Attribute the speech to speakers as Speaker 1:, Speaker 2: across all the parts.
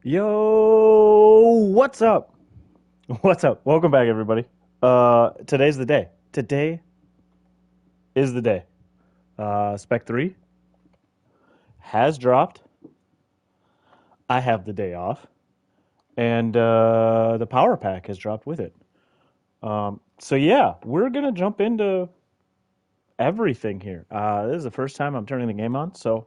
Speaker 1: Yo, what's up? What's up? Welcome back, everybody. Today's the day. Today is the day. Spec 3 has dropped. I have the day off, and the power pack has dropped with it. So yeah, we're gonna jump into everything here. This is the first time I'm turning the game on, so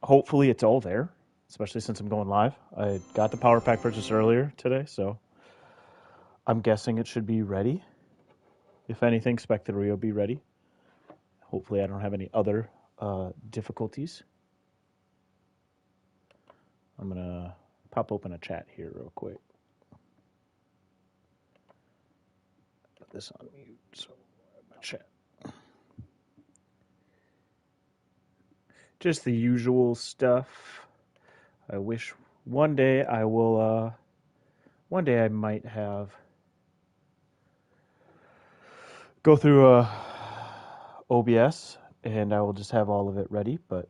Speaker 1: hopefully it's all there. Especially since I'm going live. I got the power pack purchase earlier today, so I'm guessing it should be ready. If anything, Spec 3 will be ready. Hopefully, I don't have any other difficulties. I'm going to pop open a chat here real quick. Put this on mute so I have my chat. Just the usual stuff. I wish one day I will, one day I might have go through OBS and I will just have all of it ready, but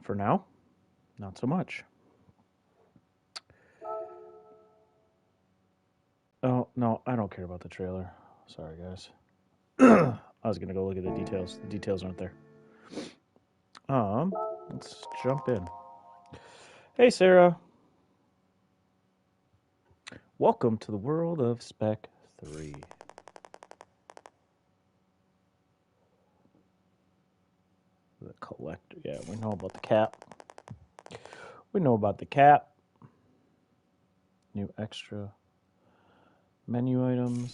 Speaker 1: for now, not so much. Oh, no, I don't care about the trailer. Sorry, guys. I was going to go look at the details. The details aren't there. Let's jump in. Hey, Sarah. Welcome to the world of Spec 3. The collector. Yeah, we know about the cap. We know about the cap. New extra menu items.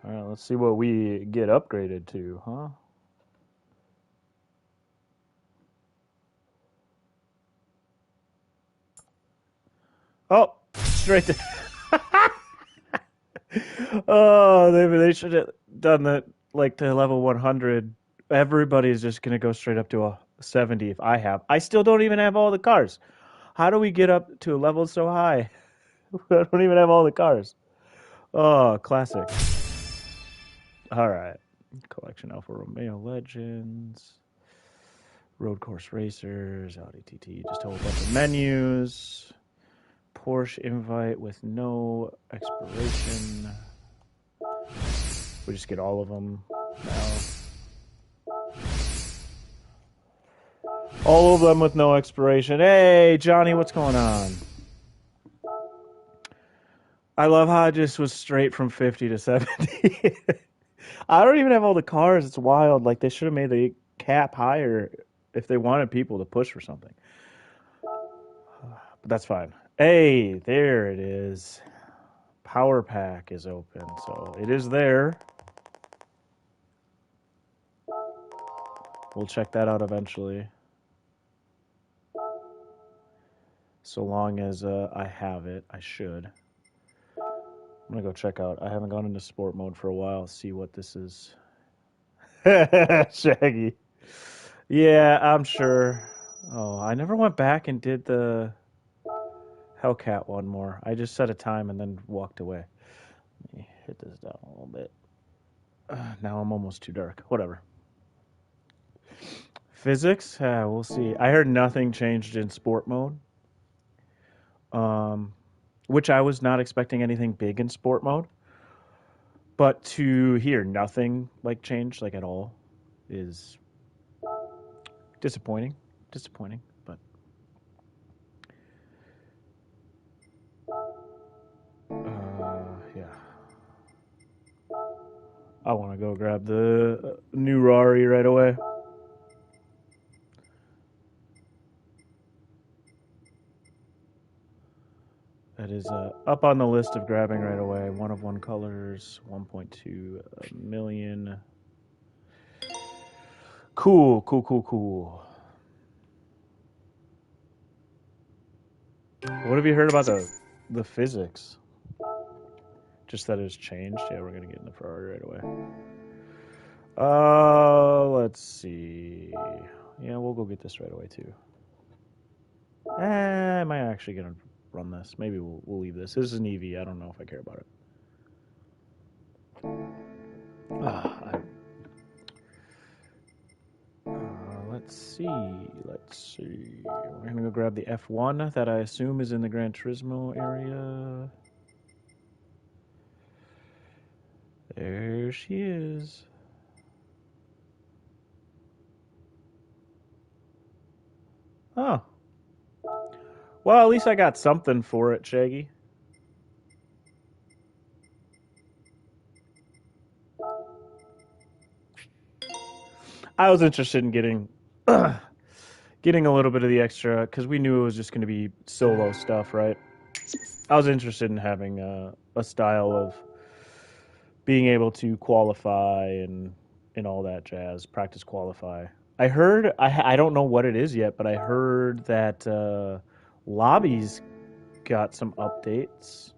Speaker 1: All right, let's see what we get upgraded to, huh? Oh, straight to. Oh, they should have done that like to level 100. Everybody's just gonna go straight up to a 70 if I have. I still don't even have all the cars. How do we get up to a level so high? I don't even have all the cars. Oh, classic. All right. Collection Alfa Romeo Legends. Road Course Racers. Audi TT. Just a whole bunch of menus. Porsche invite with no expiration. We just get all of them now. All of them with no expiration. Hey, Johnny, what's going on? I love how it just was straight from 50 to 70. I don't even have all the cars. It's wild. Like, they should have made the cap higher if they wanted people to push for something. But that's fine. Hey, there it is. Power pack is open, so it is there. We'll check that out eventually. So long as I have it, I should. I'm gonna go check out. I haven't gone into sport mode for a while. See what this is. Shaggy. Yeah, I'm sure. Oh, I never went back and did the Hellcat one more. I just set a time and then walked away. Let me hit this down a little bit. Now I'm almost too dark. Whatever. Physics? We'll see. I heard nothing changed in sport mode. Which I was not expecting anything big in sport mode. But to hear nothing like change like at all is disappointing. Disappointing, but yeah. I want to go grab the new Rari right away. That is up on the list of grabbing right away. One of one colors, 1.2 million. Cool, cool, cool, cool. What have you heard about the physics? Just that it's changed. Yeah, we're gonna get in the Ferrari right away. Let's see. Yeah, we'll go get this right away too. Am I actually gonna run this? Maybe we'll leave this. This is an EV. I don't know if I care about it. Uh, let's see. Let's see. We're gonna go grab the F1 that I assume is in the Gran Turismo area. There she is. Oh. Well, at least I got something for it, Shaggy. I was interested in getting getting a little bit of the extra because we knew it was just going to be solo stuff, right? I was interested in having a style of being able to qualify and all that jazz, practice qualify. I heard I don't know what it is yet, but I heard that lobbies got some updates.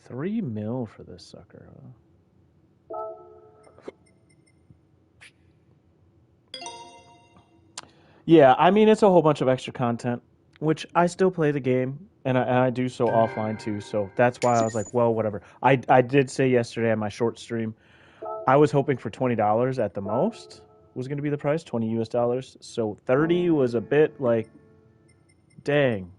Speaker 1: $3 million for this sucker, huh? Yeah, I mean it's a whole bunch of extra content, which I still play the game, and I do so offline too. So that's why I was like, well, whatever. I did say yesterday on my short stream, I was hoping for $20 at the most was going to be the price, 20 US dollars. So 30 was a bit like, dang.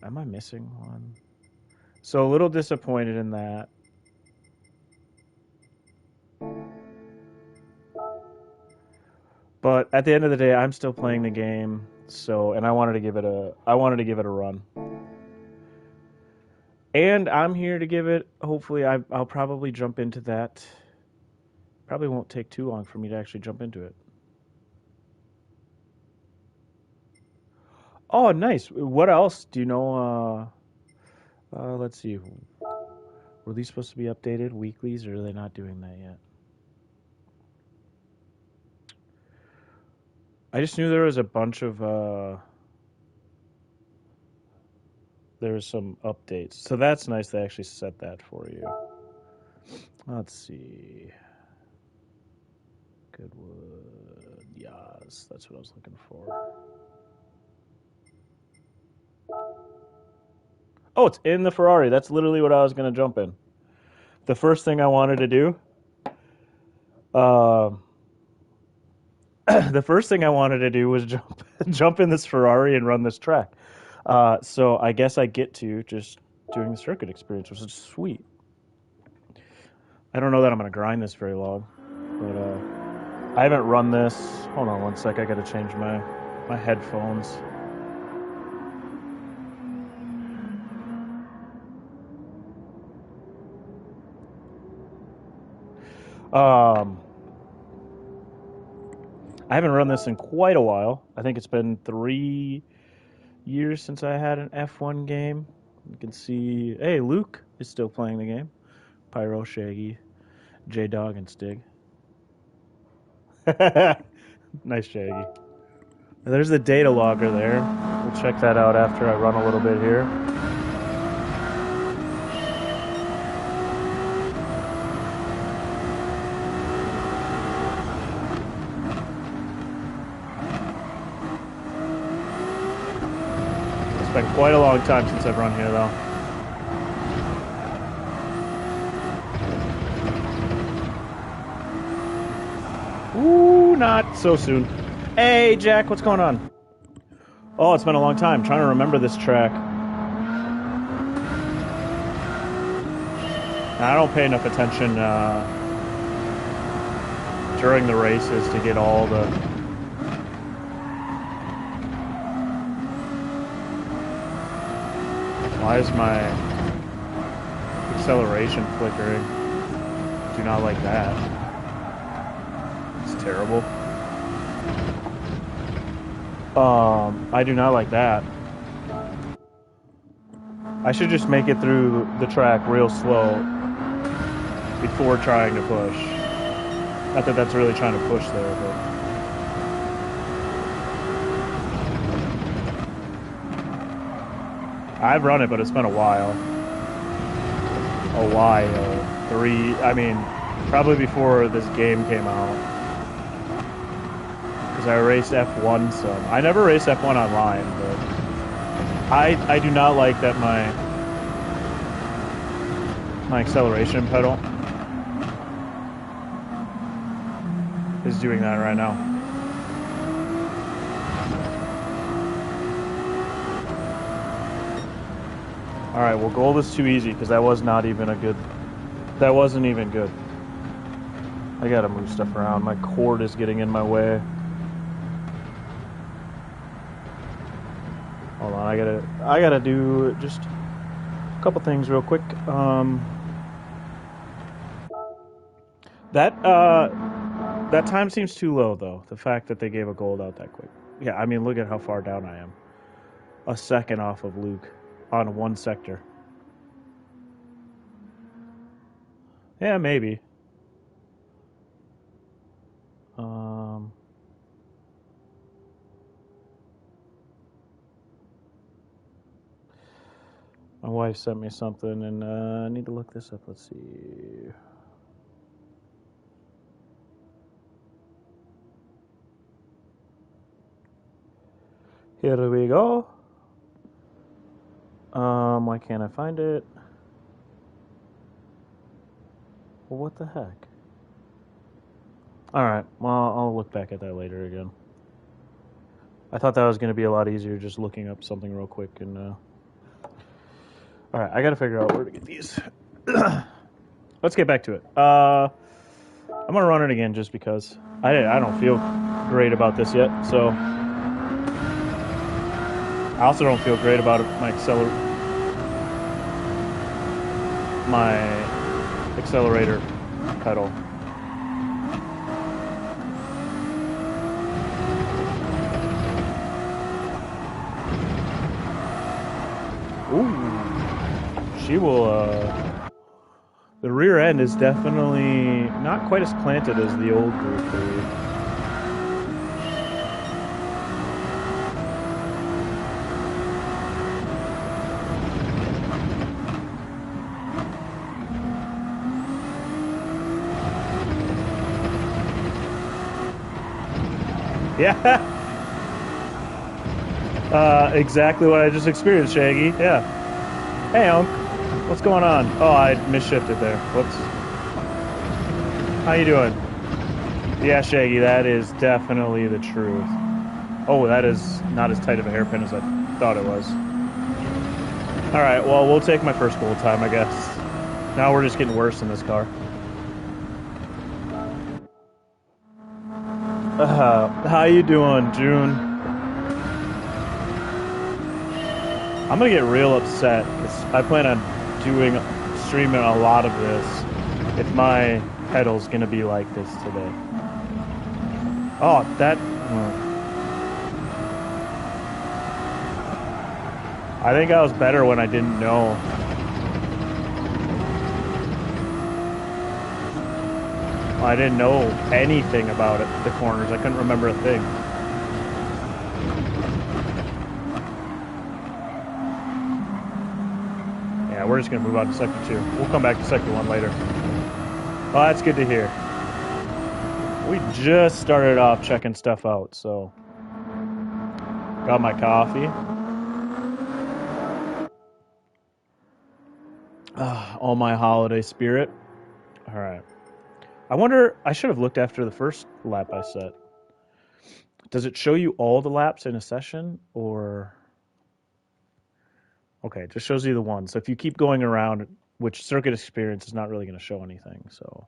Speaker 1: Am I missing one? So a little disappointed in that. But at the end of the day, I'm still playing the game. So, and I wanted to give it a run. And I'm here to give it. Hopefully, I'll probably jump into that. Probably won't take too long for me to actually jump into it. Oh, nice. What else do you know? Let's see. Were these supposed to be updated weeklies, or are they not doing that yet? I just knew there was a bunch of there was some updates, so that's nice. They actually set that for you. Let's see. Goodwood, yes, that's what I was looking for. Oh, it's in the Ferrari. That's literally what I was going to jump in. The first thing I wanted to do, uh, the first thing I wanted to do was jump in this Ferrari and run this track. So I guess I get to just doing the circuit experience, which is sweet. I don't know that I'm going to grind this very long, but I haven't run this. Hold on one sec. I got to change my headphones. I haven't run this in quite a while. I think it's been 3 years since I had an F1 game. You can see, hey, Luke is still playing the game. Pyro, Shaggy, J Dog, and Stig. Nice, Shaggy. There's the data logger there. We'll check that out after I run a little bit here. It's been quite a long time since I've run here, though. Ooh, not so soon. Hey, Jack, what's going on? Oh, it's been a long time. I'm trying to remember this track. I don't pay enough attention during the races to get all the... Why is my acceleration flickering? Do not like that. It's terrible. I do not like that. I should just make it through the track real slow before trying to push. Not that that's really trying to push there, but... I've run it, but it's been a while. A while. Probably before this game came out. I raced F1 some. I never raced F1 online, but I do not like that my acceleration pedal is doing that right now. All right, well, gold is too easy because that was not even a good. That wasn't even good. I gotta move stuff around. My cord is getting in my way. Hold on, I gotta do just a couple things real quick. That time seems too low though. The fact that they gave a gold out that quick. Yeah, I mean, look at how far down I am. A second off of Luke on one sector. Yeah, maybe. Um, my wife sent me something, and I need to look this up. Let's see. Here we go. Why can't I find it? Well, what the heck? All right. Well, I'll look back at that later again. I thought that was going to be a lot easier just looking up something real quick. And all right, I got to figure out where to get these. Let's get back to it. I'm gonna run it again just because I don't feel great about this yet. So I also don't feel great about my accelerator pedal. Ooh, she will. The rear end is definitely not quite as planted as the old Group 3. Yeah. Exactly what I just experienced, Shaggy. Yeah. Hey, Unc. What's going on? Oh, I misshifted there. Whoops. How you doing? Yeah, Shaggy, that is definitely the truth. Oh, that is not as tight of a hairpin as I thought it was. All right, well, we'll take my first gold time, I guess. Now we're just getting worse in this car. How you doing, June? I'm gonna get real upset because I plan on streaming a lot of this if my pedal's gonna be like this today. Oh, that. I think I was better when I didn't know. I didn't know anything about it, the corners. I couldn't remember a thing. Yeah, we're just going to move on to Sector 2. We'll come back to Sector 1 later. Well, that's good to hear. We just started off checking stuff out, so... Got my coffee. All my holiday spirit. All right. I wonder, I should have looked after the first lap I set. Does it show you all the laps in a session, or... Okay, it just shows you the one. So if you keep going around, which circuit experience is not really going to show anything, so...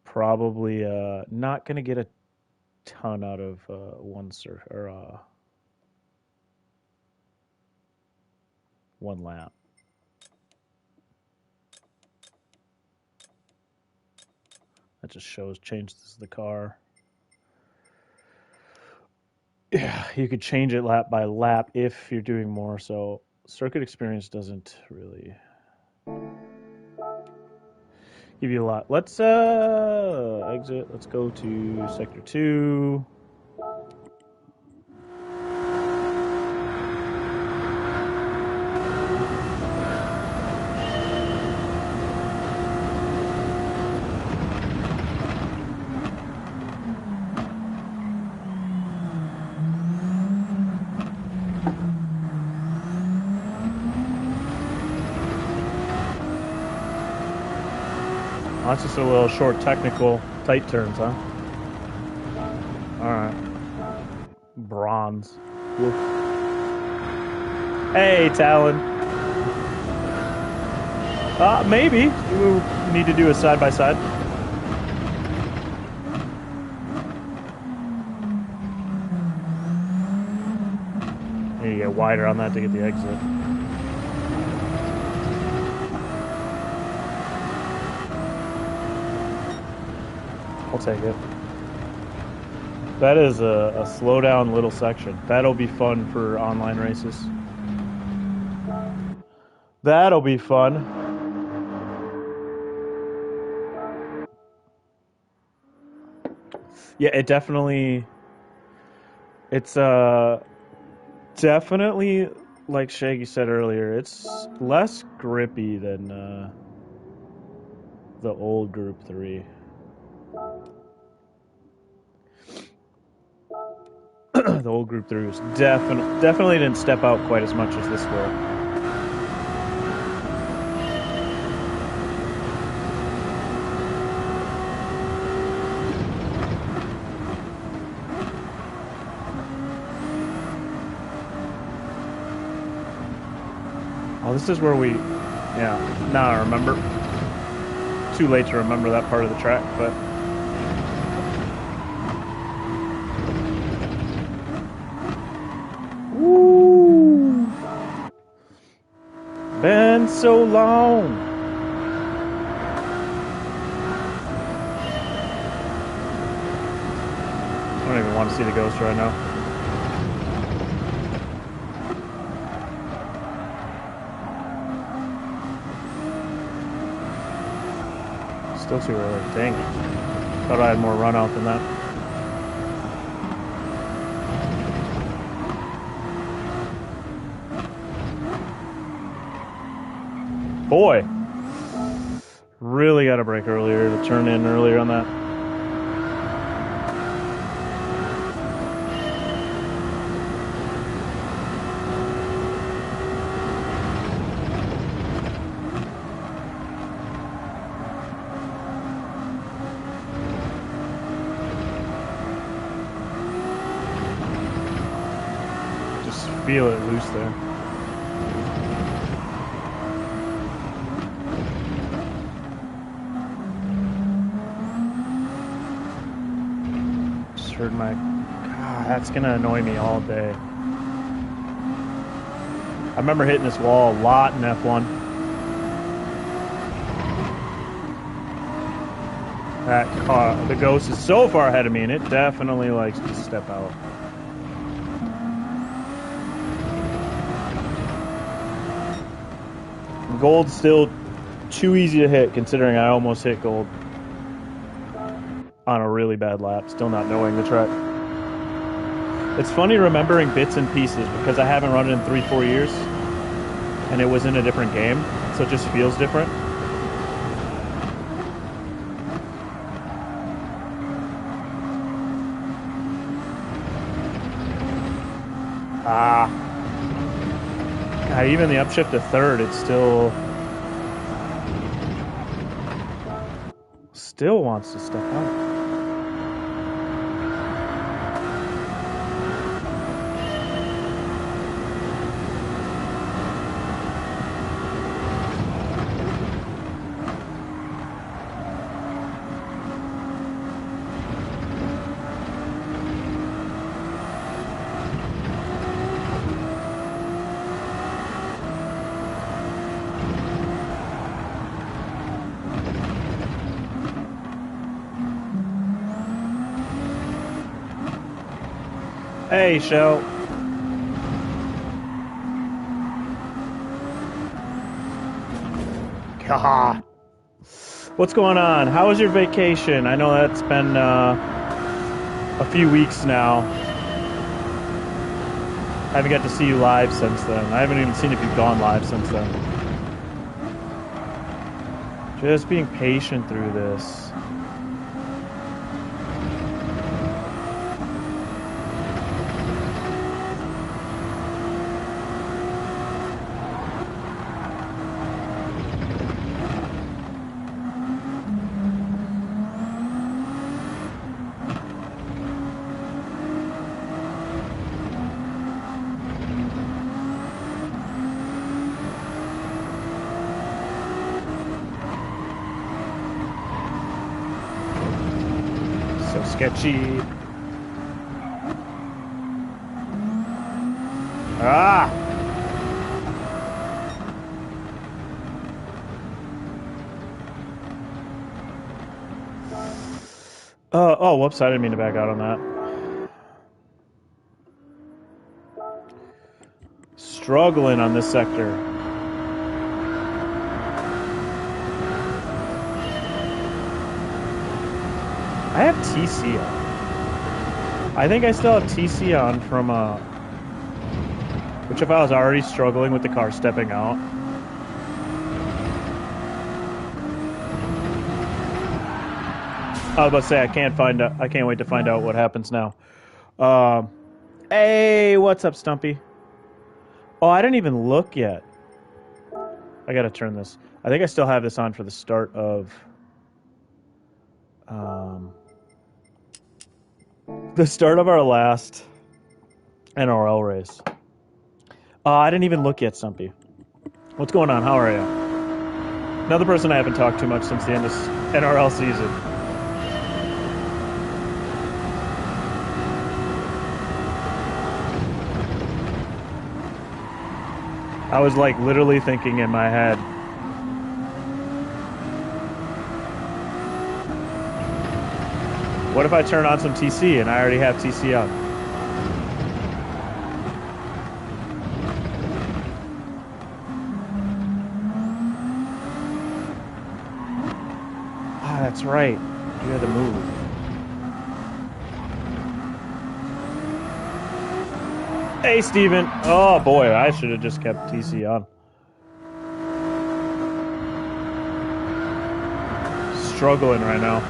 Speaker 1: Probably not going to get a ton out of one lap. That just changes the car. Yeah, you could change it lap by lap if you're doing more. So circuit experience doesn't really give you a lot. Let's exit. Let's go to Sector 2. That's just a little short technical tight turns, huh? Alright. Bronze. Woof. Hey, Talon. Maybe. We need to do a side-by-side. Need to get wider on that to get the exit. I'll take it. That is a slow down little section. That'll be fun for online races. That'll be fun. Yeah, it definitely. It's definitely, like Shaggy said earlier, it's less grippy than the old Group 3. The old Group 3 was definitely didn't step out quite as much as this will. Oh, this is where we, yeah, now I remember. Too late to remember that part of the track, but. Woo! Been so long. I don't even want to see the ghost right now. Still too early. Dang it. Thought I had more run out than that. Boy. Really got to brake earlier to turn in earlier on that. Feel it loose there. Just heard my. God, that's gonna annoy me all day. I remember hitting this wall a lot in F1. That car, the ghost is so far ahead of me, and it definitely likes to step out. Gold's still too easy to hit, considering I almost hit gold on a really bad lap, still not knowing the track. It's funny remembering bits and pieces because I haven't run it in 3-4 years, and it was in a different game, so it just feels different. God, even the upshift to third, it's still wants to step out. Hey, Shell. God. What's going on? How was your vacation? I know that's been a few weeks now. I haven't got to see you live since then. I haven't even seen if you've gone live since then. Just being patient through this. sketchy. Ah! Oh, whoops, I didn't mean to back out on that. Struggling on this sector. I have TC on. I think I still have TC on from, which if I was already struggling with the car stepping out. I was about to say I can't wait to find out what happens now. Hey, what's up, Stumpy? Oh, I didn't even look yet. I gotta turn this. I think I still have this on for the start of our last NRL race. I didn't even look yet, Stumpy. What's going on? How are you? Another person I haven't talked too much since the end of NRL season. I was like literally thinking in my head, what if I turn on some TC and I already have TC on? Ah, that's right. You had to move. Hey, Steven. Oh, boy, I should have just kept TC on. Struggling right now.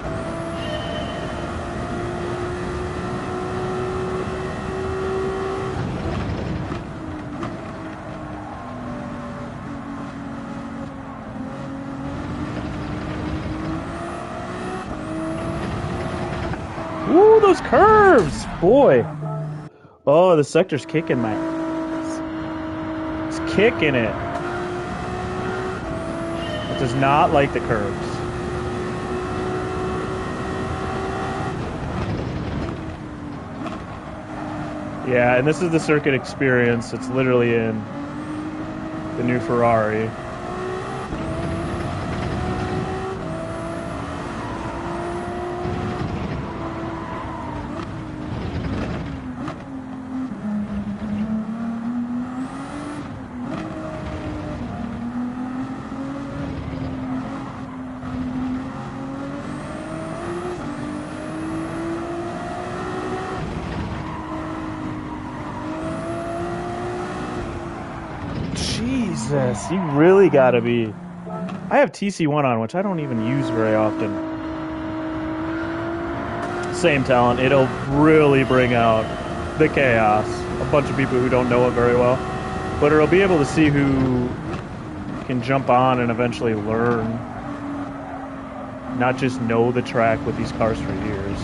Speaker 1: Ooh, those curves! Boy. Oh, the sector's kicking my... It's kicking it. It does not like the curves. Yeah, and this is the circuit experience. It's literally in the new Ferrari. Jesus, you really gotta be... I have TC1 on, which I don't even use very often. Same talent. It'll really bring out the chaos. A bunch of people who don't know it very well. But it'll be able to see who can jump on and eventually learn. Not just know the track with these cars for years.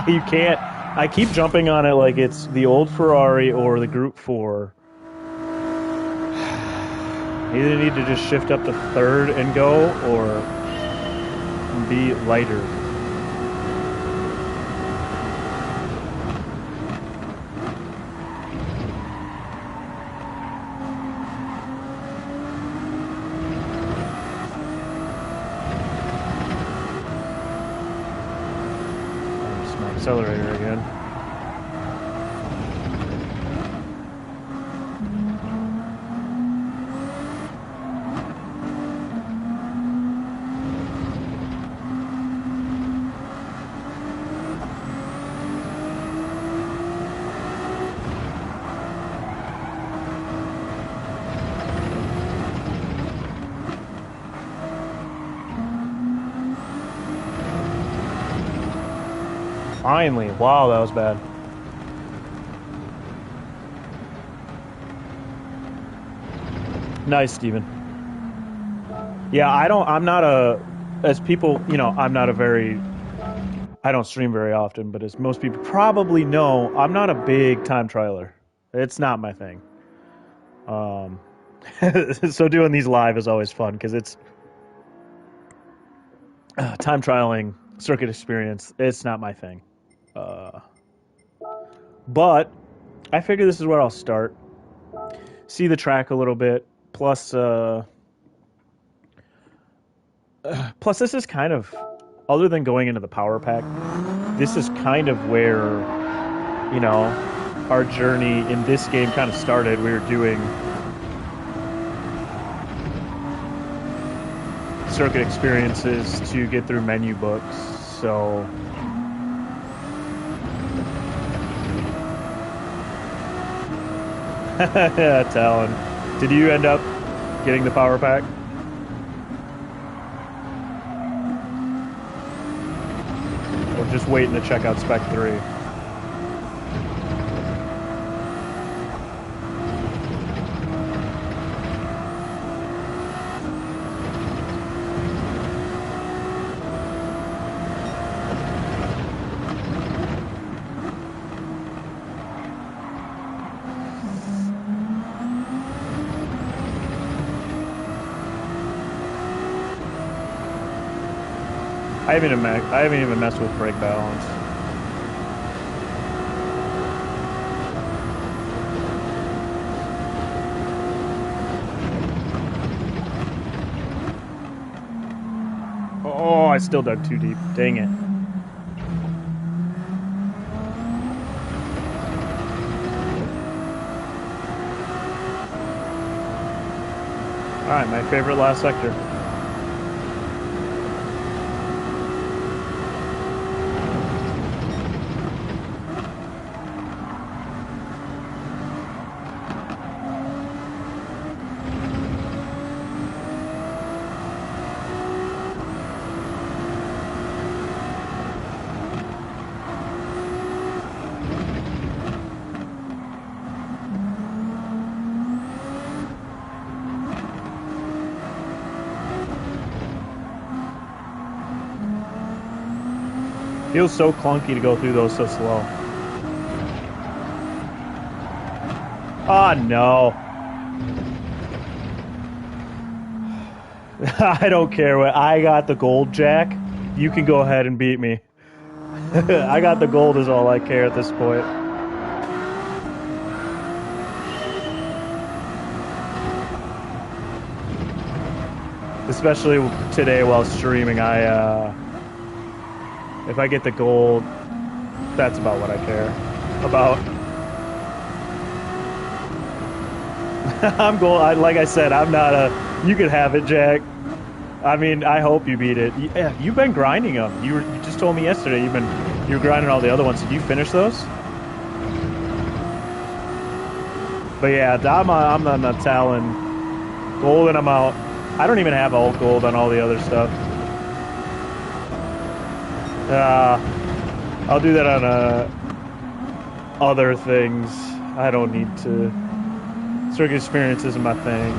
Speaker 1: You can't. I keep jumping on it like it's the old Ferrari or the Group 4. You either need to just shift up to third and go, or be lighter. Accelerator again. Finally. Wow, that was bad. Nice, Steven. Yeah, I'm not a, as people, I'm not a very, I don't stream very often, but as most people probably know, I'm not a big time trialer. It's not my thing. Um, so doing these live is always fun because it's time trialing, circuit experience. It's not my thing. Uh, but I figure this is where I'll start. See the track a little bit. Plus, this is kind of, other than going into the power pack, this is kind of where, you know, our journey in this game kind of started. We were doing circuit experiences to get through menu books. So yeah, Talon. Did you end up getting the power pack? Or just waiting to check out Spec 3? I haven't even messed with brake balance. Oh, I still dug too deep. Dang it. Alright, my favorite last sector. Feels so clunky to go through those so slow. Oh, no. I don't care what. I got the gold, Jack. You can go ahead and beat me. I got the gold is all I care at this point. Especially today while streaming, if I get the gold, that's about what I care about. I'm gold. Like I said, I'm not a. You could have it, Jack. I mean, I hope you beat it. Yeah, you've been grinding them. You just told me yesterday you were grinding all the other ones. Did you finish those? But yeah, I'm on the Talon gold, and I'm out. I don't even have all gold on all the other stuff. I'll do that on other things. I don't need to. Circuit experience isn't my thing.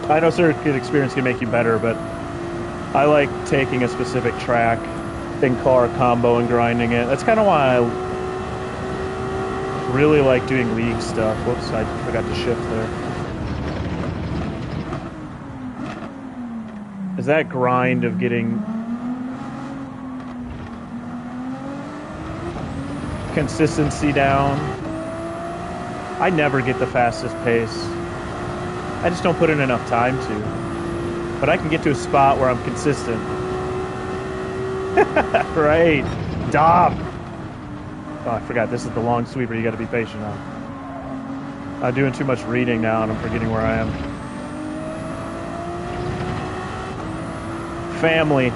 Speaker 1: I know circuit experience can make you better, but I like taking a specific track and car combo and grinding it. That's kind of why I really like doing league stuff. Whoops, I forgot to shift there. Is that grind of getting consistency down? I never get the fastest pace. I just don't put in enough time to. But I can get to a spot where I'm consistent. Right. Dom. Oh, I forgot. This is the long sweeper you got to be patient on. I'm doing too much reading now and I'm forgetting where I am. Family.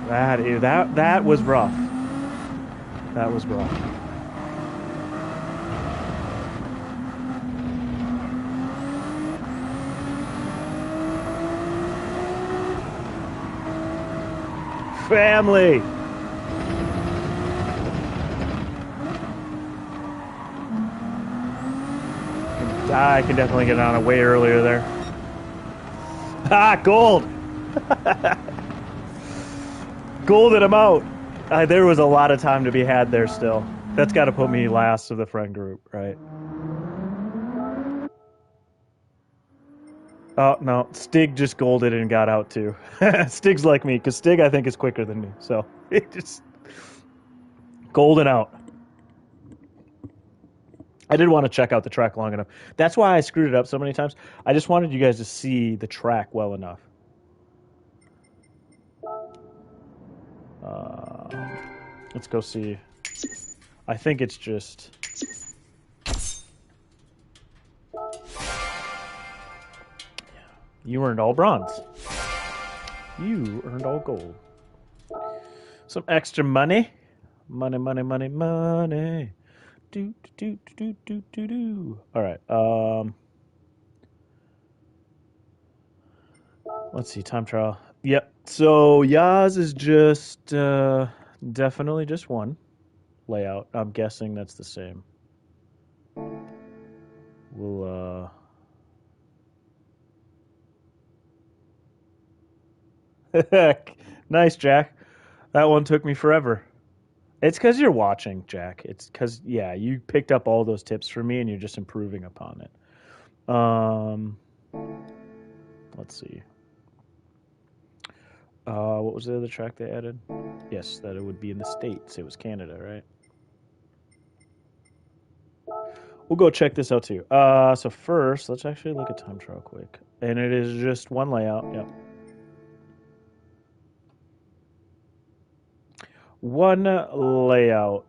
Speaker 1: That was rough. That was rough. Family. I can definitely get on it way earlier there. Ah, gold! Golded him out. There was a lot of time to be had there still. That's got to put me last of the friend group, right? Oh, no. Stig just golded and got out too. Stig's like me, because Stig, I think, is quicker than me. So, it just golden out. I did want to check out the track long enough. That's why I screwed it up so many times. I just wanted you guys to see the track well enough. Let's go see. I think it's just. You earned all bronze. You earned all gold. Some extra money. Money, money, money, money. Do, do, do, do, do, do. All right. Let's see. Time trial. Yep. So Yaz is just definitely just one layout. I'm guessing that's the same. We'll nice, Jack. That one took me forever. It's because you're watching, Jack. It's because, yeah, you picked up all those tips from me and you're just improving upon it. Let's see. What was the other track they added? Yes, that it would be in the States. It was Canada, right? We'll go check this out too. So first, let's actually look at time trial quick. And it is just one layout. Yep. One layout.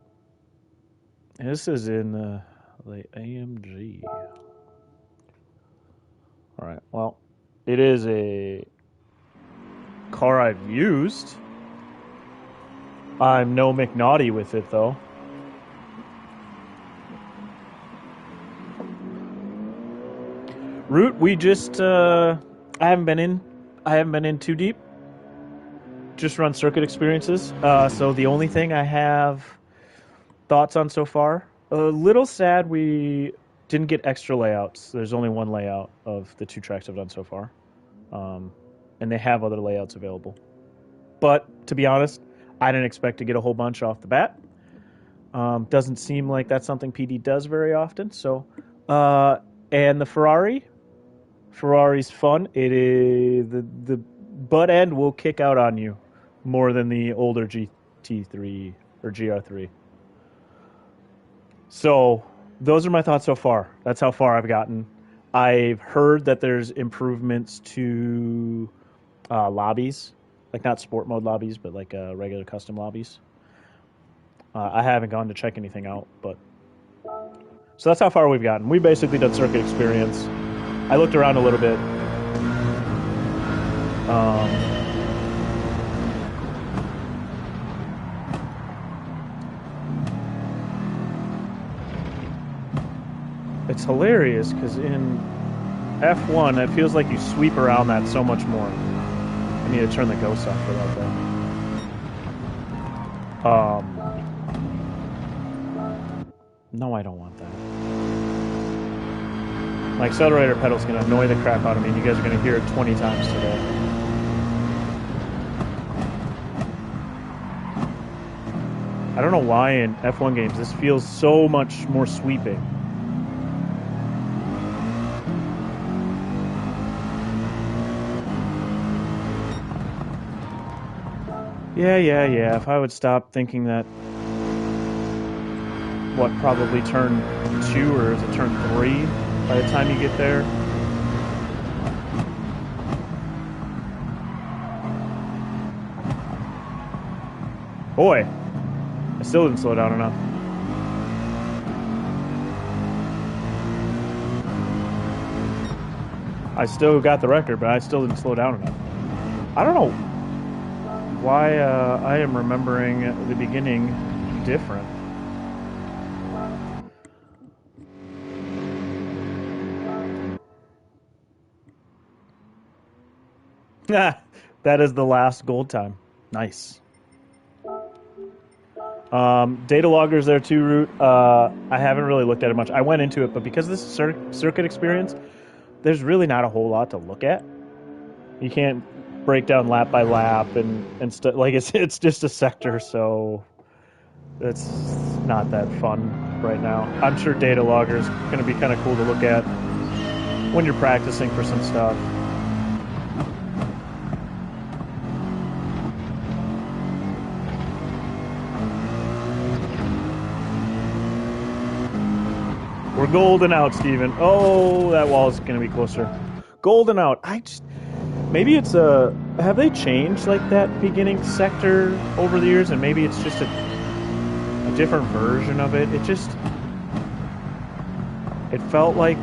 Speaker 1: This is in the AMG. All right. Well, it is a car I've used. I'm no McNaughty with it though. Root, we just I haven't been in too deep. Just run circuit experiences. So the only thing I have thoughts on so far, a little sad we didn't get extra layouts. There's only one layout of the two tracks I've done so far. And they have other layouts available. But to be honest, I didn't expect to get a whole bunch off the bat. Doesn't seem like that's something PD does very often. So, and the Ferrari's fun. It is the butt end will kick out on you more than the older GT3 or GR3. So those are my thoughts so far. That's how far I've gotten. I've heard that there's improvements to lobbies, like not sport mode lobbies, but like regular custom lobbies. I haven't gone to check anything out, but so that's how far we've gotten. We've basically done circuit experience. I looked around a little bit. It's hilarious because in F1, it feels like you sweep around that so much more. I need to turn the ghost off for that though. No, I don't want that. My accelerator pedal's going to annoy the crap out of me, and you guys are going to hear it 20 times today. I don't know why in F1 games this feels so much more sweeping. Yeah. If I would stop thinking that, what, probably turn 2 or is it turn 3 by the time you get there? Boy, I still didn't slow down enough. I still got the record, but I still didn't slow down enough. I don't know why I am remembering the beginning different. That is the last gold time. Nice. Data logger's there too, Root. I haven't really looked at it much. I went into it, but because this is circuit experience, there's really not a whole lot to look at. You can't break down lap by lap and stuff. Like it's just a sector, so it's not that fun right now. I'm sure data logger is going to be kind of cool to look at when you're practicing for some stuff. We're golden out, Steven. Oh, that wall is going to be closer. Golden out. Maybe it's a... Have they changed, like, that beginning sector over the years? And maybe it's just a different version of it. It just... It felt like,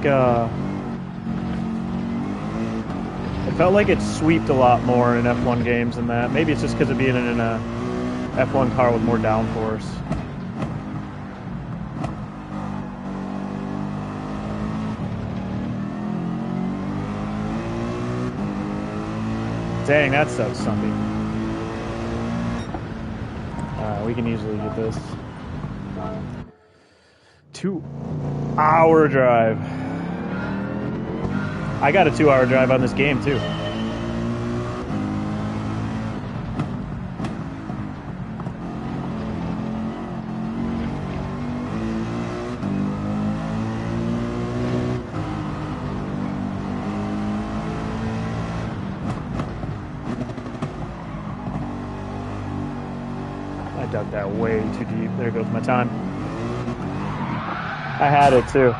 Speaker 1: It felt like it sweeped a lot more in F1 games than that. Maybe it's just because of being in a F1 car with more downforce. Dang, that sucks, Sunday. We can easily get this. 2-hour drive. I got a 2-hour drive on this game, too. I dug that way too deep. There goes my time. I had it, too.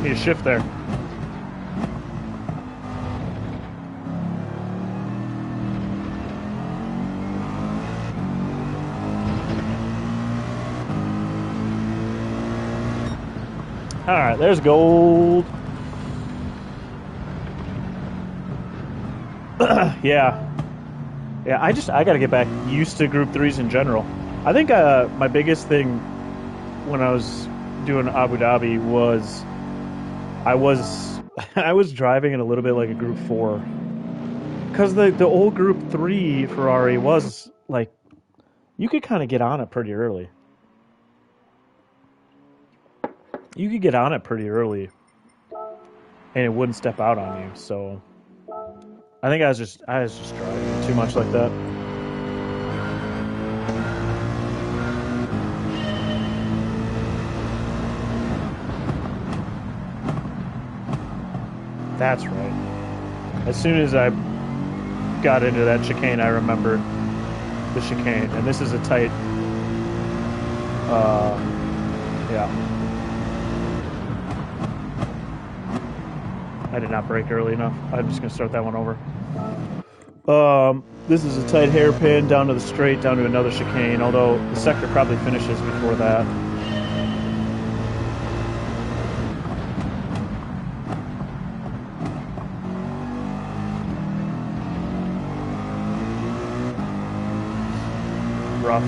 Speaker 1: Need a shift there. All right, there's gold. Yeah. I got to get back used to Group 3s in general. I think my biggest thing when I was doing Abu Dhabi was I was driving it a little bit like a Group 4. Because the old Group 3 Ferrari was, like, you could kind of get on it pretty early. You could get on it pretty early, and it wouldn't step out on you. So, I think I was just driving too much like that. That's right. As soon as I got into that chicane, I remembered the chicane, and this is a tight. Yeah. I did not brake early enough. I'm just going to start that one over. This is a tight hairpin down to the straight, down to another chicane, although the sector probably finishes before that. Rough.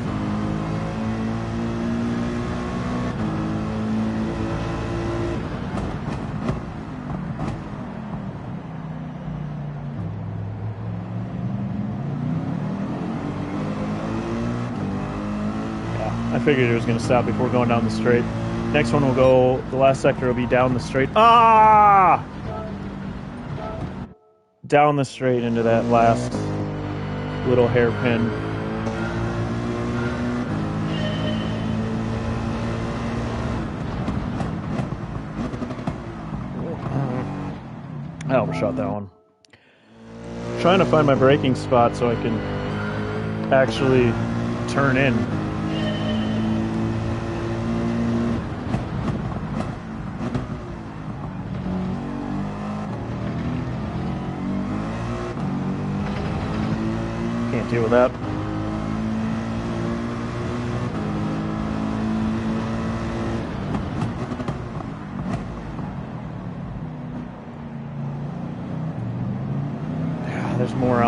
Speaker 1: I figured it was going to stop before going down the straight. Next one will go, the last sector will be down the straight. Ah! Down the straight into that last little hairpin. I overshot that one. Trying to find my braking spot so I can actually turn in. Can't deal with that.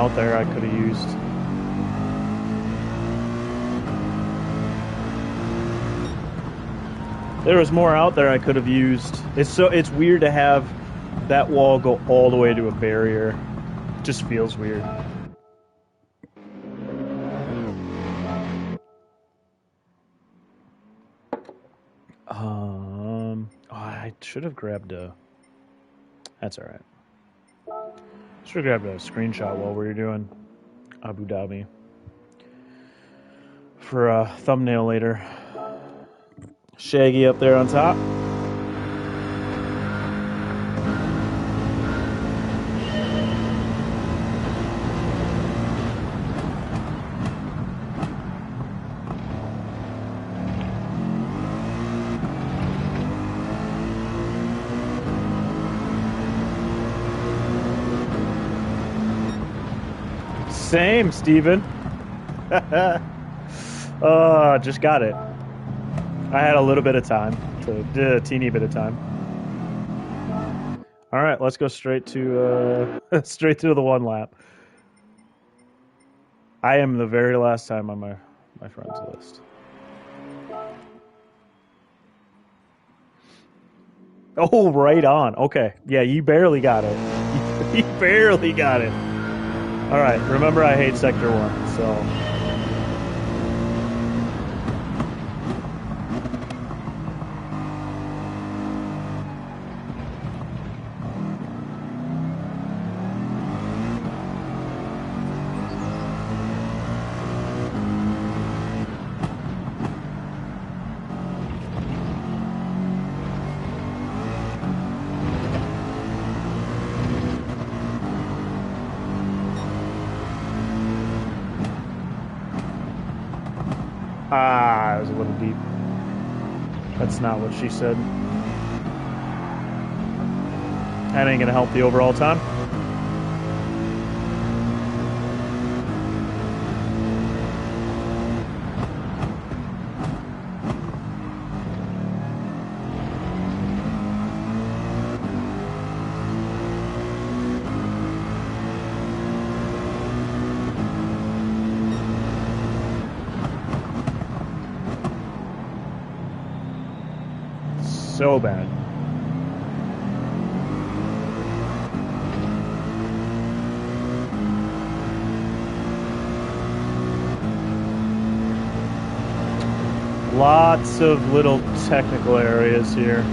Speaker 1: out there I could have used. There was more out there I could have used. It's weird to have that wall go all the way to a barrier. It just feels weird. Oh, I should have grabbed a. That's all right. Should have grabbed a screenshot while we were doing Abu Dhabi for a thumbnail later. Shaggy up there on top. Same, Steven. Just got it. I had a little bit of time, a teeny bit of time. All right, let's go straight to straight to the one lap. I am the very last time on my friends list. Oh, right on. Okay, yeah, you barely got it. You barely got it. All right, remember I hate Sector 1, so. Ah, it was a little deep. That's not what she said. That ain't gonna help the overall time. So bad. Lots of little technical areas here.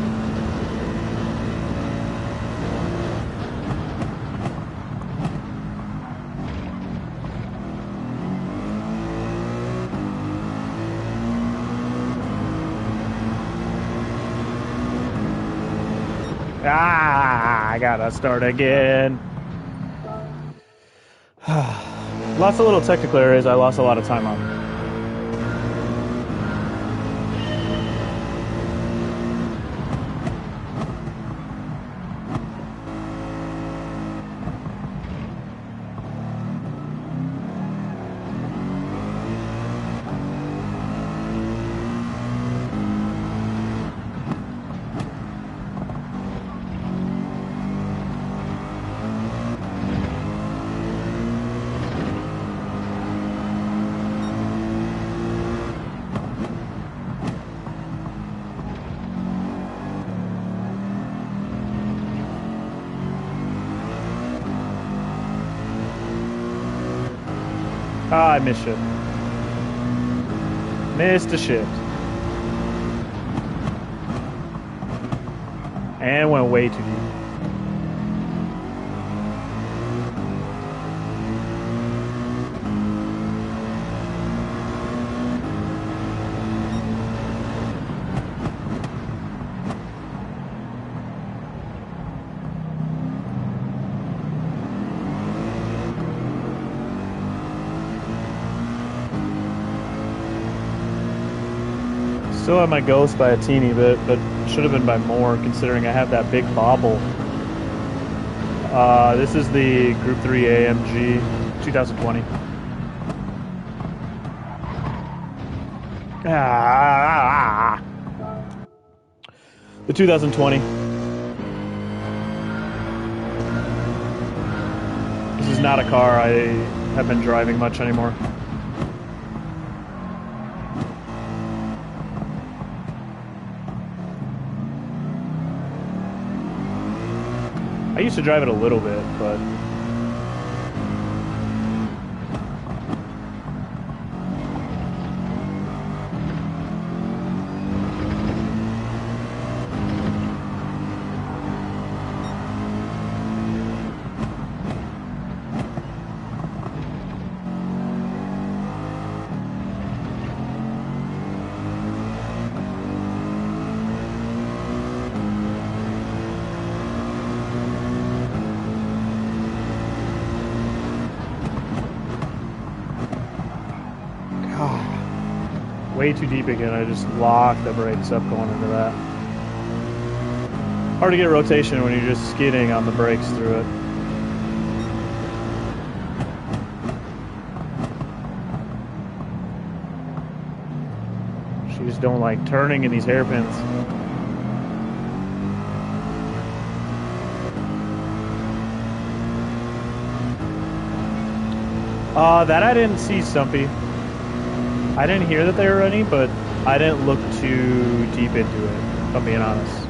Speaker 1: Ah, I gotta start again. Lots of little technical areas I lost a lot of time on. Ah, I missed shift. Missed a shift. And went way too deep. Still have my ghost by a teeny bit, but should have been by more considering I have that big bobble. This is the Group 3 AMG 2020. The 2020. This is is not a car I have been driving much anymore. I used to drive it a little bit, but way too deep again. I just locked the brakes up going into that. Hard to get rotation when you're just skidding on the brakes through it. She just don't like turning in these hairpins. That I didn't see, Stumpy. I didn't hear that they were running, but I didn't look too deep into it, if I'm being honest.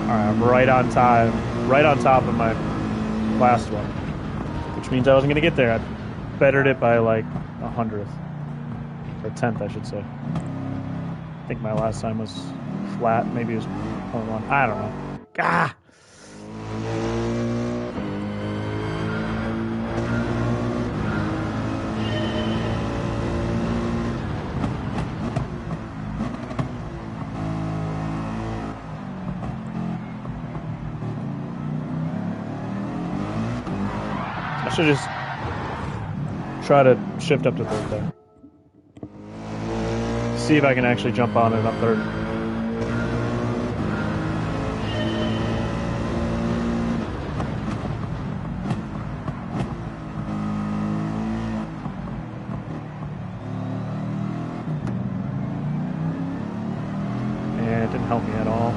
Speaker 1: Alright, I'm right on time. Right on top of my last one. Which means I wasn't going to get there. I bettered it by like 100th. Or 10th, I should say. I think my last time was flat. Maybe it was 0.1. I don't know. Ah! I should just try to shift up to third there. See if I can actually jump on it up third. It didn't help me at all.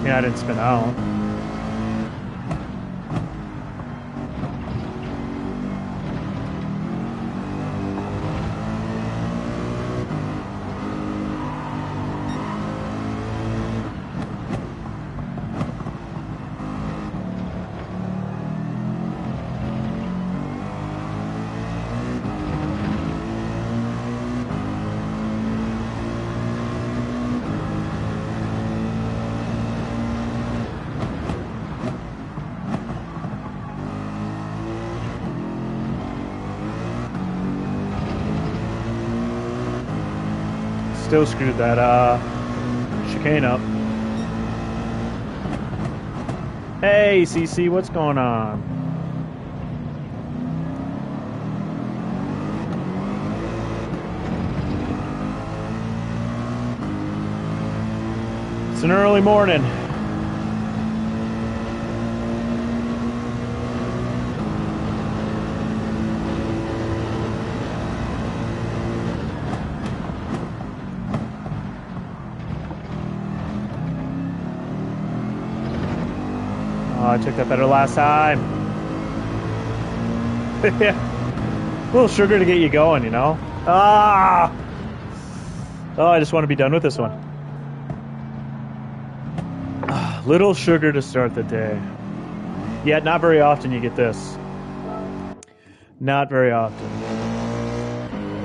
Speaker 1: Yeah, I didn't spin out. Still screwed that chicane up. Hey, CC, what's going on? It's an early morning. I took that better last time. Yeah. A little sugar to get you going, you know? Ah! Oh, I just want to be done with this one. Little sugar to start the day. Yeah, not very often you get this. Not very often.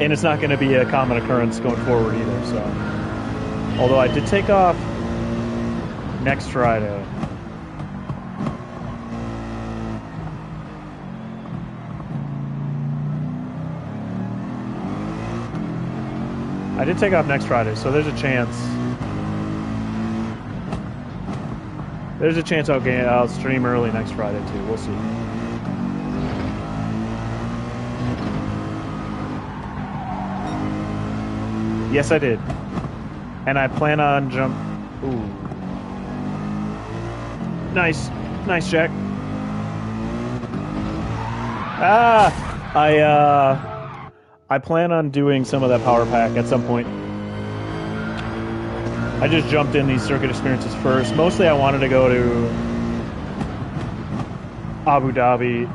Speaker 1: And it's not going to be a common occurrence going forward either, so. Although I did take off next Friday. I did take off next Friday, so there's a chance. There's a chance I'll stream early next Friday too. We'll see. Yes, I did. And I plan on jump. Ooh. Nice. Nice, Jack. I plan on doing some of that power pack at some point. I just jumped in these circuit experiences first. Mostly I wanted to go to Abu Dhabi,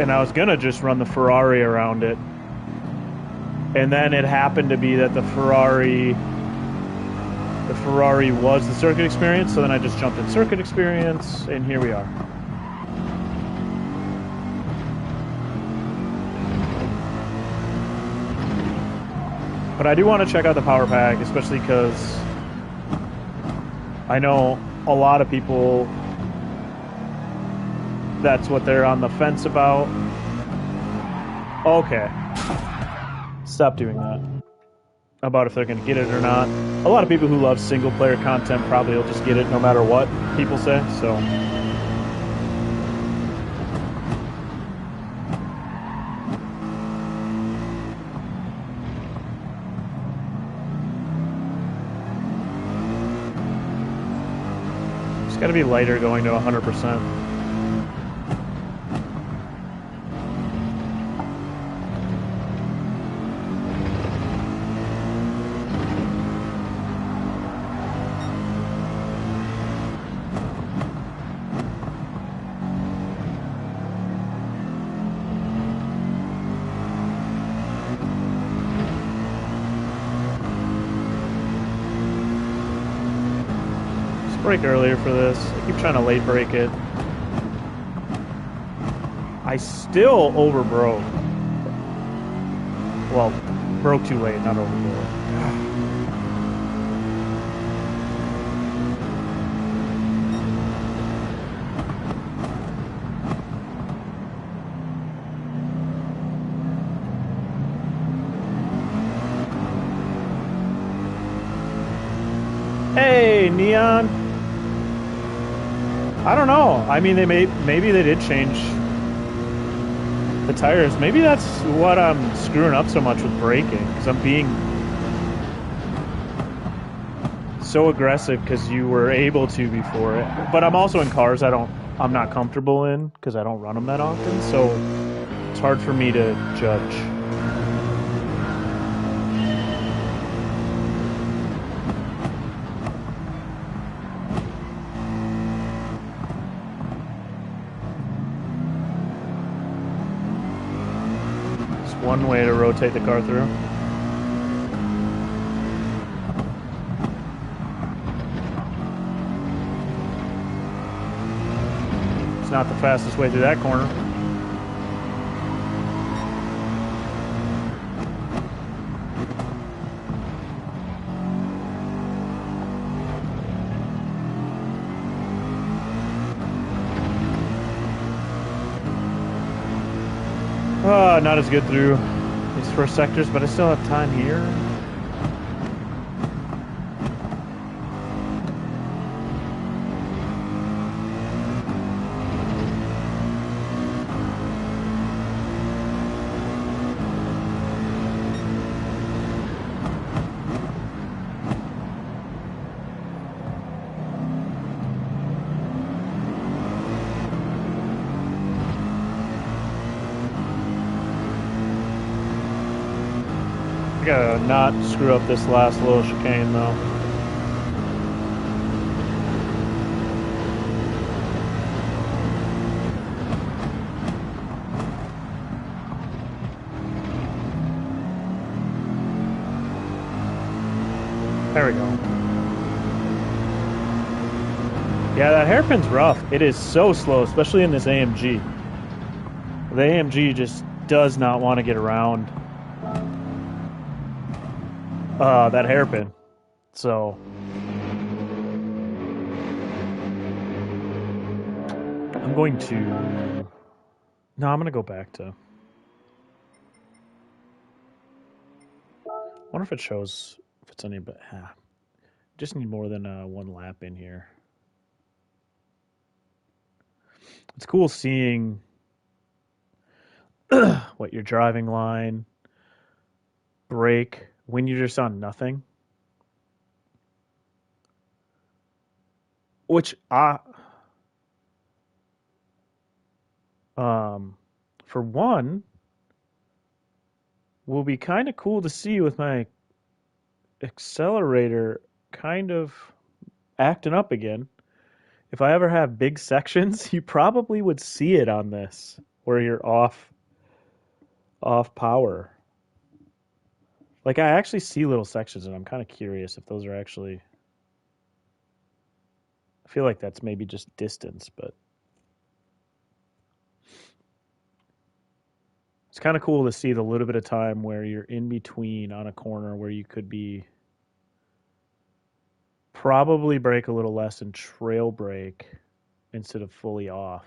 Speaker 1: and I was going to just run the Ferrari around it. And then it happened to be that the Ferrari was the circuit experience, so then I just jumped in circuit experience, and here we are. But I do want to check out the power pack, especially because I know a lot of people, that's what they're on the fence about. Okay. Stop doing that. About if they're going to get it or not. A lot of people who love single player content probably will just get it no matter what people say, so. It's got to be lighter going to 100%. Brake earlier for this. I keep trying to late brake it. I still overbroke. Well, broke too late, not overbroke. Hey, Neon. I don't know. I mean, maybe they did change the tires. Maybe that's what I'm screwing up so much with braking, because I'm being so aggressive because you were able to before it. But I'm also in cars I'm not comfortable in because I don't run them that often, so it's hard for me to judge. One way to rotate the car through. It's not the fastest way through that corner. Not as good through these first sectors, but I still have time here. Gotta not screw up this last little chicane though. There we go. Yeah, that hairpin's rough. It is so slow, especially in this AMG. The AMG just does not want to get around that hairpin. So I'm going to go back to, I wonder if it shows if it's any, but just need more than one lap in here. It's cool seeing what your driving line, brake, when you're just on nothing. Which for one, will be kind of cool to see with my accelerator kind of acting up again. If I ever have big sections, you probably would see it on this where you're off power. Like I actually see little sections and I'm kind of curious if those are actually I feel like that's maybe just distance, but it's kind of cool to see the little bit of time where you're in between on a corner where you could be probably brake a little less and trail brake instead of fully off.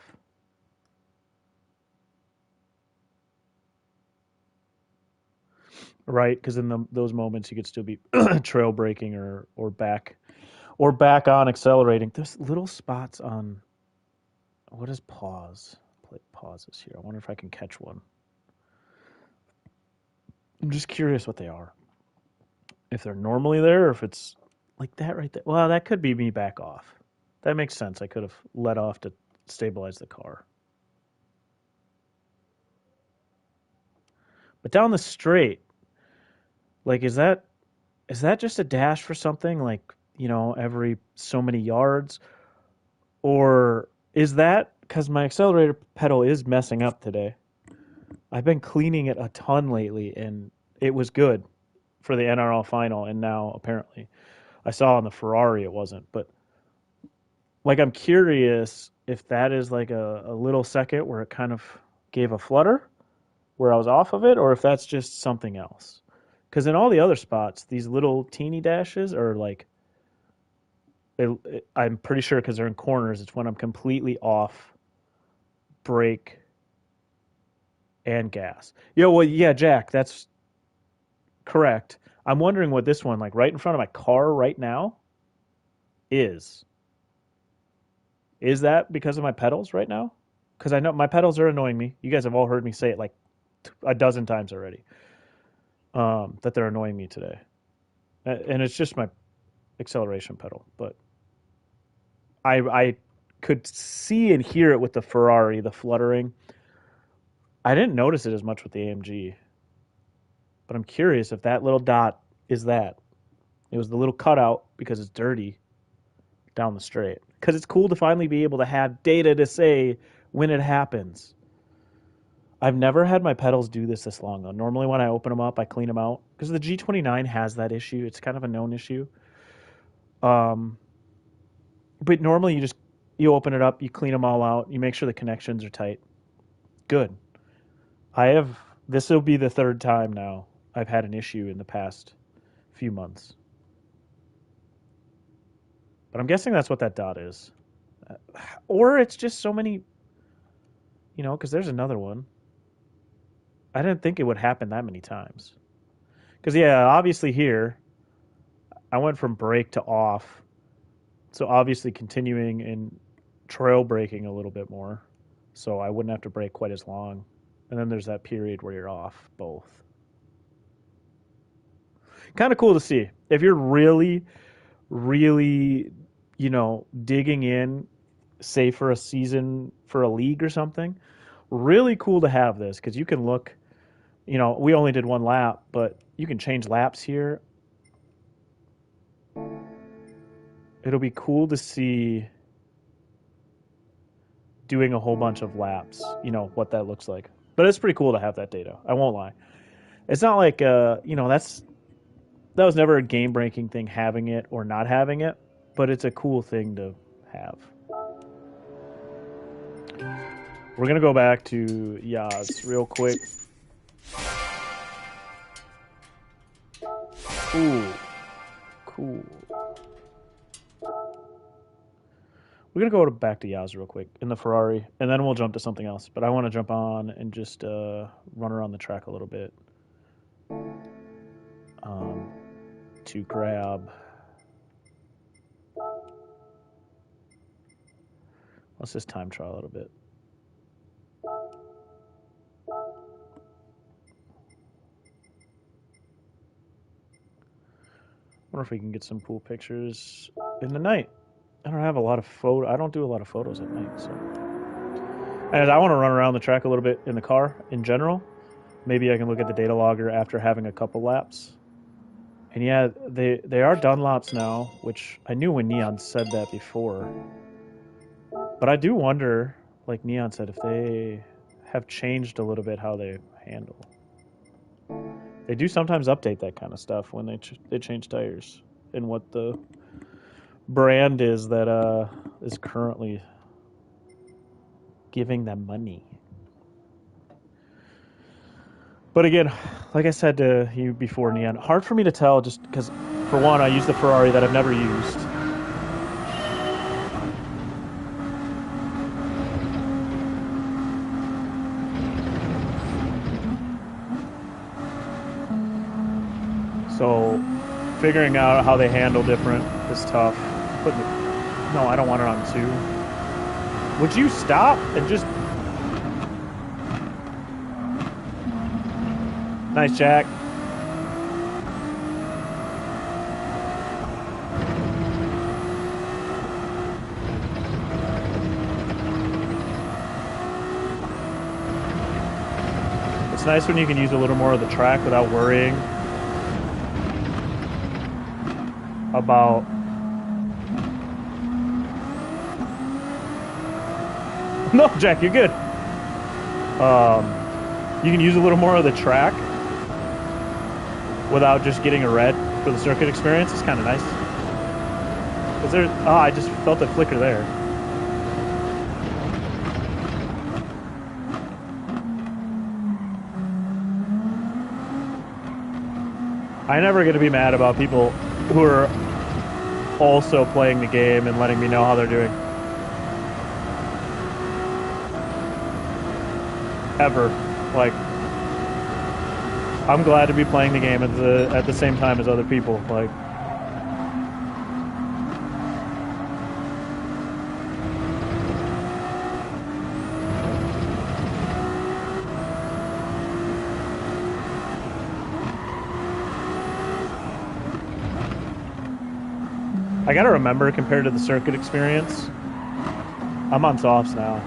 Speaker 1: Right, because in those moments you could still be trail braking or back on accelerating. There's little spots on what is pause? Play pauses here. I wonder if I can catch one. I'm just curious what they are. If they're normally there or if it's like that right there. Well, that could be me back off. That makes sense. I could have let off to stabilize the car. But down the straight, like is that just a dash for something like, every so many yards? Or is that because my accelerator pedal is messing up today? I've been cleaning it a ton lately and it was good for the NRL final. And now apparently I saw on the Ferrari it wasn't. But like I'm curious if that is like a little second where it kind of gave a flutter where I was off of it or if that's just something else. Because in all the other spots, these little teeny dashes are like I'm pretty sure because they're in corners, it's when I'm completely off brake and gas. Yeah, well, yeah, Jack, that's correct. I'm wondering what this one, like right in front of my car right now, is. Is that because of my pedals right now? Because I know my pedals are annoying me. You guys have all heard me say it like a dozen times already. That they're annoying me today, and it's just my acceleration pedal. But I could see and hear it with the Ferrari, the fluttering. I didn't notice it as much with the AMG, but I'm curious if that little dot is that. It was the little cutout because it's dirty down the straight. Because it's cool to finally be able to have data to say when it happens. I've never had my pedals do this long though. Normally when I open them up, I clean them out because the G29 has that issue. It's kind of a known issue. Um, but normally you open it up, you clean them all out, you make sure the connections are tight. Good. I have this will be the third time now I've had an issue in the past few months. But I'm guessing that's what that dot is. Or it's just so many, because there's another one. I didn't think it would happen that many times. Because, yeah, obviously here, I went from brake to off. So obviously continuing and trail braking a little bit more. So I wouldn't have to brake quite as long. And then there's that period where you're off both. Kind of cool to see. If you're really, really, digging in, say for a season, for a league or something, really cool to have this because you can look, we only did one lap, but you can change laps here. It'll be cool to see doing a whole bunch of laps, what that looks like. But it's pretty cool to have that data. I won't lie. It's not like, that was never a game breaking thing having it or not having it, but it's a cool thing to have. We're going to go back to Yaz real quick. Ooh, cool. We're going to go back to Yaz real quick in the Ferrari, and then we'll jump to something else. But I want to jump on and just run around the track a little bit to grab... Let's just time trial a little bit. Wonder if we can get some cool pictures in the night. I don't do a lot of photos at night, so. And I want to run around the track a little bit in the car in general. Maybe I can look at the data logger after having a couple laps. And yeah, they are Dunlops now, which I knew when Neon said that before. But I do wonder, like Neon said, if they have changed a little bit how they handle. They do sometimes update that kind of stuff when they change tires and what the brand is that is currently giving them money. But again, like I said to you before, Neon, hard for me to tell just because, for one, I use the Ferrari that I've never used. So figuring out how they handle different is tough. No, I don't want it on 2. Would you stop and just... Nice, Jack. It's nice when you can use a little more of the track without worrying about... No, Jack, you're good. You can use a little more of the track without just getting a red for the circuit experience. It's kind of nice. Is there... Oh, I just felt a flicker there. I'm never going to be mad about people who are also playing the game and letting me know how they're doing. Ever. Like, I'm glad to be playing the game at the same time as other people. Like, I gotta remember, compared to the circuit experience, I'm on softs now.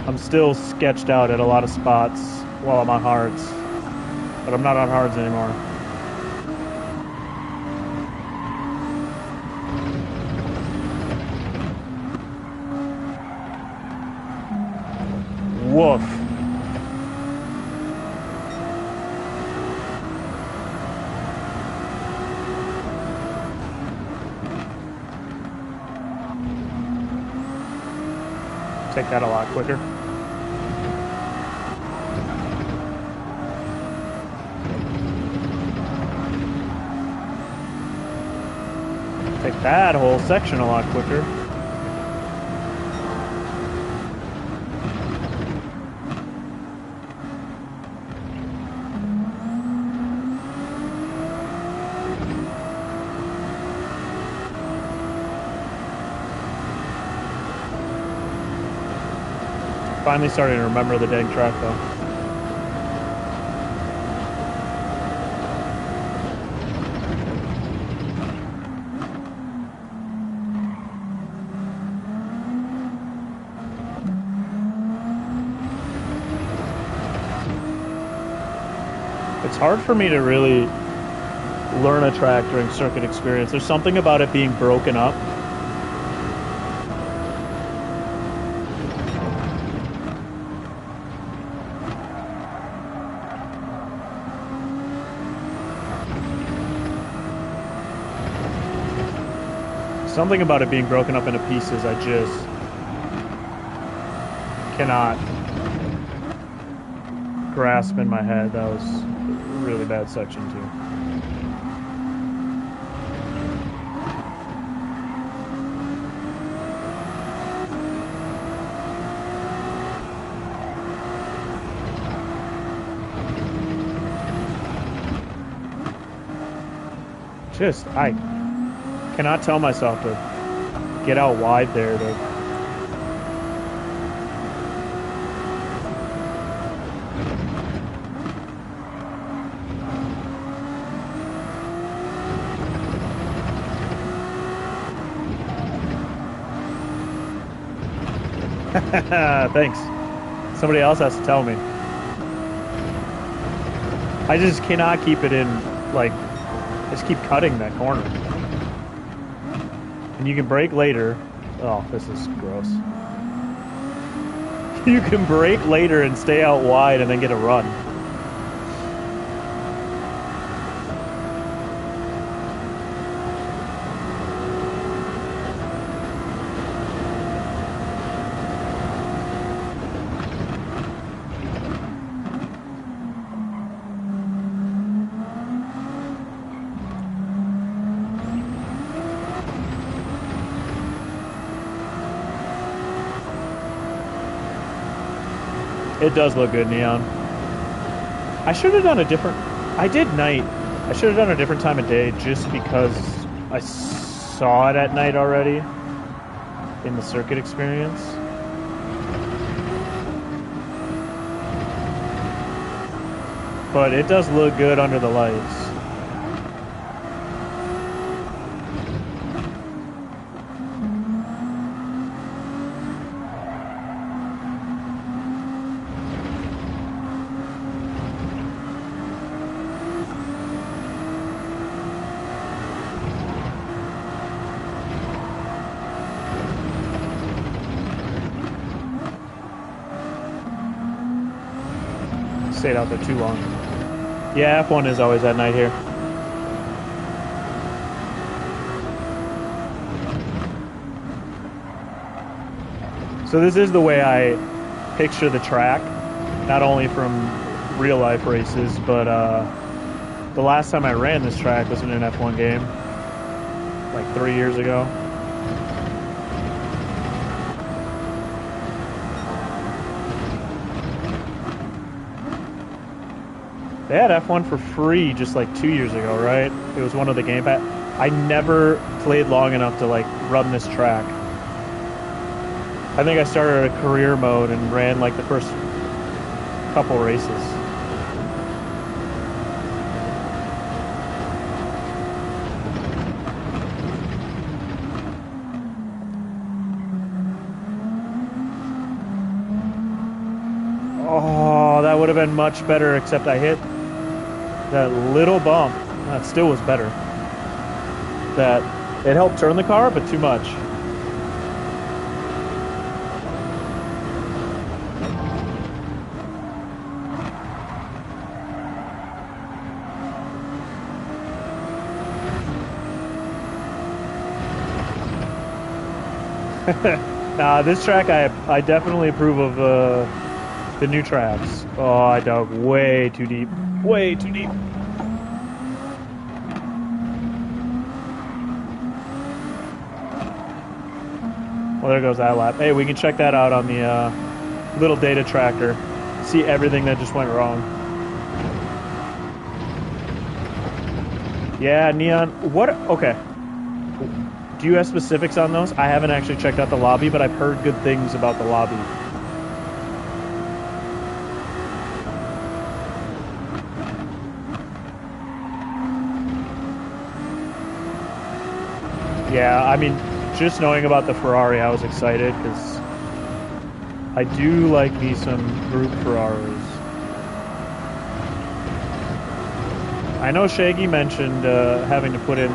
Speaker 1: I'm still sketched out at a lot of spots while I'm on hards, but I'm not on hards anymore. Woof. Take that a lot quicker. Take that whole section a lot quicker. Finally starting to remember the dang track though. It's hard for me to really learn a track during circuit experience. There's something about it being broken up. Something about it being broken up into pieces I just cannot grasp in my head. That was a really bad section too. I cannot tell myself to get out wide there to thanks. Somebody else has to tell me. I just cannot keep it in, like, Just keep cutting that corner. And you can brake later. Oh, this is gross. You can brake later and stay out wide and then get a run. It does look good, Neon. I should have done a different... I did night. I should have done a different time of day just because I saw it at night already in the circuit experience. But it does look good under the lights. Stayed out there too long. Yeah, F1 is always at night here. So this is the way I picture the track, not only from real life races, but the last time I ran this track was in an F1 game, like 3 years ago. They had F1 for free just like 2 years ago, right? It was one of the Game Pass. I never played long enough to like run this track. I think I started a career mode and ran like the first couple races. Oh, that would have been much better, except I hit that little bump. That still was better. That it helped turn the car, but too much. Nah, this track I definitely approve of the new tracks. Oh, I dug way too deep. Way too deep. Well, there goes that lap. Hey, we can check that out on the little data tracker. See everything that just went wrong. Yeah, Neon. What? Okay. Do you have specifics on those? I haven't actually checked out the lobby, but I've heard good things about the lobby. Yeah, I mean, just knowing about the Ferrari, I was excited because I do like me some group Ferraris. I know Shaggy mentioned having to put in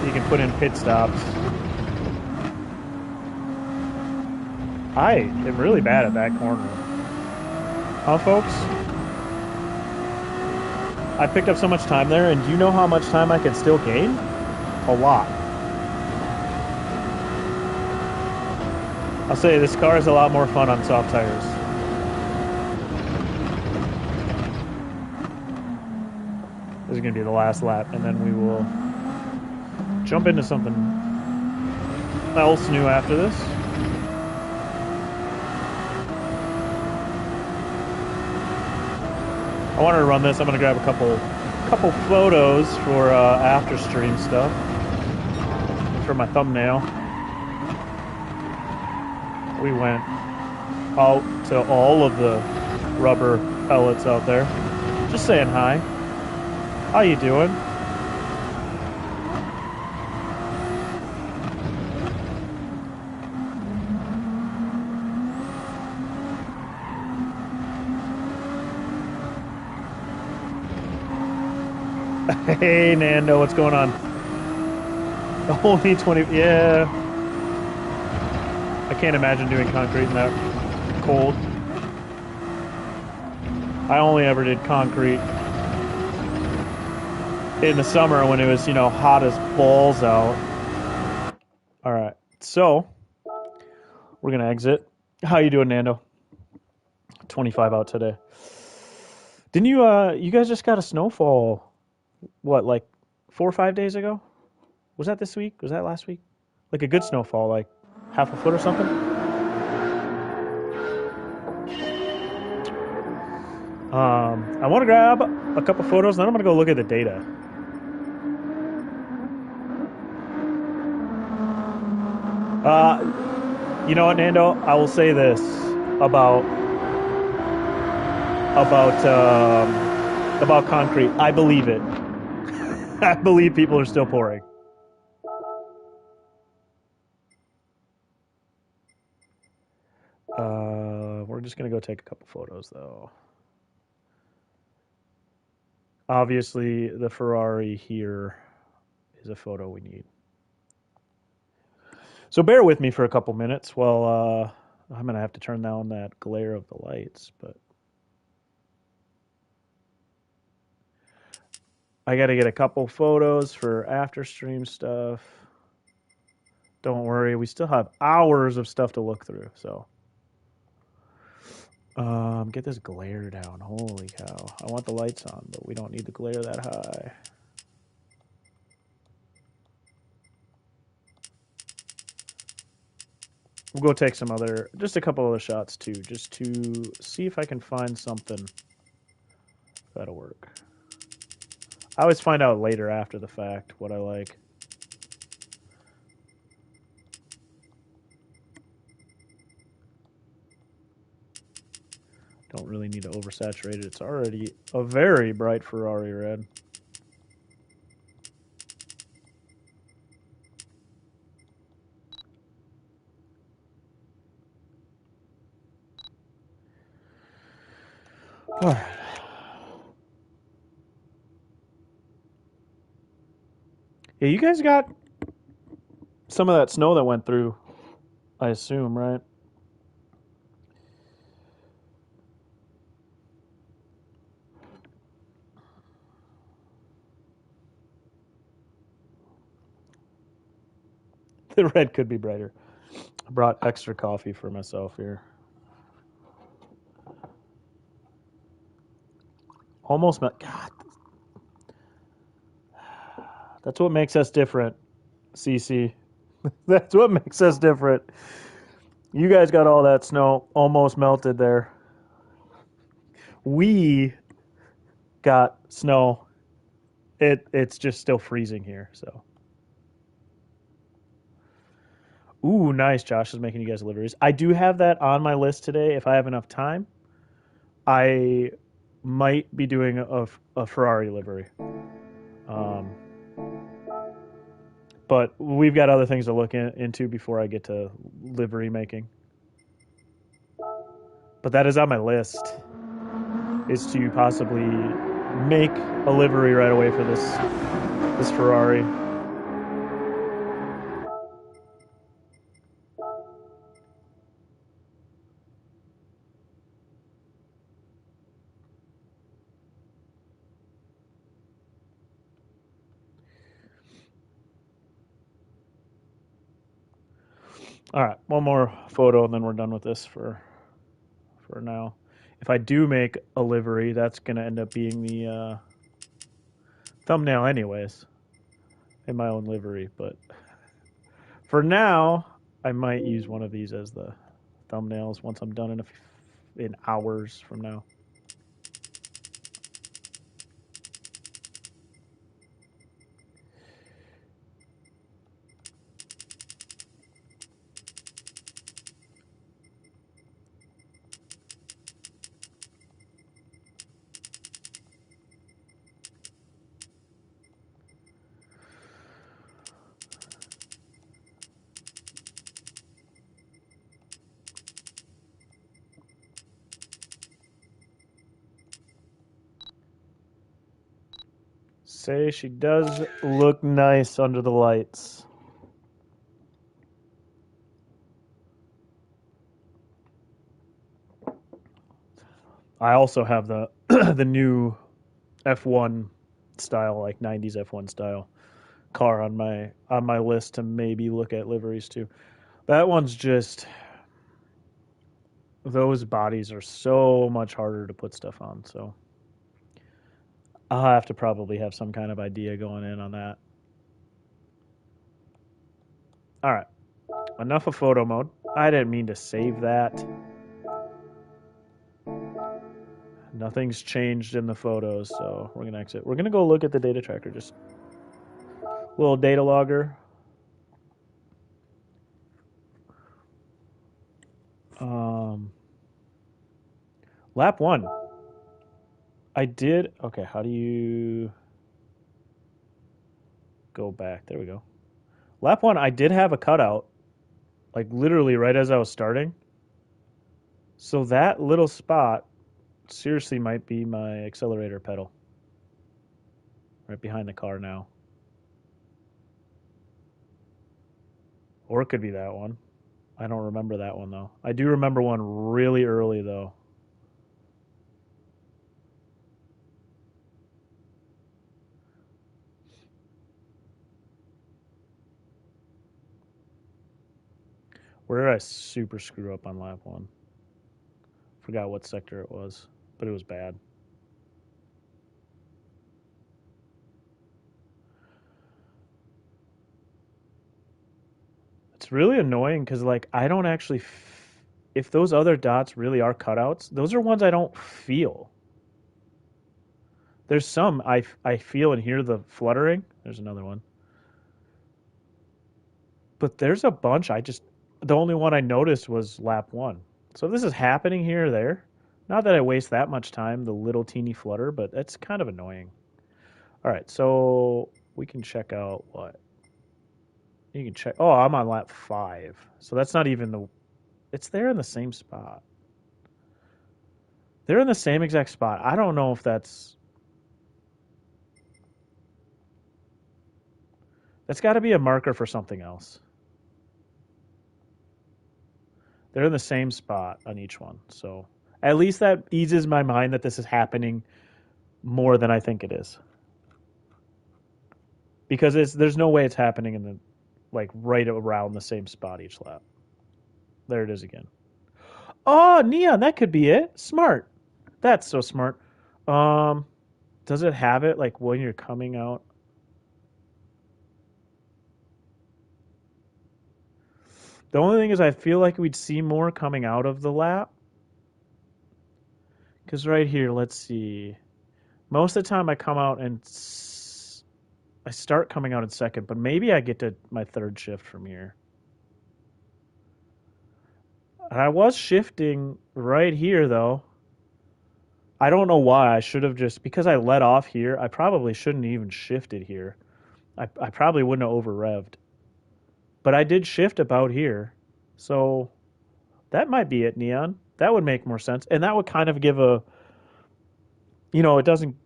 Speaker 1: you can put in pit stops. I am really bad at that corner. Huh, folks? I picked up so much time there, and do you know how much time I could still gain? A lot. I'll say this car is a lot more fun on soft tires. This is going to be the last lap, and then we will jump into something else new after this. I wanted to run this. I'm going to grab a couple photos for after stream stuff for my thumbnail. We went out to all of the rubber pellets out there. Just saying hi. How you doing? Hey, Nando, what's going on? Only 20. Yeah, I can't imagine doing concrete in that cold. I only ever did concrete in the summer when it was, hot as balls out. All right, so we're gonna exit. How you doing, Nando? 25 out today. Didn't you? You guys just got a snowfall. What, like 4 or 5 days ago? Was that this week? Was that last week? Like a good snowfall, like half a foot or something. I want to grab a couple photos, then I'm gonna go look at the data. You know what, Nando? I will say this about about about concrete. I believe it. I believe people are still pouring. We're just gonna go take a couple photos though. Obviously, the Ferrari here is a photo we need. So bear with me for a couple minutes while I'm gonna have to turn down that glare of the lights, but I got to get a couple photos for after stream stuff. Don't worry, we still have hours of stuff to look through. So, get this glare down. Holy cow! I want the lights on, but we don't need the glare that high. We'll go take just a couple other shots too, just to see if I can find something that'll work. I always find out later after the fact what I like. Don't really need to oversaturate it. It's already a very bright Ferrari red. All right. Yeah, you guys got some of that snow that went through, I assume, right? The red could be brighter. I brought extra coffee for myself here. Almost met. God, that's what makes us different, CC. That's what makes us different. You guys got all that snow almost melted there. We got snow. It's just still freezing here. So, ooh, nice. Josh is making you guys deliveries. I do have that on my list today. If I have enough time, I might be doing a Ferrari livery. Um, but we've got other things to look into before I get to livery making. But that is on my list, is to possibly make a livery right away for this Ferrari. All right, one more photo and then we're done with this for now. If I do make a livery, that's going to end up being the thumbnail anyways, in my own livery. But for now, I might use one of these as the thumbnails once I'm done in hours from now. say she does look nice under the lights. I also have the the new F1 style, like 90s F1 style car on my list to maybe look at liveries too. That one's just those bodies are so much harder to put stuff on, so I'll have to probably have some kind of idea going in on that. All right, enough of photo mode. I didn't mean to save that. Nothing's changed in the photos, so we're gonna exit. We're gonna go look at the data tracker, just a little data logger. Um, lap one. I did. Okay, how do you go back? There we go. Lap one, I did have a cutout, like literally right as I was starting. So that little spot seriously might be my accelerator pedal. Right behind the car now. Or it could be that one. I don't remember that one though. I do remember one really early though. Where did I super screw up on lap one? Forgot what sector it was, but it was bad. It's really annoying because like I don't actually, if those other dots really are cutouts, those are ones I don't feel. There's some I feel and hear the fluttering. There's another one, but there's a bunch I just the only one I noticed was lap one. So if this is happening here or there, not that I waste that much time, the little teeny flutter, but that's kind of annoying. All right, so we can check out what you can check. Oh, I'm on lap five, so that's not even the. It's there in the same spot. They're in the same exact spot. I don't know if that's got to be a marker for something else. They're in the same spot on each one, so at least that eases my mind that this is happening more than I think it is. Because there's no way it's happening in the like right around the same spot each lap. There it is again. Oh, neon, that could be it. Smart. That's so smart. Um, does it have it like when you're coming out? The only thing is, I feel like we'd see more coming out of the lap. Because right here, let's see. Most of the time, I come out and I start coming out in second, but maybe I get to my third shift from here. And I was shifting right here, though. I don't know why. I should have just, because I let off here, I probably shouldn't even shifted here. I probably wouldn't have over revved. But I did shift about here. So that might be it, Neon. That would make more sense. And that would kind of give a, it doesn't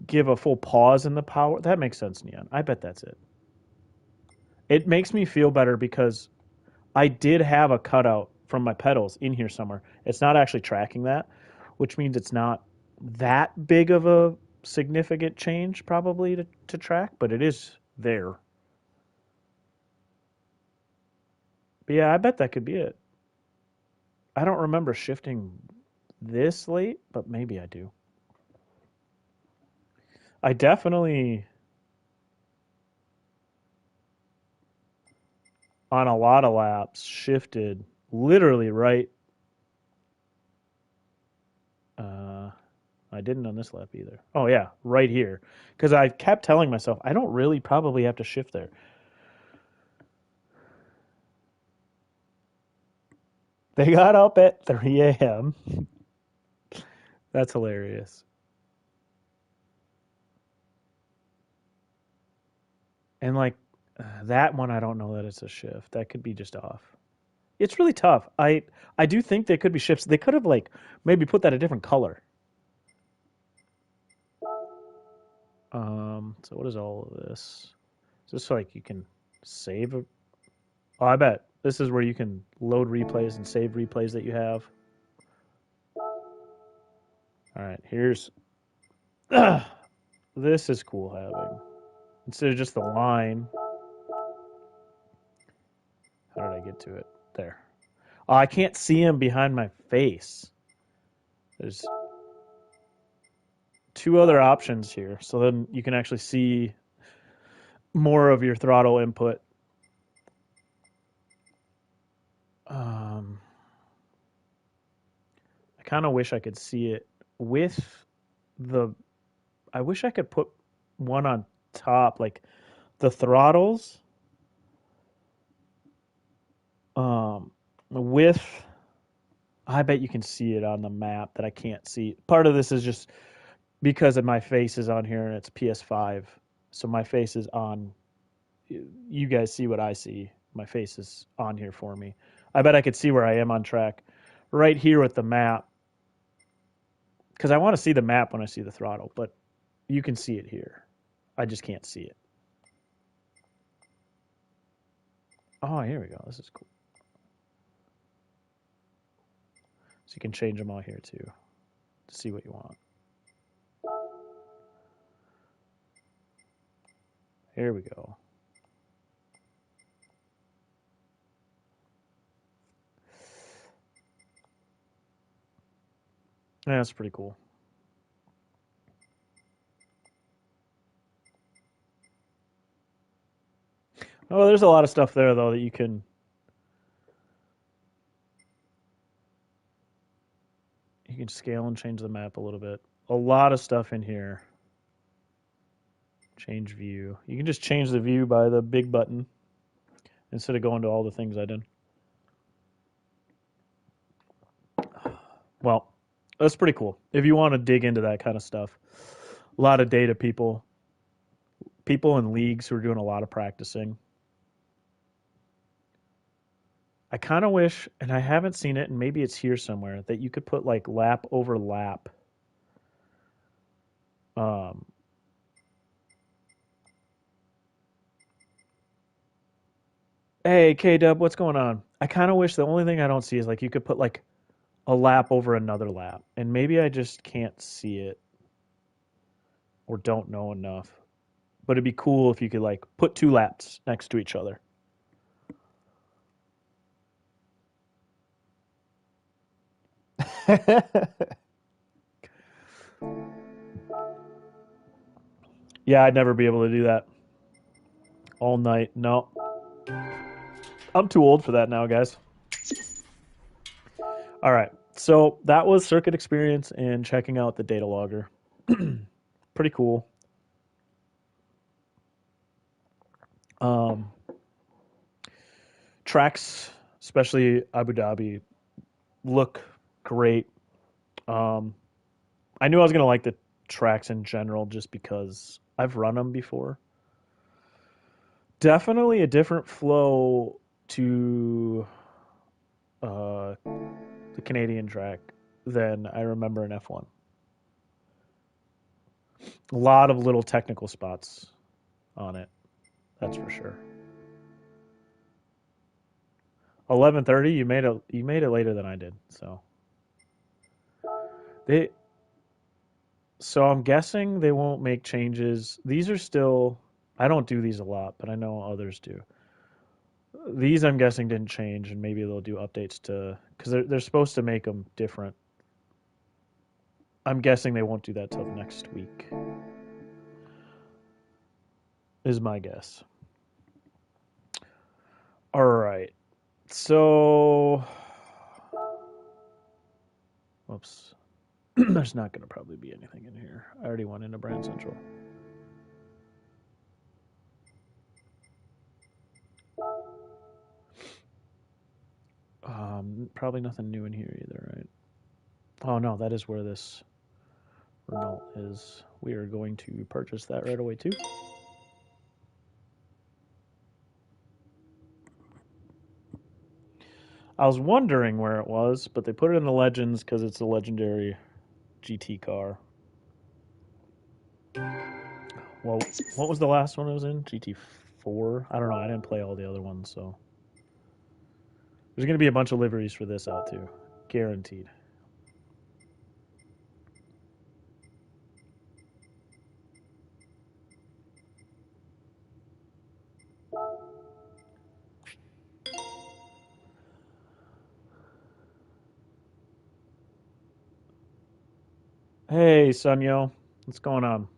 Speaker 1: give a full pause in the power. That makes sense, Neon. I bet that's it. It makes me feel better because I did have a cutout from my pedals in here somewhere. It's not actually tracking that, which means it's not that big of a significant change probably to track, but it is there. But yeah, I bet that could be it. I don't remember shifting this late, but maybe I do. I definitely, on a lot of laps, shifted literally right. Uh, I didn't on this lap either. Oh, yeah, right here. Because I kept telling myself, I don't really probably have to shift there. They got up at 3 a.m. That's hilarious. And like that one, I don't know that it's a shift. That could be just off. It's really tough. I do think there could be shifts. They could have like maybe put that a different color. So what is all of this? Is this like you can save? Oh, I bet this is where you can load replays and save replays that you have. All right, here's. This is cool having. Instead of just the line. How did I get to it? There. Oh, I can't see him behind my face. There's two other options here. So then you can actually see more of your throttle input. I kind of wish I could see it with the. I wish I could put one on top, like the throttles, with. I bet you can see it on the map that I can't see. Part of this is just because of my face is on here and it's PS5, so my face is on. You guys see what I see. My face is on here for me. I bet I could see where I am on track right here with the map because I want to see the map when I see the throttle, but you can see it here. I just can't see it. Oh, here we go. This is cool. So you can change them all here too to see what you want. Here we go. Yeah, that's pretty cool. Oh, there's a lot of stuff there though that you can scale and change the map a little bit. A lot of stuff in here. Change view. You can just change the view by the big button instead of going to all the things I did. Well, that's pretty cool. If you want to dig into that kind of stuff, a lot of data people in leagues who are doing a lot of practicing. I kind of wish, and I haven't seen it, and maybe it's here somewhere, that you could put like lap over lap. Um, hey, K Dub, what's going on? I kind of wish the only thing I don't see is like you could put like a lap over another lap, and maybe I just can't see it or don't know enough. But it'd be cool if you could like put two laps next to each other. Yeah, I'd never be able to do that all night. No, I'm too old for that now, guys. All right. So that was circuit experience and checking out the data logger. Pretty cool. Um, Tracks, especially Abu Dhabi, look great. Um, I knew I was going to like the tracks in general just because I've run them before. Definitely a different flow to uh, the Canadian track than I remember in F1. A lot of little technical spots on it, that's for sure. 11:30, you made it later than I did. They so I'm guessing they won't make changes. These are still I don't do these a lot, but I know others do. These I'm guessing didn't change, and maybe they'll do updates to because they're supposed to make them different. I'm guessing they won't do that till next week. Is my guess. All right. So, whoops. There's not going to probably be anything in here. I already went into Brand Central. Probably nothing new in here either, right? Oh no, that is where this Renault is. We are going to purchase that right away too. I was wondering where it was, but they put it in the Legends because it's a legendary GT car. Well, what was the last one I was in? GT4? I don't know. I didn't play all the other ones, so there's going to be a bunch of liveries for this out too, guaranteed. Hey, Sunyo, what's going on?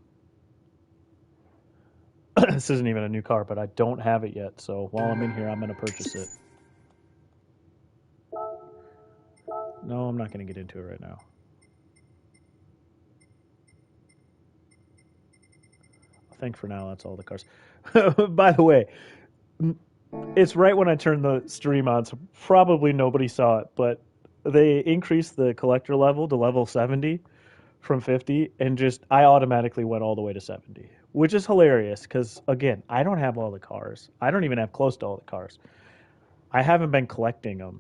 Speaker 1: This isn't even a new car, but I don't have it yet. So while I'm in here, I'm going to purchase it. No, I'm not going to get into it right now. I think for now that's all the cars. By the way, it's right when I turned the stream on, so probably nobody saw it, but they increased the collector level to level 70 from 50, and just I automatically went all the way to 70, which is hilarious because, again, I don't have all the cars. I don't even have close to all the cars. I haven't been collecting them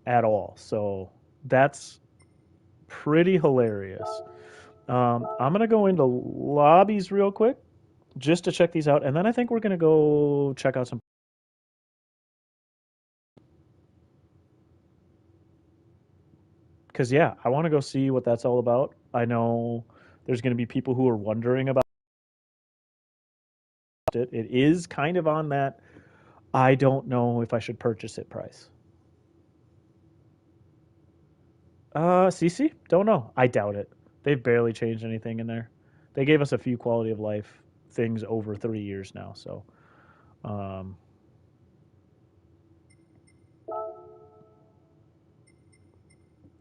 Speaker 1: at all. So that's pretty hilarious. I'm going to go into lobbies real quick just to check these out, and then I think we're going to go check out some. Because, yeah, I want to go see what that's all about. I know there's going to be people who are wondering about it. It is kind of on that I don't know if I should purchase it price. CC? Don't know. I doubt it. They've barely changed anything in there. They gave us a few quality of life things over 3 years now, so um,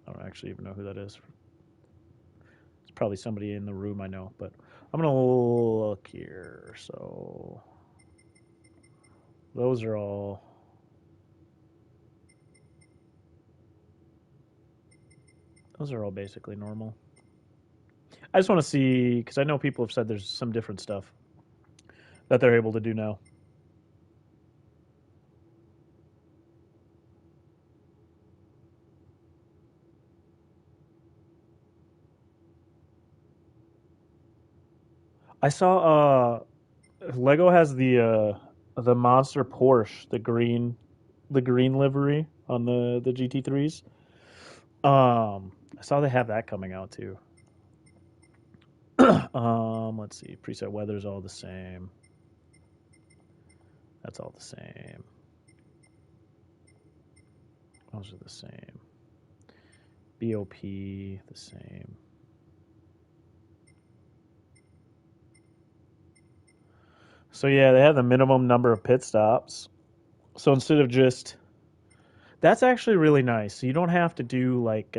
Speaker 1: I don't actually even know who that is. It's probably somebody in the room I know, but I'm gonna look here. So those are all. Those are all basically normal. I just want to see because I know people have said there's some different stuff that they're able to do now. I saw Lego has the monster Porsche, the green livery on the GT3s. I saw they have that coming out too. Let's see. Preset weather's all the same. That's all the same. Those are the same. BOP, the same. So yeah, they have the minimum number of pit stops. So instead of just that's actually really nice. So you don't have to do like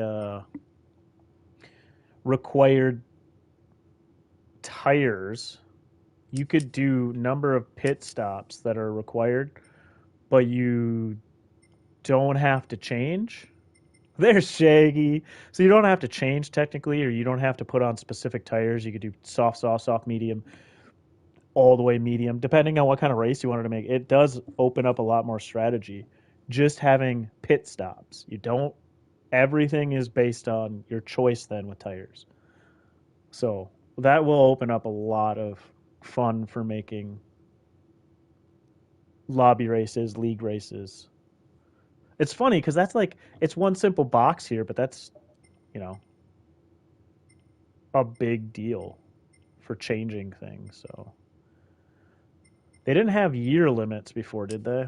Speaker 1: required tires. You could do number of pit stops that are required, but you don't have to change. There's Shaggy. So you don't have to change technically, or you don't have to put on specific tires. You could do soft, medium, all the way medium, depending on what kind of race you wanted to make. It does open up a lot more strategy. Just having pit stops. You don't, everything is based on your choice then with tires. So that will open up a lot of fun for making lobby races, league races. It's funny because that's like, it's one simple box here, but that's, you know, a big deal for changing things. So they didn't have year limits before, did they?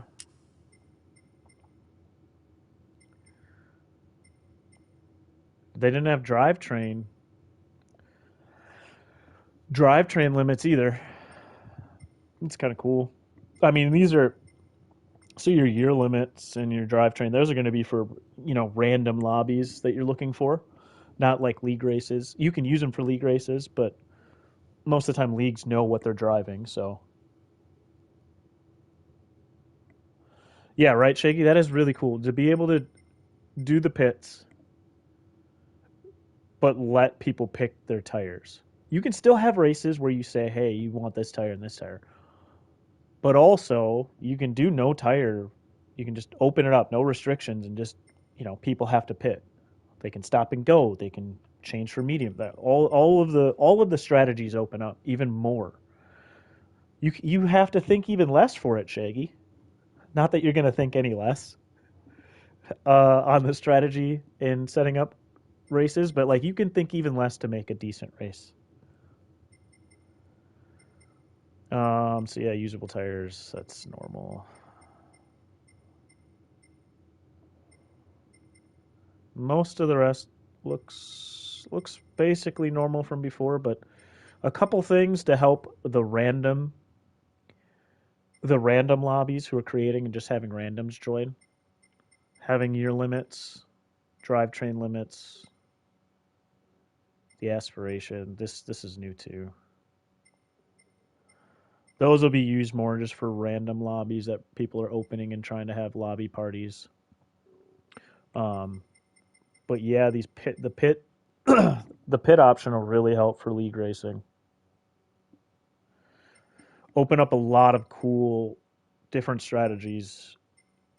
Speaker 1: They didn't have drivetrain limits either. It's kind of cool. I mean, these are so your year limits and your drivetrain. Those are going to be for random lobbies that you're looking for, not like league races. You can use them for league races, but most of the time leagues know what they're driving. So yeah, right, Shaky. That is really cool to be able to do the pits, but let people pick their tires. You can still have races where you say, "Hey, you want this tire and this tire," but also you can do no tire. You can just open it up, no restrictions, and just people have to pit. They can stop and go. They can change for medium. That all of the strategies open up even more. You have to think even less for it, Shaggy. Not that you're going to think any less on the strategy in setting up races, but like you can think even less to make a decent race. So yeah, usable tires, that's normal. Most of the rest looks basically normal from before, but a couple things to help the random lobbies who are creating and just having randoms join. Having year limits, drivetrain limits, the aspiration. This is new too. Those will be used more just for random lobbies that people are opening and trying to have lobby parties. Um, but yeah, the pit option will really help for league racing. Open up a lot of cool different strategies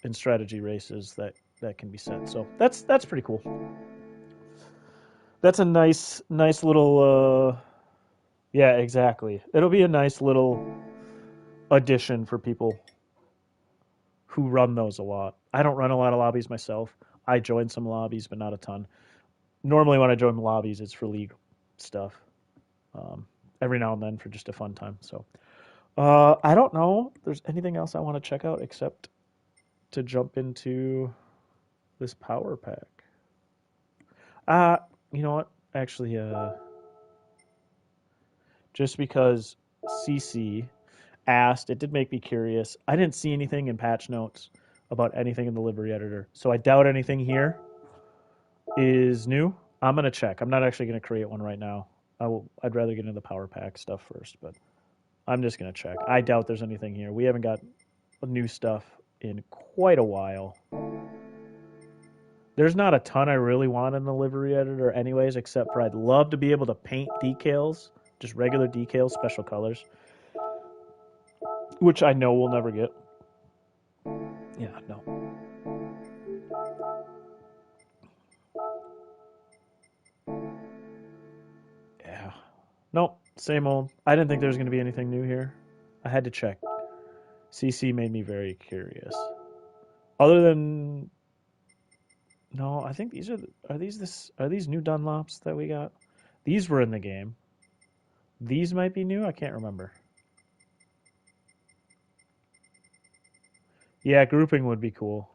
Speaker 1: and strategy races that can be set. So that's pretty cool. That's a nice little yeah, exactly. It'll be a nice little addition for people who run those a lot. I don't run a lot of lobbies myself. I join some lobbies, but not a ton. Normally, when I join lobbies, it's for league stuff. Um, every now and then for just a fun time. So I don't know. If there's anything else I want to check out except to jump into this power pack. Uh, you know what? Actually, just because CC asked, it did make me curious. I didn't see anything in patch notes about anything in the livery editor, so I doubt anything here is new. I'm gonna check. I'm not actually gonna create one right now. I'd rather get into the power pack stuff first, but I'm just gonna check. I doubt there's anything here. We haven't got new stuff in quite a while. There's not a ton I really want in the livery editor, anyways, except for I'd love to be able to paint decals, just regular decals, special colors, which I know we'll never get. Yeah, no. Yeah. Nope, same old. I didn't think there was going to be anything new here. I had to check. CC made me very curious. Other than no, I think are these new Dunlops that we got? These were in the game. These might be new. I can't remember. Yeah, grouping would be cool.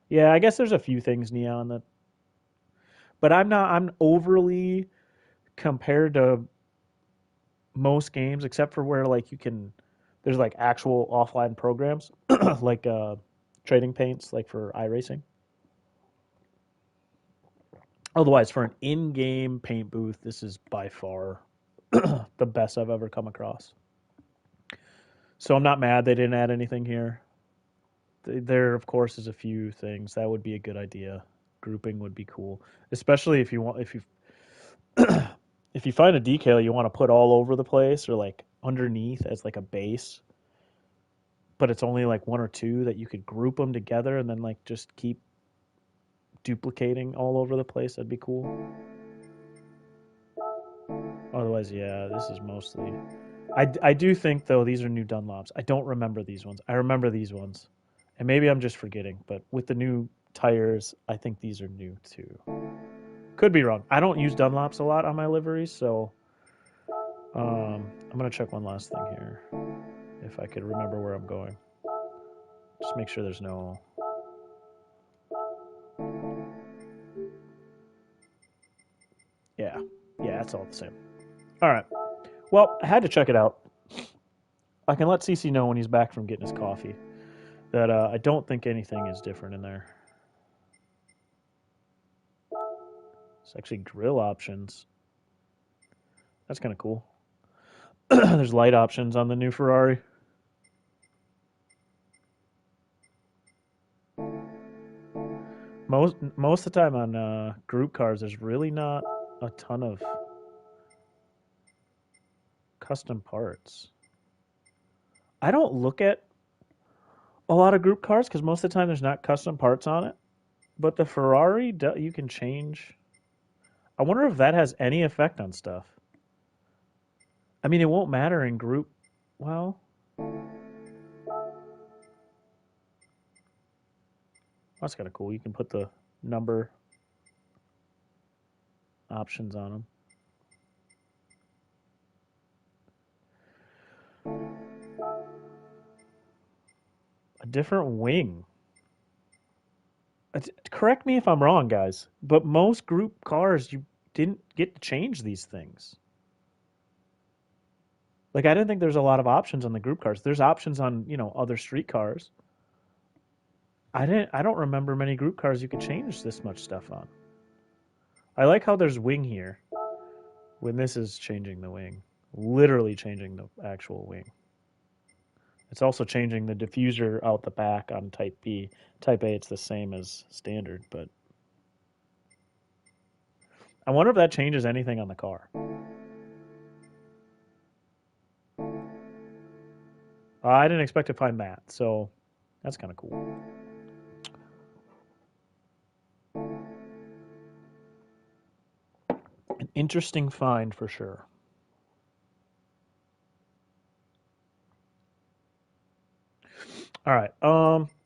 Speaker 1: Yeah, I guess there's a few things neon that, but I'm overly compared to most games except for where like you can there's like actual offline programs like trading paints like for iRacing. Otherwise, for an in-game paint booth, this is by far the best I've ever come across. So I'm not mad they didn't add anything here. There, of course, is a few things that would be a good idea. Grouping would be cool, especially if you find a decal you want to put all over the place or like underneath as like a base, but it's only like one or two that you could group them together and then like just keep duplicating all over the place. That'd be cool. Otherwise, yeah, this is mostly. I do think though these are new Dunlops. I don't remember these ones. I remember these ones, and maybe I'm just forgetting. But with the new tires, I think these are new too. Could be wrong. I don't use Dunlops a lot on my liveries, so I'm gonna check one last thing here if I could remember where I'm going. Just make sure there's no. Yeah, yeah, that's all the same. All right. Well, I had to check it out. I can let CC know when he's back from getting his coffee that I don't think anything is different in there. It's actually grill options. That's kind of cool. There's light options on the new Ferrari. Most of the time on group cars, there's really not a ton of custom parts. I don't look at a lot of group cars because most of the time there's not custom parts on it. But the Ferrari, you can change. I wonder if that has any effect on stuff. I mean, it won't matter in group. Well, That's kind of cool. You can put the number options on them. A different wing. Correct me if I'm wrong, guys, but most group cars you didn't get to change these things. Like I didn't think there's a lot of options on the group cars. There's options on, other street cars. I don't remember many group cars you could change this much stuff on. I like how there's wing here. When this is changing the wing. Literally changing the actual wing. It's also changing the diffuser out the back on Type B. Type A, it's the same as standard, but I wonder if that changes anything on the car. I didn't expect to find that, so that's kind of cool. An interesting find for sure. All right,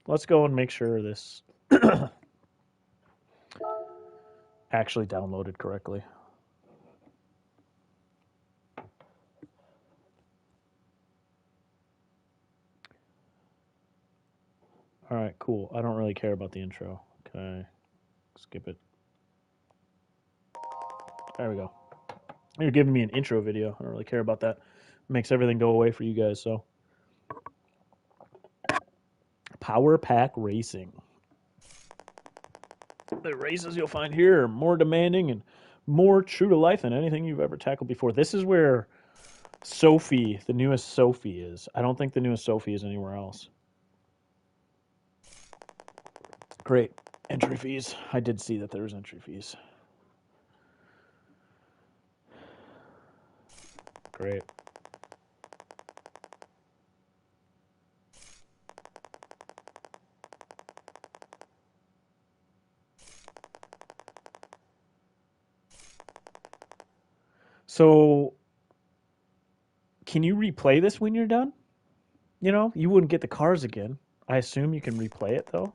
Speaker 1: let's go and make sure this actually downloaded correctly. All right, cool. I don't really care about the intro. Okay, skip it. There we go. You're giving me an intro video. I don't really care about that. It makes everything go away for you guys, so. Power Pack Racing. The races you'll find here are more demanding and more true to life than anything you've ever tackled before. This is where Sophie, the newest Sophie, is. I don't think the newest Sophie is anywhere else. Great. Entry fees. I did see that there was entry fees. Great. So, can you replay this when you're done? You wouldn't get the cars again. I assume you can replay it, though.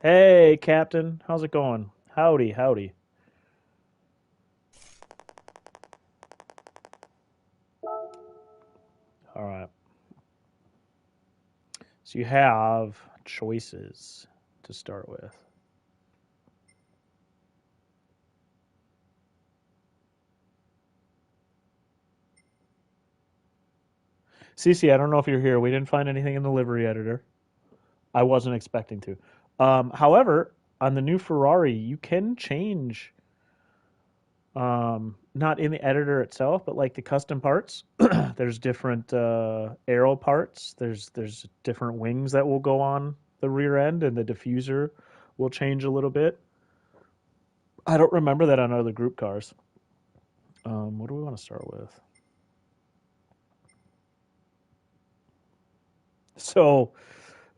Speaker 1: Hey, Captain. How's it going? Howdy, howdy. All right. So you have choices to start with. Cece, I don't know if you're here. We didn't find anything in the livery editor. I wasn't expecting to. However, on the new Ferrari, you can change, not in the editor itself, but like the custom parts. There's different aero parts. There's different wings that will go on the rear end, and the diffuser will change a little bit. I don't remember that on other group cars. What do we want to start with? So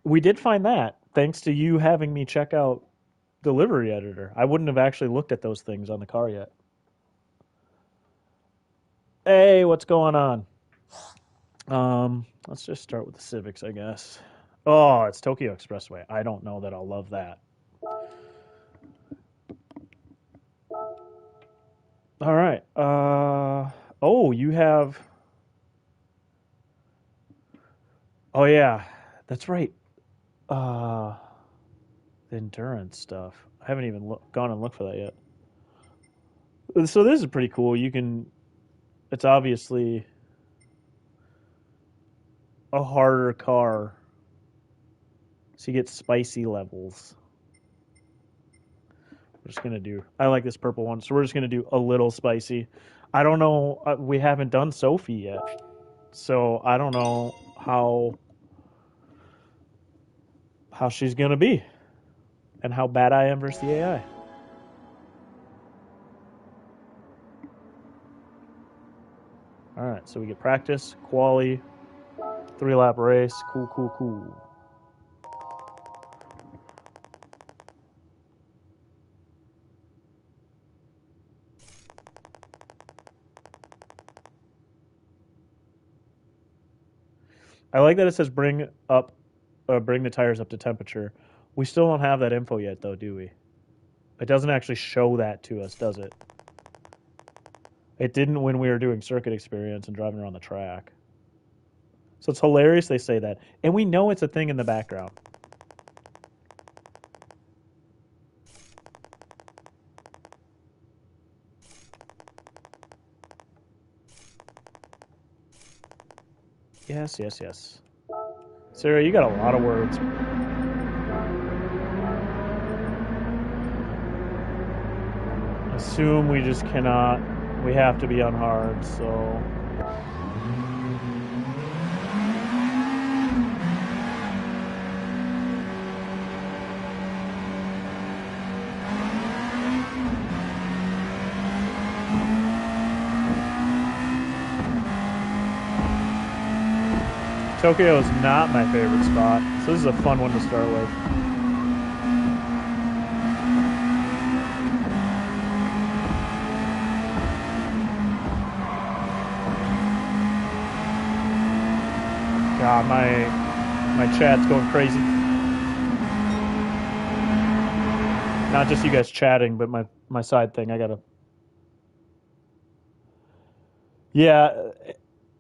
Speaker 1: we did find that thanks to you having me check out the livery editor. I wouldn't have actually looked at those things on the car yet. Hey, what's going on? Let's just start with the Civics, I guess. Oh, it's Tokyo Expressway. I don't know that I'll love that. All right. Oh, you have. Oh yeah, that's right. Uh, the endurance stuff. I haven't even gone and looked for that yet. So this is pretty cool. You can. It's obviously a harder car, so you get spicy levels. We're just gonna do. I like this purple one, so we're just gonna do a little spicy. I don't know. We haven't done Sophie yet, so I don't know how she's gonna be and how bad I am versus the AI. All right, so we get practice, quali, 3-lap race. Cool, cool, cool. I like that it says bring the tires up to temperature. We still don't have that info yet, though, do we? It doesn't actually show that to us, does it? It didn't when we were doing circuit experience and driving around the track. So it's hilarious they say that. And we know it's a thing in the background. Yes, yes, yes. Sarah, you got a lot of words. Assume we just cannot. We have to be on hard, so. Tokyo is not my favorite spot, so this is a fun one to start with. God, my chat's going crazy. Not just you guys chatting, but my side thing. I gotta. Yeah,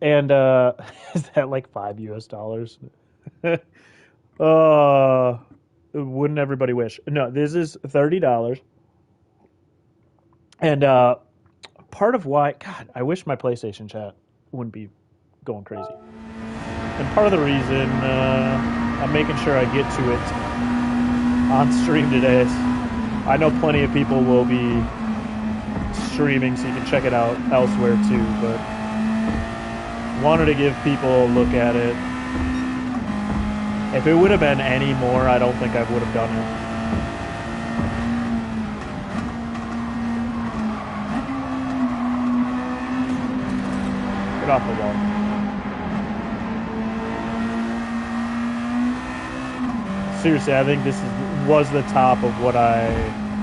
Speaker 1: and is that like $5 US? uh, wouldn't everybody wish? No, this is $30, and part of why, God, I wish my PlayStation chat wouldn't be going crazy. And part of the reason I'm making sure I get to it on stream today is I know plenty of people will be streaming, so you can check it out elsewhere too. But wanted to give people a look at it. If it would have been any more, I don't think I would have done it. Get off the wall. Seriously, I think this was the top of what I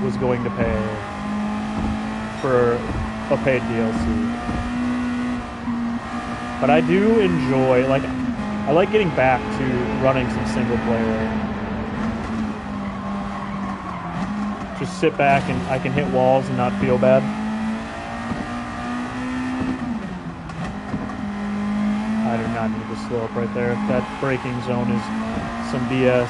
Speaker 1: was going to pay for a paid DLC. But I do enjoy, like, I like getting back to running some single player. Just sit back and I can hit walls and not feel bad. I do not need to slow up right there. That braking zone is some BS.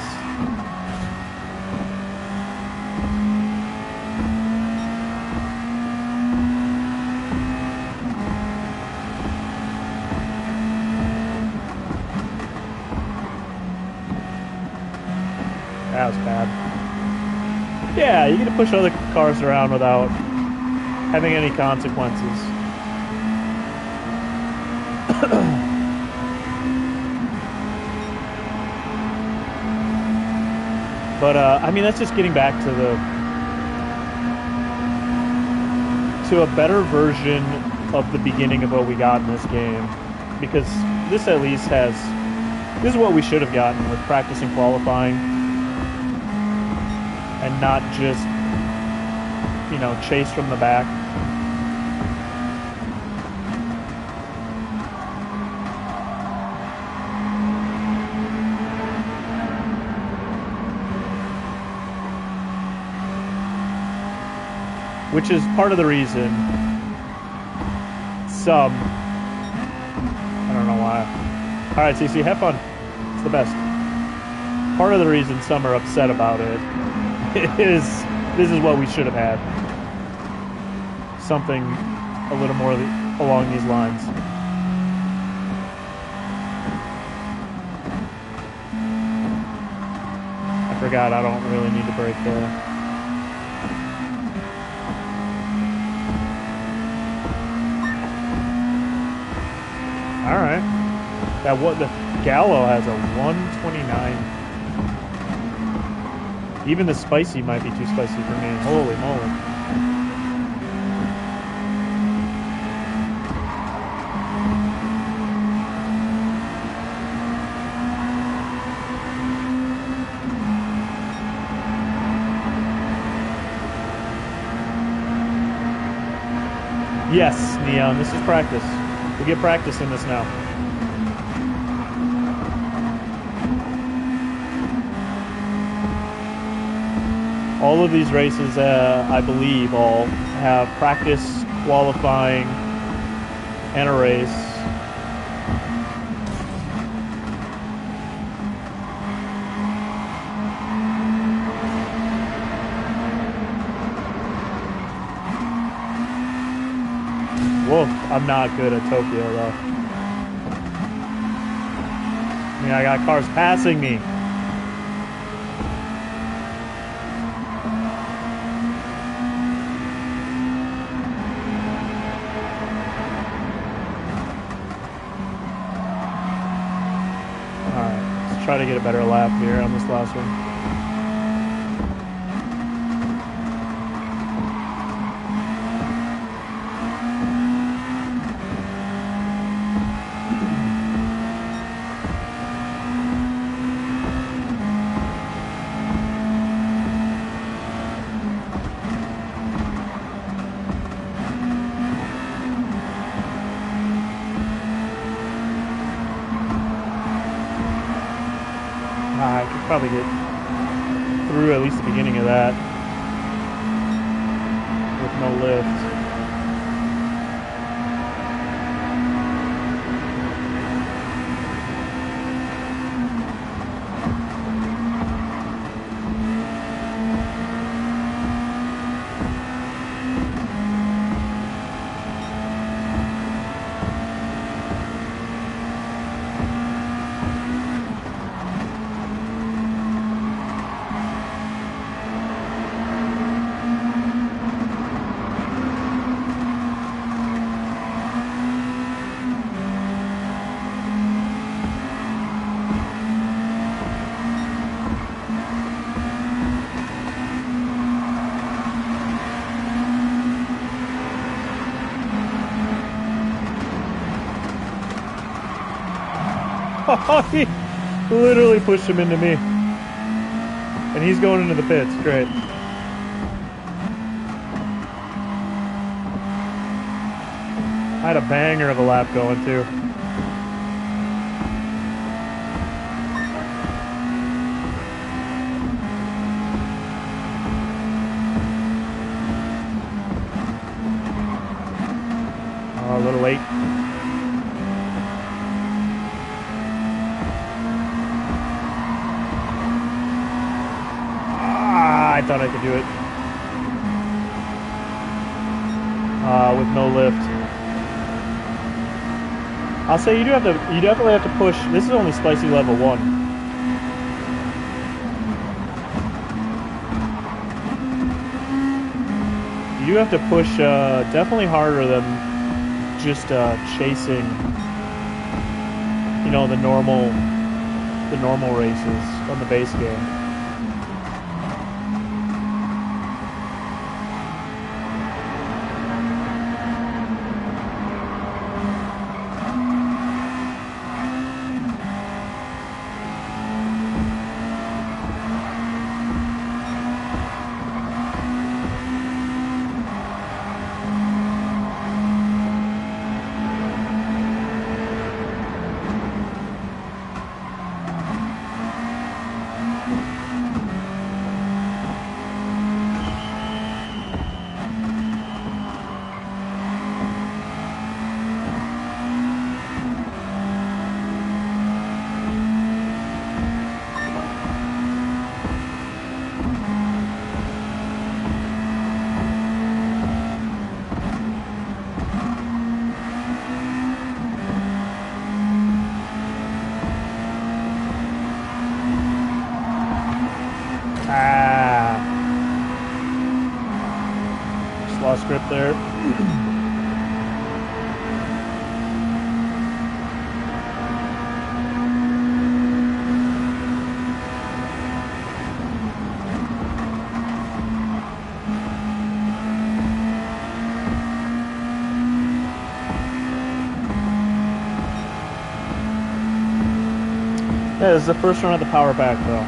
Speaker 1: That was bad. Yeah, you get to push other cars around without having any consequences. But I mean, that's just getting back to a better version of the beginning of what we got in this game, because this at least this is what we should have gotten with practicing qualifying. And not just, chase from the back. Which is part of the reason some, I don't know why. All right, CC, have fun. It's the best. Part of the reason some are upset about it is this is what we should have had. Something a little more along these lines. I forgot I don't really need to brake there. Alright. The Gallo has a 129. Even the spicy might be too spicy for me. Holy moly. Yes, Neon, this is practice. We get practice in this now. All of these races, I believe, all have practice, qualifying, and a race. Whoa, I'm not good at Tokyo, though. I mean, I got cars passing me. Alright, let's try to get a better lap here on this last one. I could probably get through at least the beginning of that with no lift. He literally pushed him into me. And he's going into the pits. Great. I had a banger of a lap going, too. Oh, a little late. I thought I could do it. With no lift. I'll say you definitely have to push. This is only spicy level 1. You do have to push definitely harder than just chasing, you know, the normal races on the base game. Just lost grip there. Yeah, this is the first run of the power back, though.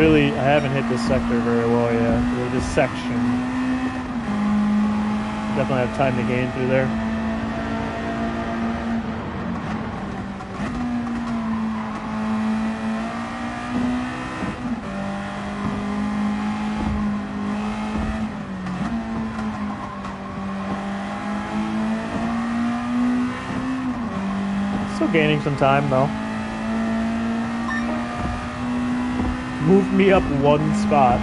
Speaker 1: I haven't hit this sector very well yet, or this section. Definitely have time to gain through there. Still gaining some time though. Moved me up one spot.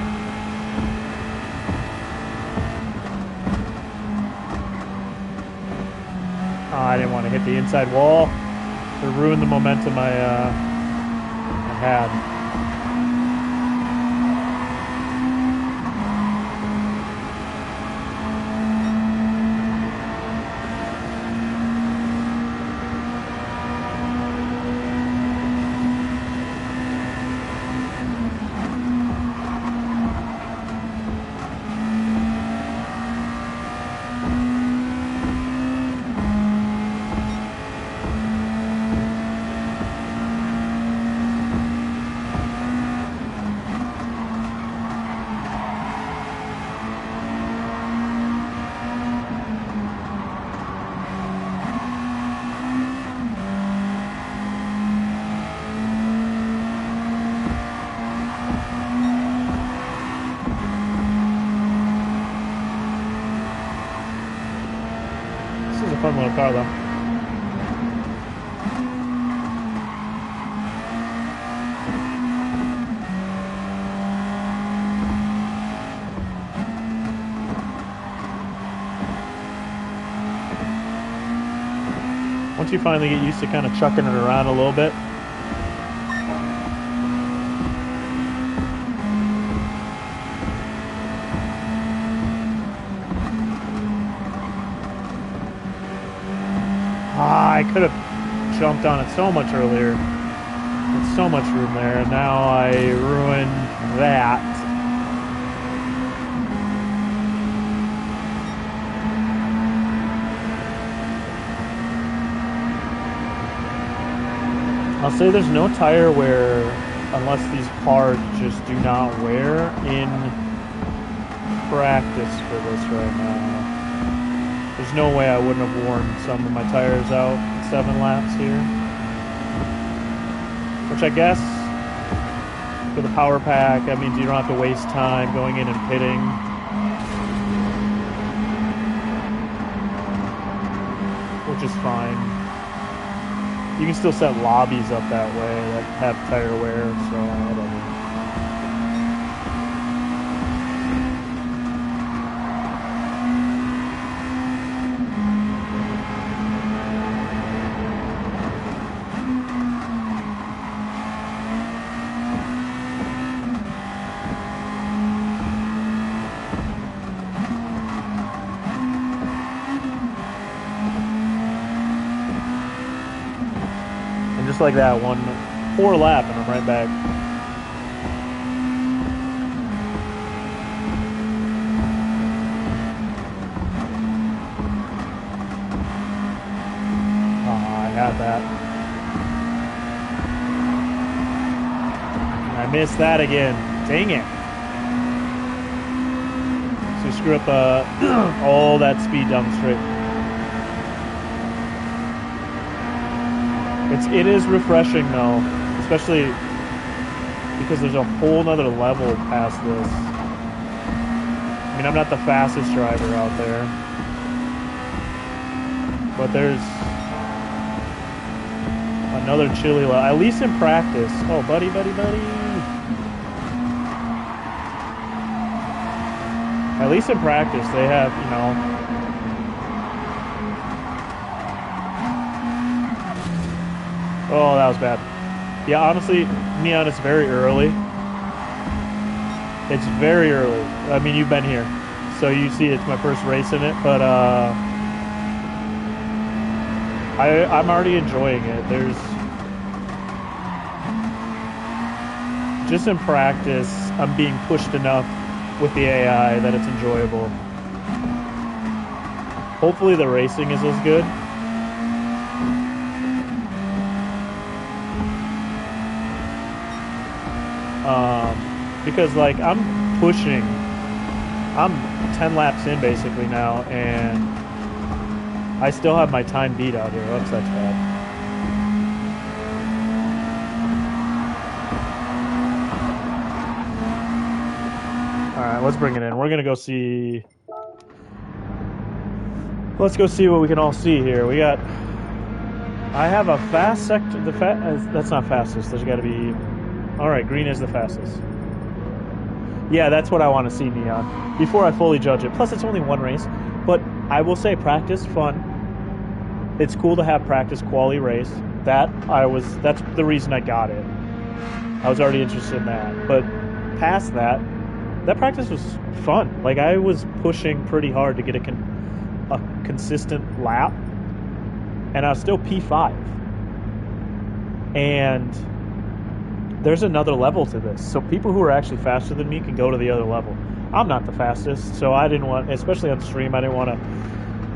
Speaker 1: Oh, I didn't want to hit the inside wall. It ruined the momentum I had. Fun little car though. Once you finally get used to kind of chucking it around a little bit, I could have jumped on it so much earlier. There's so much room there, and now I ruined that. I'll say there's no tire wear unless these parts just do not wear in practice for this right now. There's no way I wouldn't have worn some of my tires out in 7 laps here. Which I guess, for the power pack, that means you don't have to waste time going in and pitting. Which is fine. You can still set lobbies up that way that have tire wear, so whatever. Just like that, 4 lap, and I'm right back. I had that. I missed that again. Dang it. So screw up all that speed down the straight. It is refreshing though, especially because there's a whole nother level past this. I mean, I'm not the fastest driver out there, but there's another chilly level, at least in practice. Oh, buddy. At least in practice, they have, you know, oh, that was bad. Yeah, honestly, Neon, it's very early. It's very early. I mean, you've been here, so you see it's my first race in it, but I'm already enjoying it. There's just in practice, I'm being pushed enough with the AI that it's enjoyable. Hopefully the racing is as good. because like I'm 10 laps in basically now, and I still have my time beat out here. Oops, that's bad. All right, let's bring it in. We're gonna go see. Let's go see what we can all see here. We got. I have a fast sector. That's not fastest. There's got to be. All right, green is the fastest. Yeah, that's what I want to see, Neon. Before I fully judge it. Plus, it's only one race, but I will say, practice fun. It's cool to have practice quality race. That's the reason I got it. I was already interested in that, but past that practice was fun. Like I was pushing pretty hard to get a consistent lap, and I was still P5. And there's another level to this. So people who are actually faster than me can go to the other level. I'm not the fastest, so I didn't want, especially on stream, I didn't want to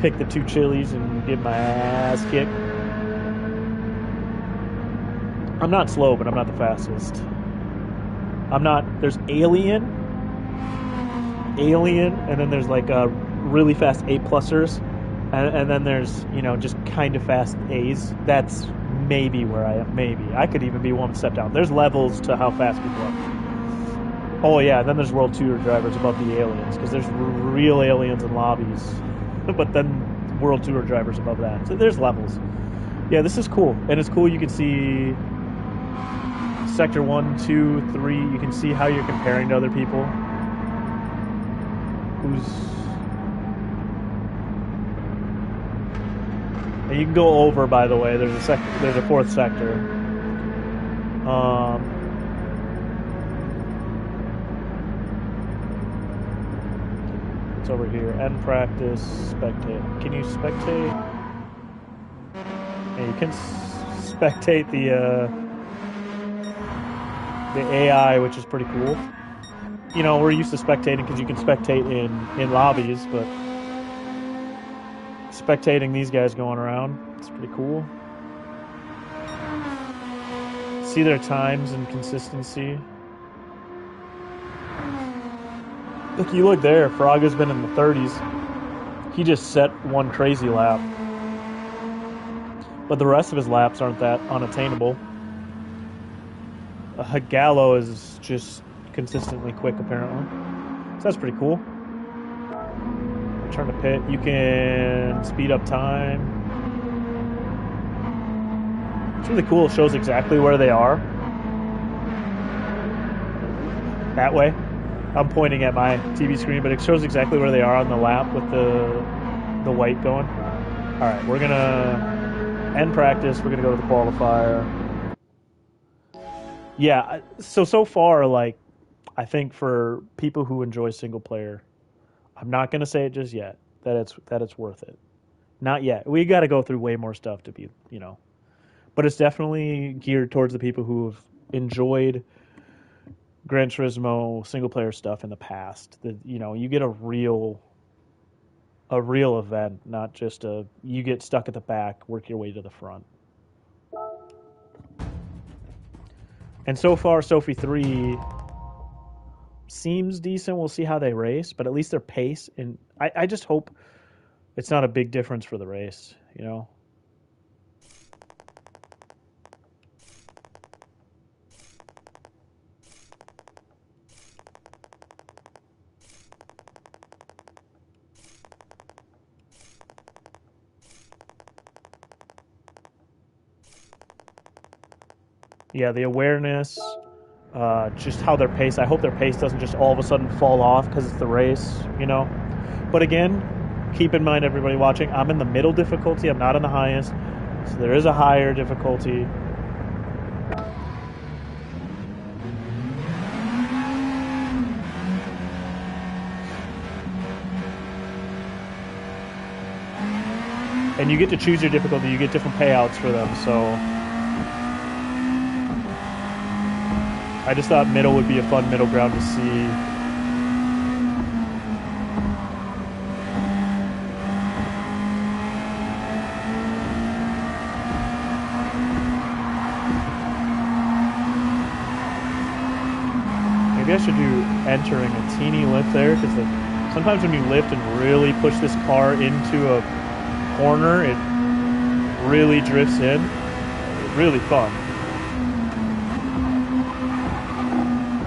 Speaker 1: pick the two chilies and get my ass kicked. I'm not slow, but I'm not the fastest. There's Alien, and then there's like really fast A+ers, and then there's, just kind of fast A's. That's maybe where I am. Maybe. I could even be one step down. There's levels to how fast people are. Oh, yeah, and then there's World Tour drivers above the aliens, because there's real aliens in lobbies, but then World Tour drivers above that. So there's levels. Yeah, this is cool, and it's cool you can see Sector 1, 2, 3, you can see how you're comparing to other people. And you can go over, by the way. There's a fourth sector. It's over here. End practice, spectate. Can you spectate? Yeah, you can spectate the AI, which is pretty cool. We're used to spectating because you can spectate in lobbies, but spectating these guys going around, it's pretty cool. See their times and consistency. You look there, Fraga's been in the 30s. He just set one crazy lap. But the rest of his laps aren't that unattainable. Gallo is just consistently quick, apparently. So that's pretty cool. Turn to pit. You can speed up time. It's really cool. It shows exactly where they are. That way. I'm pointing at my TV screen, but it shows exactly where they are on the lap with the white going. All right, we're going to end practice. We're going to go to the qualifier. Yeah, so far, like, I think for people who enjoy single player, I'm not going to say it just yet that it's worth it. Not yet. We got to go through way more stuff to be, but it's definitely geared towards the people who have enjoyed Gran Turismo single player stuff in the past. That you get a real event, not just you get stuck at the back, work your way to the front. And so far, Sophie 3 seems decent. We'll see how they race, but at least their pace, and I just hope it's not a big difference for the race, Yeah, the awareness, just how their pace. I hope their pace doesn't just all of a sudden fall off because it's the race, But again, keep in mind, everybody watching, I'm in the middle difficulty. I'm not in the highest, so there is a higher difficulty. And you get to choose your difficulty. You get different payouts for them, so I just thought middle would be a fun middle ground to see. Maybe I should do entering a teeny lift there, because sometimes when you lift and really push this car into a corner, it really drifts in. Really fun.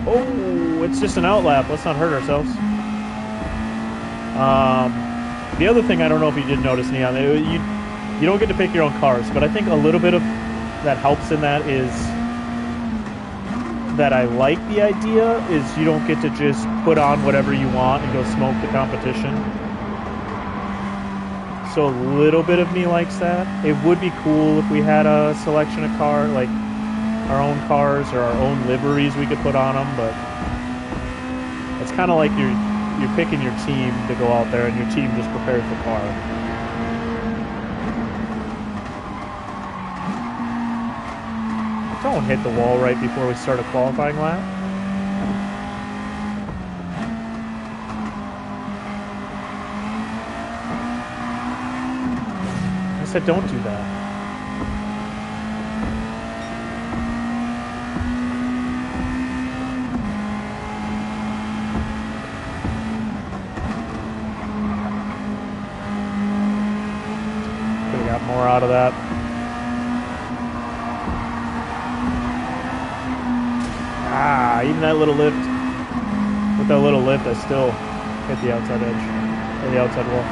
Speaker 1: Oh, it's just an outlap. Let's not hurt ourselves. The other thing, I don't know if you did notice, Neon, you don't get to pick your own cars, but I think a little bit of that helps in that is that I like the idea is you don't get to just put on whatever you want and go smoke the competition. So a little bit of me likes that. It would be cool if we had a selection of car, like our own cars or our own liveries we could put on them, but it's kind of like you're picking your team to go out there and your team just prepares the car. Don't hit the wall right before we start a qualifying lap. I said don't do that. Could have got more out of that. Even that little lift, with that little lift, I still hit the outside edge, or the outside wall.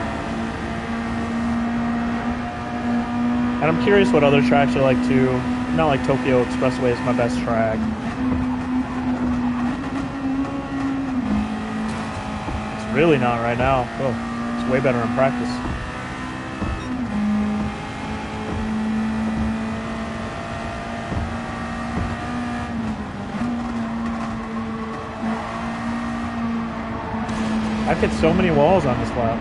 Speaker 1: And I'm curious what other tracks you like too. Not like Tokyo Expressway is my best track. It's really not right now. Oh, it's way better in practice. I've hit so many walls on this lap.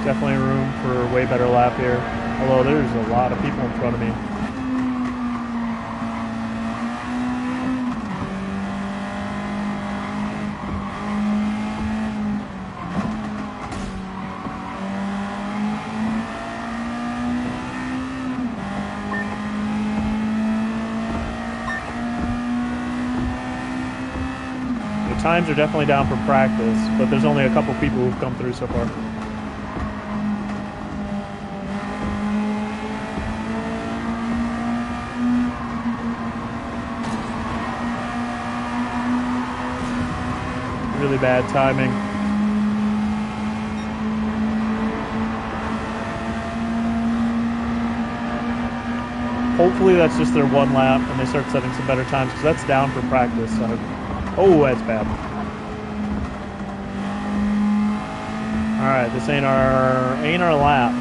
Speaker 1: Definitely room for a way better lap here. Although there's a lot of people in front of me. Times are definitely down from practice, but there's only a couple people who've come through so far. Really bad timing. Hopefully that's just their one lap and they start setting some better times, because that's down for practice. So. Oh, that's bad. All right, this ain't our lap.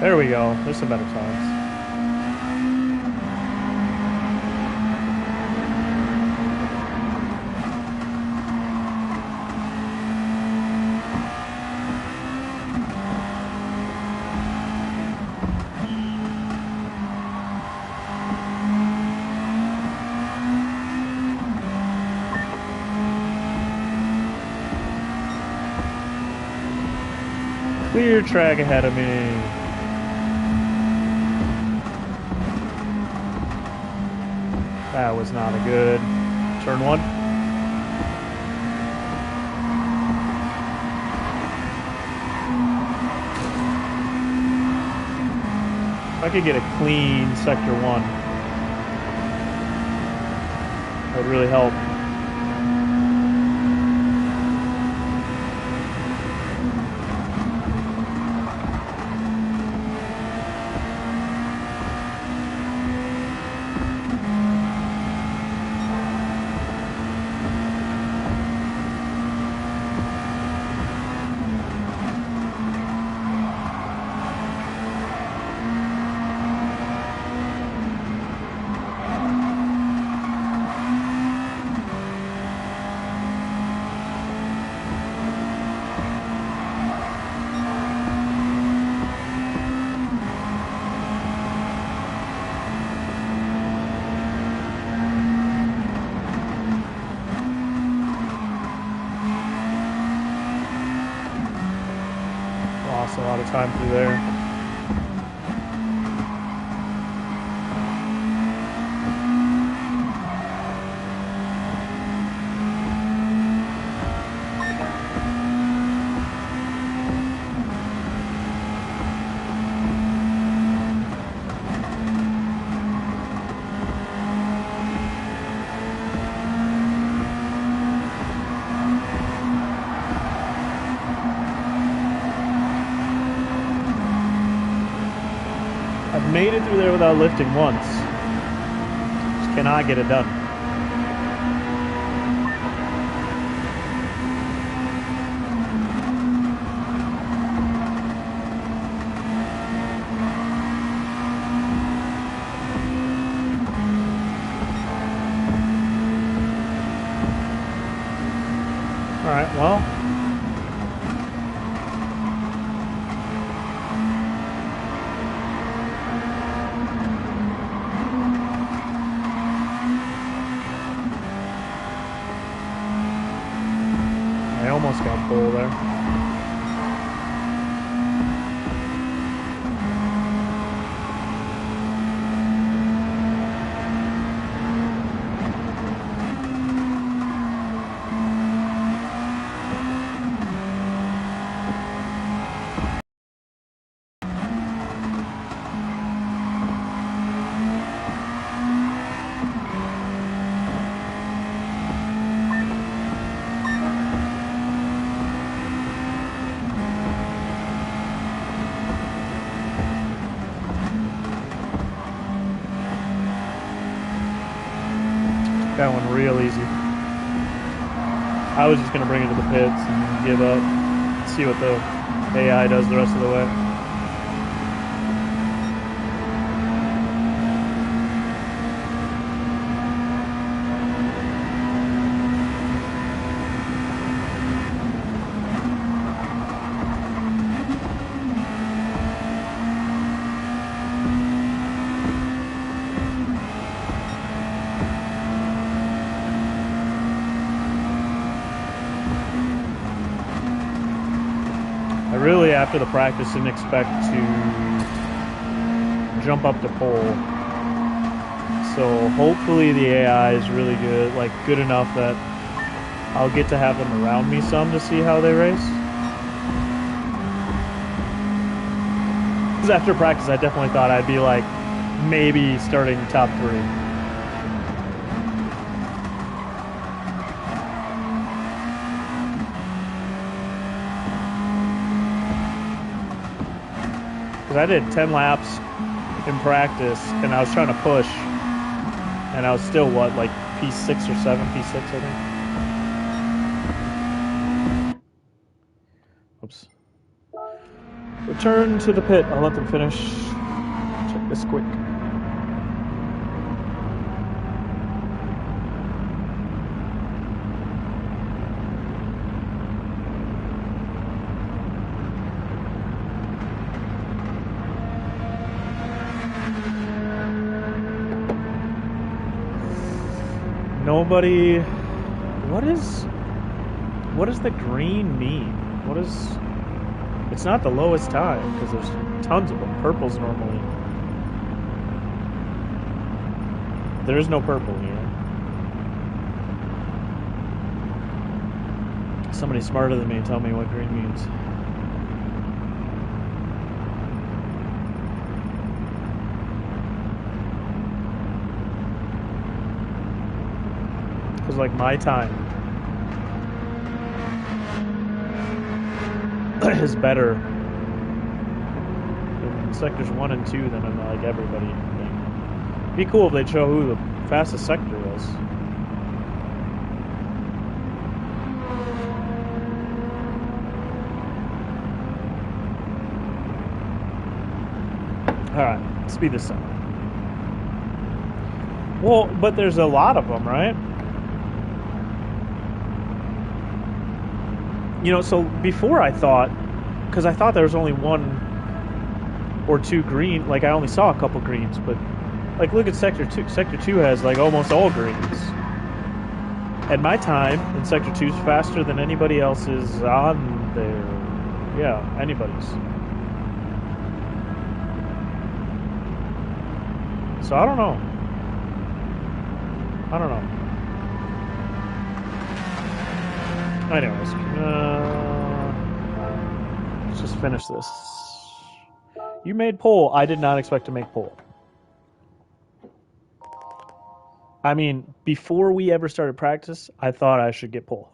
Speaker 1: There we go. There's some better times. Clear track ahead of me. That was not a good turn one. If I could get a clean sector one, that would really help. time through there. I've made it through there without lifting once. Just cannot get it done. All right, well. I almost got pole there. That one real easy. I was just gonna bring it to the pits and give up, see what the AI does the rest of the way. I really, after the practice, didn't expect to jump up to pole. So hopefully the AI is really good, like good enough that I'll get to have them around me some to see how they race. Because after practice, I definitely thought I'd be like maybe starting top 3. I did 10 laps in practice, and I was trying to push, and I was still, what, like P6 or 7? P6, I think. Oops. Return to the pit. I'll let them finish. Check this quick. Nobody. What does the green mean? What is? It's not the lowest time because there's tons of them. Purple's normally. There is no purple here. Somebody smarter than me tell me what green means. Because like my time is better in sectors 1 and 2 than in like everybody thing. It'd be cool if they'd show who the fastest sector was. Alright, speed this up. Well, but there's a lot of them, right? You know, so before I thought, because I thought there was only 1 or 2 green, like I only saw a couple greens, but like look at Sector 2. Sector 2 has like almost all greens. And my time in Sector 2 is faster than anybody else's on there. Yeah, anybody's. So I don't know. I don't know. Anyways, let's just finish this. You made pole. I did not expect to make pole. I mean, before we ever started practice, I thought I should get pole.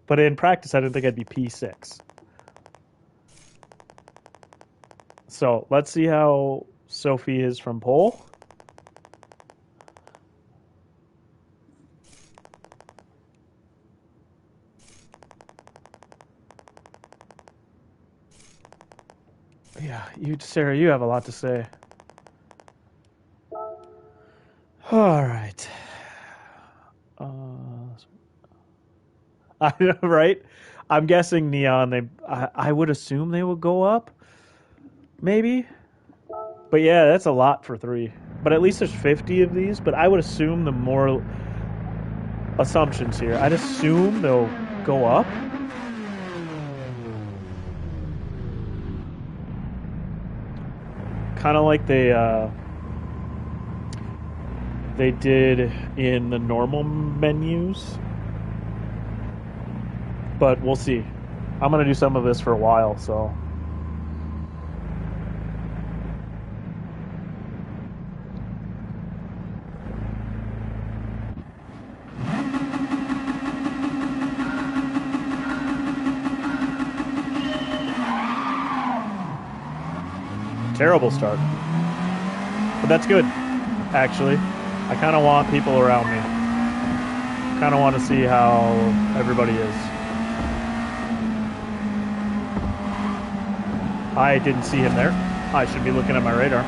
Speaker 1: But in practice, I didn't think I'd be P6. So let's see how Sophie is from pole. Yeah, Sarah, you have a lot to say. All right. I know, right? I'm guessing neon. I would assume they would go up, maybe. But yeah, that's a lot for 3. But at least there's 50 of these. But I would assume the more assumptions here. I'd assume they'll go up. Kind of like they did in the normal menus. But we'll see. I'm going to do some of this for a while, so. Terrible start. But that's good, actually. I kind of want people around me. Kind of want to see how everybody is. I didn't see him there. I should be looking at my radar.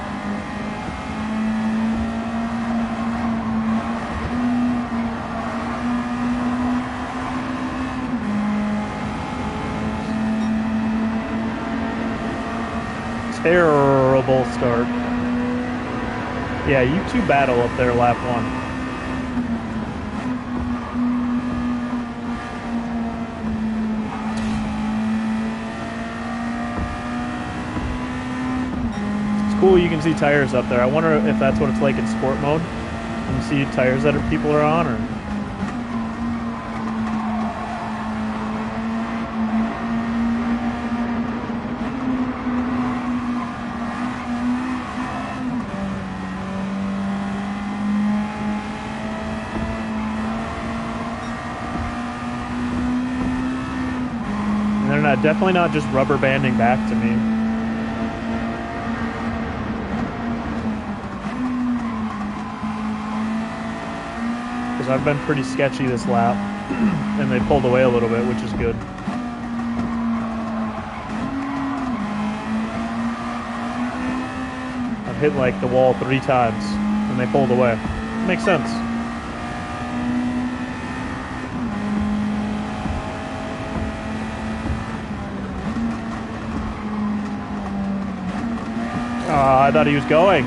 Speaker 1: Terrible start. Yeah, you two battle up there lap 1. Cool, you can see tires up there. I wonder if that's what it's like in sport mode. You see tires that people are on, or and they're definitely not just rubber banding back to me. I've been pretty sketchy this lap, and they pulled away a little bit, which is good. I've hit like the wall 3 times, and they pulled away. Makes sense. I thought he was going.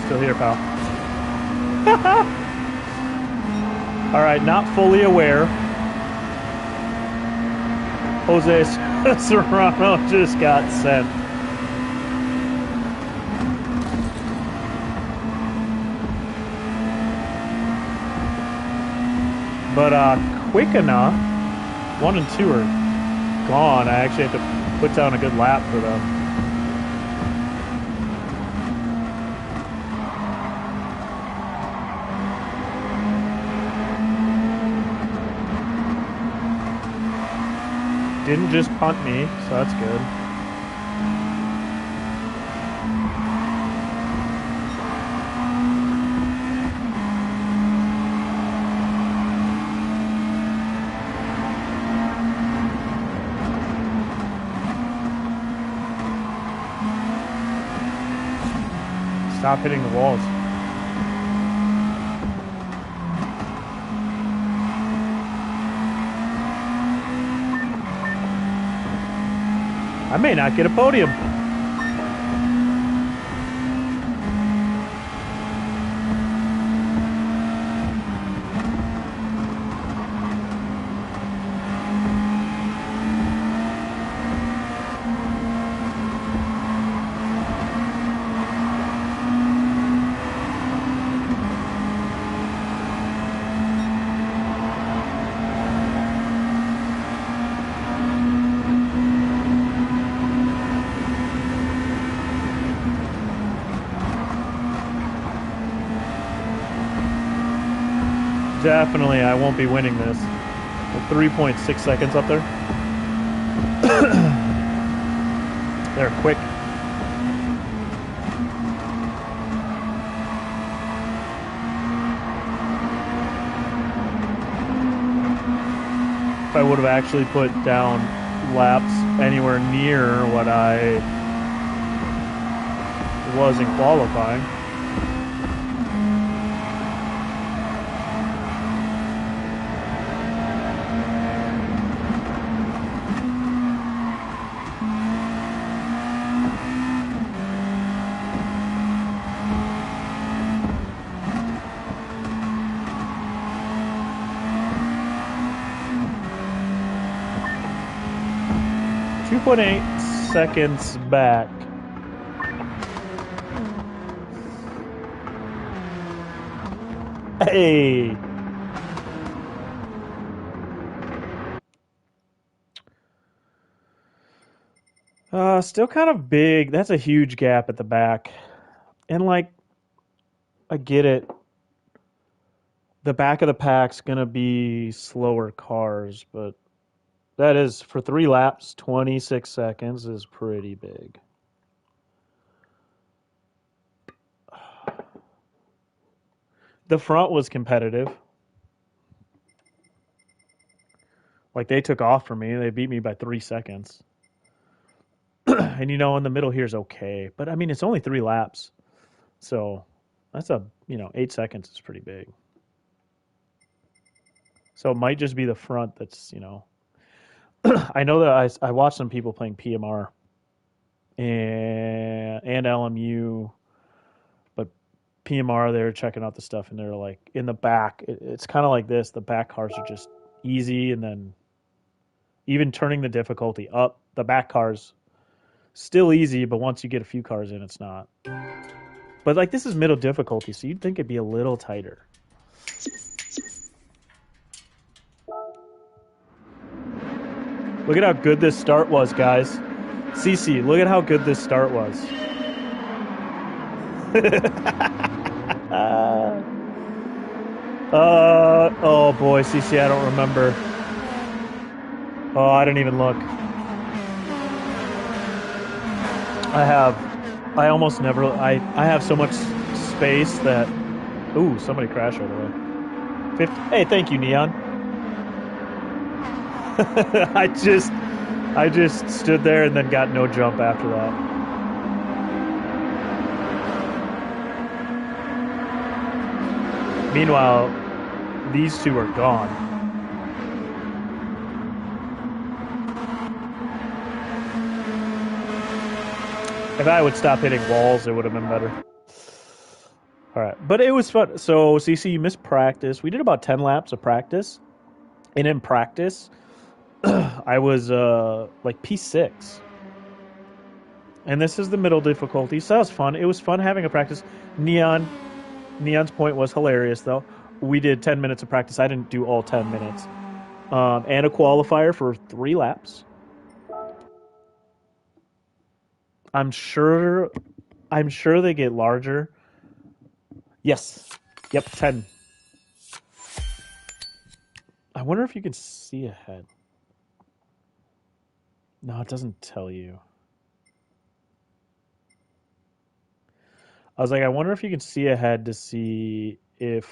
Speaker 1: Still here, pal. All right, not fully aware. Jose Serrano just got sent. But quick enough. 1 and 2 are gone. I actually have to put down a good lap for them. Didn't just punt me, so that's good. Stop hitting the walls. I may not get a podium. Definitely, I won't be winning this. 3.6 seconds up there. They're quick. If I would have actually put down laps anywhere near what I was in qualifying. .8 seconds back. Hey. Still kind of big. That's a huge gap at the back. And like, I get it. The back of the pack's gonna be slower cars, but that is for 3 laps, 26 seconds is pretty big. The front was competitive. Like they took off for me. They beat me by 3 seconds. And you know, in the middle here is okay. But I mean, it's only 3 laps. So that's 8 seconds is pretty big. So it might just be the front that's, I know that I watched some people playing PMR and LMU, but PMR, they're checking out the stuff and they're like, in the back, it's kind of like this. The back cars are just easy, and then even turning the difficulty up, the back cars still easy, but once you get a few cars in, it's not. But like this is middle difficulty, so you'd think it'd be a little tighter. Look at how good this start was, guys. CC, look at how good this start was. Oh boy, CC, I don't remember. Oh, I didn't even look. I almost never, I have so much space that, ooh, somebody crashed right away. 50, hey, thank you, Neon. I just stood there and then got no jump after that. Meanwhile, these two are gone. If I would stop hitting walls, it would have been better. All right, but it was fun. So, CC, you missed practice. We did about 10 laps of practice. And in practice, I was like P6. And this is the middle difficulty, so that was fun. It was fun having a practice. Neon's point was hilarious, though. We did 10 minutes of practice. I didn't do all 10 minutes. And a qualifier for 3 laps. I'm sure they get larger. Yes. Yep, 10. I wonder if you can see ahead. No, it doesn't tell you. I was like, I wonder if you can see ahead to see the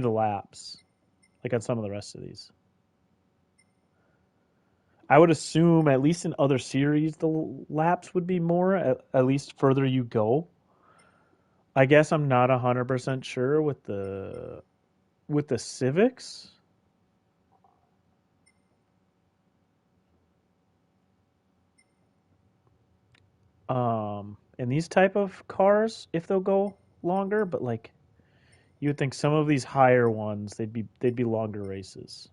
Speaker 1: laps, like on some of the rest of these. I would assume, at least in other series, the laps would be more, at least further you go. I guess I'm not 100% sure with the Civics. And these type of cars, if they'll go longer, but like you would think some of these higher ones, they'd be longer races.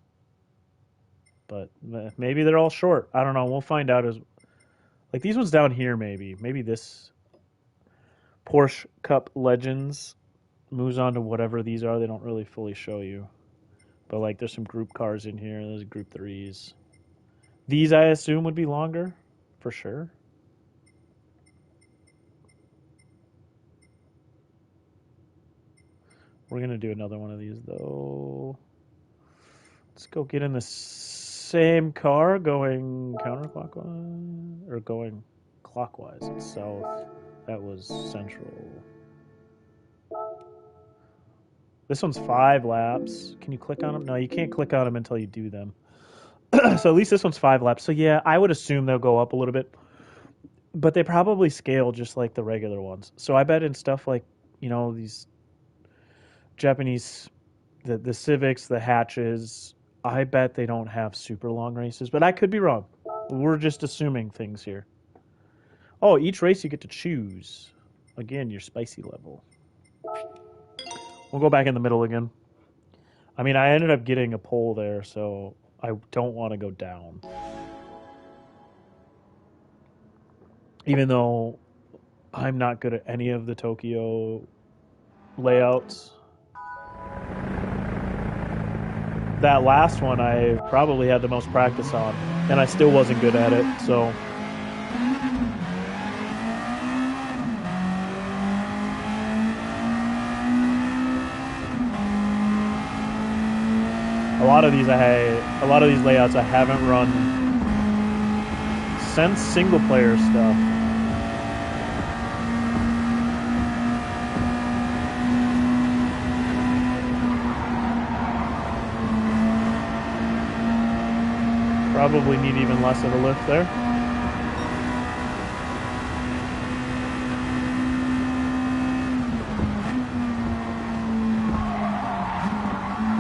Speaker 1: But maybe they're all short. I don't know. We'll find out as like these ones down here. Maybe this Porsche Cup Legends moves on to whatever these are. They don't really fully show you, but like there's some group cars in here. There's group 3s. These I assume would be longer, for sure. We're going to do another one of these, though. Let's go get in the same car going counterclockwise, or going clockwise. It's south. That was central. This one's 5 laps. Can you click on them? No, you can't click on them until you do them. So at least this one's 5 laps. So yeah, I would assume they'll go up a little bit. But they probably scale just like the regular ones. So I bet in stuff like, you know, these Japanese, the Civics, the hatches, I bet they don't have super long races. But I could be wrong. We're just assuming things here. Oh, each race you get to choose. Again, your spicy level. We'll go back in the middle again. I mean, I ended up getting a pole there, so I don't want to go down. Even though I'm not good at any of the Tokyo layouts. That last one I probably had the most practice on, and I still wasn't good at it, so... A lot of these layouts I haven't run since single player stuff. Probably need even less of a lift there.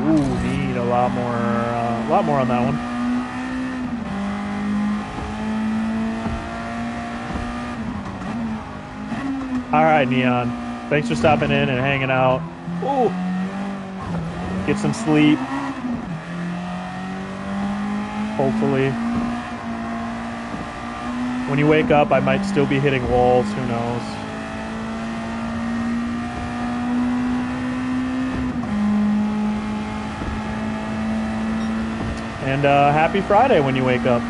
Speaker 1: Ooh, need a lot more on that one. All right, Neon. Thanks for stopping in and hanging out. Ooh, get some sleep. Hopefully. When you wake up, I might still be hitting walls. Who knows? And happy Friday when you wake up.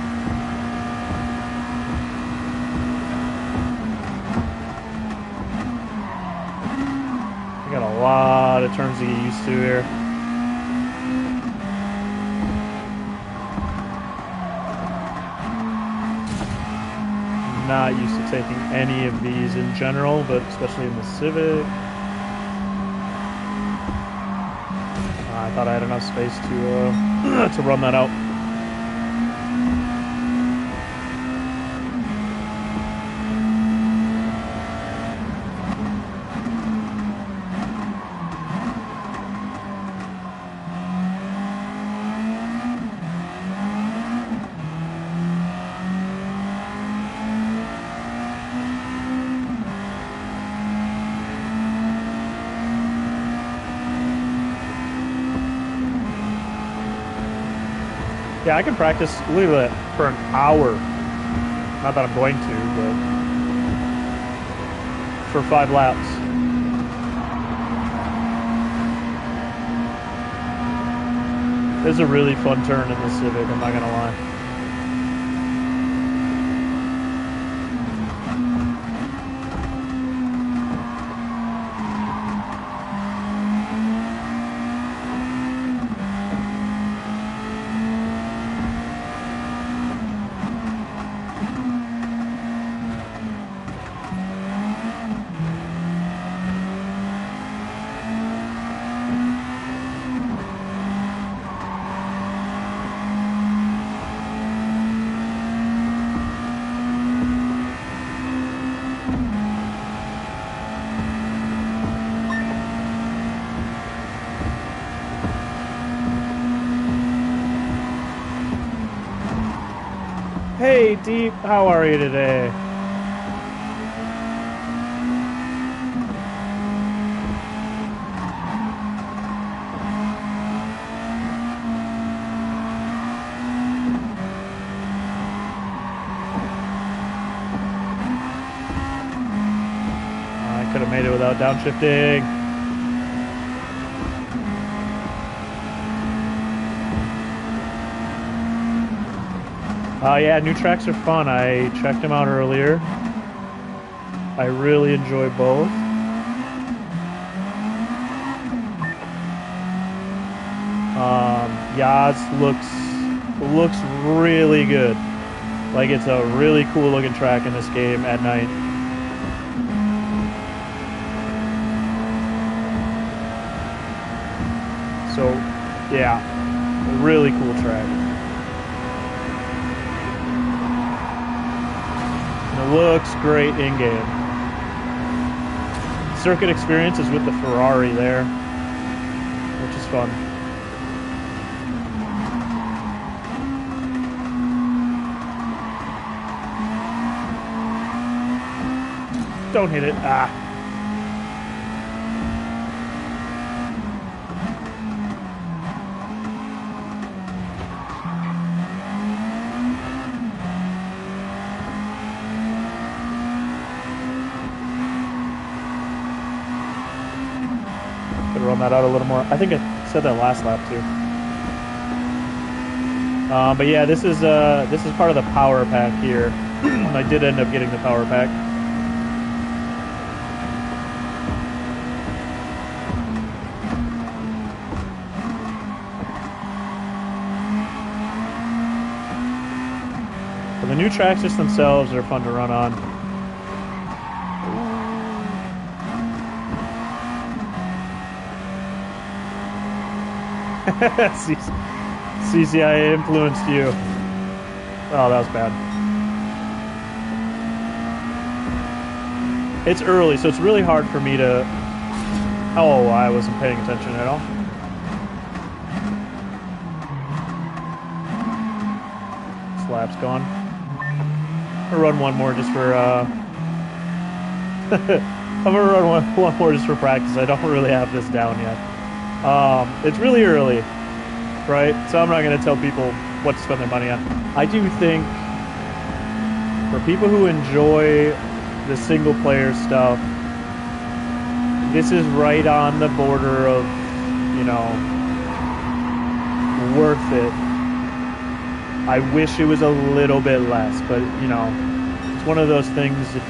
Speaker 1: I got a lot of turns to get used to here. Not used to taking any of these in general, but especially in the Civic. I thought I had enough space to run that out. Yeah, I can practice literally for an hour. Not that I'm going to, but for 5 laps. There's a really fun turn in the Civic, I'm not gonna lie. Hey, Deep, how are you today? I could have made it without downshifting. Yeah, new tracks are fun. I checked them out earlier. I really enjoy both. Yaz looks really good. Like it's a really cool looking track in this game at night. So, yeah, really cool track. And it looks great in game. Circuit experience is with the Ferrari there, which is fun. Don't hit it. Ah. Could run that out a little more. I think I said that last lap too. But yeah, this is part of the power pack here. I did end up getting the power pack. But the new tracks just themselves are fun to run on. CCI influenced you. Oh, that was bad. It's early, so it's really hard for me to... Oh, I wasn't paying attention at all. This lap's gone. I'll run one more just for... I'm gonna run one more just for practice. I don't really have this down yet. It's really early, right? So I'm not going to tell people what to spend their money on. I do think for people who enjoy the single player stuff, this is right on the border of, you know, worth it. I wish it was a little bit less, but, you know, it's one of those things, if you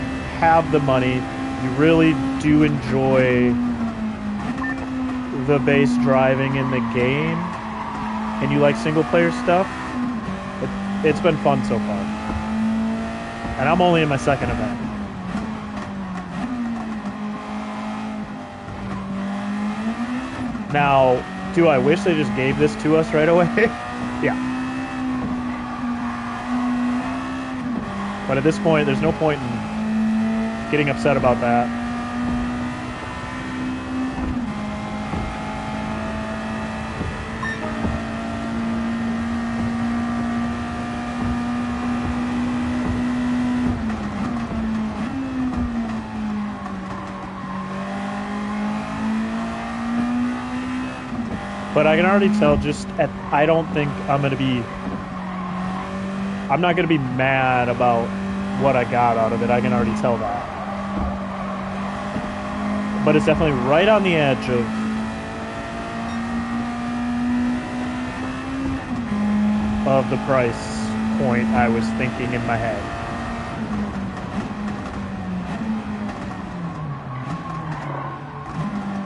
Speaker 1: have the money, you really do enjoy the base driving in the game, and you like single player stuff, it's been fun so far. And I'm only in my second event. Now, do I wish they just gave this to us right away? Yeah. But at this point, there's no point in getting upset about that. But I can already tell I don't think I'm not going to be mad about what I got out of it. I can already tell that. But it's definitely right on the edge of the price point I was thinking in my head.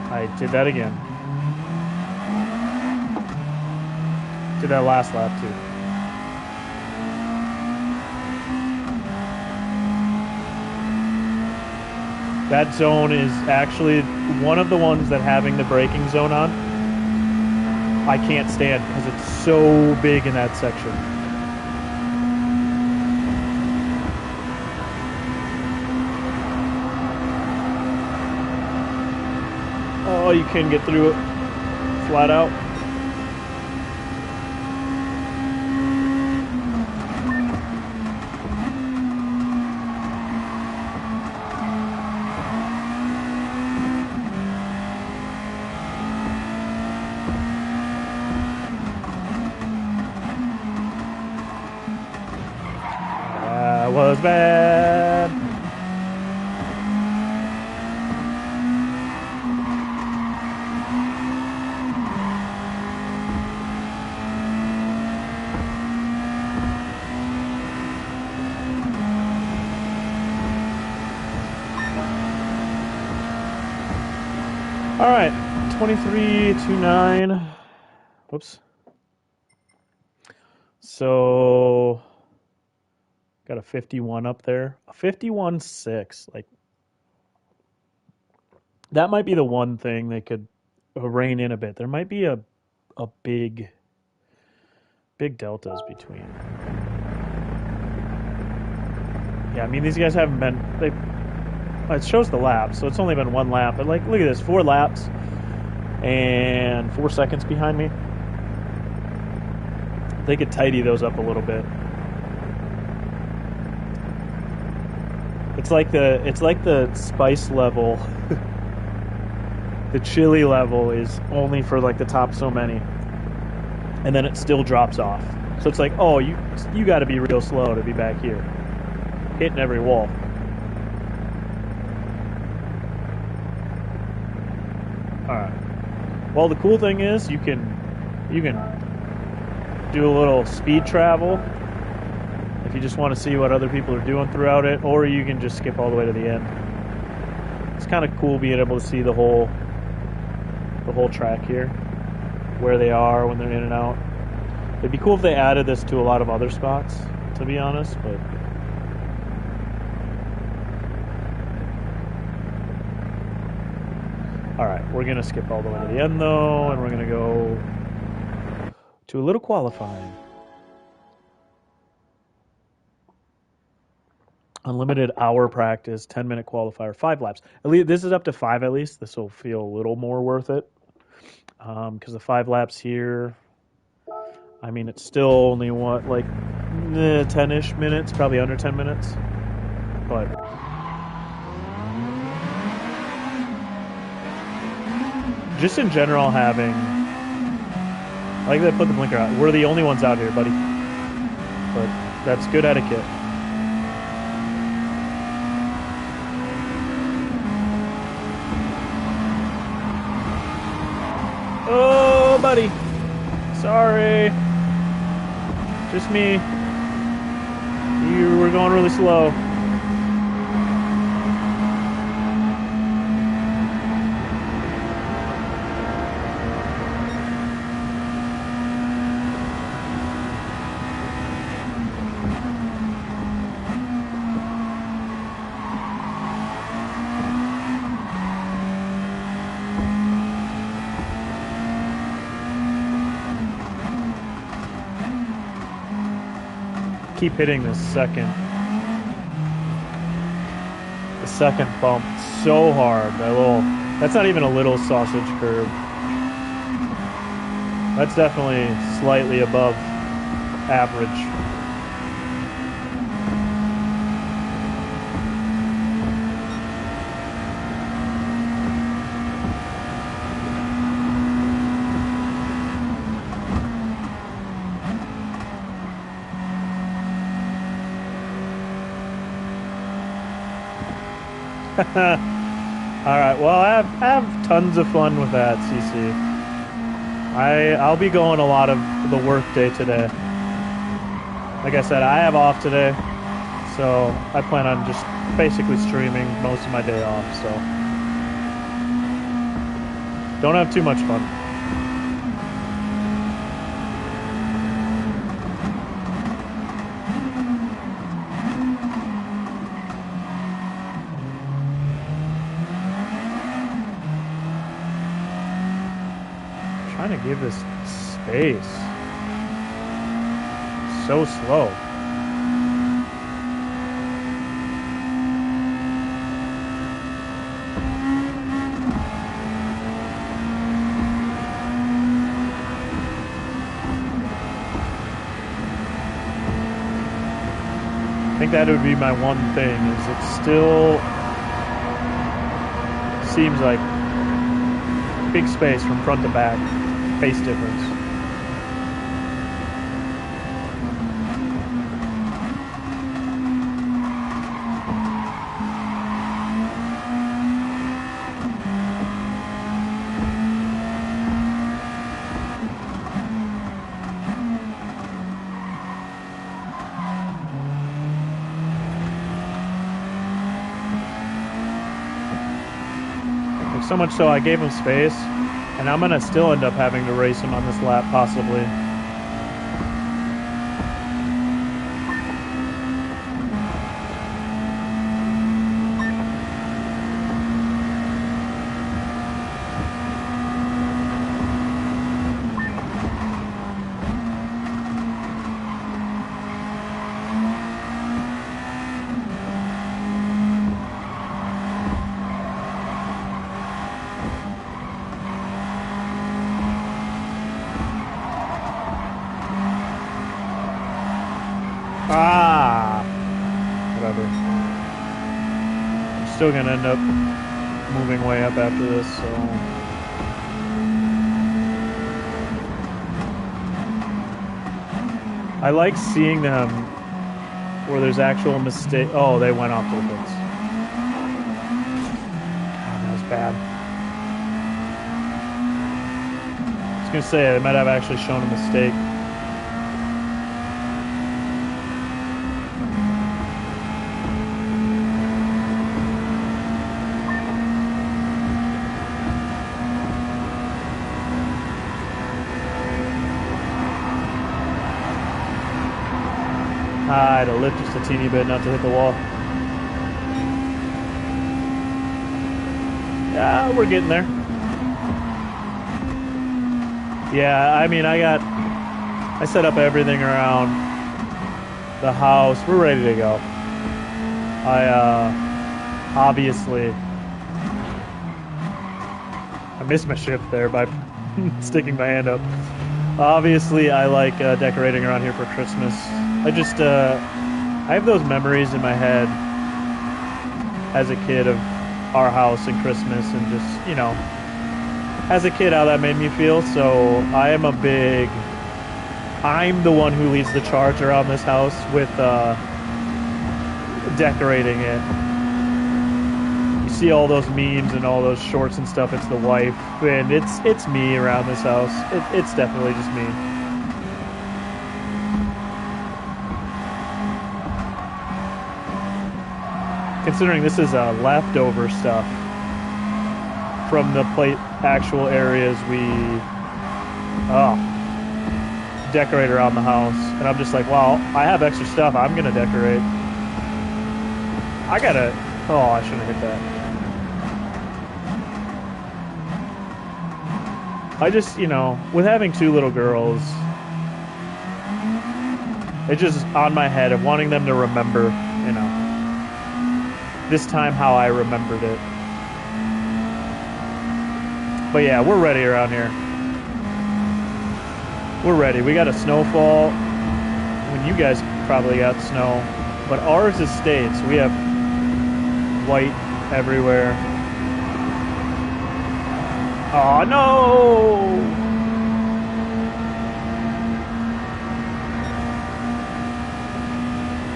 Speaker 1: I did that again. Did that last lap too. That zone is actually one of the ones that having the braking zone on, I can't stand because it's so big in that section. Oh, you can get through it flat out. Was bad. All right, 23-9. Whoops. So got a 51 up there. A 51.6. Like that might be the one thing they could rein in a bit. There might be a big deltas between. Yeah, I mean these guys haven't been it shows the laps, so it's only been one lap. But like look at this, 4 laps and 4 seconds behind me. They could tidy those up a little bit. It's like the spice level. The chili level is only for like the top so many, and then it still drops off. So it's like, oh, you got to be real slow to be back here, hitting every wall. All right. Well, the cool thing is you can do a little speed travel if you just want to see what other people are doing throughout it, or you can just skip all the way to the end. It's kind of cool being able to see the whole track here, where they are when they're in and out. It'd be cool if they added this to a lot of other spots, to be honest, but alright, we're gonna skip all the way to the end though, and we're gonna go to a little qualifying. Unlimited hour practice, 10-minute qualifier, 5 laps. At least this is up to 5 at least. This will feel a little more worth it. Because the 5 laps here, I mean, it's still only what, like 10-ish minutes, probably under 10 minutes. But just in general, having, I like they put the blinker out. We're the only ones out here, buddy. But that's good etiquette. Oh, buddy. Sorry. Just me. You were going really slow. Keep hitting the second bump so hard. That's not even a little sausage curb. That's definitely slightly above average. Alright, well I have tons of fun with that, CC. I'll be going a lot of the work day today. Like I said, I have off today, so I plan on just basically streaming most of my day off, so don't have too much fun. Trying to give this space. So slow. I think that would be my one thing, is it still seems like big space from front to back. Pace difference. Like so much so I gave him space, And I'm gonna still end up having to race him on this lap, possibly. Ah, whatever. I'm still gonna end up moving way up after this, so. I like seeing them where there's actual mistake. Oh, they went off to the pits. God, that was bad. I was gonna say, they might have actually shown a mistake. I had to lift just a teeny bit not to hit the wall. Yeah, we're getting there. Yeah, I mean, I set up everything around the house. We're ready to go. Obviously, I missed my shift there by sticking my hand up. Obviously, I like decorating around here for Christmas. I have those memories in my head as a kid of our house and Christmas and just, you know, as a kid how that made me feel. So I'm the one who leads the charge around this house with decorating it. You see all those memes and all those shorts and stuff, it's the wife, and it's me around this house. It's definitely just me. Considering this is leftover stuff from the actual areas we decorate around the house, and I'm just like, well, I have extra stuff. I'm gonna decorate. I shouldn't have hit that. I just, you know, with having two little girls, it's just on my head of wanting them to remember, you know, this time how I remembered it. But yeah, we're ready around here. We're ready. We got a snowfall. When you guys probably got snow. But ours is stayed, so we have white everywhere. Oh no!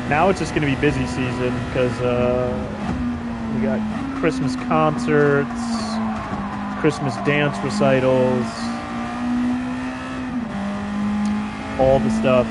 Speaker 1: Now it's just going to be busy season because we got Christmas concerts, Christmas dance recitals, all the stuff.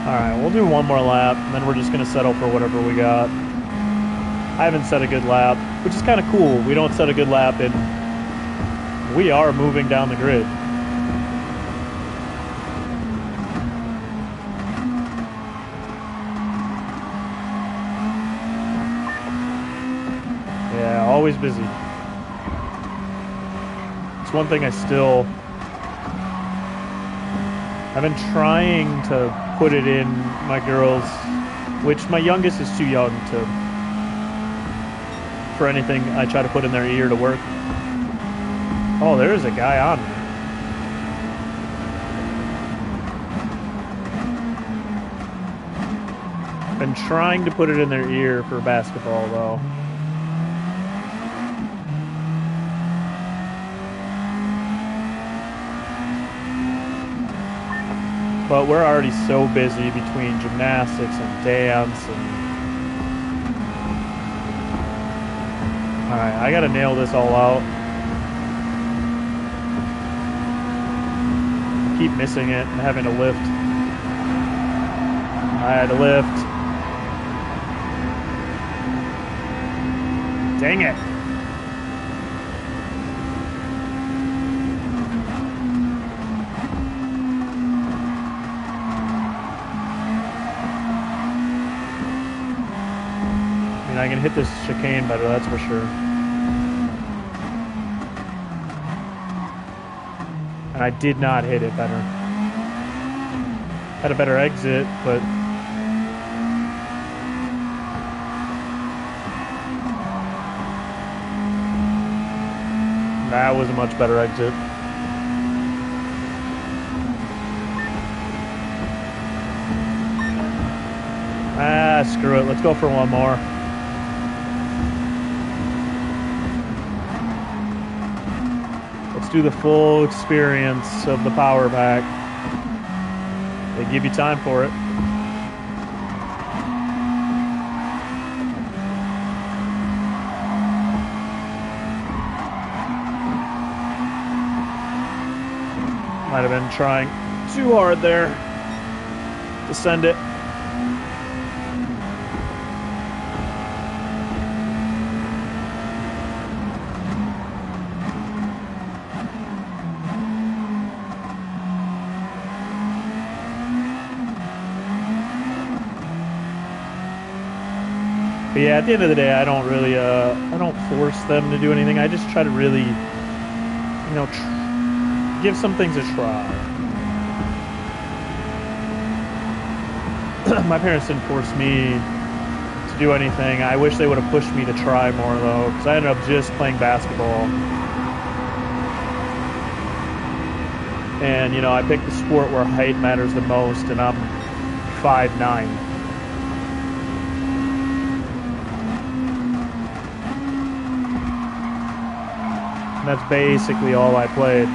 Speaker 1: Alright, we'll do one more lap, and then we're just going to settle for whatever we got. I haven't set a good lap, which is kind of cool. We don't set a good lap, and we are moving down the grid. Yeah, always busy. It's one thing I've been trying to put it in my girls, which my youngest is too young for anything I try to put in their ear to work. Oh, there is a guy on me. Been trying to put it in their ear for basketball, though. But we're already so busy between gymnastics and dance and Alright, I gotta nail this all out. Keep missing it and having to lift. I had to lift. Dang it. I mean, I can hit this chicane better, that's for sure. And I did not hit it better. Had a better exit, but that was a much better exit. Ah, screw it. Let's go for one more. Let's do the full experience of the power pack. They give you time for it. Might have been trying too hard there to send it. But yeah, at the end of the day, I don't really, I don't force them to do anything. I just try to really, you know, give some things a try. My parents didn't force me to do anything. I wish they would have pushed me to try more, though, because I ended up just playing basketball. And, you know, I picked the sport where height matters the most, and I'm 5'9". And that's basically all I played.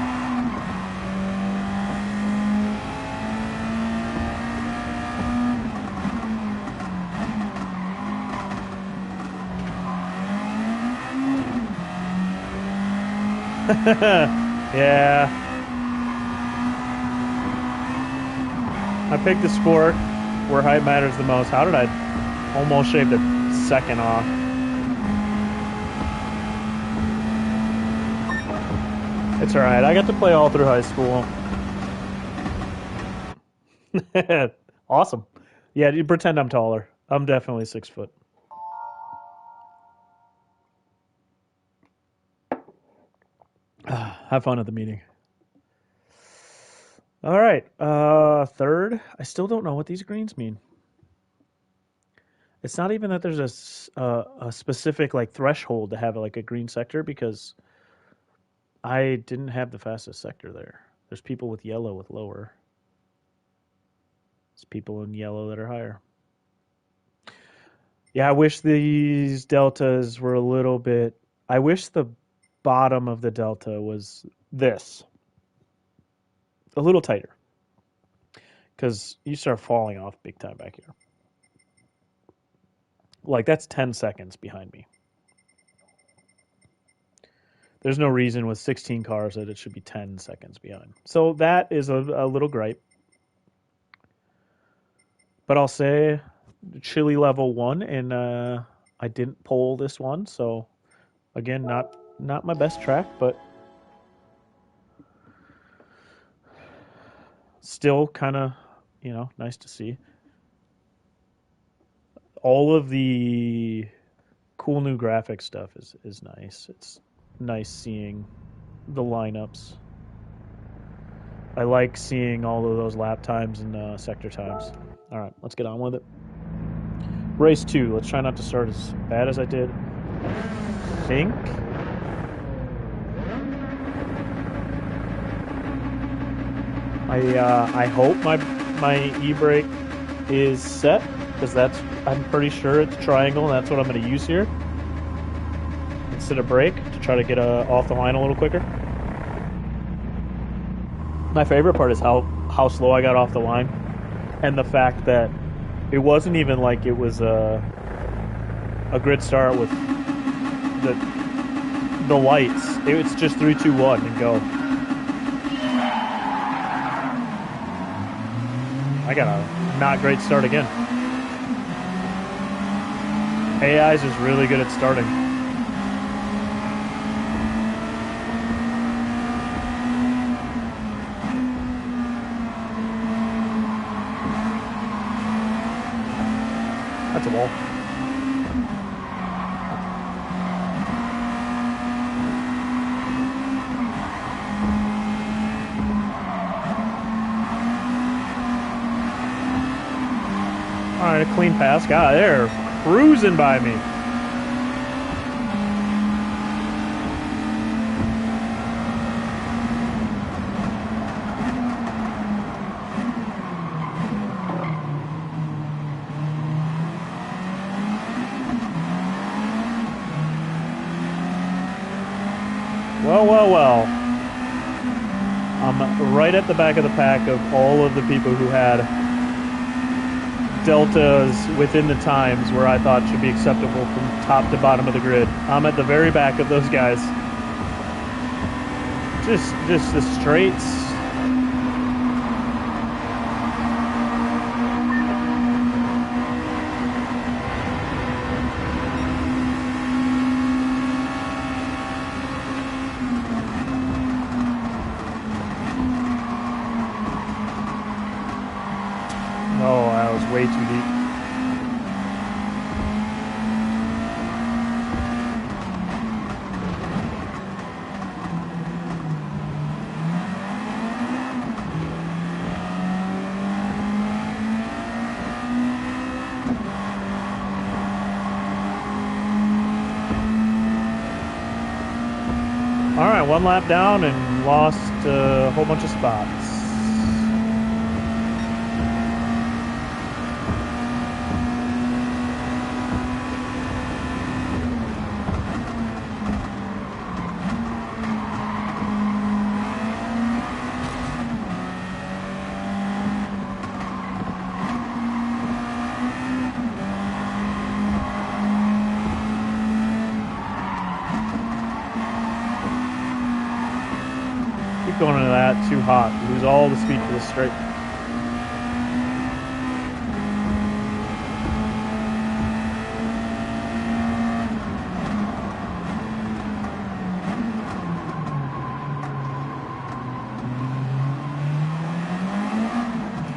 Speaker 1: Yeah. I picked the sport where height matters the most. How did I almost shave the second off? It's alright. I got to play all through high school. Awesome. Yeah, you pretend I'm taller. I'm definitely 6 foot. Have fun at the meeting. All right. Third. I still don't know what these greens mean. It's not even that there's a specific like threshold to have like a green sector, because I didn't have the fastest sector there. There's people with yellow with lower. There's people in yellow that are higher. Yeah, I wish these deltas were a little bit. I wish the bottom of the delta was this. A little tighter. Because you start falling off big time back here. Like, that's 10 seconds behind me. There's no reason with 16 cars that it should be 10 seconds behind. So that is a little gripe. But I'll say chili level 1, and I didn't pole this one, so again, not my best track, but still kind of, you know, nice to see. All of the cool new graphic stuff is nice. It's nice seeing the lineups. I like seeing all of those lap times and sector times. All right, let's get on with it. Race 2. Let's try not to start as bad as I did. I think. I hope my e-brake is set, because I'm pretty sure it's triangle, and that's what I'm going to use here instead of brake, to try to get off the line a little quicker. My favorite part is how slow I got off the line, and the fact that it wasn't even like it was a grid start with the the lights. It's just 3, 2, 1, and go. I got a not great start again. AI's is really good at starting. That's a wall. All right, a clean pass. God, they're cruising by me. Well. I'm right at the back of the pack of all of the people who had deltas within the times where I thought should be acceptable from top to bottom of the grid. I'm at the very back of those guys. Just the straights. Oh, that was way too deep. All right, one lap down and lost a whole bunch of spots. Going into that too hot. Lose all the speed for the straight.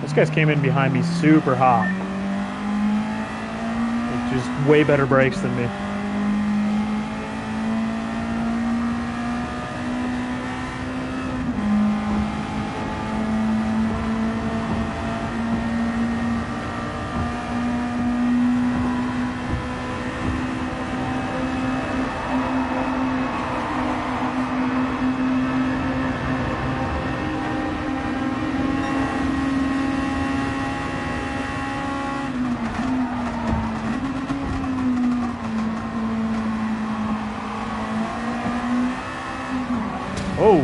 Speaker 1: Those guys came in behind me super hot. Like just way better brakes than me. Oh.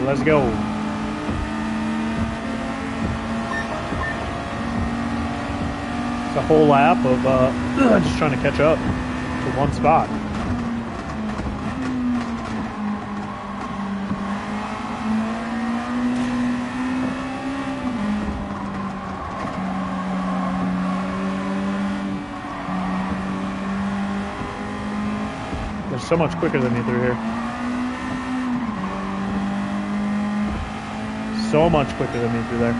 Speaker 1: Let's go. It's a whole lap of just trying to catch up to one spot. They're so much quicker than me through here. So much quicker than me through there.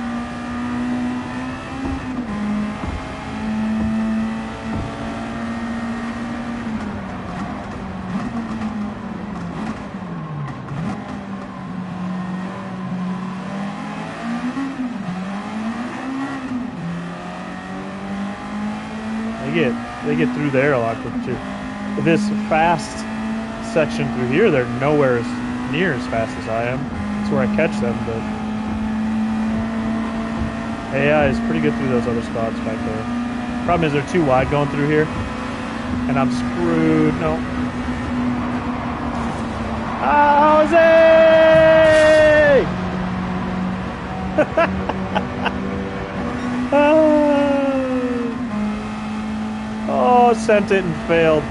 Speaker 1: They get through there a lot quicker too. This fast section through here, they're nowhere near as fast as I am. That's where I catch them, but AI is pretty good through those other spots back there. Problem is they're too wide going through here, and I'm screwed. No. Ah, Jose! Oh, sent it and failed.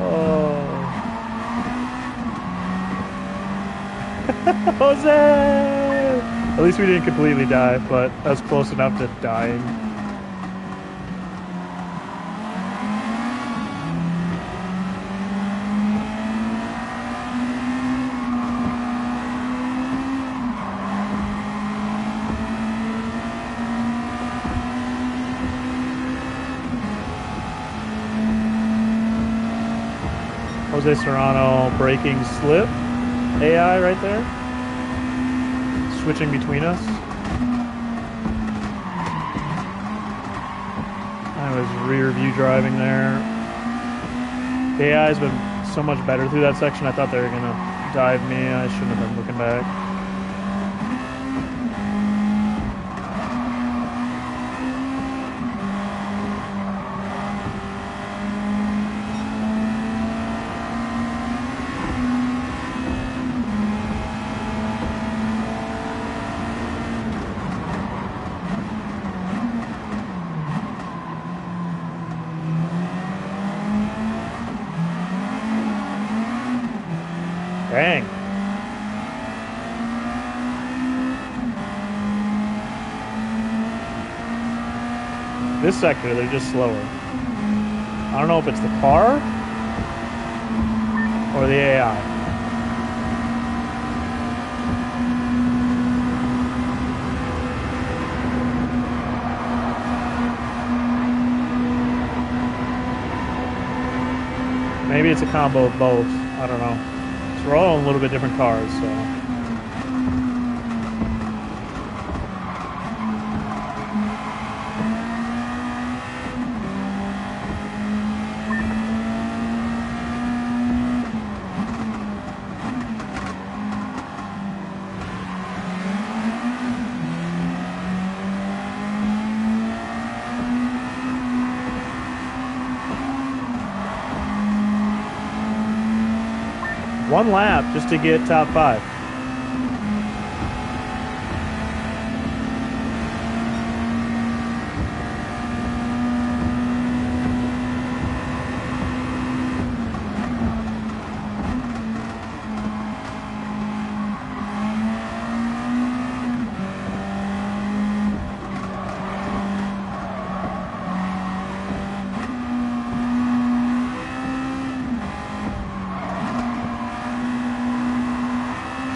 Speaker 1: Oh. Jose! At least we didn't completely die, but that was close enough to dying. Jose Serrano braking slip. AI right there. Switching between us. I was rear view driving there. The AI's been so much better through that section. I thought they were going to dive me. I shouldn't have been looking back. Dang. This sector, they're just slower. I don't know if it's the car or the AI. Maybe it's a combo of both. I don't know. We're all on a little bit different cars, so. One lap just to get top 5.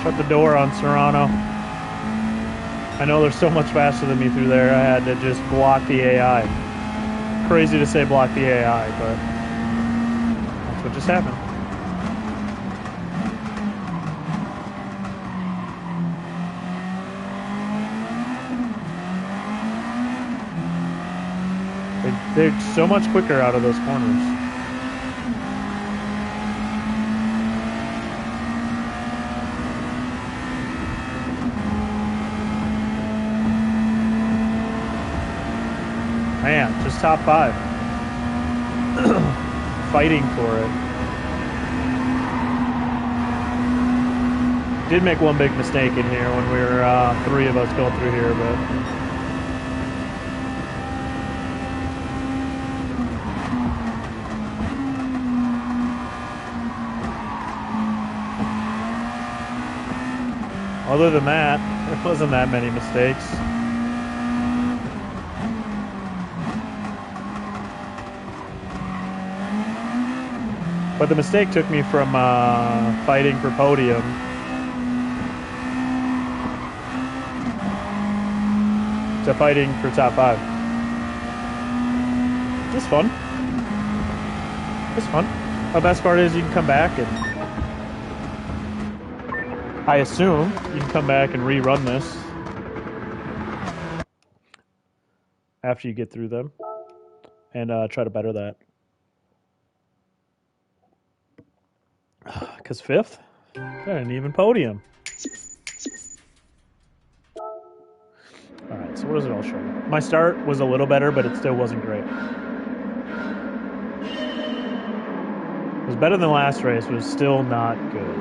Speaker 1: Shut the door on Serrano. I know they're so much faster than me through there. I had to just block the AI. Crazy to say block the AI, but that's what just happened. They're so much quicker out of those corners. Man, just top 5. Fighting for it. Did make one big mistake in here when we were 3 of us going through here, but other than that, there wasn't that many mistakes. But the mistake took me from fighting for podium to fighting for top 5. It's fun. It's fun. The best part is you can come back and I assume you can come back and rerun this after you get through them and try to better that. Because 5th, got an even podium. So what does it all show? My start was a little better, but it still wasn't great. It was better than last race, but it was still not good.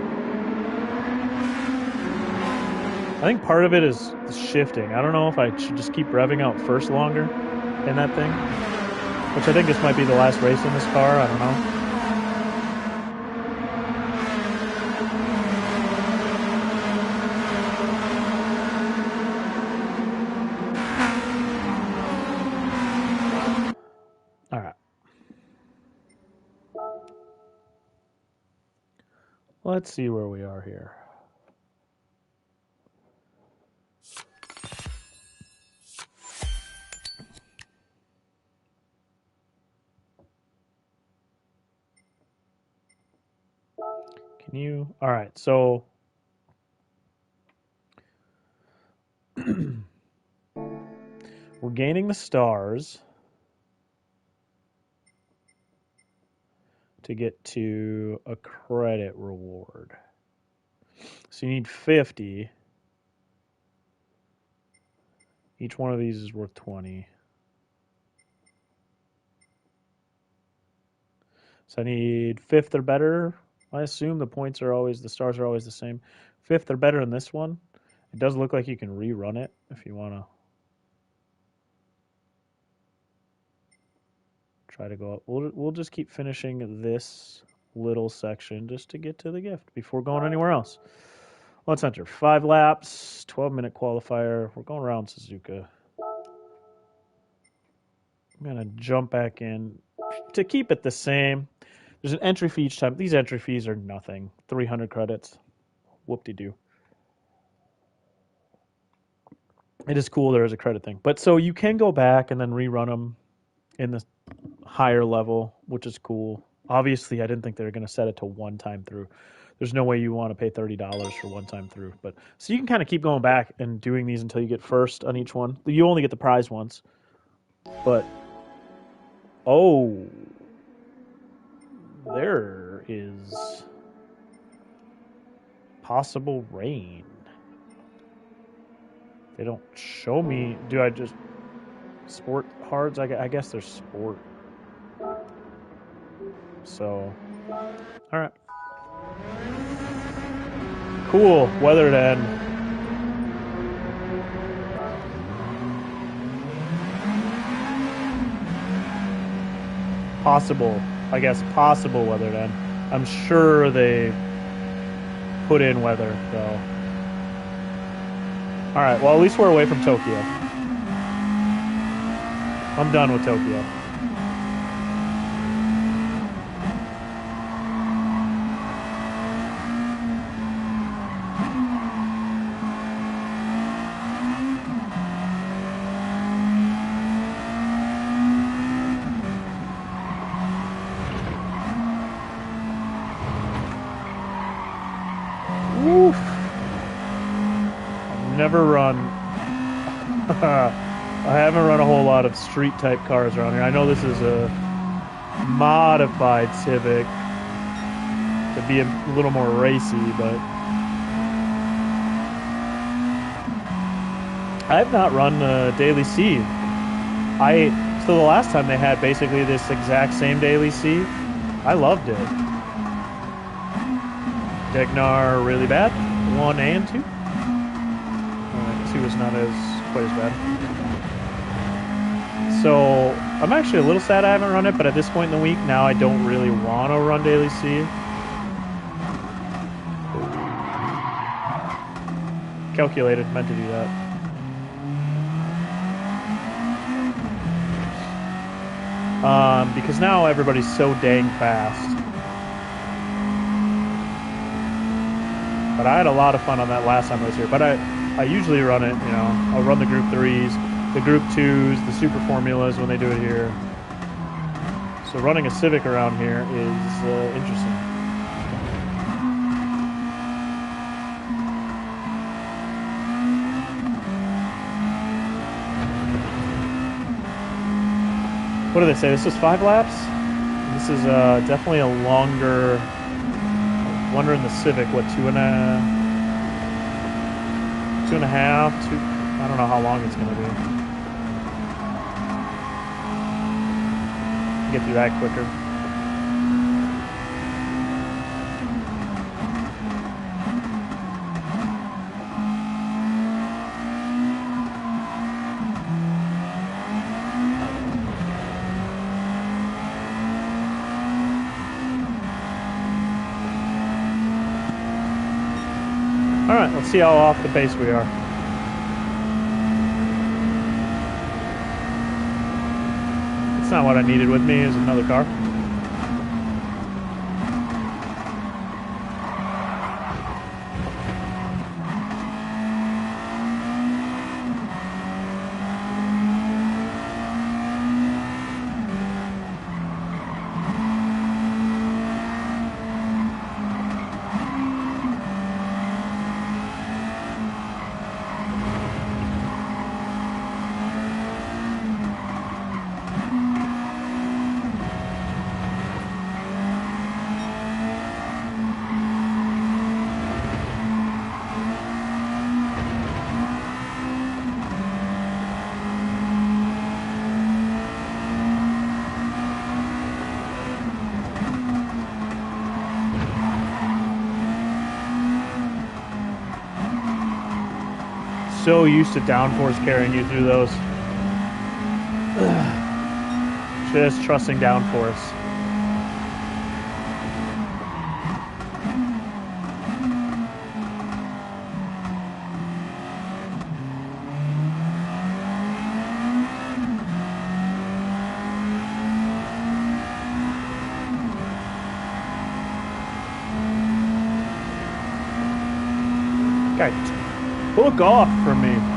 Speaker 1: I think part of it is shifting. I don't know if I should just keep revving out first longer in that thing, which I think this might be the last race in this car. I don't know. All right. Let's see where we are here. Can you? All right. So we're gaining the stars to get to a credit reward. So you need 50. Each one of these is worth 20. So I need 5th or better. I assume the points are always, the stars are always the same. 5th or better in this one. It does look like you can rerun it if you want to try to go up. We'll just keep finishing this little section just to get to the gift before going anywhere else. Let's enter 5 laps, 12-minute qualifier. We're going around Suzuka. I'm going to jump back in to keep it the same. There's an entry fee each time. These entry fees are nothing. 300 credits. Whoop-de-doo. It is cool there is a credit thing. But so you can go back and then rerun them in the higher level, which is cool. Obviously, I didn't think they were going to set it to one time through. There's no way you want to pay $30 for one time through. But so you can kind of keep going back and doing these until you get first on each one. You only get the prize once. But oh, there is possible rain. They don't show me. Do I just sport hards? I guess they're sport. So, all right. Cool weather then. Possible, I guess, possible weather then. I'm sure they put in weather, though. All right, well, at least we're away from Tokyo. I'm done with Tokyo. Woof. I've never run. I haven't run a whole lot of street type cars around here. I know this is a modified Civic to be a little more racy, but I have not run Daily C. So the last time they had basically this exact same Daily C, I loved it. Degnar really bad, 1 and 2. 2 is not quite as bad. So I'm actually a little sad I haven't run it, but at this point in the week now I don't really want to run Daily C. Calculated, meant to do that. Because now everybody's so dang fast. But I had a lot of fun on that last time I was here. But I usually run it, you know, I'll run the Group 3s, the Group 2s, the Super Formulas when they do it here. So running a Civic around here is interesting. What do they say? This was 5 laps? This is definitely a longer... I'm wondering the Civic, what, 2.5? I don't know how long it's going to be. Get through that quicker. All right, let's see how off the pace we are. It's not what I needed with me, is another car. So used to downforce carrying you through those. Just trusting downforce. Guy, hook off from me.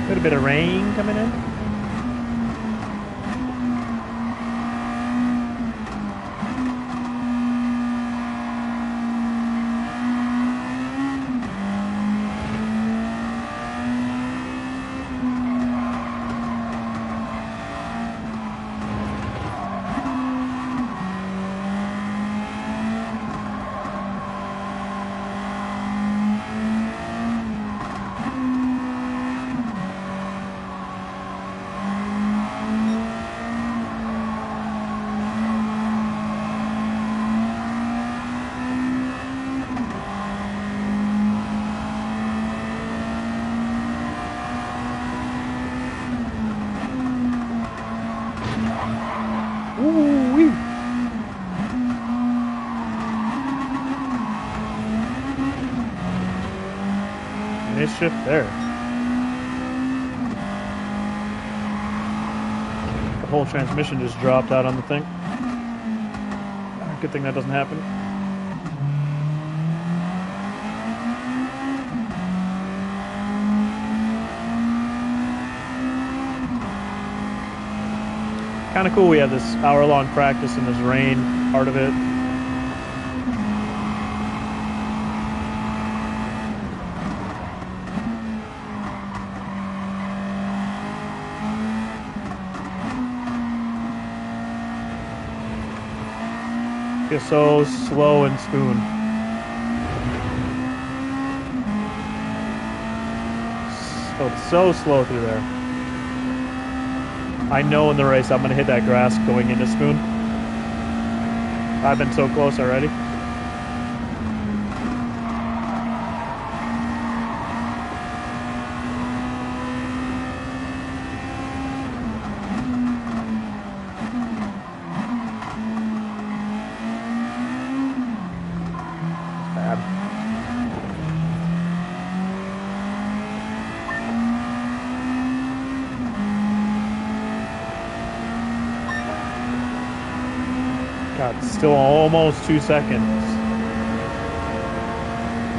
Speaker 1: Got a bit of rain coming in. Ooh-wee. Mischief there. The whole transmission just dropped out on the thing. Good thing that doesn't happen. Kind of cool we had this hour-long practice in this rain part of it. Feels so slow and spoon. Oh, it's so slow through there. I know in the race I'm going to hit that grass going into spoon. I've been so close already. It's still almost 2 seconds.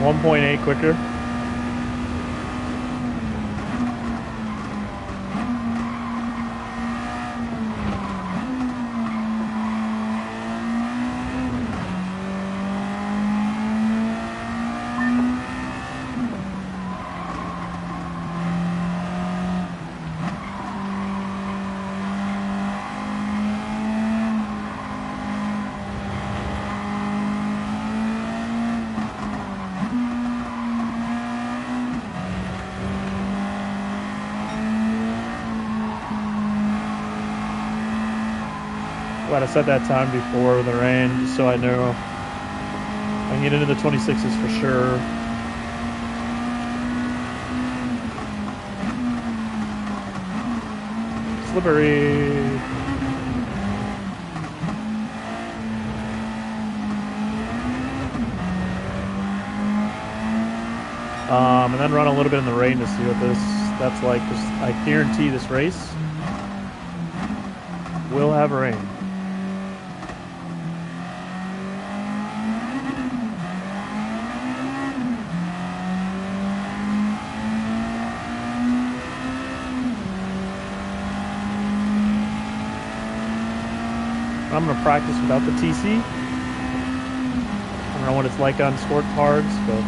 Speaker 1: 1.8 quicker. Glad I set that time before the rain, just so I knew I can get into the 26s for sure. Slippery. And then run a little bit in the rain to see what that's like, because I guarantee this race will have rain. I'm going to practice without the TC. I don't know what it's like on sport cards, but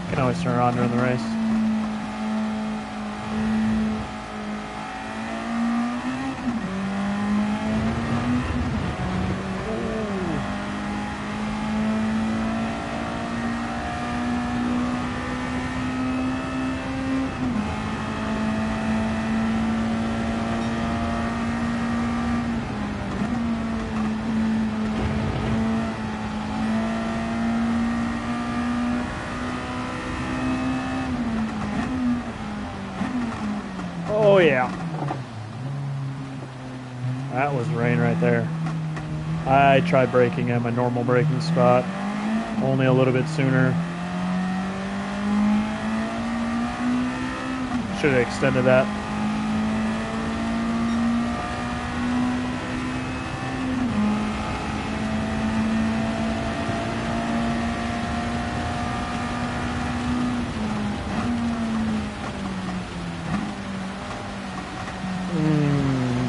Speaker 1: you can always turn it on during the race. Oh yeah, that was rain right there. I tried braking at my normal braking spot, only a little bit sooner. Should have extended that.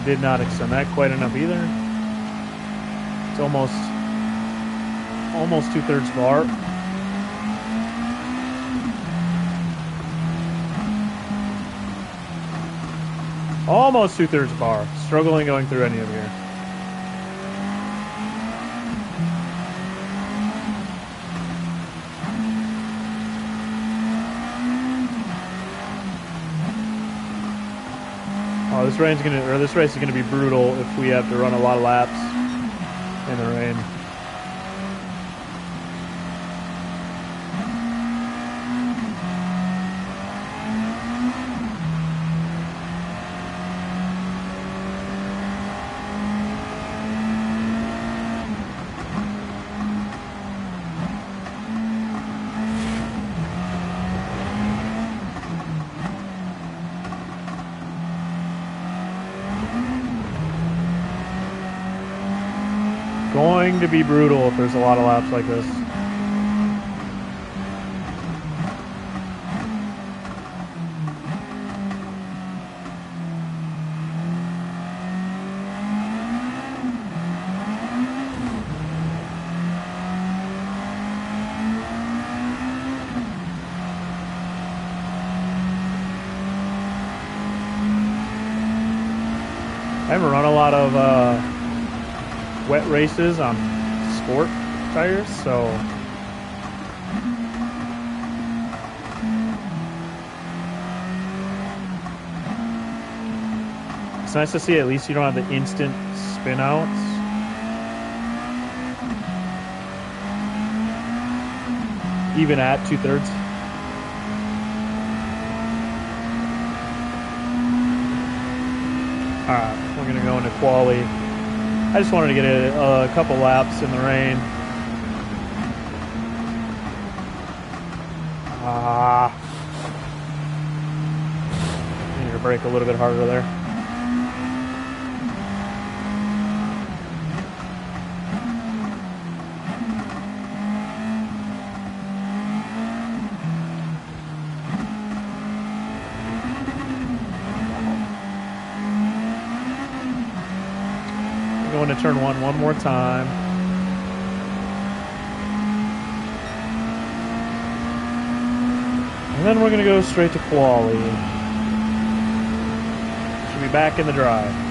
Speaker 1: Did not extend that quite enough either. It's almost 2/3 bar. Almost 2/3 bar. Struggling going through any of here. Oh, this race is gonna be brutal if we have to run a lot of laps in the rain. Going to be brutal if there's a lot of laps like this. I haven't run a lot of wet races on sport tires, so it's nice to see at least you don't have the instant spin outs. Even at 2/3. Alright, we're gonna go into quali. I just wanted to get a couple laps in the rain. I need to brake a little bit harder there. Going to turn one more time. And then we're going to go straight to quali. Should be back in the drive.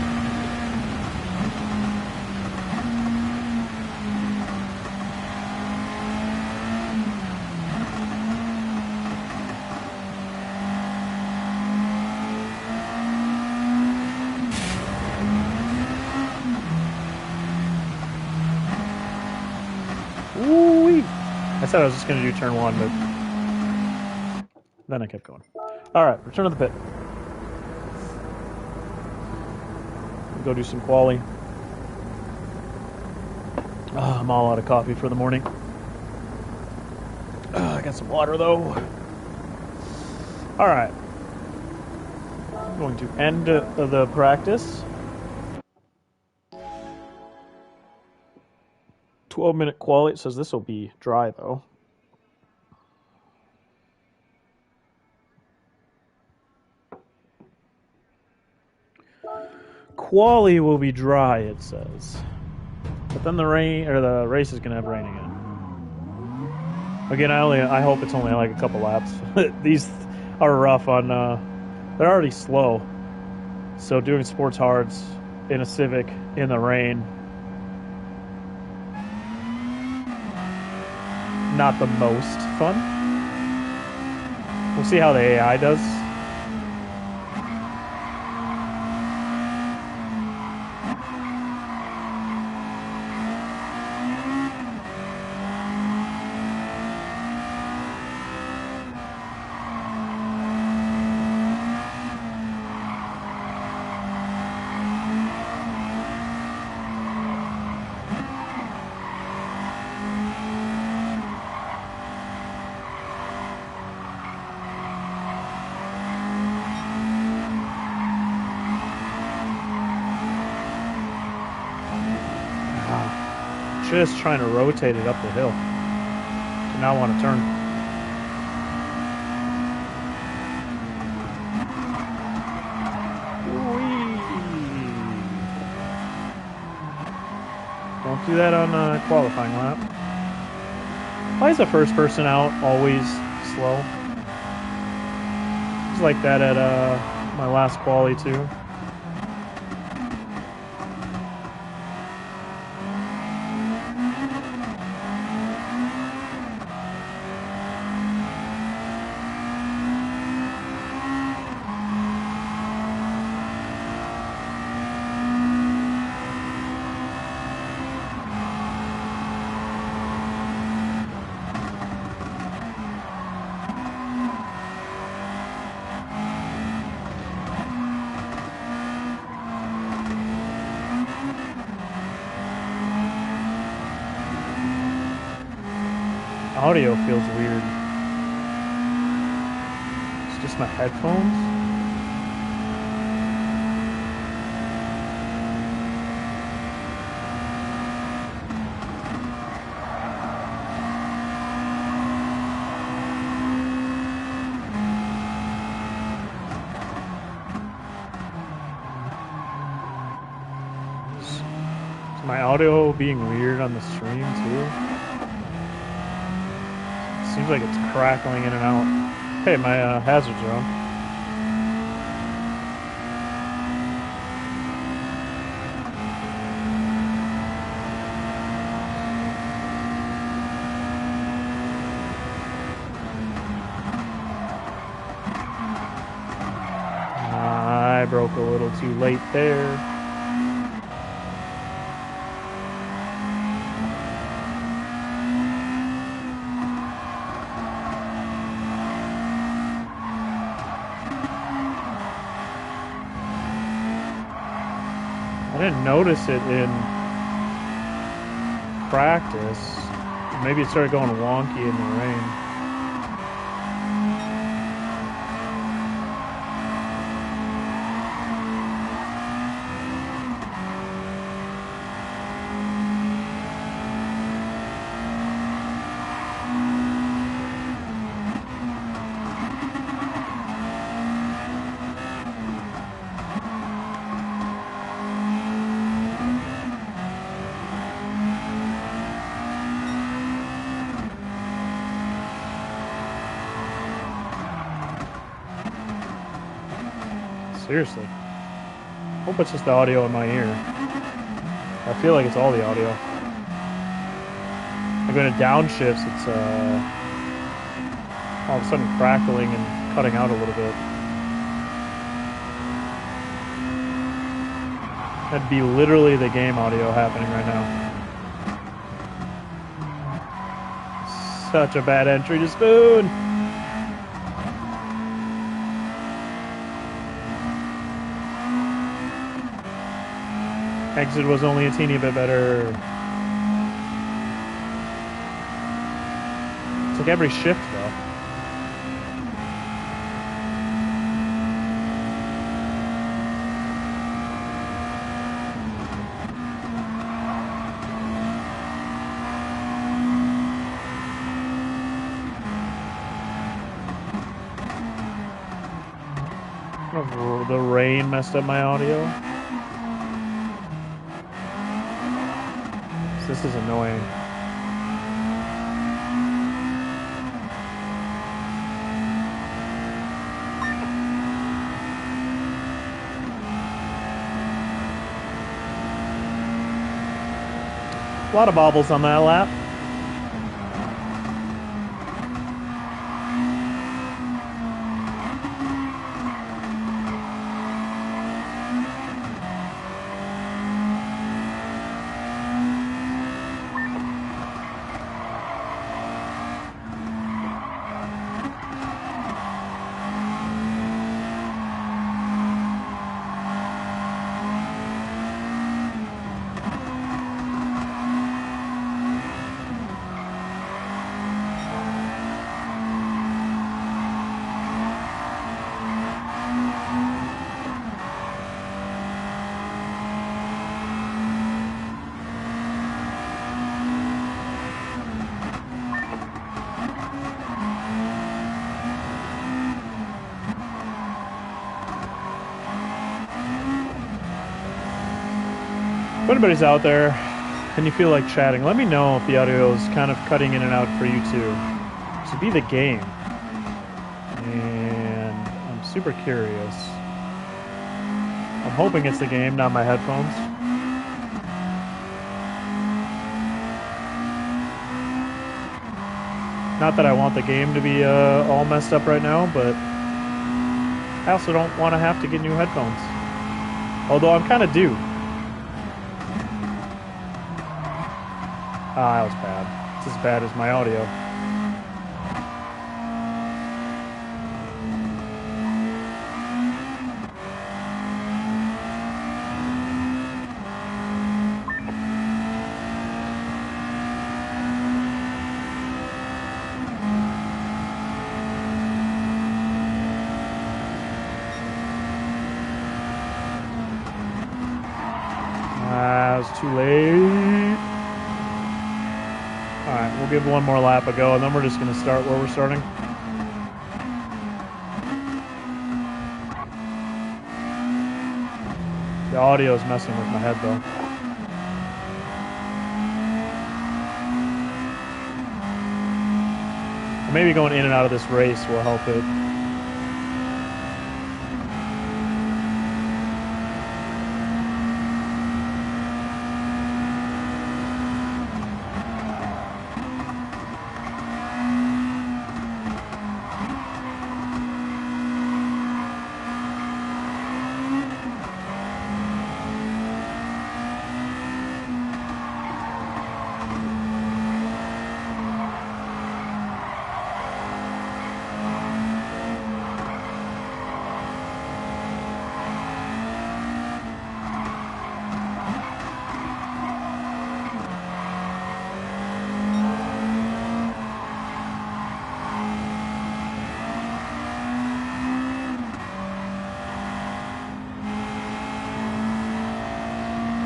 Speaker 1: Ooh-wee. I said I was just going to do turn one, but then I kept going. All right, return to the pit. Go do some quali. Oh, I'm all out of coffee for the morning. I got some water though. All right. I'm going to end the practice. 12-minute quali. It says this will be dry though. Quali will be dry, it says. But then the race is gonna have rain again. Again, I hope it's only like a couple laps. These are rough on they're already slow. So doing sports hards in a Civic in the rain, not the most fun. We'll see how the AI does. Just trying to rotate it up the hill. Do not want to turn. Don't do that on a qualifying lap. Why is the first person out always slow? It's like that at my last quali too. Audio feels weird. It's just my headphones. Is my audio being weird on the stream too? Seems like it's crackling in and out. Hey, my hazards are on. I broke a little too late there. I didn't notice it in practice. Maybe it started going wonky in the rain. Seriously. Hope it's just the audio in my ear. I feel like it's all the audio. Like when it downshifts, it's all of a sudden crackling and cutting out a little bit. That'd be literally the game audio happening right now. Such a bad entry to Spoon. Exit was only a teeny bit better. It's like every shift, though. The rain messed up my audio. This is annoying. A lot of bobbles on that lap. If anybody's out there and you feel like chatting, let me know if the audio is kind of cutting in and out for you too. This would be the game. And I'm super curious. I'm hoping it's the game, not my headphones. Not that I want the game to be all messed up right now, but I also don't want to have to get new headphones. Although I'm kind of due. Ah, that was bad. It's as bad as my audio. Ah, it was too late. Alright, we'll give one more lap a go, and then we're just going to start where we're starting. The audio is messing with my head, though. Or maybe going in and out of this race will help it.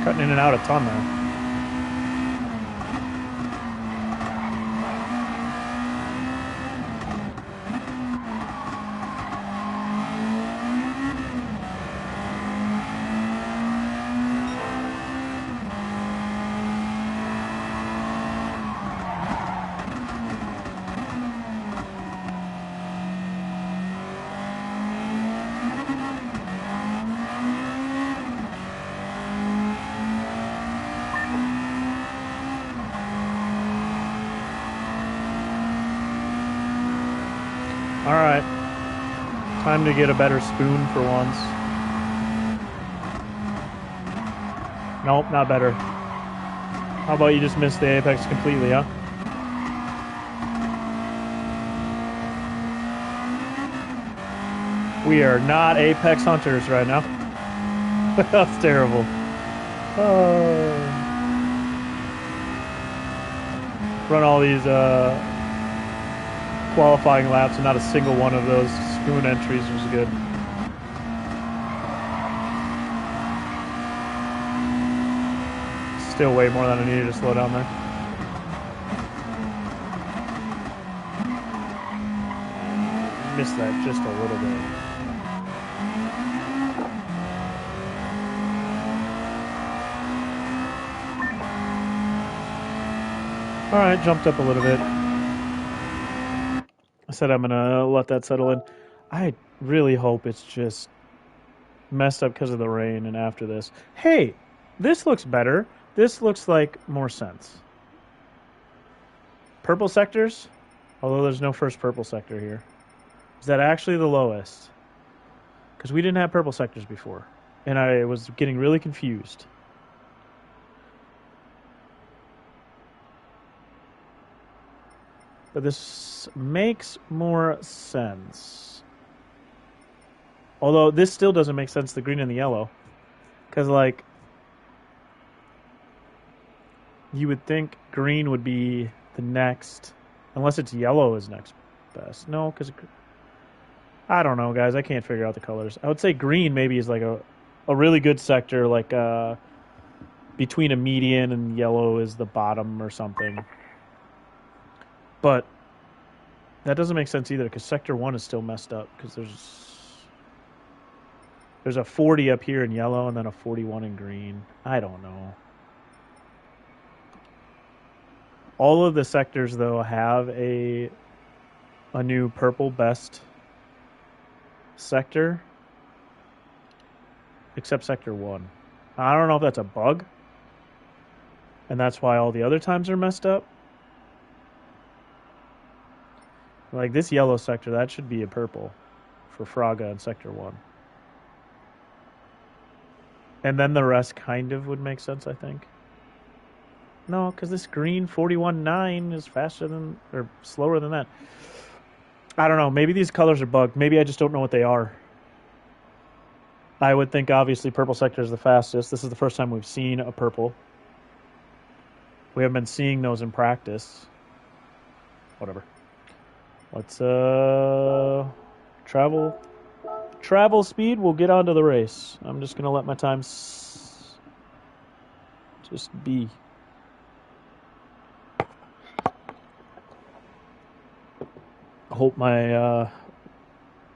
Speaker 1: Cutting in and out a ton there. Time to get a better spoon for once. Nope, not better. How about you just miss the apex completely, huh? We are not apex hunters right now. That's terrible. Oh. Run all these qualifying laps and not a single one of those spoon entries was good. Still way more than I needed to slow down there. Missed that just a little bit. All right, jumped up a little bit. I said I'm gonna let that settle in. I really hope it's just messed up because of the rain and after this. Hey, this looks better. This looks like more sense. Purple sectors, although there's no first purple sector here. Is that actually the lowest? Because we didn't have purple sectors before. And I was getting really confused. But this makes more sense. Although this still doesn't make sense, the green and the yellow. Because, like, you would think green would be the next. Unless it's yellow is next best. No, because I don't know, guys. I can't figure out the colors. I would say green maybe is like a really good sector, like between a median and yellow is the bottom or something. But that doesn't make sense either because sector 1 is still messed up because there's a 40 up here in yellow and then a 41 in green. I don't know. All of the sectors though have a new purple best sector except sector 1. I don't know if that's a bug and that's why all the other times are messed up. Like this yellow sector, that should be a purple for Fraga in sector 1. And then the rest kind of would make sense, I think. No, because this green 41.9 is faster than, or slower than that. I don't know. Maybe these colors are bugged. Maybe I just don't know what they are. I would think, obviously, purple sector is the fastest. This is the first time we've seen a purple. We haven't been seeing those in practice. Whatever. Let's, travel speed. We'll get onto the race. I'm just going to let my time just be. Hope my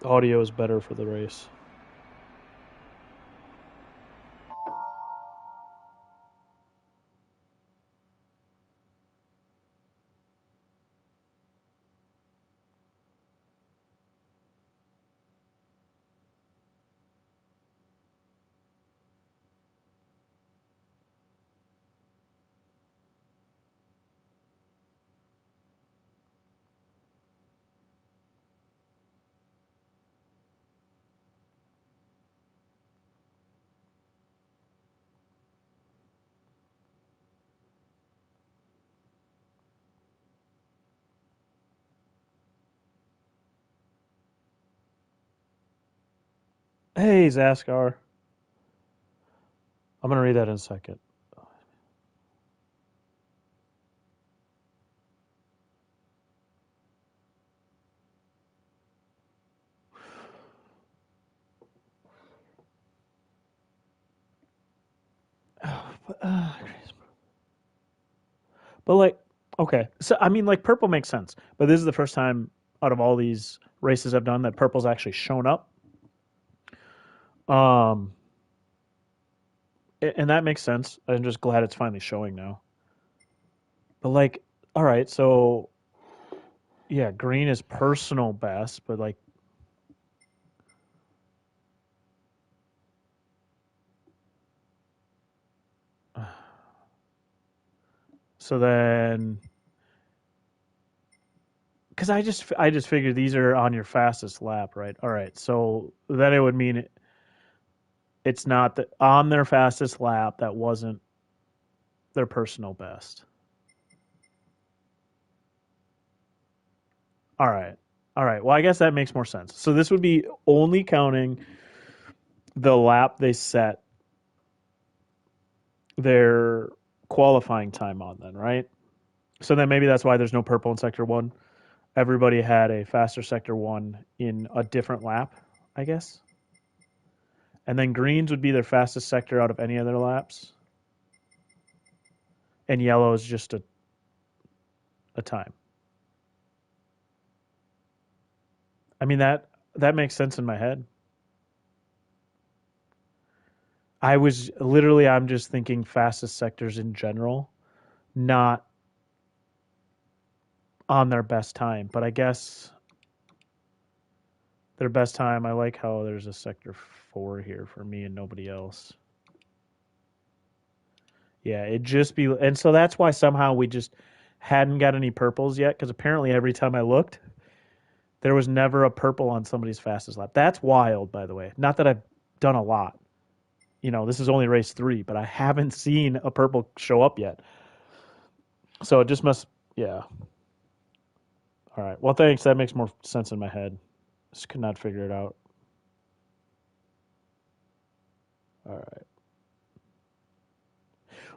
Speaker 1: audio is better for the race. Hey, Zaskar. I'm going to read that in a second. But like, okay, so I mean, like, purple makes sense, but this is the first time out of all these races I've done that purple's actually shown up. Um, and that makes sense. I'm just glad it's finally showing now. But like, all right, so yeah, green is personal best, but like, so then because I just figured these are on your fastest lap, right? All right, so then it would mean it's not that on their fastest lap that wasn't their personal best. All right. All right. Well, I guess that makes more sense. So this would be only counting the lap they set their qualifying time on, then, right? So then maybe that's why there's no purple in sector one. Everybody had a faster sector one in a different lap, I guess. And then greens would be their fastest sector out of any other laps. And yellow is just a time. I mean that makes sense in my head. I'm just thinking fastest sectors in general, not on their best time. But I guess their best time, I like how there's a sector 4 here for me and nobody else. Yeah, it just be, and so that's why somehow we just hadn't got any purples yet, because apparently every time I looked, there was never a purple on somebody's fastest lap. That's wild, by the way. Not that I've done a lot. This is only race 3, but I haven't seen a purple show up yet. So it just must, yeah. All right. Well, thanks. That makes more sense in my head. Just could not figure it out. All right.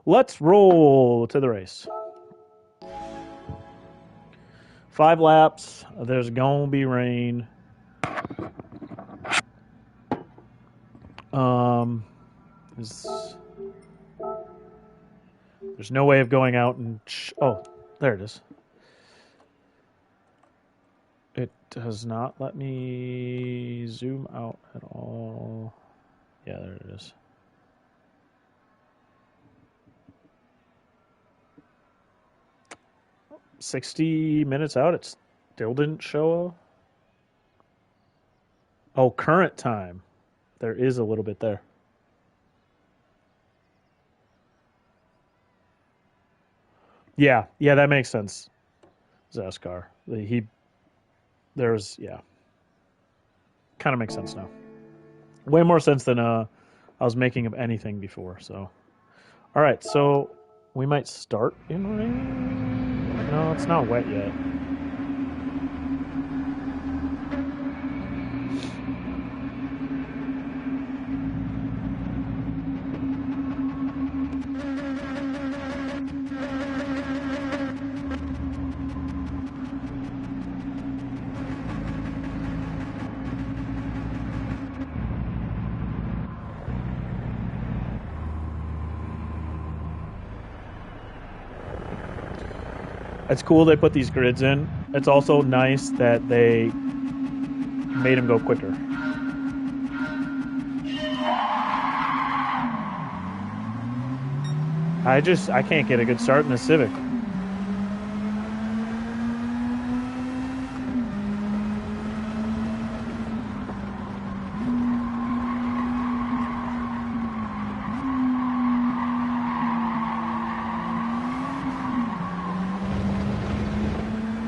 Speaker 1: Let's roll to the race. 5 laps. There's going to be rain. There's no way of going out and... Oh, there it is. It does not let me zoom out at all. Yeah, there it is. $60 out. It still didn't show. Oh, current time. There is a little bit there. Yeah, that makes sense. Zaskar. Kind of makes sense now. Way more sense than I was making of anything before. So, all right. So we might start in rain. No, it's not wet yet. It's cool they put these grids in. It's also nice that they made them go quicker. I can't get a good start in the Civic.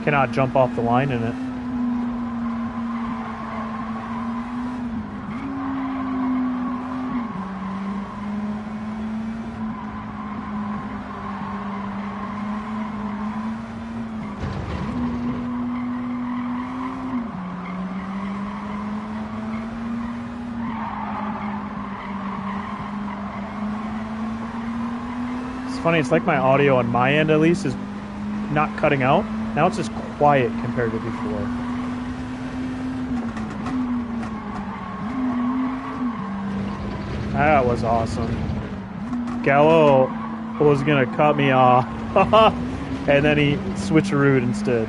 Speaker 1: Cannot jump off the line in it. It's funny, it's like my audio on my end at least is not cutting out. Now it's just quiet compared to before. That was awesome. Gallo was going to cut me off, and then he switcherooed instead.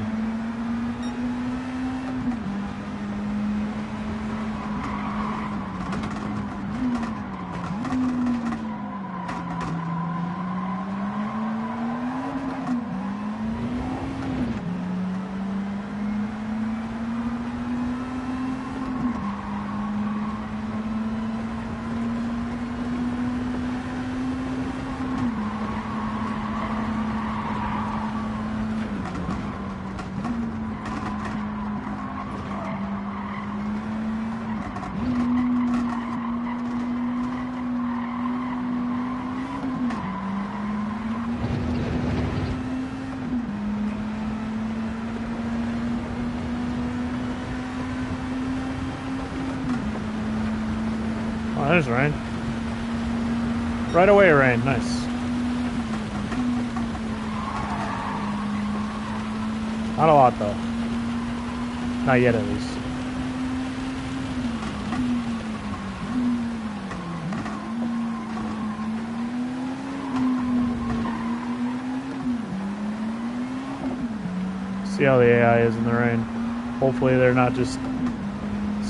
Speaker 1: There's rain. Right away, rain. Nice. Not a lot, though. Not yet, at least. See how the AI is in the rain. Hopefully they're not just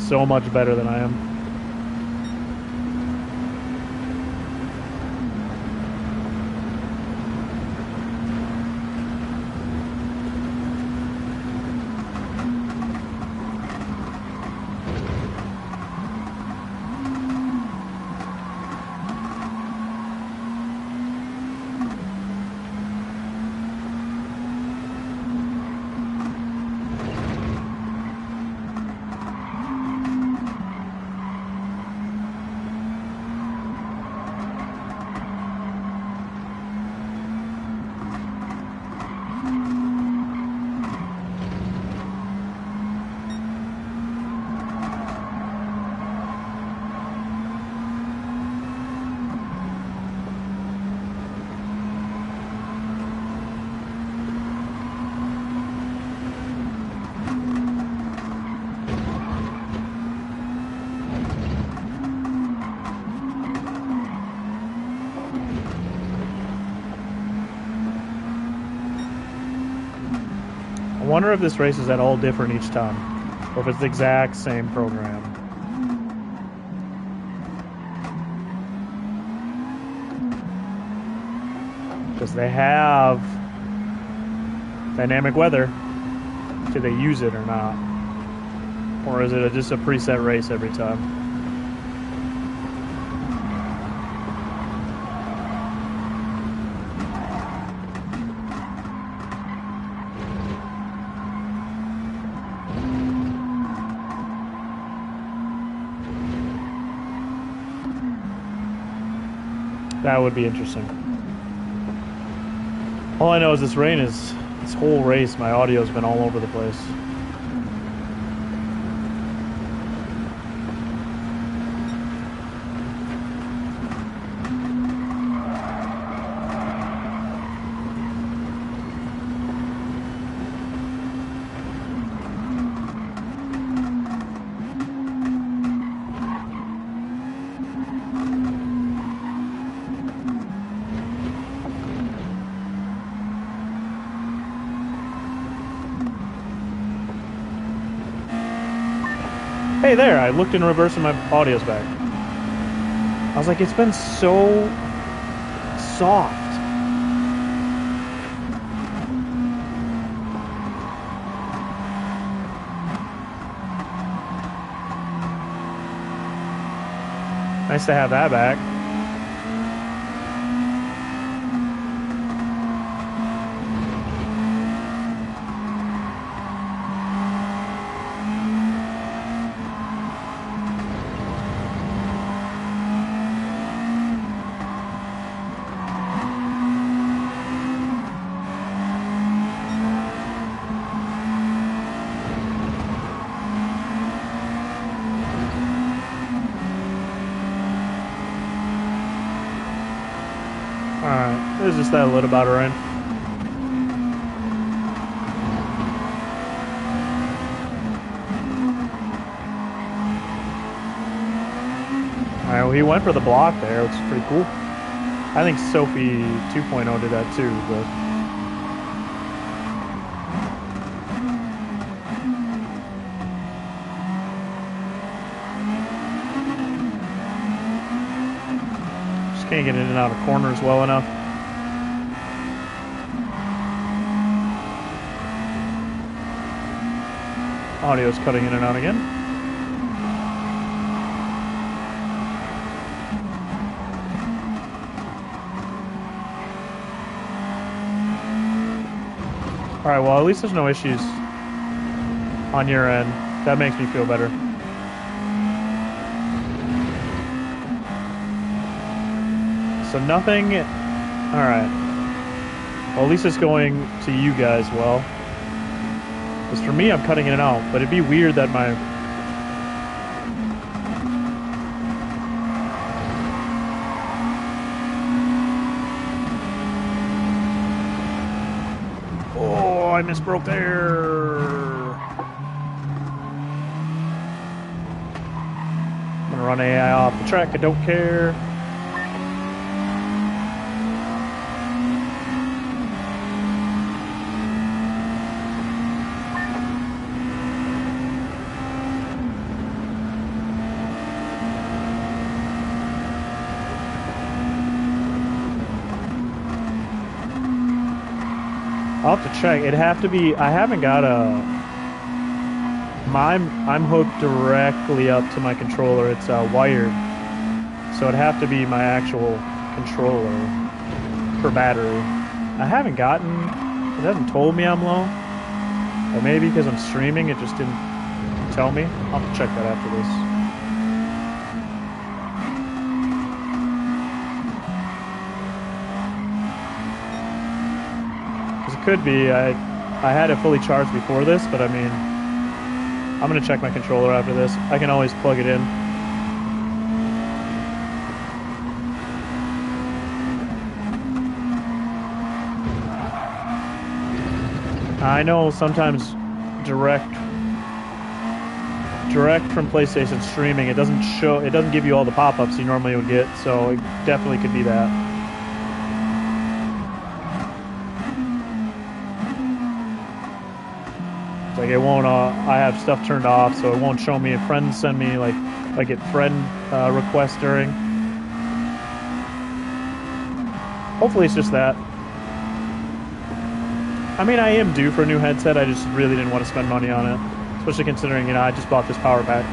Speaker 1: so much better than I am. I wonder if this race is at all different each time, or if it's the exact same program. Because they have dynamic weather. Do they use it or not? Or is it just a preset race every time? That would be interesting. All I know is this rain is, this whole race, my audio's been all over the place. Hey there, I looked in reverse and my audio's back. I was like, it's been so soft. Nice to have that back. Alright, there's just that little about rain. Alright, well, he went for the block there, which is pretty cool. I think Sophie 2.0 did that too, but... Can't get in and out of corners well enough. Audio's cutting in and out again. Alright, well, at least there's no issues on your end. That makes me feel better. So nothing... Alright. Well, at least it's going to you guys well. Because for me, I'm cutting in and out. But it'd be weird that my... I misbroke there. I'm gonna run AI off the track. I don't care. I'll have to check. It'd have to be. I haven't got a. I'm hooked directly up to my controller. It's wired, so it'd have to be my actual controller for battery. I haven't gotten. It hasn't told me I'm low, or maybe because I'm streaming, it just didn't tell me. I'll have to check that after this. Could be. I had it fully charged before this, but I mean, I'm gonna check my controller after this. I can always plug it in. I know sometimes direct from PlayStation streaming, it doesn't give you all the pop-ups you normally would get, so it definitely could be that. Like it won't. I have stuff turned off, so it won't show me. If friends send me like get friend requests during. Hopefully, it's just that. I mean, I am due for a new headset. I just really didn't want to spend money on it, especially considering I just bought this power pack.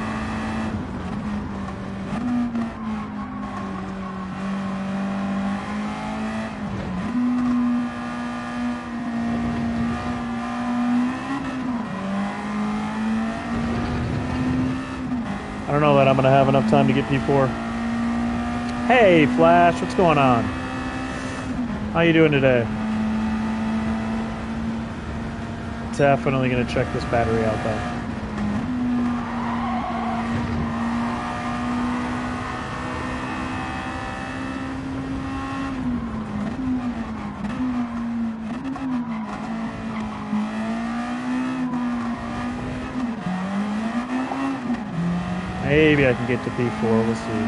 Speaker 1: I don't know that I'm going to have enough time to get P4. Hey, Flash, what's going on? How you doing today? Definitely going to check this battery out, though. Maybe I can get to P4, we'll see.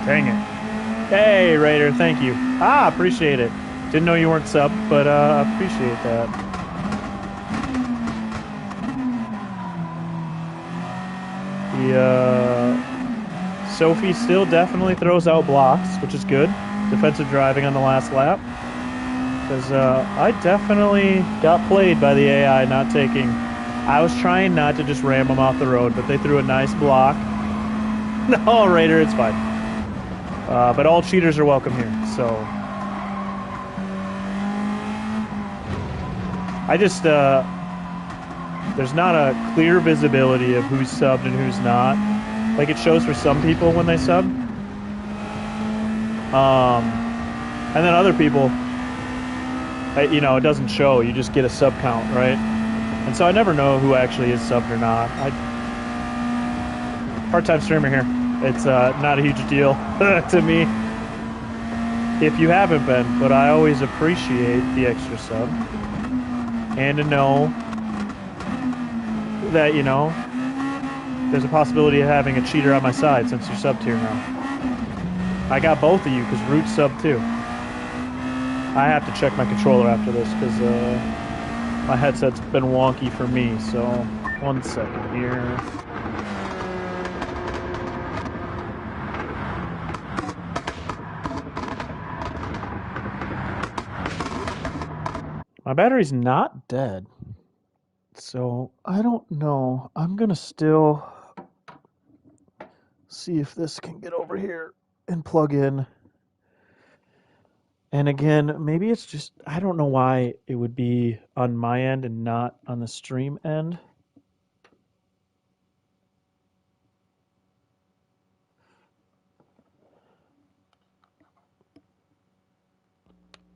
Speaker 1: Dang it. Hey, Raider, thank you. Appreciate it. Didn't know you weren't subbed, but appreciate that. Sophie still definitely throws out blocks, which is good. Defensive driving on the last lap. Because I definitely got played by the AI not taking... I was trying not to just ram them off the road, but they threw a nice block. No, Raider, it's fine. But all cheaters are welcome here, so... I just, there's not a clear visibility of who's subbed and who's not. Like it shows for some people when they sub. And then other people, you know, it doesn't show. You just get a sub count, right? And so I never know who actually is subbed or not. Part-time streamer here. It's not a huge deal to me if you haven't been, but I always appreciate the extra sub. And to know that, you know, There's a possibility of having a cheater on my side since you're sub tier now. I got both of you because Root's sub too. I have to check my controller after this because my headset's been wonky for me. So 1 second here. My battery's not dead. So I don't know. I'm going to still see if this can get over here and plug in. And again, maybe it's just, I don't know why it would be on my end and not on the stream end.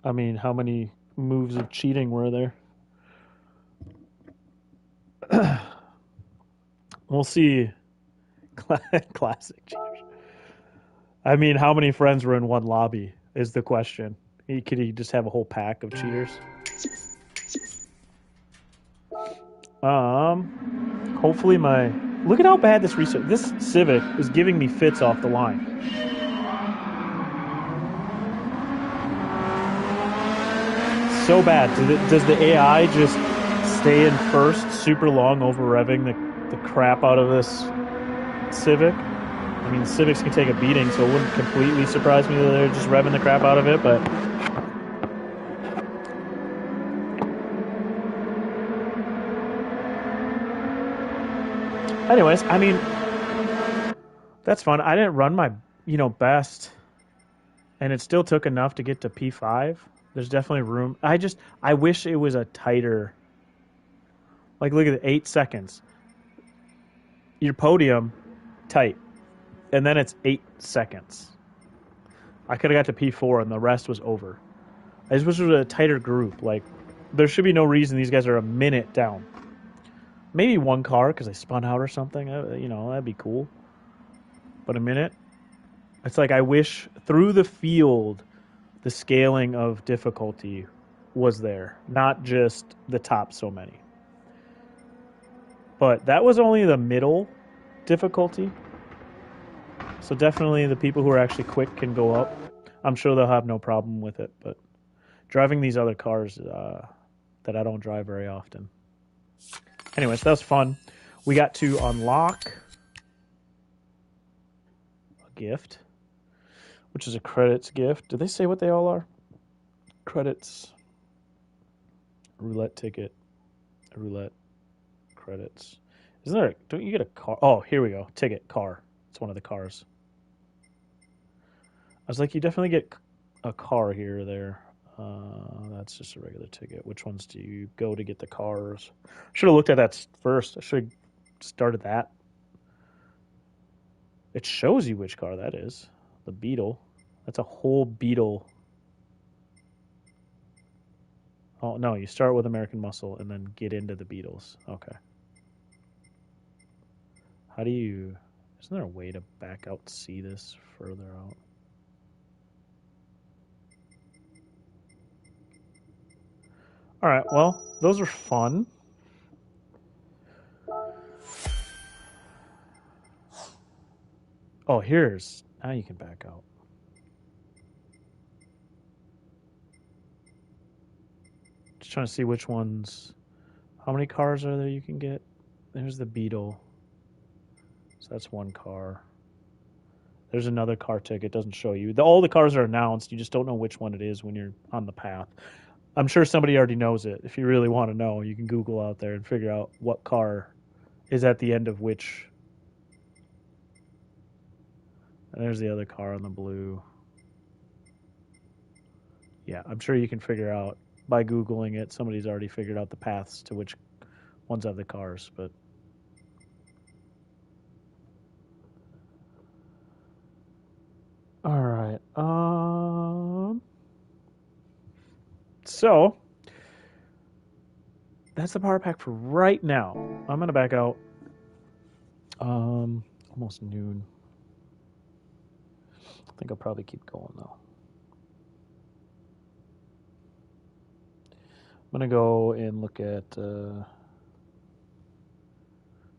Speaker 1: I mean, how many moves of cheating were there? We'll see. Classic cheaters. I mean, how many friends were in one lobby is the question. Could he just have a whole pack of cheaters? Hopefully my look at how bad this Civic is giving me fits off the line. So bad. Does the AI just stay in first super long over revving the crap out of this Civic? I mean, Civics can take a beating, so it wouldn't completely surprise me that they're just revving the crap out of it, but anyways, I mean, that's fun. I didn't run my, best, and it still took enough to get to P5. There's definitely room. I wish it was a tighter. Like, look at it, 8 seconds. Your podium, tight, and then it's 8 seconds. I could have got to P4, and the rest was over. I just wish it was a tighter group. Like, there should be no reason these guys are a minute down. Maybe one car because they spun out or something. That'd be cool. But a minute? It's like I wish through the field the scaling of difficulty was there, not just the top so many. But that was only the middle difficulty. So definitely the people who are actually quick can go up. I'm sure they'll have no problem with it. But driving these other cars that I don't drive very often. Anyways, that was fun. We got to unlock a gift, which is a credits gift. Do they say what they all are? Credits, roulette ticket, roulette, credits. Isn't there? Don't you get a car? Oh, here we go. Ticket, car. It's one of the cars. I was like, you definitely get a car here or there. That's just a regular ticket. Which ones do you go to get the cars? Should have looked at that first. I should have started that. It shows you which car that is. The Beetle. That's a whole Beetle. Oh, no, you start with American Muscle and then get into the Beetles. Okay. How do you... Isn't there a way to back out to see this further out? All right, well, those are fun. Oh, here's... Now you can back out. Just trying to see which ones... How many cars are there you can get? There's the Beetle. So that's one car. There's another car ticket. It doesn't show you. All the cars are announced. You just don't know which one it is when you're on the path. I'm sure somebody already knows it. If you really want to know, you can Google out there and figure out what car is at the end of which. And there's the other car on the blue. Yeah, I'm sure you can figure out by Googling it. Somebody's already figured out the paths to which ones have the cars, but. All right. So that's the power pack for right now. I'm gonna back out. Almost noon. I think I'll probably keep going though. I'm gonna go and look at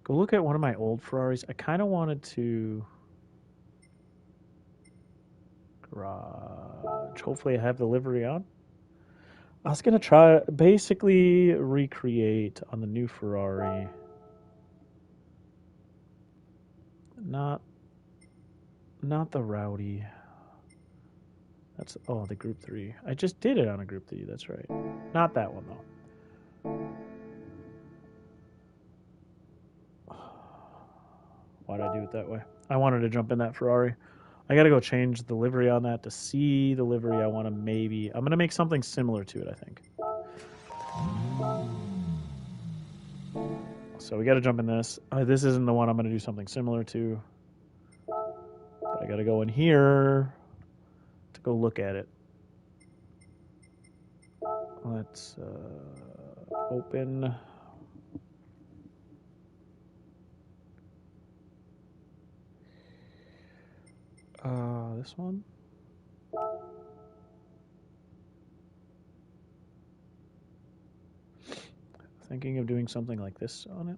Speaker 1: Go look at one of my old Ferraris. I kind of wanted to garage. Hopefully I have the livery on. I was gonna try basically recreate on the new Ferrari. Not the Rowdy. That's the Group 3. I just did it on a Group 3, that's right. Not that one though. Why did I do it that way? I wanted to jump in that Ferrari. I gotta go change the livery on that to see the livery I want to maybe. I'm gonna make something similar to it, I think. So we gotta jump in this. This isn't the one I'm gonna do something similar to. But I gotta go in here to go look at it. Let's open. This one. Thinking of doing something like this on it.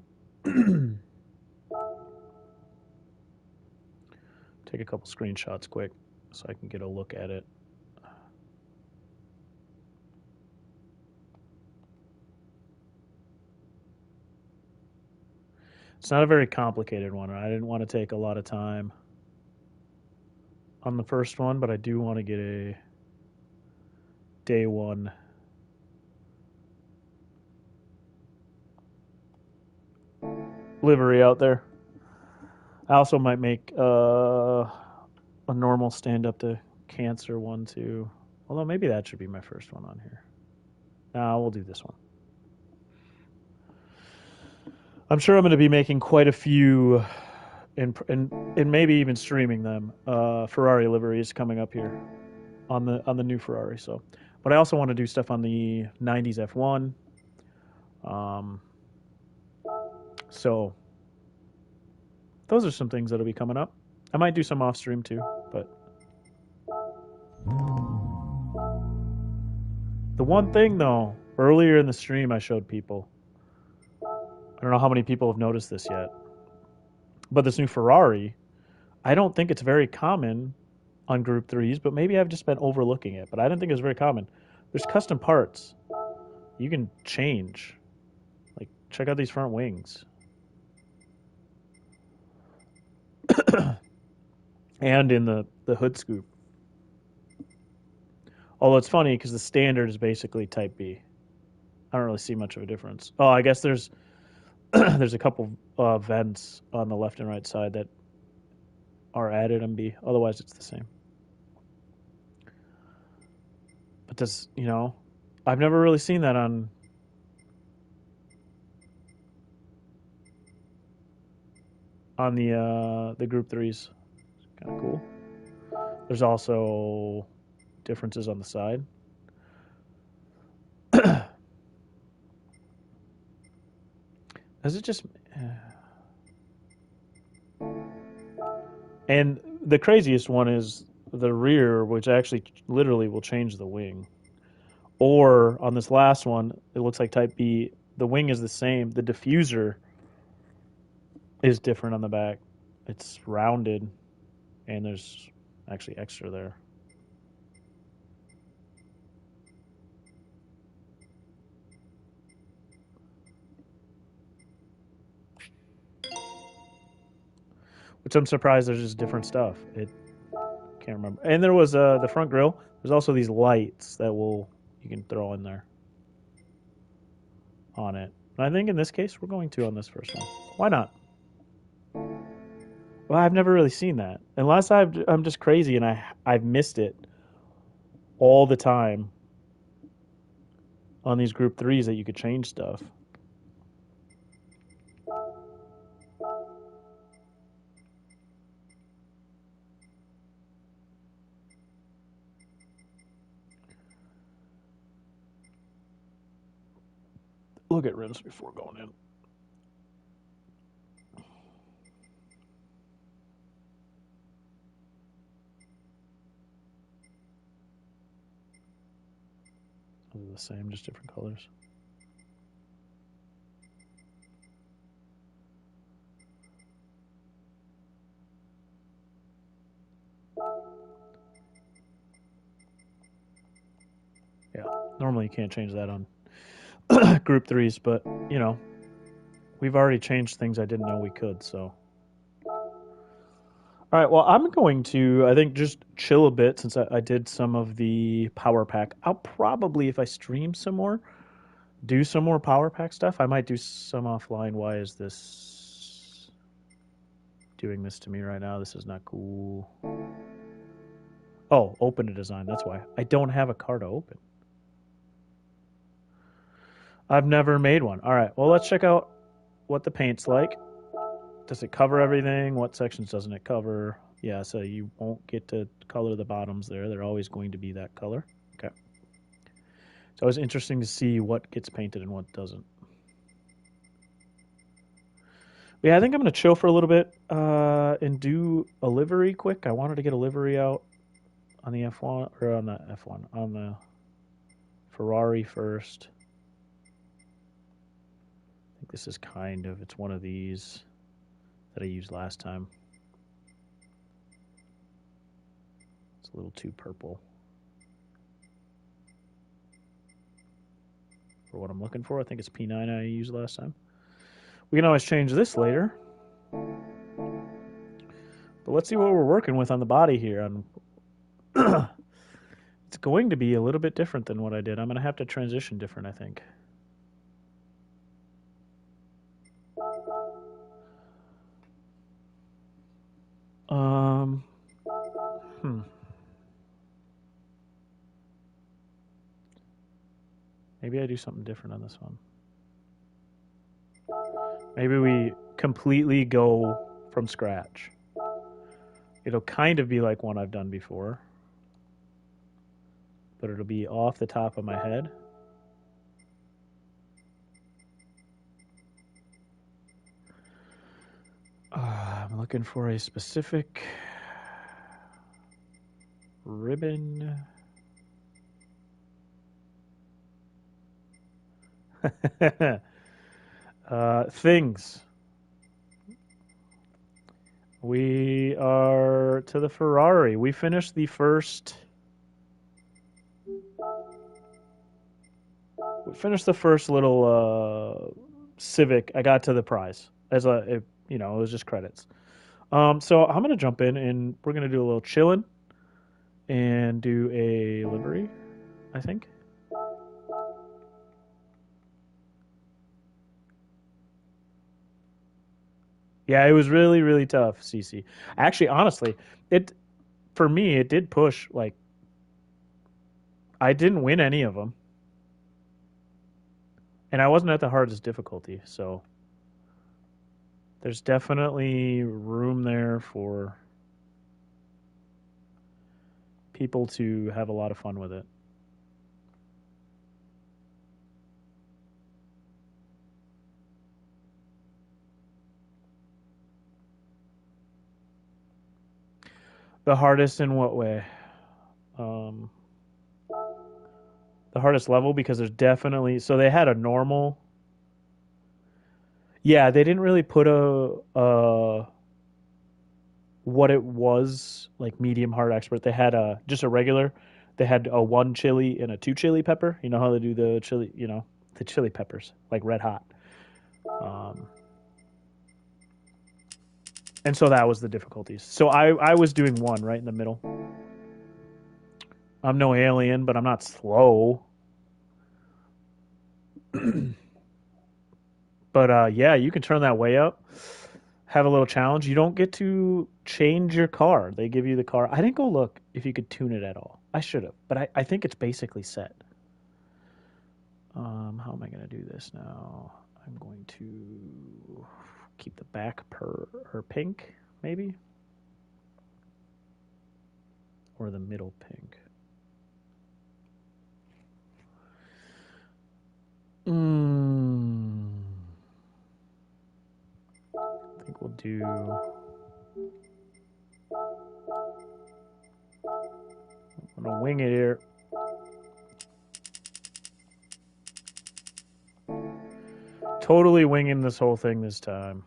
Speaker 1: Take a couple screenshots quick so I can get a look at it. It's not a very complicated one. I didn't want to take a lot of time on the first one, but I do want to get a day one livery out there. I also might make a normal stand up to cancer one too. Although maybe that should be my first one on here. No, we'll do this one. I'm sure I'm going to be making quite a few and maybe even streaming them Ferrari liveries coming up here on the new Ferrari. So, but I also want to do stuff on the 90s F1. So those are some things that'll be coming up. I might do some off stream too, but the one thing though, earlier in the stream I showed people. I don't know how many people have noticed this yet, but this new Ferrari, I don't think it's very common on Group 3s, but maybe I've just been overlooking it, but I didn't think it was very common. There's custom parts you can change. Like, check out these front wings. And in the hood scoop. Although it's funny because the standard is basically Type B. I don't really see much of a difference. Oh, I guess there's there's a couple vents on the left and right side that are added on B. Otherwise, it's the same. But does I've never really seen that on the Group 3s. It's kind of cool. There's also differences on the side. Does it just? And the craziest one is the rear, which actually literally will change the wing. Or on this last one, it looks like Type B. The wing is the same. The diffuser is different on the back. It's rounded, and there's actually extra there. Which I'm surprised there's just different stuff. It can't remember. And there was the front grille. There's also these lights that you can throw in there on it. And I think in this case we're going to on this first one. Why not? Well, I've never really seen that. Unless I'm just crazy and I've missed it all the time on these Group 3s that you could change stuff. Look at rims before going in. They're the same, just different colors. Normally you can't change that on group threes, but you know, we've already changed things I didn't know we could, so. All right, well, I'm going to, I think, just chill a bit since I did some of the power pack. I'll probably, if I stream some more, do some more power pack stuff. I might do some offline. Why is this doing this to me right now? This is not cool. Oh, open a design. That's why. I don't have a car to open. I've never made one. All right, well, let's check out what the paint's like. Does it cover everything? What sections doesn't it cover? Yeah, so you won't get to color the bottoms there. They're always going to be that color. Okay. It's always interesting to see what gets painted and what doesn't. Yeah, I think I'm going to chill for a little bit and do a livery quick. I wanted to get a livery out on the F1, or on the F1, on the Ferrari first. I think this is kind of, it's one of these that I used last time. It's a little too purple for what I'm looking for. I think it's P9 I used last time. We can always change this later. But let's see what we're working with on the body here. It's going to be a little bit different than what I did. I'm going to have to transition different, I think. Um, hmm. Maybe I do something different on this one. Maybe we completely go from scratch. It'll kind of be like one I've done before, but it'll be off the top of my head. I'm looking for a specific ribbon. Things. We are to the Ferrari. We finished the first. We finished the first little Civic. I got to the prize as it was just credits. So I'm gonna jump in and we're gonna do a little chilling and do a livery, I think. Yeah, it was really, really tough, CC. Actually, honestly, it for me it did push. Like I didn't win any of them, and I wasn't at the hardest difficulty. So there's definitely room there for people to have a lot of fun with it. The hardest in what way? Um, the hardest level because there's definitely so they had a normal. Yeah, they didn't really put a what it was like medium hard expert. They had a just a regular. They had a one chili and a two chili pepper. You know how they do the chili, the chili peppers like red hot. Um, and so that was the difficulties. So I was doing one right in the middle. I'm no alien, but I'm not slow. But yeah, you can turn that way up. Have a little challenge. You don't get to change your car. They give you the car. I didn't go look if you could tune it at all. I should have, but I think it's basically set. How am I going to do this now? I'm going to keep the back per or pink, maybe, or the middle pink. Mm, I think we'll do. I'm gonna wing it here. Totally winging this whole thing this time.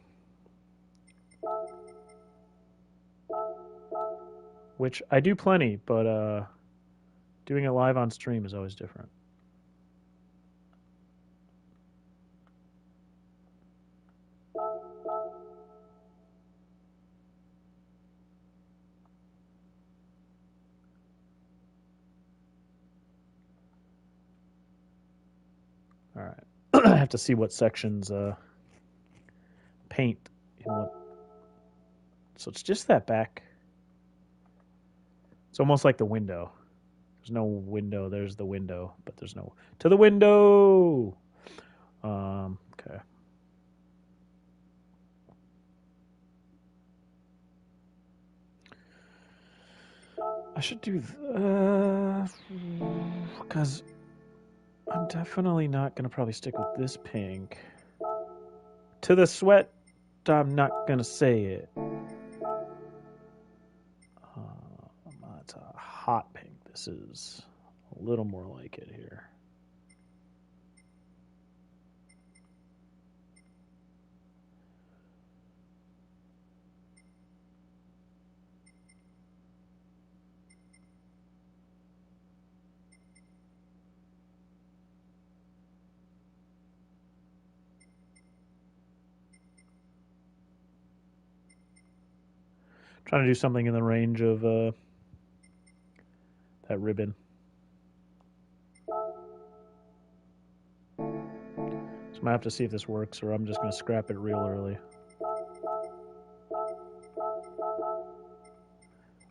Speaker 1: Which I do plenty, but doing it live on stream is always different. All right. I have to see what sections paint in what. So it's just that back. It's almost like the window. There's no window. There's the window, but there's no to the window. Okay. I should do because I'm definitely not gonna probably stick with this pink. To the sweat, I'm not gonna say it. That's a hot pink. This is a little more like it here. Trying to do something in the range of that ribbon. So I might have to see if this works, or I'm just going to scrap it real early.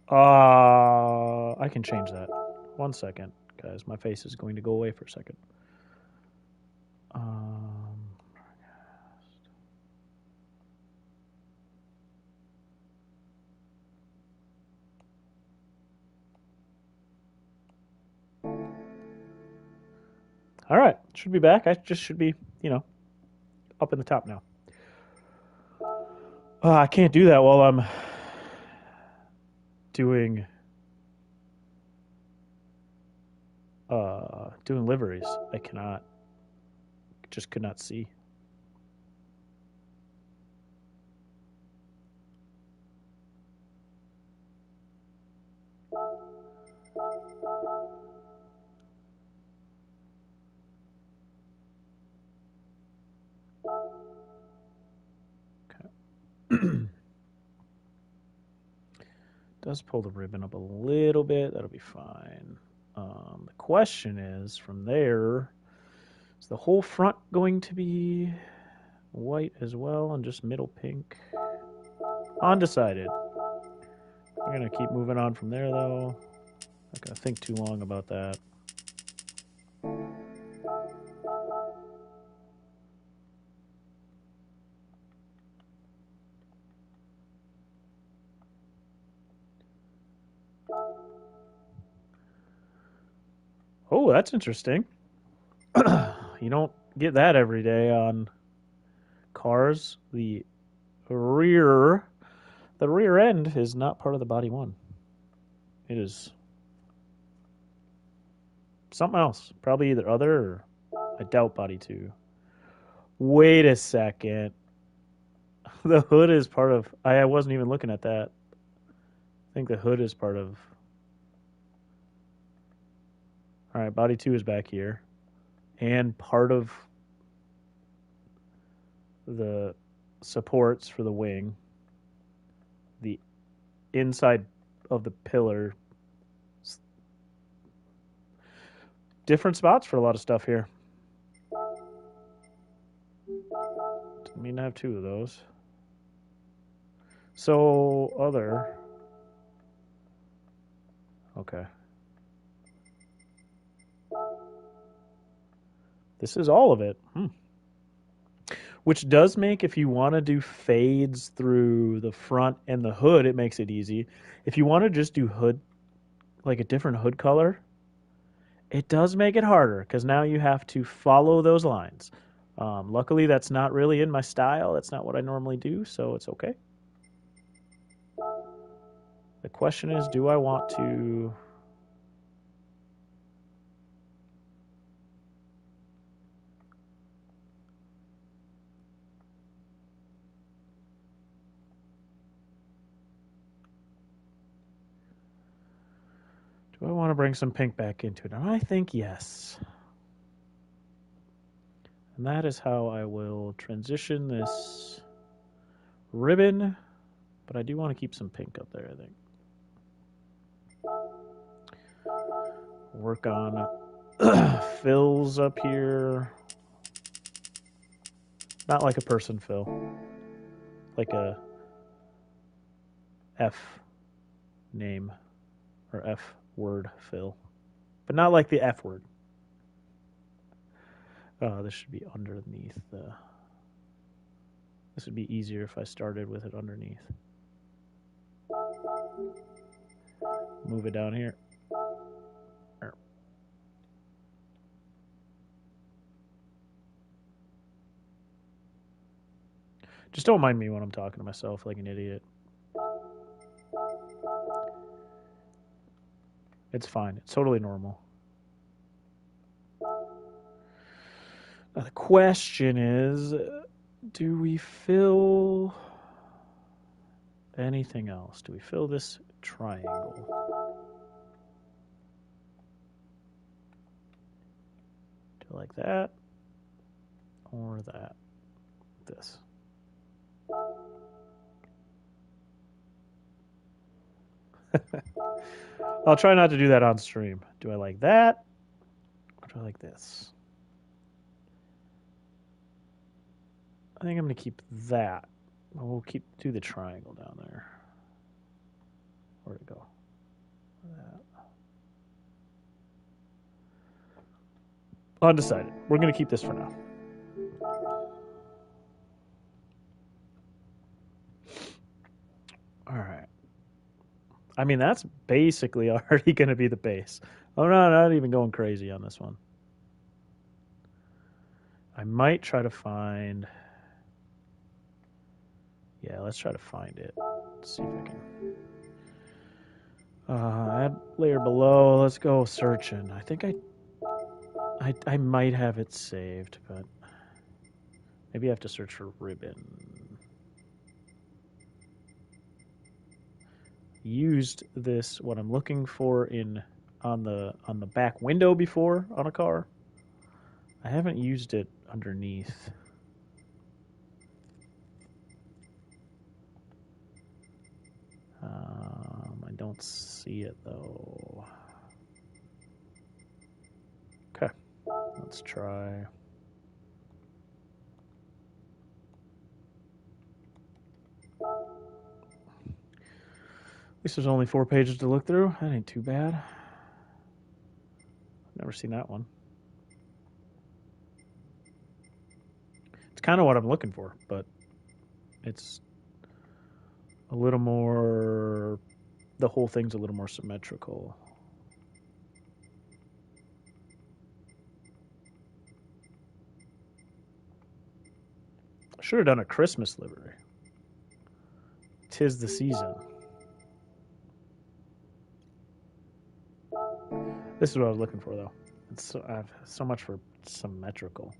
Speaker 1: I can change that. 1 second, guys. My face is going to go away for a second. All right, should be back. I just should be, up in the top now. I can't do that while I'm doing liveries. I cannot. Just could not see. Does pull the ribbon up a little bit. That'll be fine. The question is, from there, is the whole front going to be white as well and just middle pink? Undecided. We're going to keep moving on from there, though. Not going to think too long about that. Oh, that's interesting. You don't get that every day on cars. The rear end is not part of the body one. It is something else. Probably either other or I doubt body two. Wait a second. The hood is part of. I wasn't even looking at that. I think the hood is part of. All right, body two is back here. And part of the supports for the wing. The inside of the pillar. Different spots for a lot of stuff here. Didn't mean to have two of those. So, other. Okay. This is all of it. Which does make, if you want to do fades through the front and the hood, it makes it easy. If you want to just do hood, like a different hood color, it does make it harder because now you have to follow those lines. Luckily, that's not really in my style. That's not what I normally do, so it's okay. The question is, do I want to... Do I want to bring some pink back into it? And I think yes. And that is how I will transition this ribbon. But I do want to keep some pink up there, I think. Work on fills up here. Not like a person fill. Like a F name or F word fill. But not like the F word. This should be underneath the... This would be easier if I started with it underneath. Move it down here. Just don't mind me when I'm talking to myself like an idiot. It's fine. It's totally normal. Now the question is, do we fill anything else? Do we fill this triangle? Do like that or that? This. I'll try not to do that on stream. Do I like that? Or do I like this? I think I'm going to keep that. We'll do the triangle down there. Where'd it go? That. Undecided. We're going to keep this for now. All right. I mean, that's basically already going to be the base. I'm not even going crazy on this one. I might try to find... Yeah, let's try to find it. Let's see if I can... add layer below. Let's go searching. I think I might have it saved, but... Maybe I have to search for ribbon. Used this, what I'm looking for, on the back window before on a car. I haven't used it underneath. I don't see it though. Okay, let's try. At least there's only 4 pages to look through. That ain't too bad. Never seen that one. It's kind of what I'm looking for, but it's a little more... The whole thing's a little more symmetrical. I should have done a Christmas livery. 'Tis the season. This is what I was looking for, though. I have so much for symmetrical.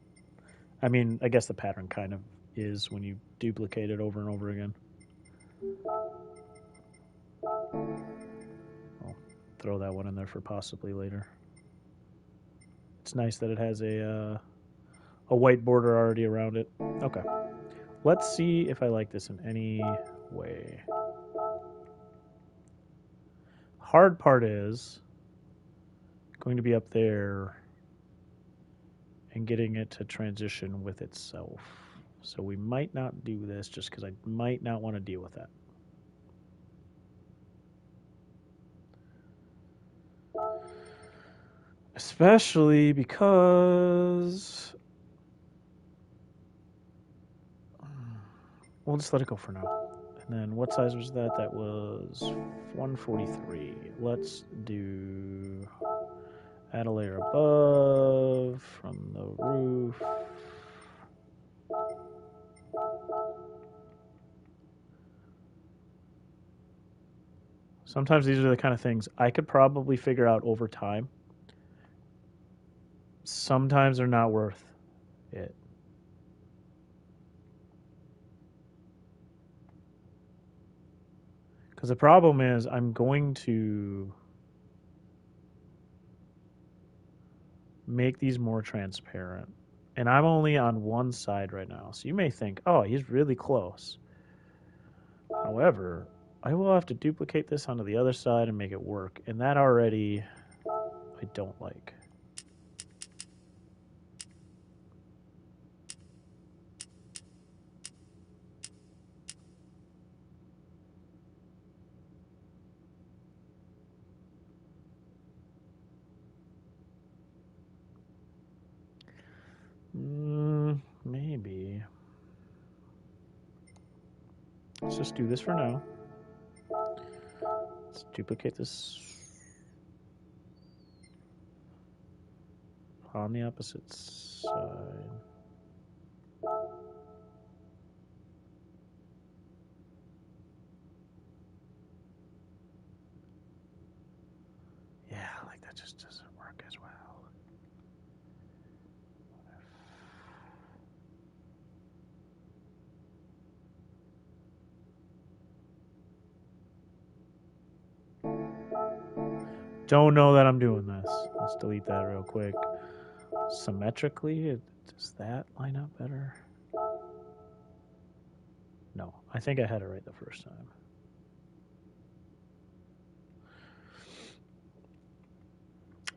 Speaker 1: I mean, I guess the pattern kind of is when you duplicate it over and over again. I'll throw that one in there for possibly later. It's nice that it has a white border already around it. Okay. Let's see if I like this in any way. Hard part is going to be up there and getting it to transition with itself. So we might not do this just because I might not want to deal with that. Especially because... We'll just let it go for now. And then what size was that? That was 143. Let's do... Add a layer above from the roof. Sometimes these are the kind of things I could probably figure out over time. Sometimes they're not worth it. Because the problem is I'm going to make these more transparent. And I'm only on one side right now. So you may think, oh, he's really close. However, I will have to duplicate this onto the other side and make it work. And that already I don't like. Let's just do this for now. Let's duplicate this on the opposite side. Yeah, like that just doesn't work as well. Don't know that I'm doing this. Let's delete that real quick. Symmetrically, does that line up better? No, I think I had it right the first time.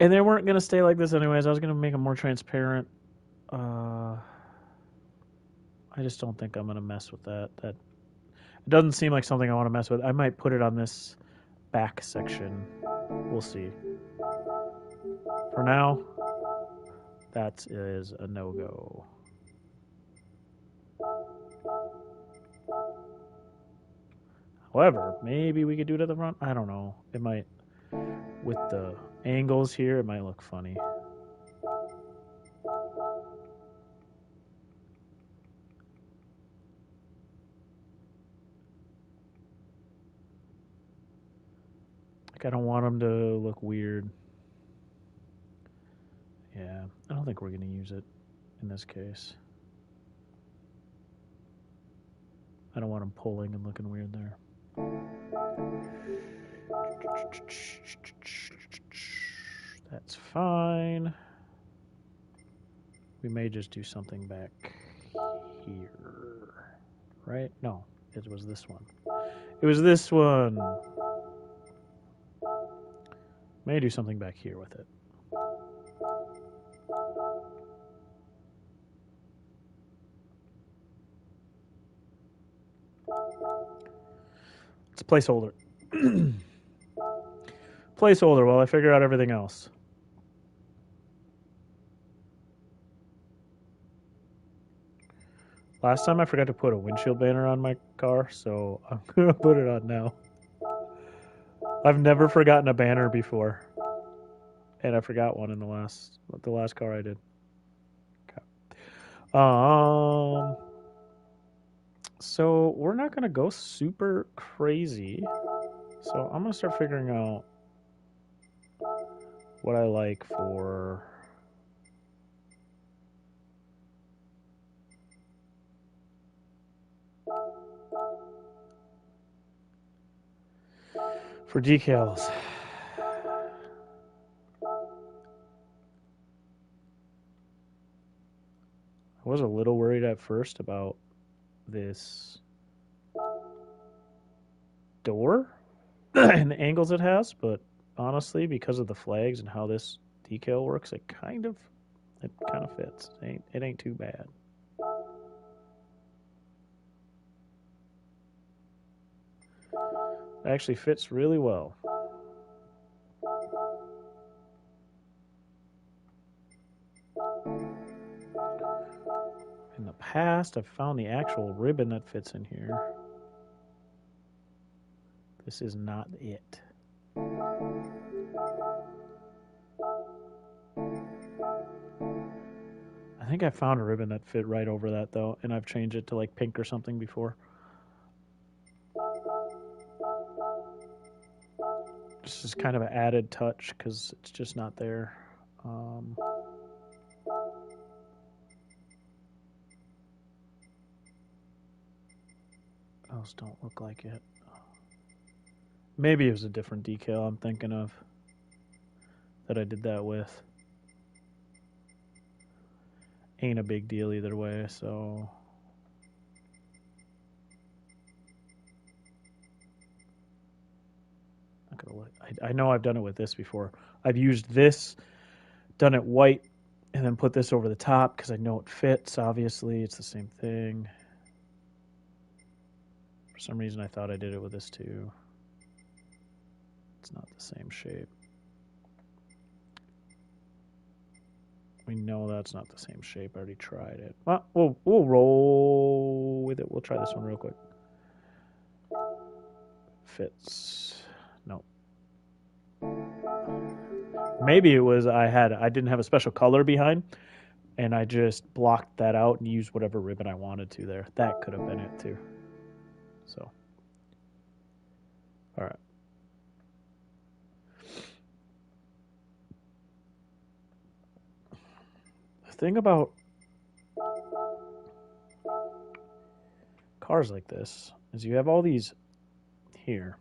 Speaker 1: And they weren't going to stay like this anyways. I was going to make them more transparent. I just don't think I'm going to mess with that. That it doesn't seem like something I want to mess with. I might put it on this back section. We'll see. For now, that is a no-go. However, maybe we could do it at the front. I don't know. It might, with the angles here, it might look funny. Like, I don't want them to look weird. Yeah, I don't think we're going to use it in this case. I don't want them pulling and looking weird there. That's fine. We may just do something back here. Right? No, it was this one. It was this one. May do something back here with it. It's a placeholder. Placeholder while I figure out everything else. Last time I forgot to put a windshield banner on my car, so I'm going to put it on now. I've never forgotten a banner before. And I forgot one in the last car I did. Okay. So we're not going to go super crazy. So I'm going to start figuring out what I like for decals. I was a little worried at first about this door and the angles it has, but honestly, because of the flags and how this decal works, it kind of fits. It ain't too bad. It actually fits really well. In the past, I've found the actual ribbon that fits in here. This is not it. I think I found a ribbon that fit right over that though, and I've changed it to like pink or something before. This is kind of an added touch because it's just not there. Those don't look like it. Maybe it was a different decal I'm thinking of that I did that with. Ain't a big deal either way, so not gonna look. I know I've done it with this before. I've used this, done it white, and then put this over the top because I know it fits. Obviously, it's the same thing. For some reason, I thought I did it with this too. It's not the same shape. We know that's not the same shape. I already tried it. Well, we'll roll with it. We'll try this one real quick. fits. No. Maybe it was I didn't have a special color behind, and I just blocked that out and used whatever ribbon I wanted to there. That could have been it too. So, all right. The thing about cars like this is you have all these here.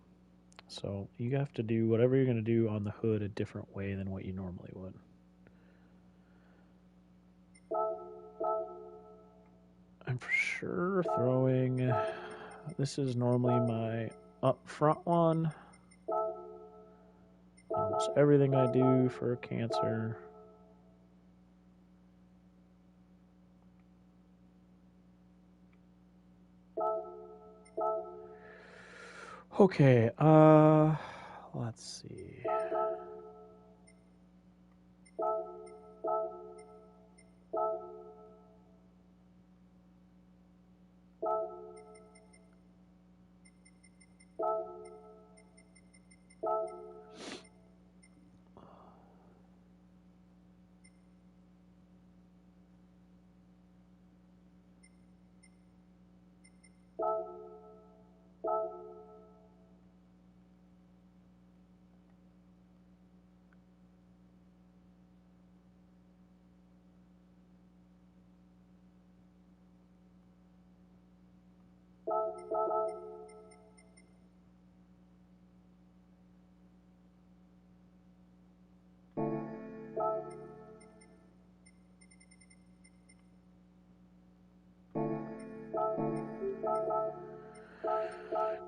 Speaker 1: So you have to do whatever you're going to do on the hood a different way than what you normally would. I'm for sure throwing. This is normally my up front one. Almost everything I do for cancer. Okay, let's see.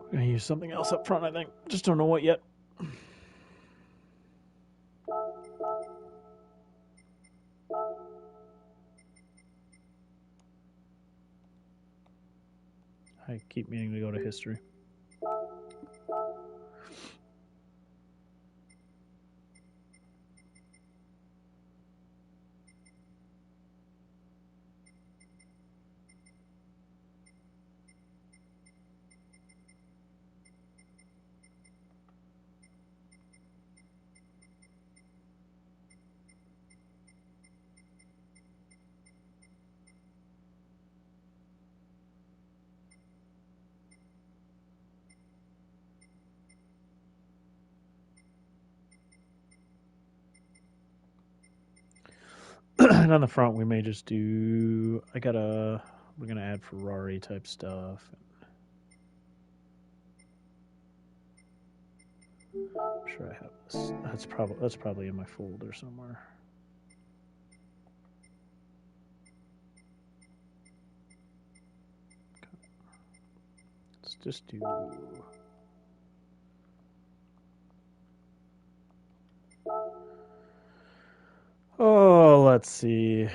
Speaker 1: I'm gonna use something else up front, I think. Just don't know what yet. I keep meaning to go to history. And on the front, we may just do. We're gonna add Ferrari type stuff. I'm sure I have this. That's probably in my folder somewhere. Let's just do. Oh, let's see.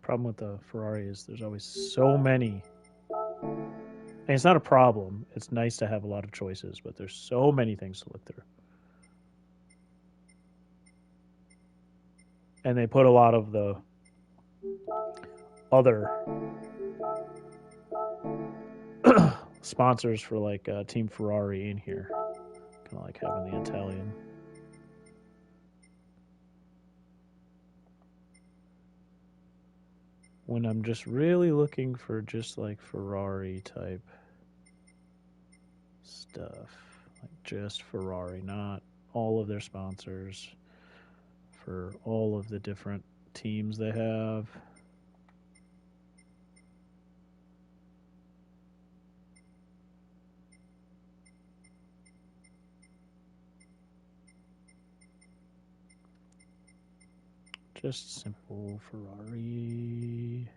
Speaker 1: Problem with the Ferrari is there's always so many. And it's not a problem. It's nice to have a lot of choices, but there's so many things to look through. And they put a lot of the other sponsors for like Team Ferrari in here. Kind of like having the Italian. When I'm just really looking for just like Ferrari type stuff, like just Ferrari, not all of their sponsors for all of the different teams they have. Just simple Ferrari.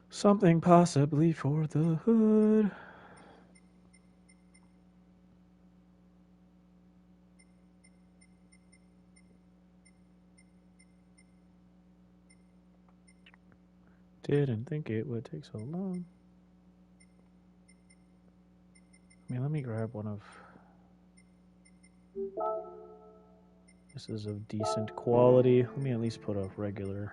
Speaker 1: Something possibly for the hood. Didn't think it would take so long. I mean, let me grab one of... This is of decent quality. Let me at least put a regular...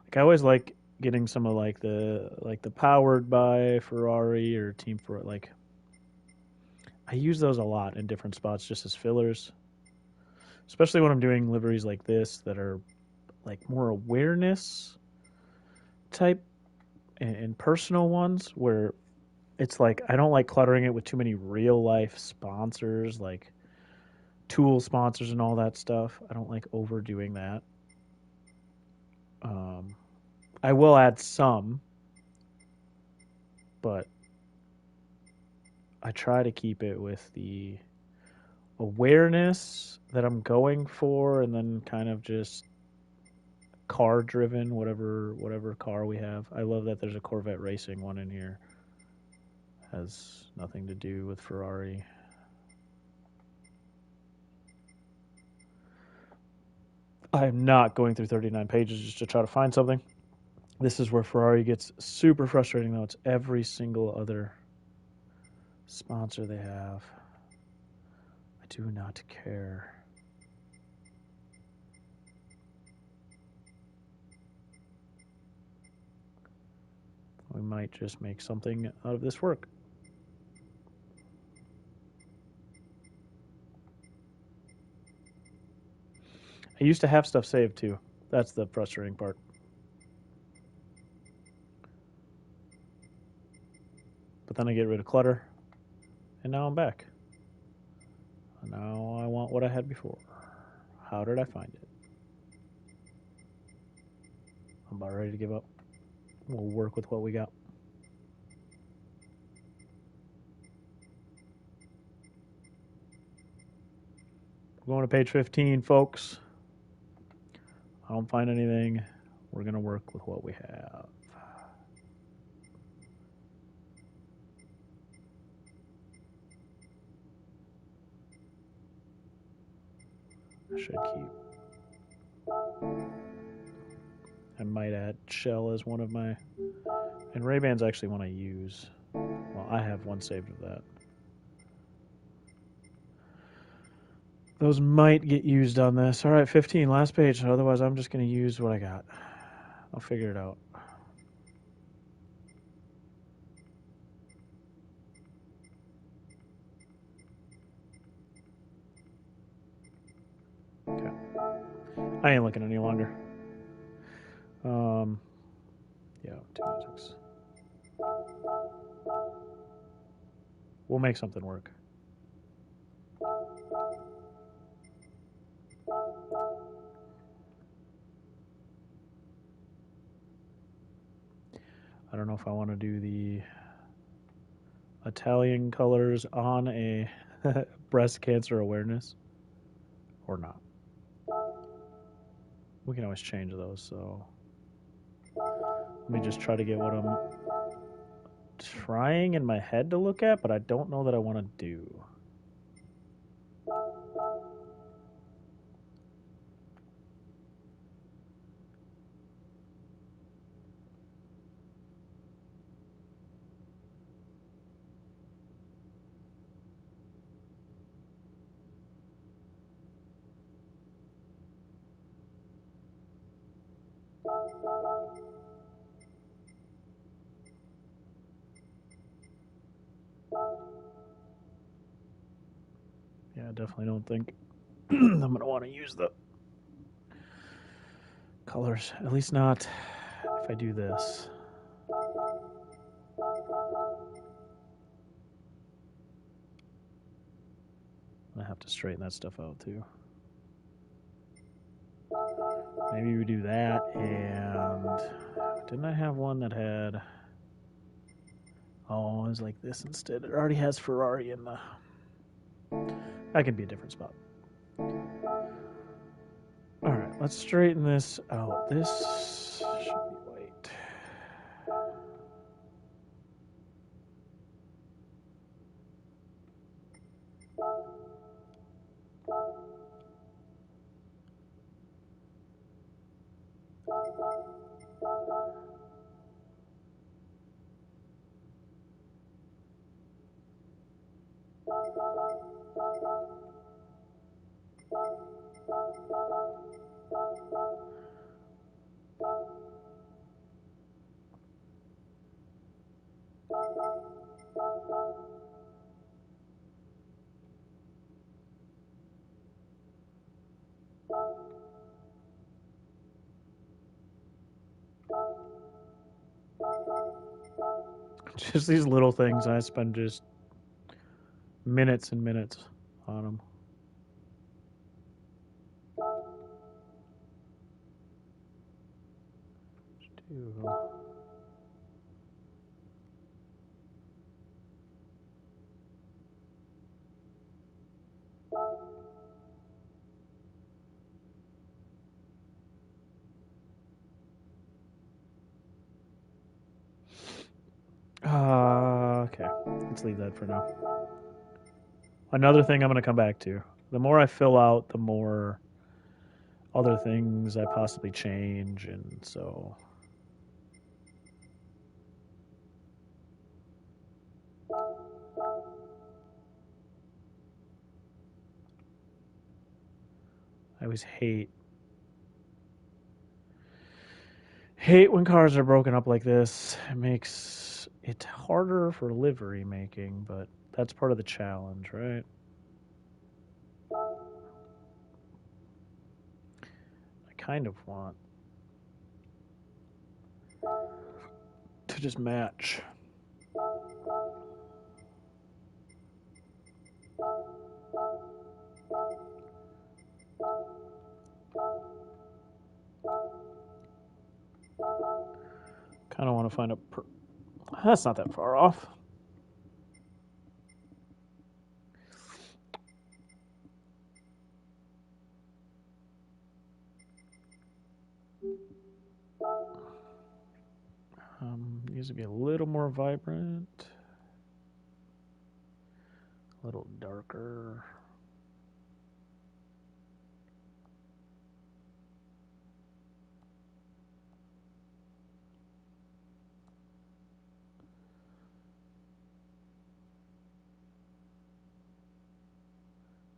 Speaker 1: Like, I always like getting some of the powered by Ferrari or Team Ferrari. Like, I use those a lot in different spots just as fillers, especially when I'm doing liveries like this that are like more awareness type and personal ones where it's like I don't like cluttering it with too many real life sponsors like tool sponsors and all that stuff. I don't like overdoing that. Um, I will add some, but I try to keep it with the awareness that I'm going for, and then kind of just car driven, whatever car we have. I love that there's a Corvette racing one in here. Has nothing to do with Ferrari. I'm not going through 39 pages just to try to find something. This is where Ferrari gets super frustrating, though. It's every single other sponsor they have. I do not care. We might just make something out of this work. I used to have stuff saved too. That's the frustrating part. But then I get rid of clutter, and now I'm back. Now I want what I had before. How did I find it? I'm about ready to give up. We'll work with what we got. We're going to page 15, folks. I don't find anything. We're going to work with what we have. I should keep. I might add shell as one of my... And Ray-Ban's actually one I use. Well, I have one saved of that. Those might get used on this. All right, 15, last page. Otherwise, I'm just going to use what I got. I'll figure it out. Okay. I ain't looking any longer. Yeah, 296. We'll make something work. I don't know if I want to do the Italian colors on a breast cancer awareness or not. We can always change those, so let me just try to get what I'm trying in my head to look at, but I don't know that I want to do. Yeah, I definitely don't think I'm going to want to use the colors. At least not if I do this. I have to straighten that stuff out too. Maybe we do that, and didn't I have one that had... Oh, it was like this instead. It already has Ferrari in the... That could be a different spot. Alright, let's straighten this out. This should be white. Just these little things, I spend just minutes and minutes on them. Okay, let's leave that for now. Another thing I'm going to come back to. The more I fill out, the more other things I possibly change, and so I always hate when cars are broken up like this. It makes it harder for livery making, but that's part of the challenge, right? I kind of want to just match. Kind of want to find a. That's not that far off. Needs to be a little more vibrant, a little darker.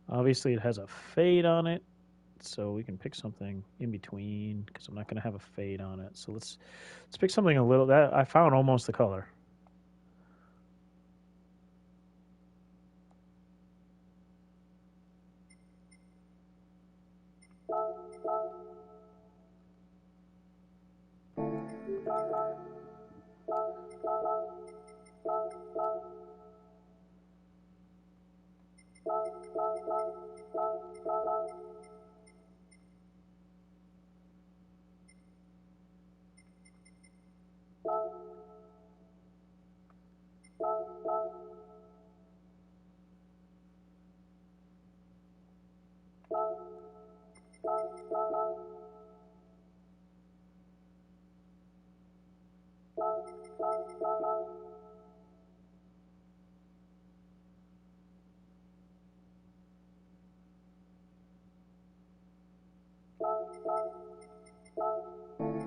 Speaker 1: Obviously, it has a fade on it, so we can pick something in between because I'm not going to have a fade on it. So let's pick something a little. That I found almost the color.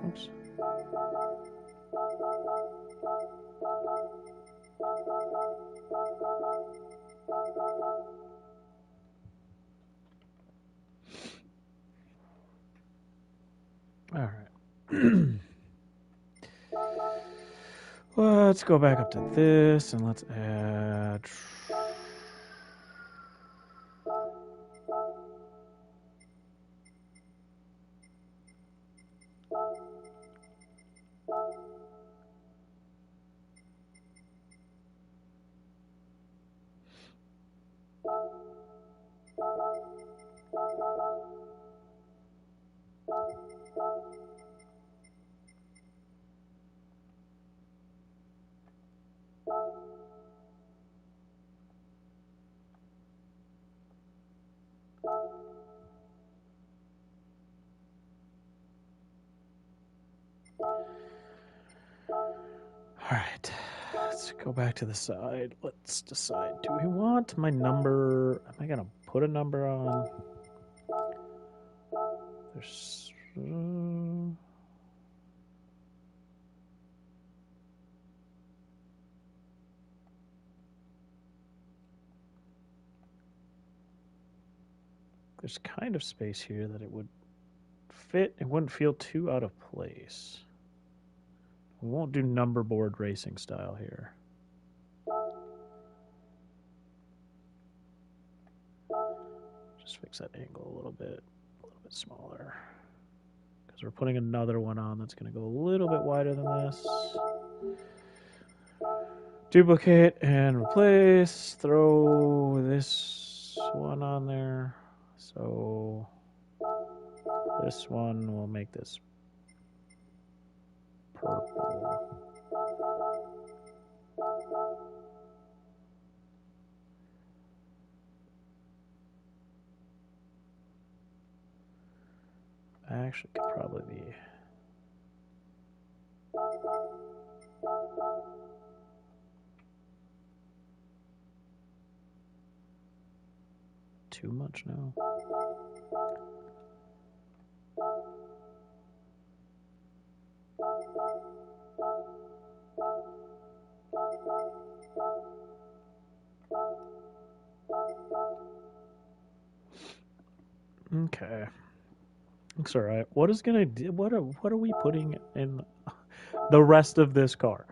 Speaker 1: Oops. All right. Let's go back up to this and let's add. All right, let's go back to the side. Let's decide. Do we want my number? Am I gonna put a number on? There's. There's kind of space here that it would fit. It wouldn't feel too out of place. We won't do number board racing style here. Just fix that angle a little bit smaller. Because we're putting another one on that's going to go a little bit wider than this. Duplicate and replace. Throw this one on there. So this one will make this purple. Actually, could probably be. Too much now. Okay. Looks all right. What is gonna do? What are we putting in the rest of this car?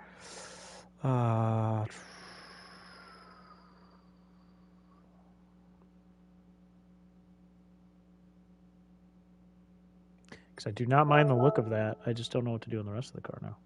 Speaker 1: Because I do not mind the look of that. I just don't know what to do in the rest of the car now.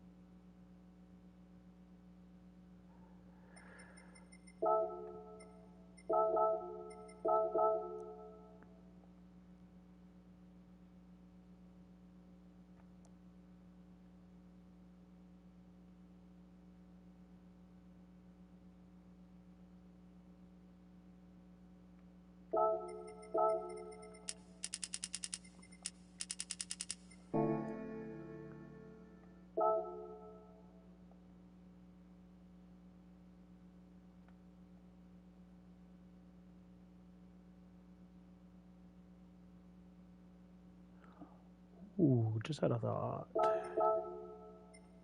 Speaker 1: Ooh, just had a thought.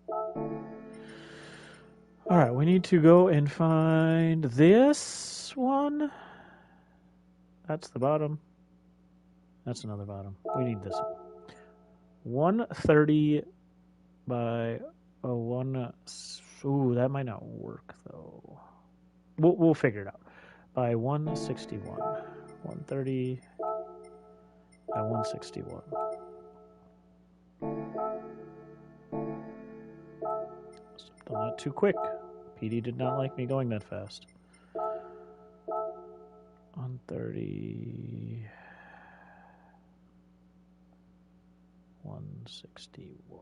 Speaker 1: All right, we need to go and find this one. That's the bottom. That's another bottom. We need this one. 130 by a 1. Ooh, that might not work though. We'll figure it out. By 161. 130 by 161. Done that too quick. PD did not like me going that fast. 130. 161.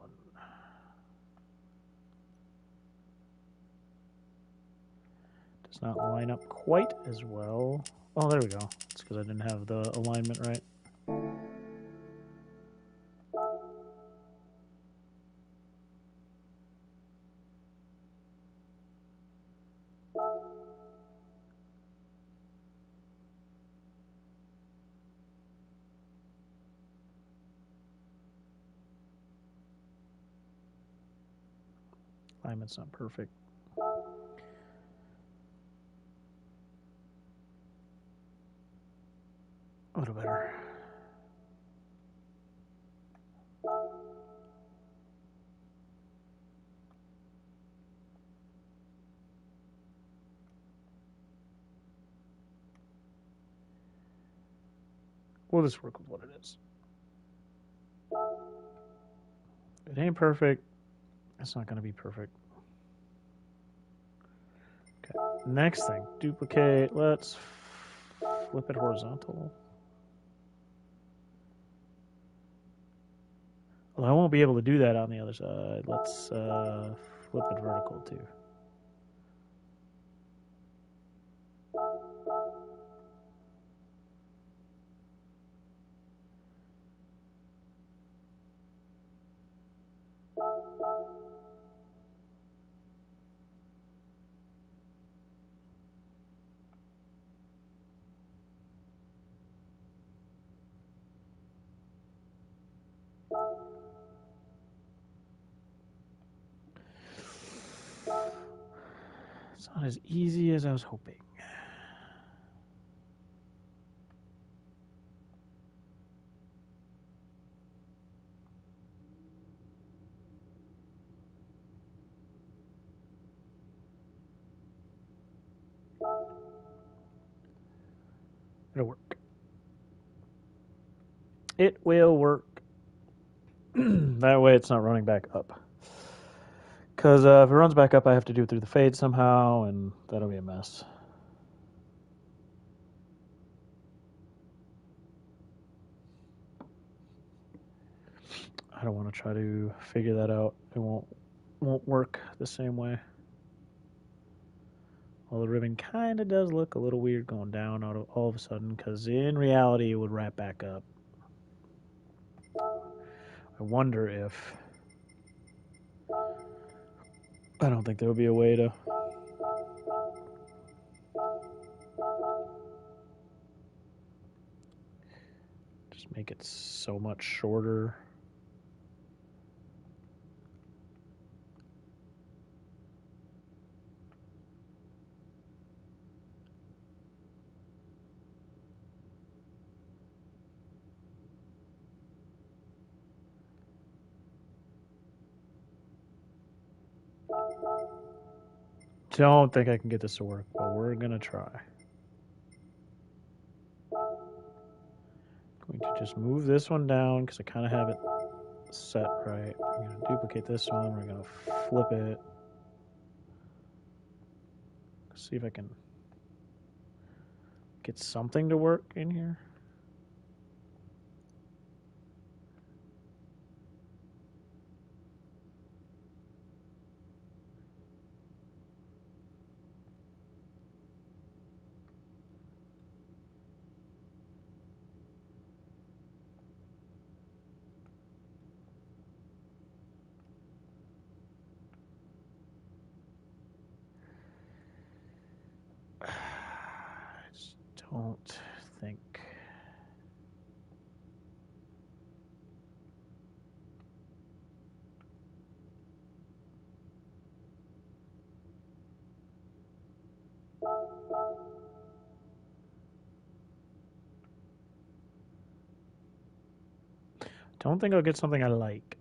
Speaker 1: Does not line up quite as well. Oh, there we go. It's because I didn't have the alignment right. Alignment's not perfect. A little better. We'll just work with what it is. It ain't perfect. It's not going to be perfect. Okay. Next thing, duplicate. Let's flip it horizontal. Well, I won't be able to do that on the other side. Let's flip it vertical too. It's not as easy as I was hoping. It'll work. It will work. That way it's not running back up. Because if it runs back up, I have to do it through the fade somehow, and that'll be a mess. I don't want to try to figure that out. It won't work the same way. Well, the ribbon kind of does look a little weird going down all of a sudden, because in reality it would wrap back up. I wonder if... I don't think there would be a way to... just make it so much shorter. Don't think I can get this to work, but we're gonna try. Going to just move this one down because I kind of have it set right. We're gonna duplicate this one. We're gonna flip it. See if I can get something to work in here. I just don't think. Don't think I'll get something I like.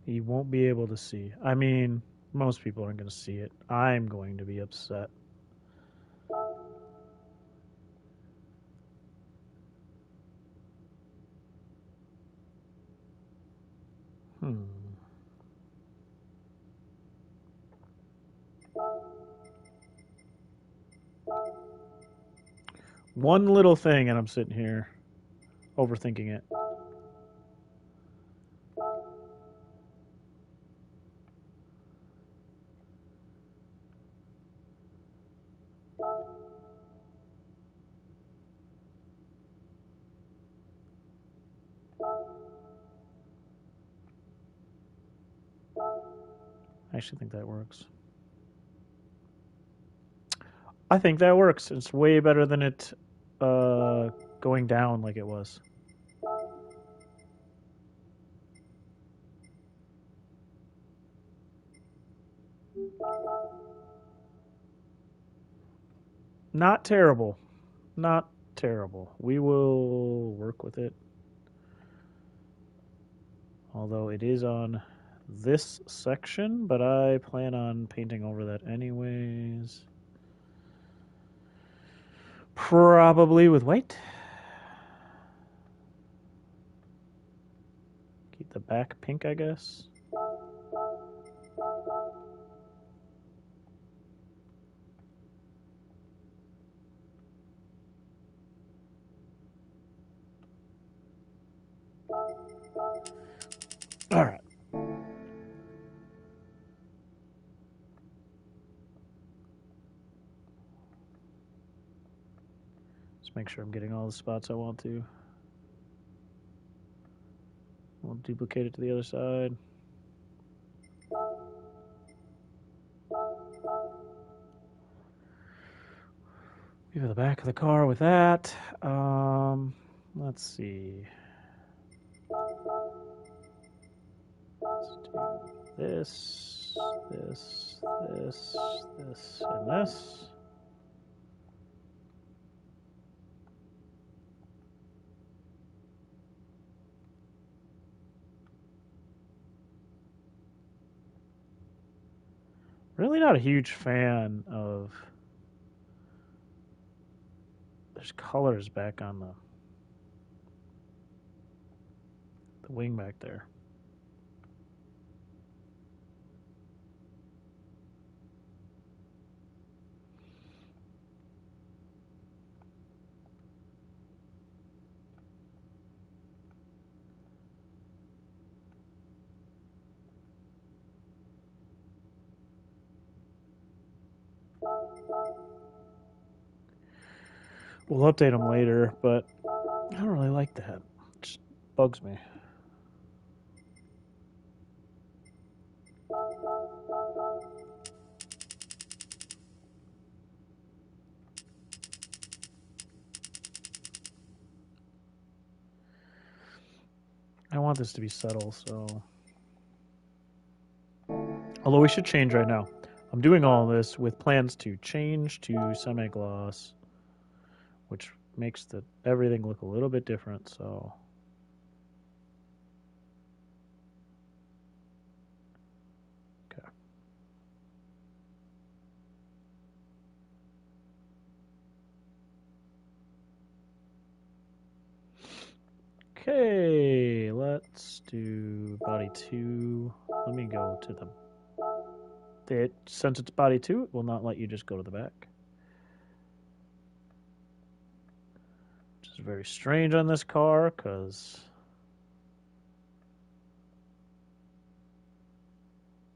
Speaker 1: He won't be able to see. I mean, most people aren't going to see it. I'm going to be upset. Hmm. One little thing, and I'm sitting here overthinking it. I actually think that works. I think that works. It's way better than it going down like it was. Not terrible. Not terrible. We will work with it. Although it is on this section, but I plan on painting over that anyways. Probably with white. Keep the back pink, I guess. All right. Let's make sure I'm getting all the spots I want to. We'll duplicate it to the other side. Give the back of the car with that. Let's see. Let's do this, this, this, this, and this. Really not a huge fan of. There's colors back on the wing back there. We'll update them later, but I don't really like that. It just bugs me. I want this to be subtle, so. Although we should change right now. I'm doing all this with plans to change to semi-gloss, which makes everything look a little bit different, so. Okay. Okay, let's do body 2. Let me go to since it's body 2, it will not let you just go to the back. Which is very strange on this car, because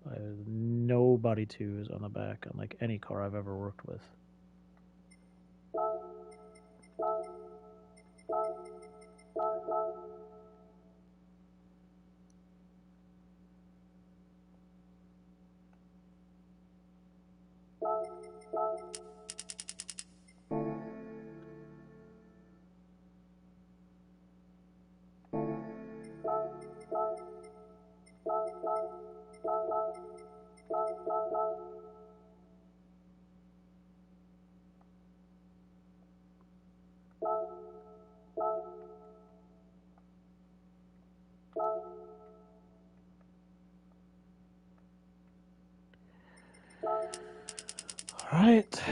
Speaker 1: I have no body 2s on the back on like any car I've ever worked with. All right.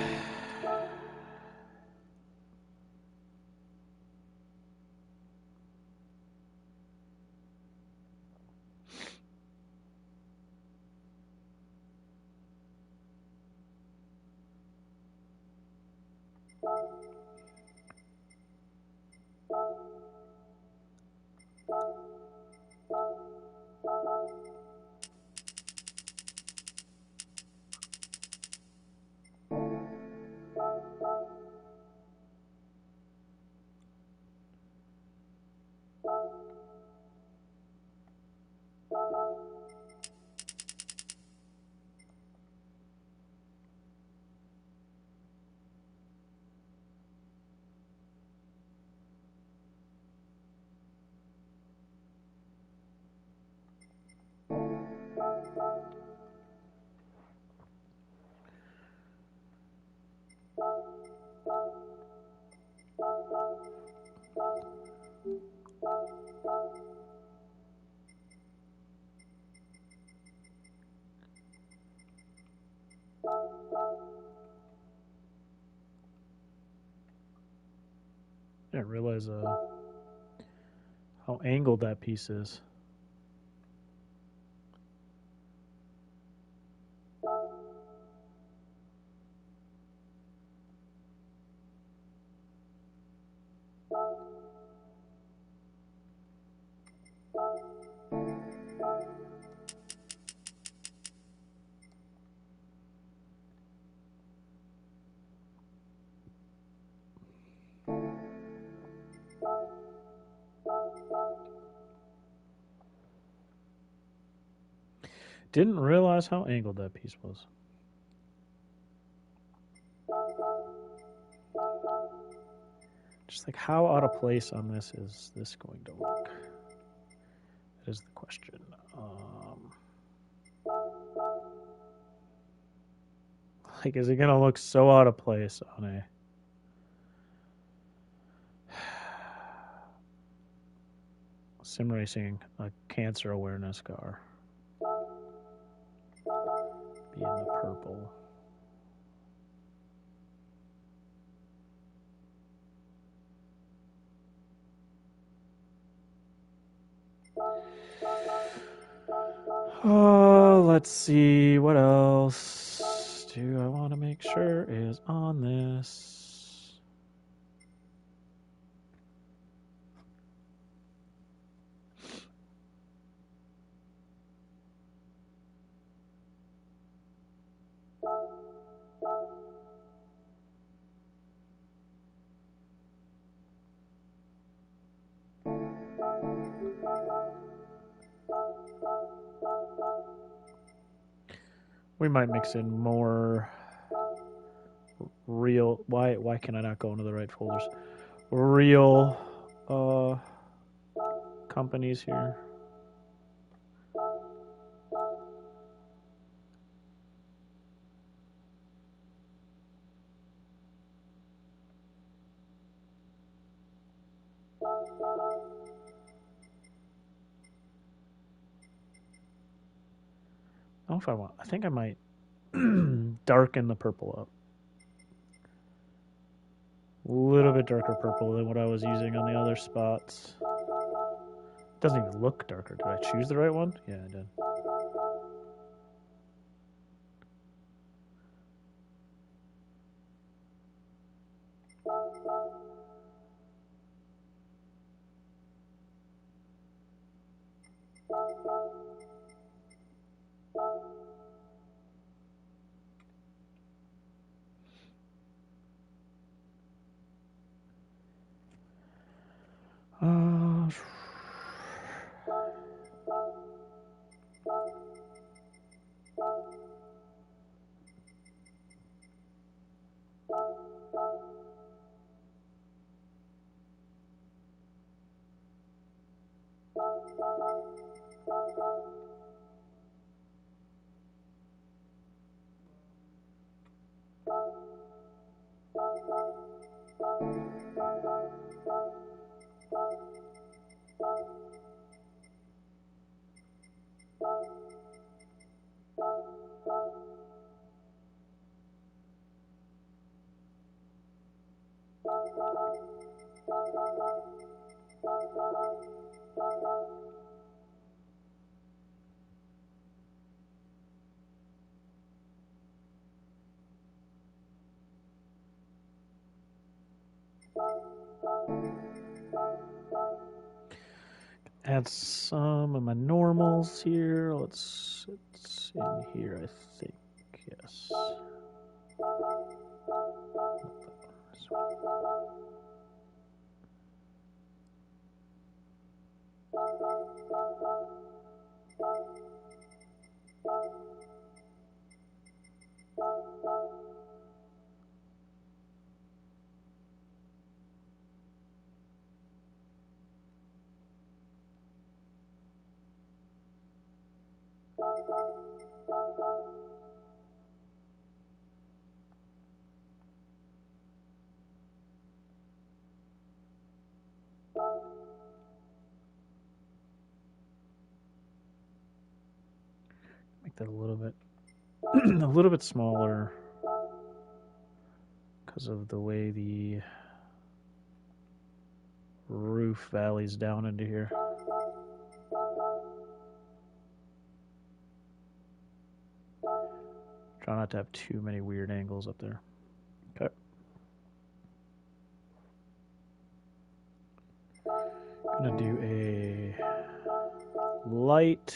Speaker 1: I didn't realize how angled that piece is. Didn't realize how angled that piece was. Just like how out of place on this is this going to look? That is the question. Like, is it going to look so out of place on a sim racing, a cancer awareness car? Be in the purple. Oh, let's see. What else do I want to make sure is on this? We might mix in more real. Why can I not go into the right folders? Real companies here. I don't know if I want. I think I might darken the purple up. A little bit darker purple than what I was using on the other spots. It doesn't even look darker. Did I choose the right one? Yeah, I did. Uh, add some of my normals here. It's in here, I think. Yes. Make that a little bit smaller because of the way the roof valleys down into here. Try not to have too many weird angles up there. Okay. Gonna do a light.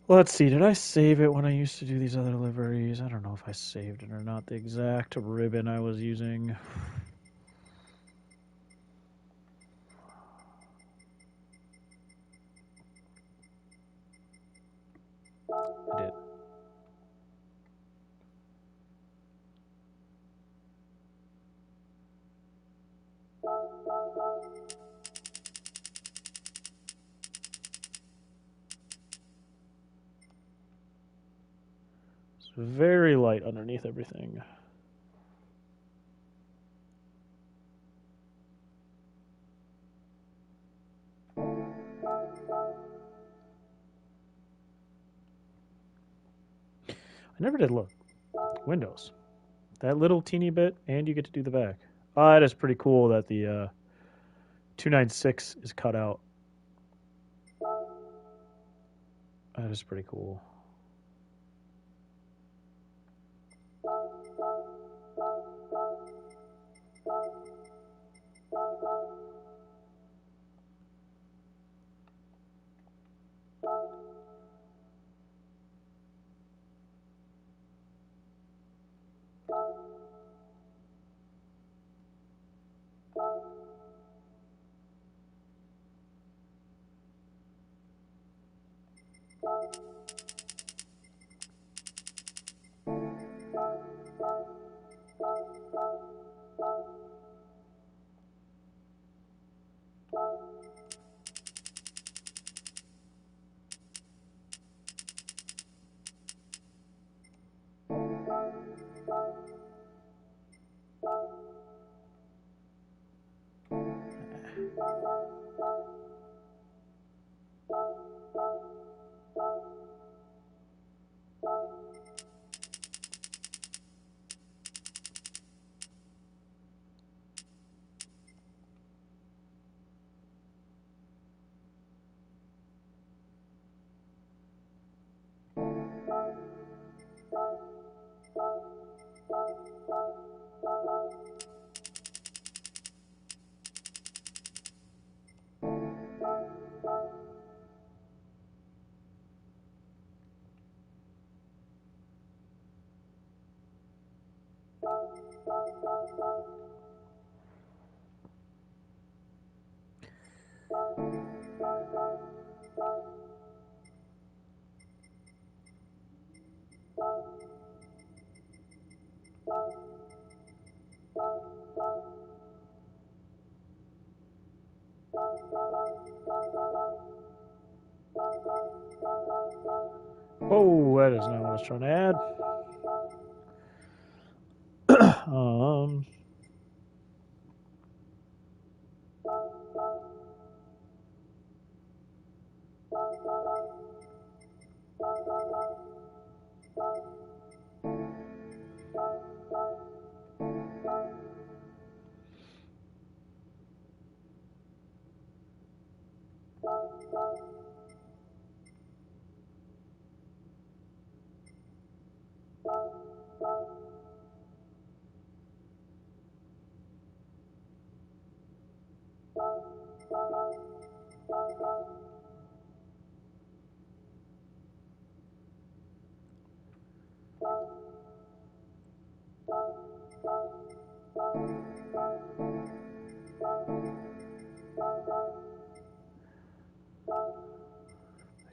Speaker 1: Let's see, did I save it when I used to do these other liveries? I don't know if I saved it or not. The exact ribbon I was using. I did. It's very light underneath everything. I never did look. Windows. That little teeny bit, and you get to do the back. Oh, that is pretty cool that the 296 is cut out. That is pretty cool. Oh, that is not what I was trying to add.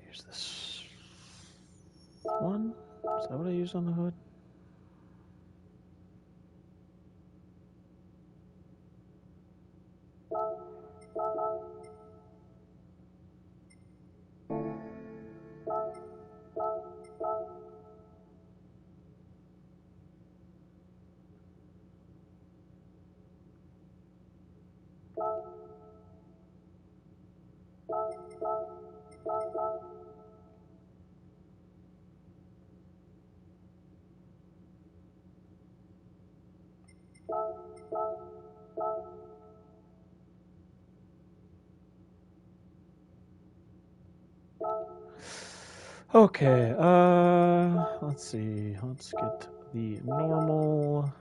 Speaker 1: Use this one. Is that what I use on the hood? Okay, let's see. Let's get the normal.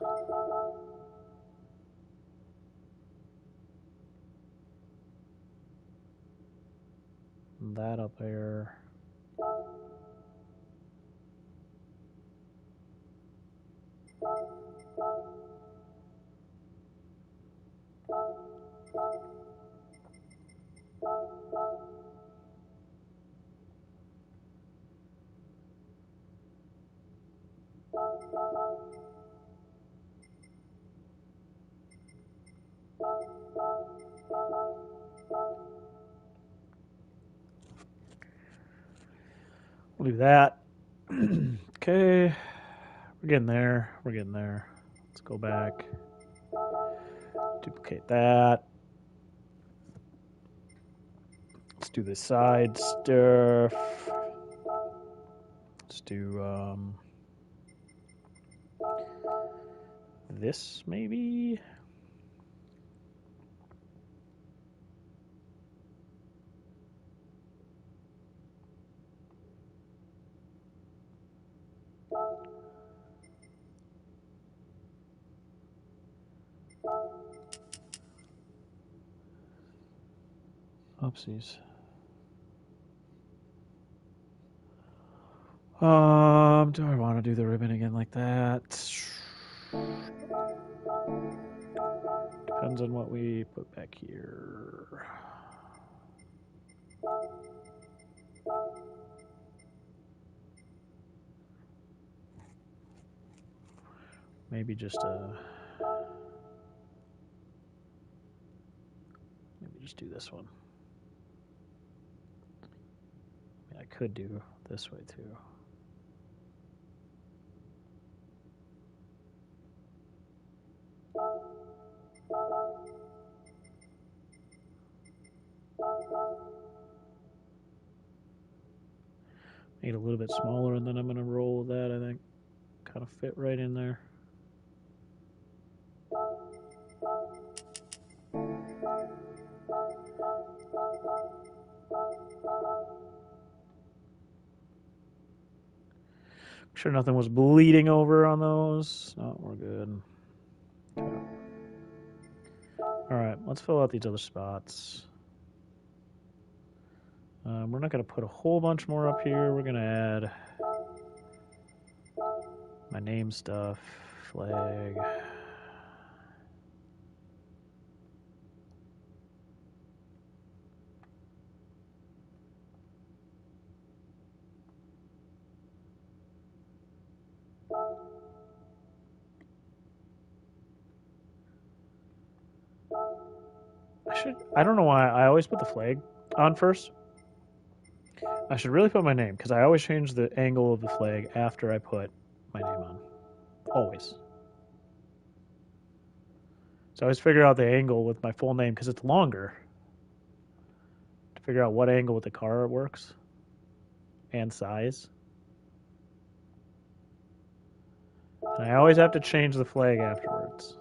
Speaker 1: That up there. We'll do that. Okay, we're getting there. We're getting there. Let's go back. Duplicate that. Let's do the side stuff. Let's do this, maybe? Oopsies. Do I want to do the ribbon again like that? Depends on what we put back here. Maybe just do this one. I mean, I could do this way too. Make it a little bit smaller, and then I'm going to roll with that, I think. Kind of fit right in there. I'm sure nothing was bleeding over on those. No, we're good. Okay. All right, let's fill out these other spots. We're not going to put a whole bunch more up here. We're going to add my name stuff, flag. I don't know why I always put the flag on first. I should really put my name, because I always change the angle of the flag after I put my name on. Always. So I always figure out the angle with my full name, because it's longer to figure out what angle with the car works and size. And I always have to change the flag afterwards.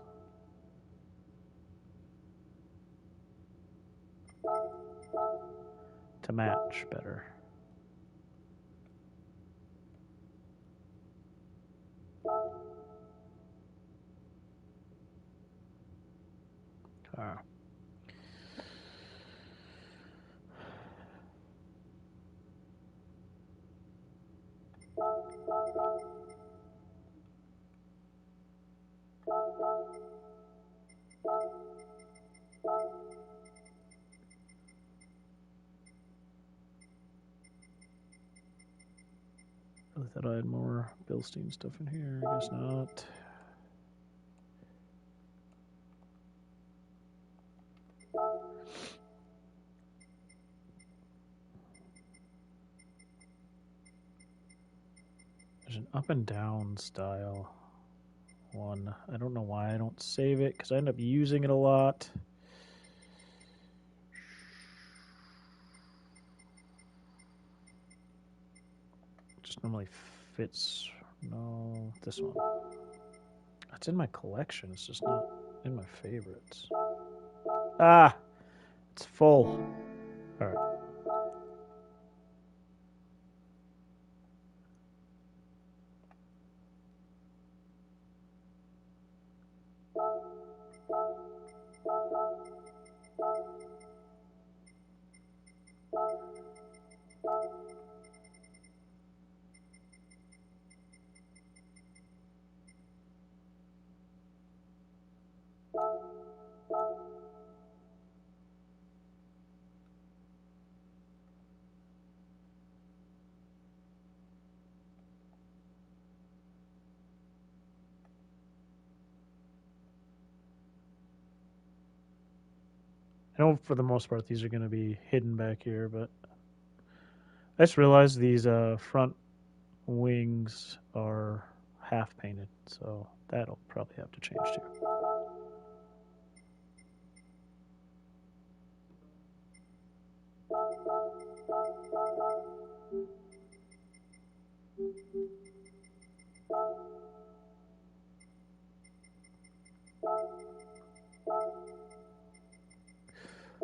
Speaker 1: To match better. I thought I had more Bilstein stuff in here. I guess not. There's an up and down style one. I don't know why I don't save it, because I end up using it a lot. Just normally fits. No, this one. It's in my collection. It's just not in my favorites. Ah, it's full. All right. I know for the most part these are going to be hidden back here, but I just realized these front wings are half painted, so that'll probably have to change too.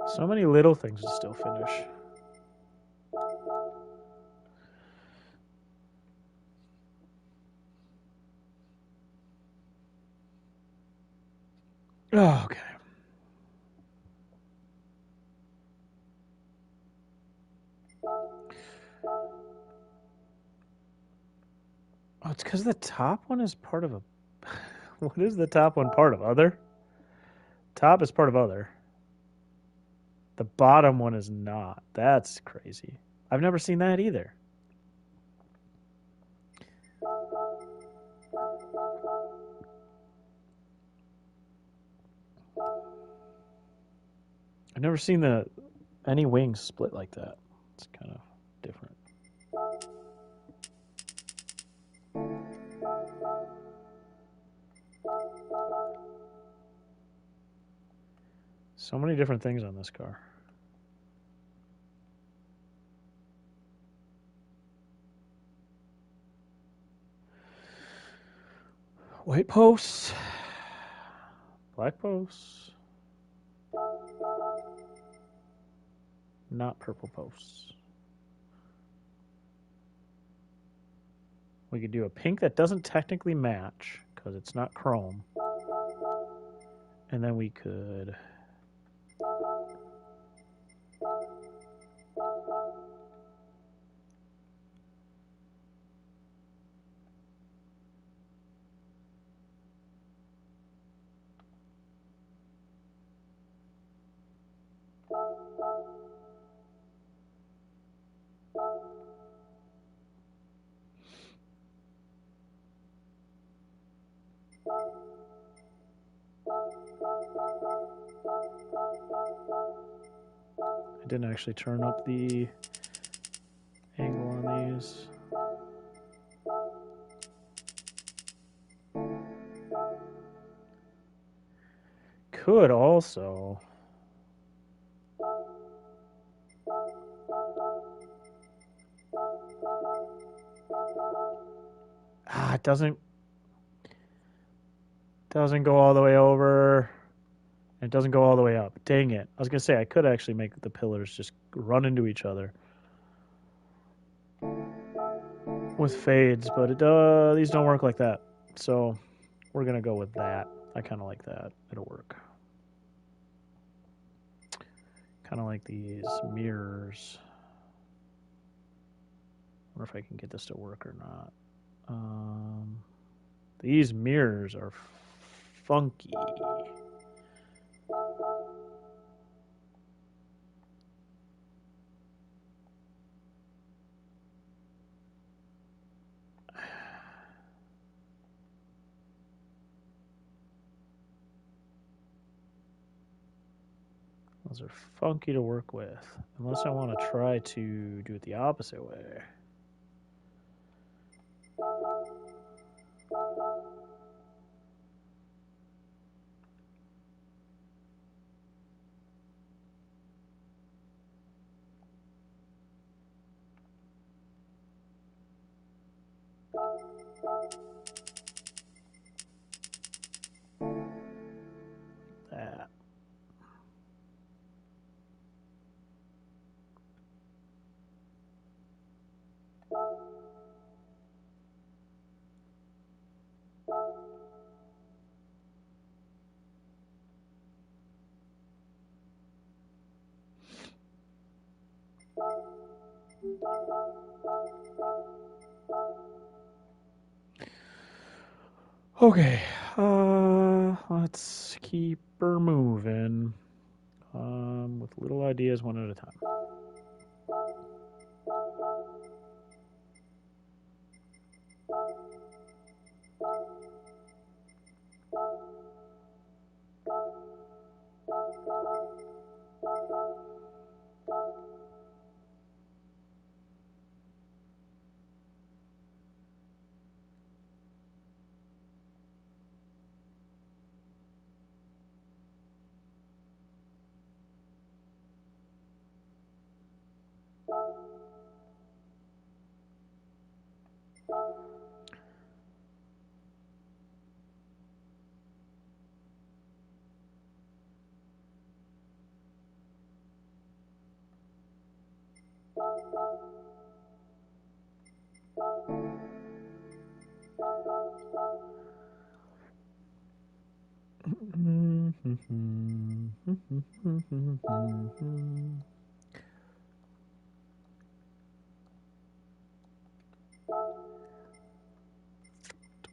Speaker 1: So many little things to still finish. Oh, okay. Oh, it's because the top one is part of a. What is the top one part of? Other? Top is part of other. The bottom one is not. That's crazy. I've never seen that either. I've never seen any wings split like that. It's kind of different. So many different things on this car. White posts, black posts, not purple posts. We could do a pink that doesn't technically match because it's not chrome. And then we could I didn't actually turn up the angle on these. Could also it doesn't go all the way over. It doesn't go all the way up. Dang it. I was going to say I could actually make the pillars just run into each other with fades, but these don't work like that. So we're going to go with that. I kind of like that. It'll work. Kind of like these mirrors. I wonder if I can get this to work or not. These mirrors are funky. Those are funky to work with. Unless I want to try to do it the opposite way. That. Okay, let's keep her moving with little ideas one at a time.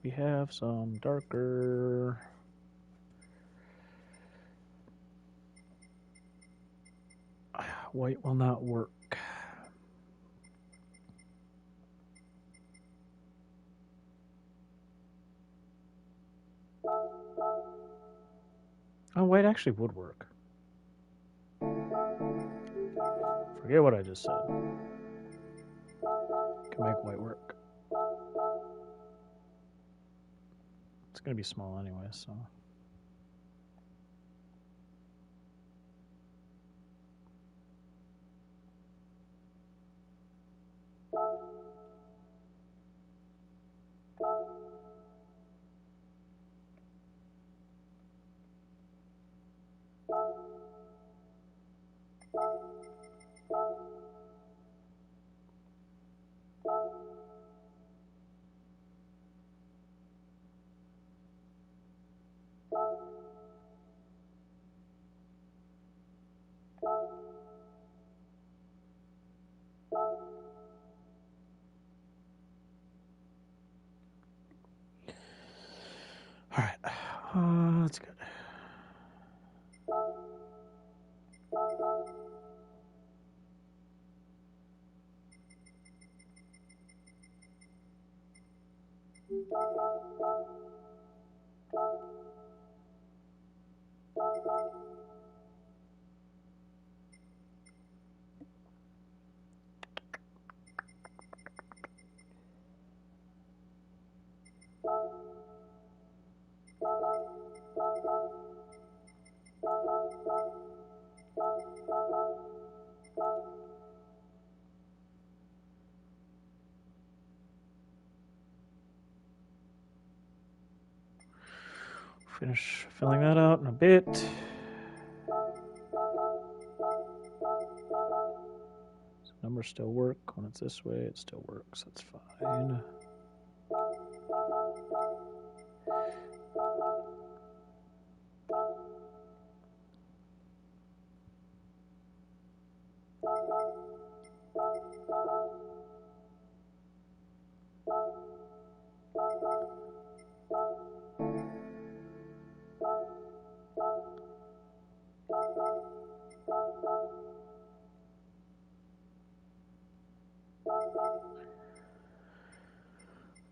Speaker 1: We have some darker. White will not work. Oh, white actually would work. Forget what I just said. Can make white work. It's going to be small anyway, so. All right, that's good. Finish filling that out in a bit. So numbers still work. When it's this way, it still works. That's fine.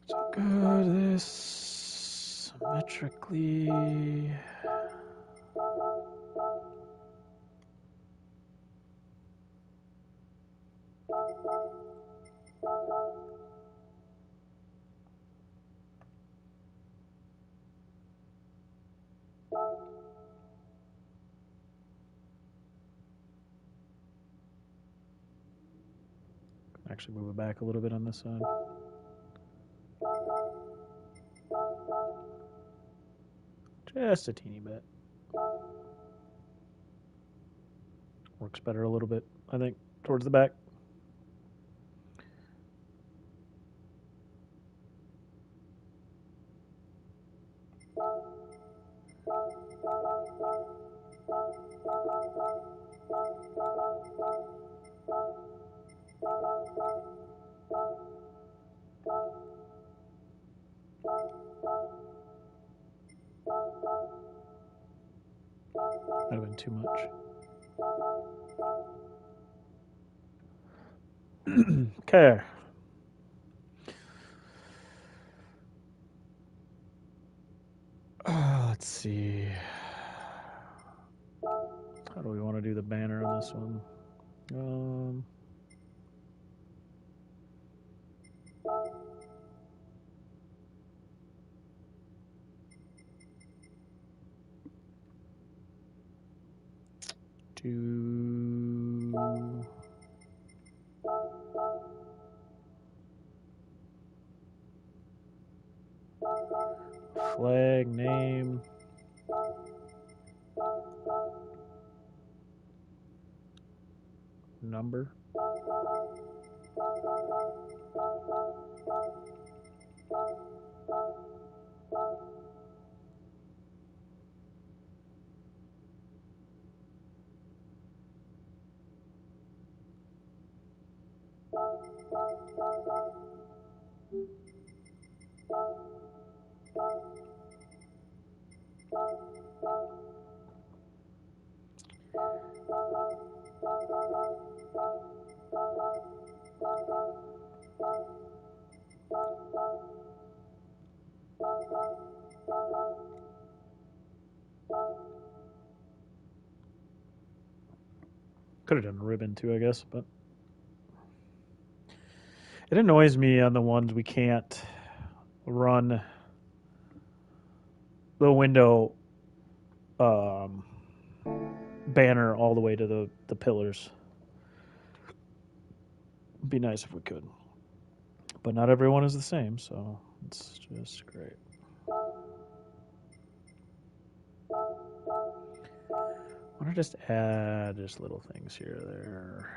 Speaker 1: So good, this symmetrically. Actually move it back a little bit on this side. Just a teeny bit. Works better a little bit, I think, towards the back. Might have been too much. Okay. Let's see. How do we want to do the banner on this one? Do flag name. Number. Could have done a ribbon too, I guess, but it annoys me on the ones we can't run the window um, banner all the way to the pillars. It'd be nice if we could. But not everyone is the same, so it's just great. I want to just add just little things here or there.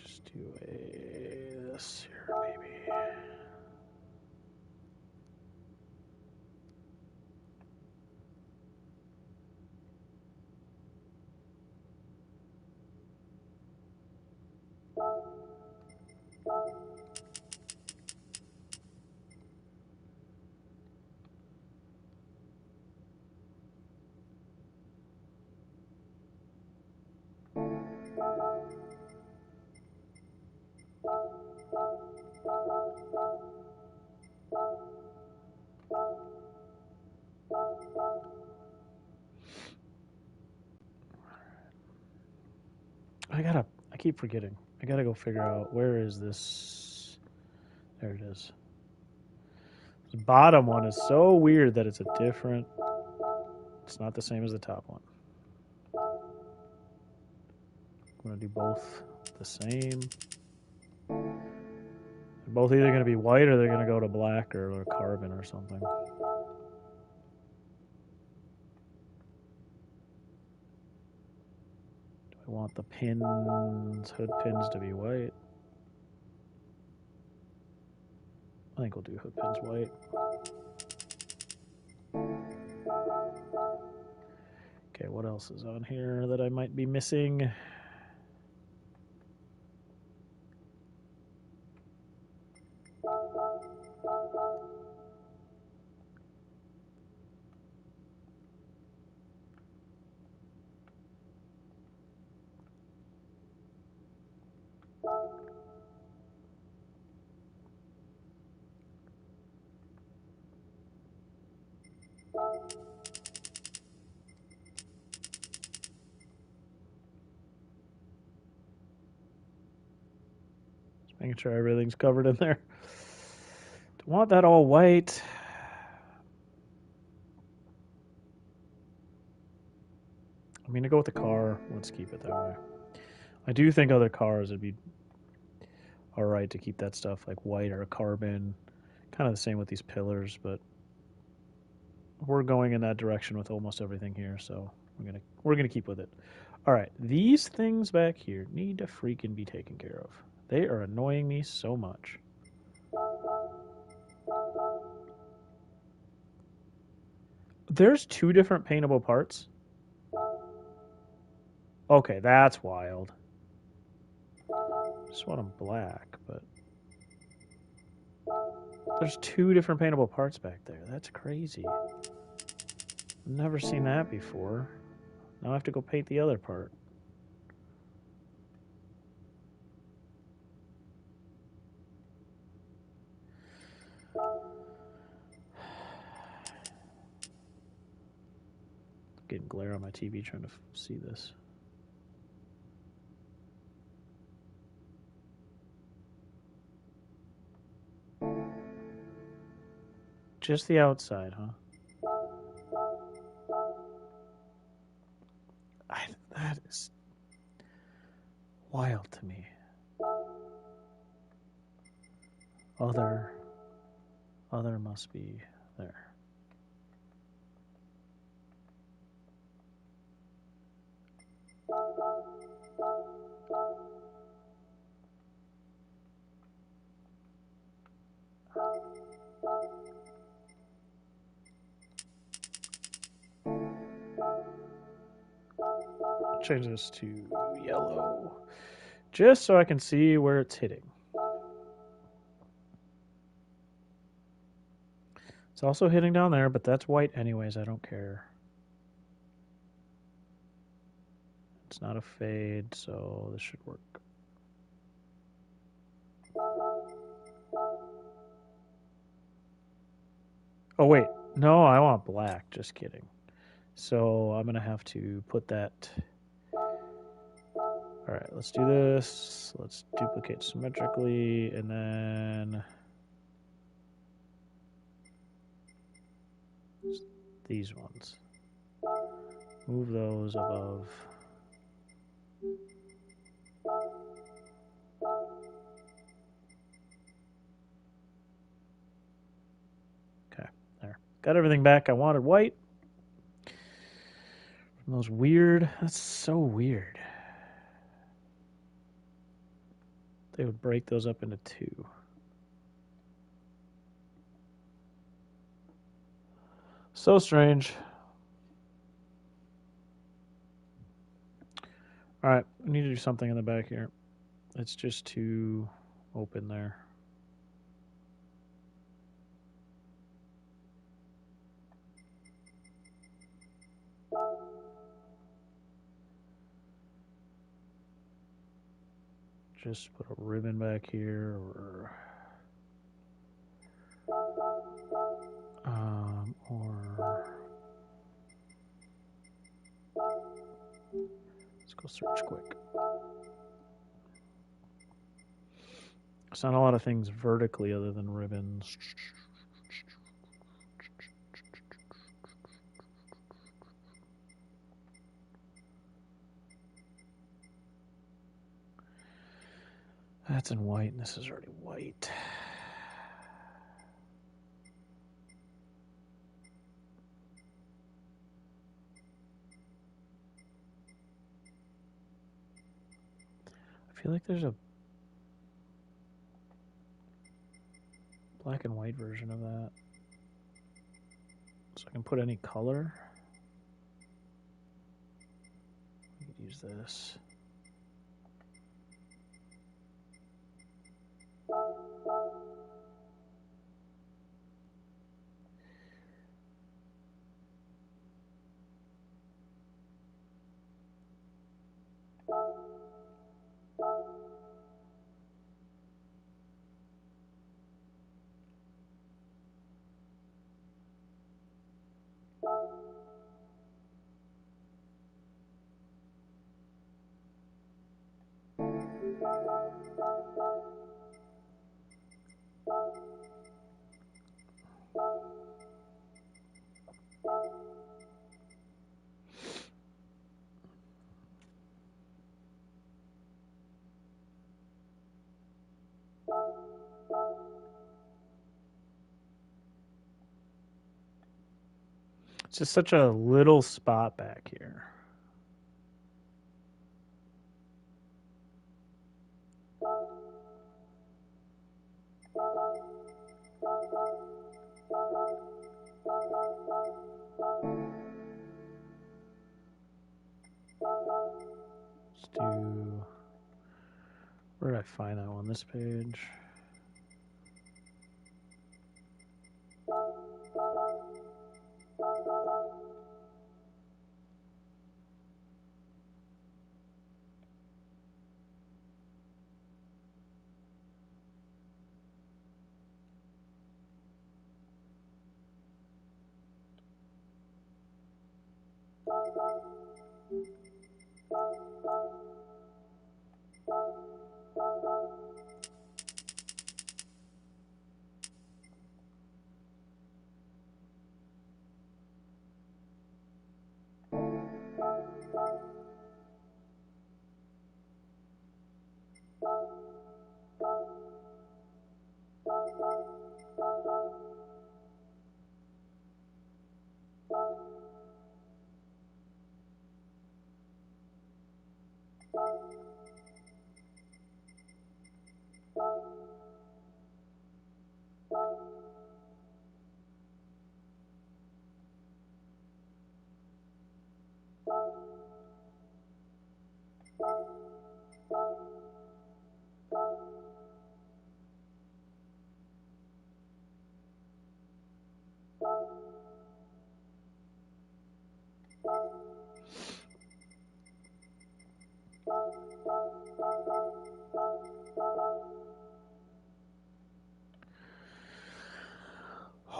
Speaker 1: Just do this here, maybe. I keep forgetting. I gotta go figure out where is this. There it is. The bottom one is so weird that it's a different. It's not the same as the top one. I'm gonna do both the same. They're both either gonna be white or they're gonna go to black or carbon or something. I want the pins, hood pins to be white. I think we'll do hood pins white. Okay, what else is on here that I might be missing? Making sure everything's covered in there. Do I want that all white? I'm gonna go with the car. Let's keep it that way. I do think other cars would be alright to keep that stuff like white or carbon. Kind of the same with these pillars, but we're going in that direction with almost everything here, so we're gonna keep with it. Alright, these things back here need to freaking be taken care of. They are annoying me so much. There's two different paintable parts. Okay, that's wild. Just want them black, but there's two different paintable parts back there. That's crazy. I've never seen that before. Now I have to go paint the other part. Getting glare on my TV trying to see this. Just the outside, huh? That is wild to me. Other must be there. Change this to yellow, just so I can see where it's hitting. It's also hitting down there, but that's white anyways. I don't care. It's not a fade, so this should work. Oh, wait. No, I want black. Just kidding. So I'm going to have to put that. All right, let's do this. Let's duplicate symmetrically, and then these ones. Move those above. Okay, there. Got everything back. I wanted white. From those weird. That's so weird. They would break those up into two. So strange. All right, we need to do something in the back here. It's just too open there. Just put a ribbon back here, or let's go search quick. It's not a lot of things vertically other than ribbons. That's in white, and this is already white. I feel like there's a black and white version of that. So I can put any color. I could use this. It's just such a little spot back here. Let's do. Where did I find that on this page?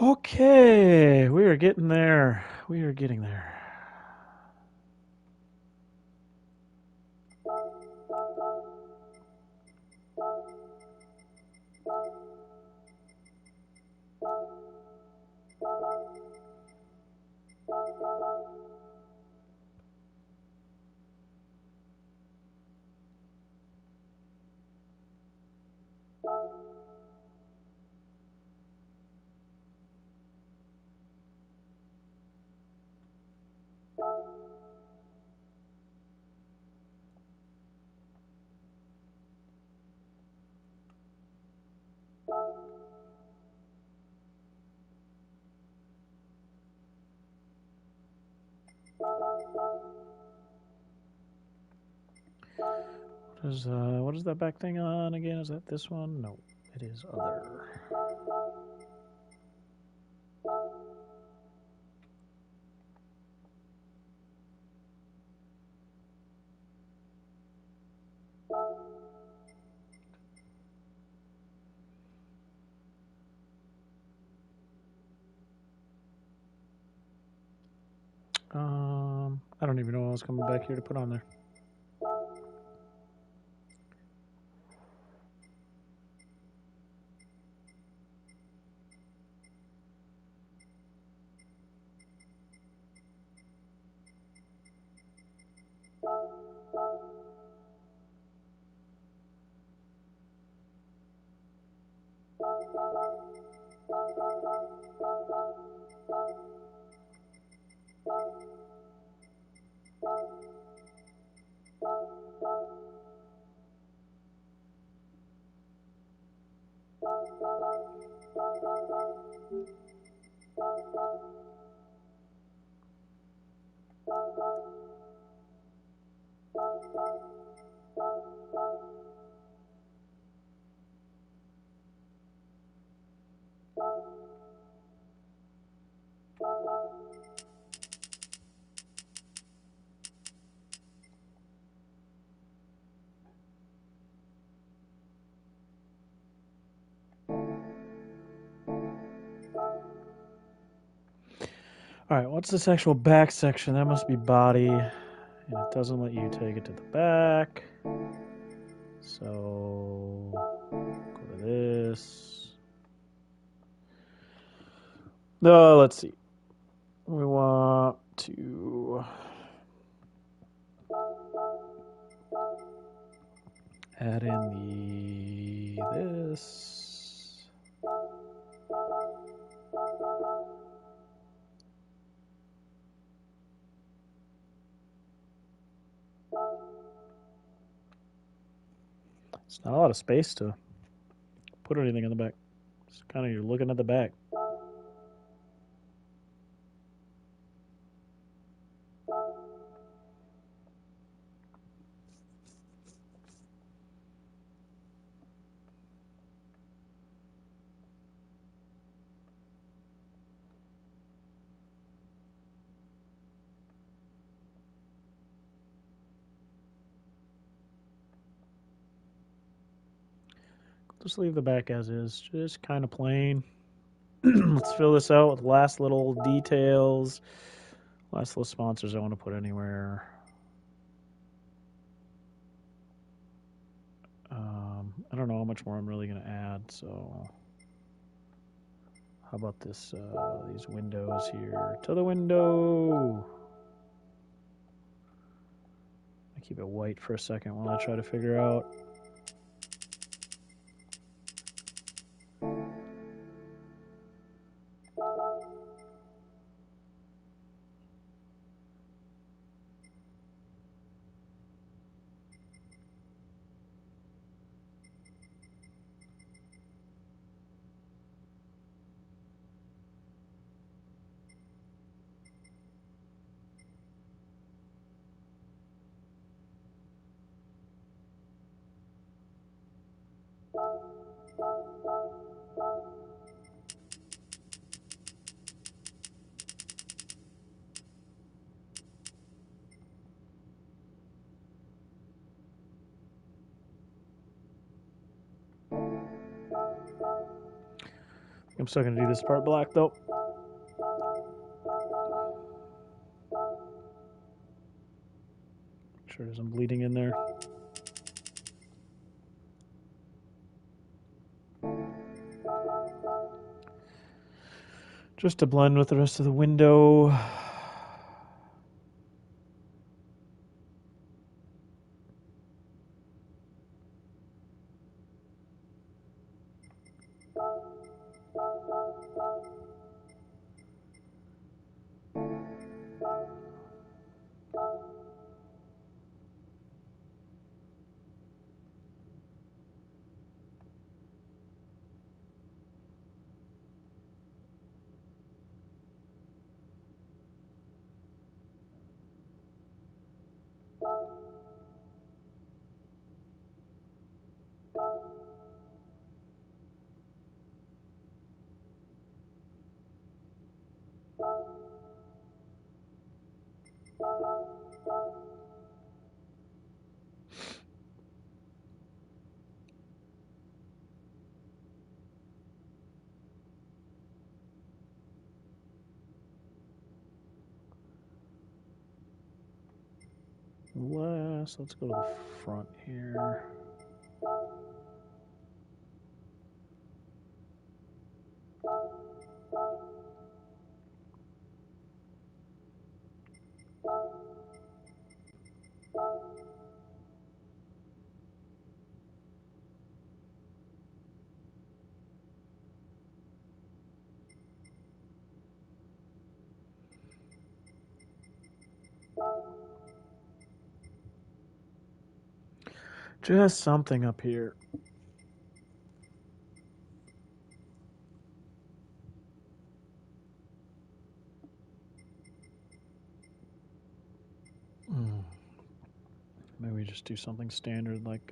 Speaker 1: Okay, we are getting there. We are getting there. What is that back thing on again? Is that this one? No, it is other. I don't even know what I was coming back here to put on there. All right, what's this actual back section? That must be body, and it doesn't let you take it to the back. So go to this. No, let's see. We want to add in this. It's not a lot of space to put anything in the back. It's kind of you're looking at the back. Just leave the back as is, just kind of plain. Let's fill this out with last little details, last little sponsors I want to put anywhere. I don't know how much more I'm really going to add, so how about this? These windows here. To the window! I keep it white for a second while I try to figure out. I'm still gonna do this part black though. Make sure there's some bleeding in there. Just to blend with the rest of the window. Let's go to the front here. Just something up here. Maybe we just do something standard like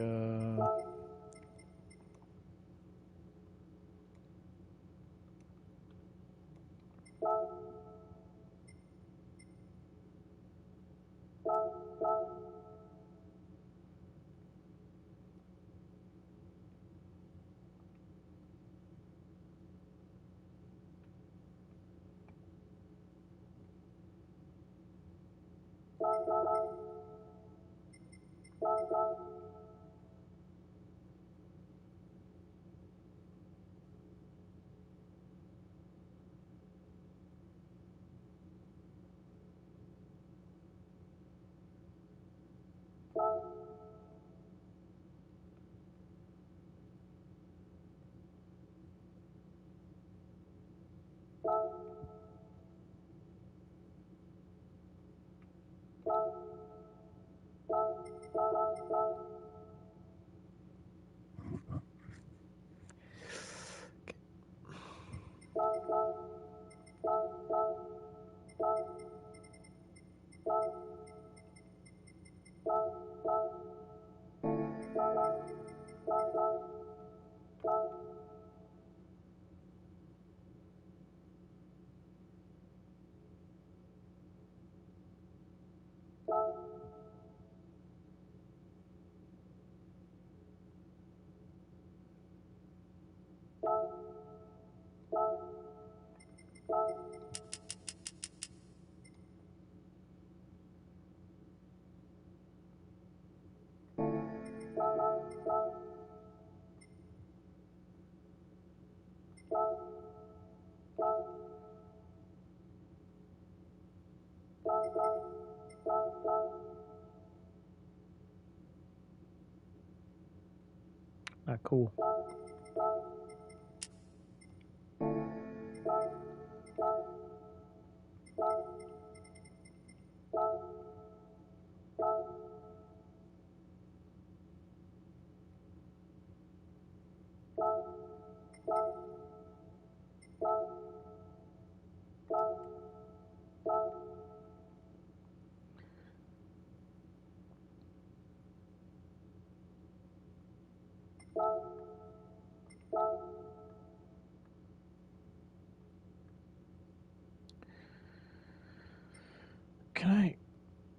Speaker 1: not cool.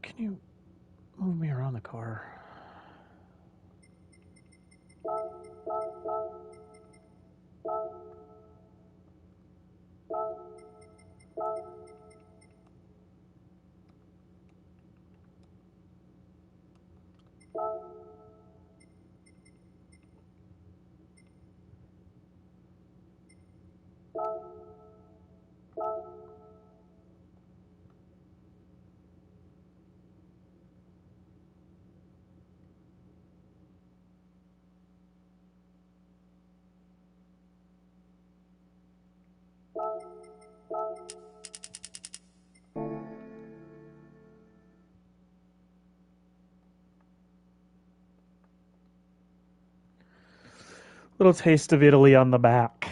Speaker 1: Can you move me around the car? Little taste of Italy on the back.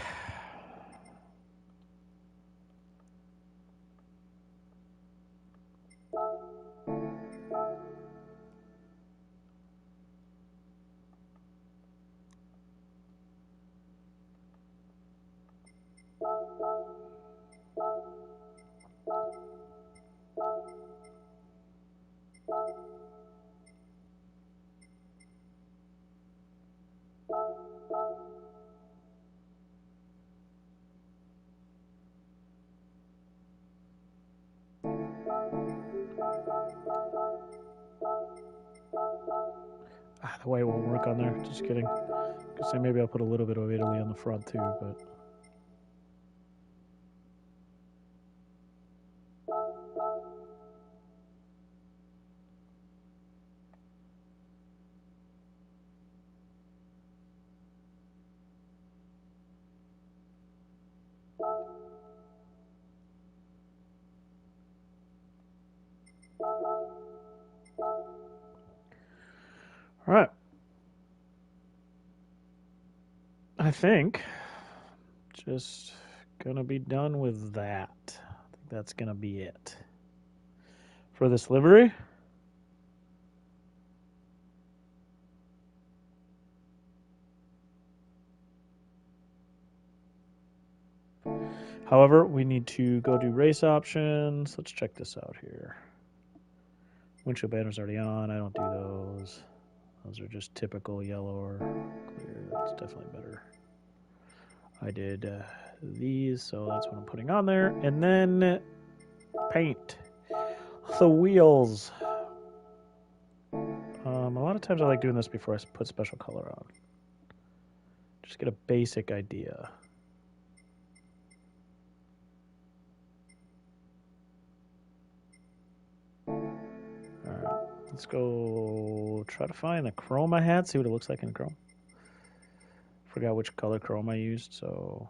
Speaker 1: The white won't work on there. Just kidding. Say maybe I'll put a little bit of Italy on the front too, but. All right. I think just gonna be done with that. I think that's gonna be it for this livery. However, we need to go do race options. Let's check this out here. Windshield banner's already on. I don't do those. Those are just typical yellow or clear. That's definitely better. I did these, so that's what I'm putting on there. And then paint the wheels. A lot of times I like doing this before I put special color on. Just get a basic idea. Alright, let's go try to find the chrome I had, see what it looks like in chrome. Forgot which color chrome I used, so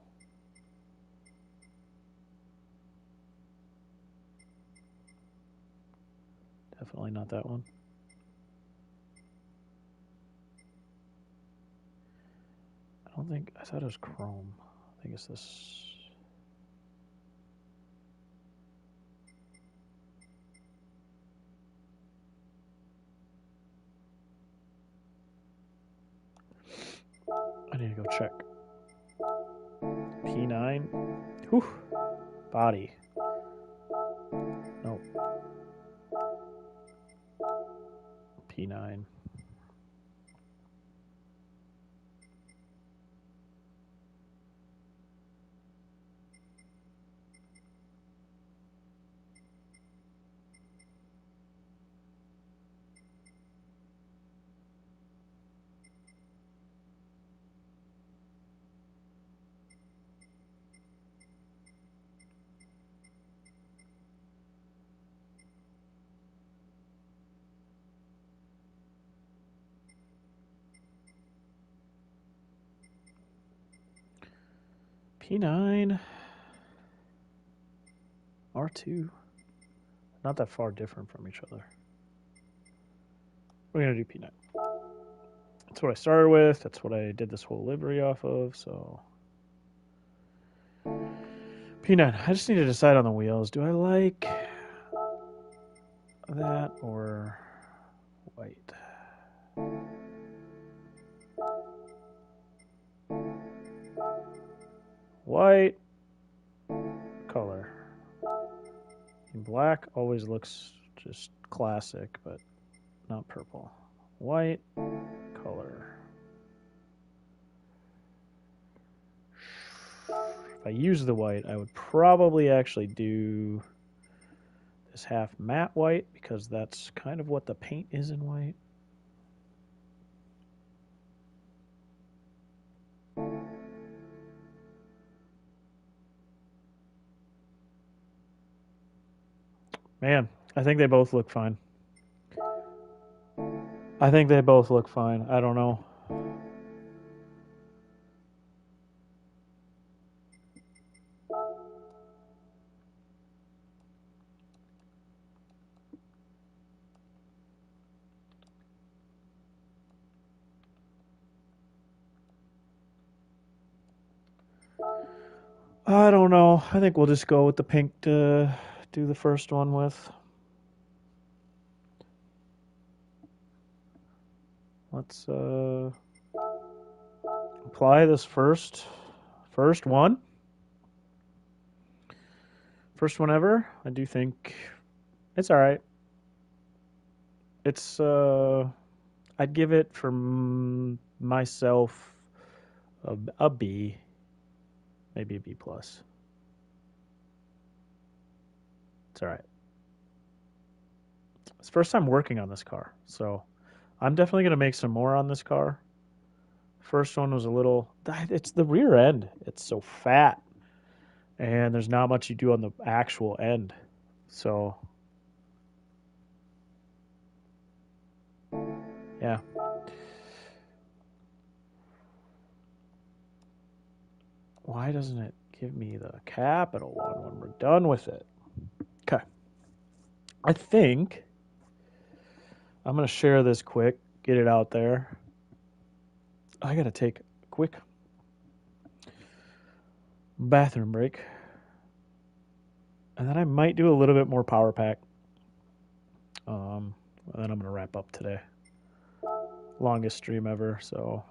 Speaker 1: definitely not that one. I thought it was chrome. I think it's this. I need to go check. P9. Whew. Body. Nope. P9. P9. R2. Not that far different from each other. We're going to do P9. That's what I started with. That's what I did this whole livery off of, so. P9. I just need to decide on the wheels. Do I like that or white? White color. Black always looks just classic, but not purple. White color. If I use the white, I would probably actually do this half matte white because that's kind of what the paint is in white. Man, I think they both look fine. I think they both look fine. I don't know. I don't know. I think we'll just go with the pink to do the first one with. Let's apply this first one. First one ever. I do think it's all right. It's I'd give it from myself a B, maybe a B plus. It's all right. It's the first time working on this car, so I'm definitely gonna make some more on this car. First one was a little. It's the rear end. It's so fat, and there's not much you do on the actual end. So yeah. Why doesn't it give me the capital one when we're done with it? Okay. I think I'm going to share this quick, get it out there. I got to take a quick bathroom break. And then I might do a little bit more power pack. And then I'm going to wrap up today. Longest stream ever, so.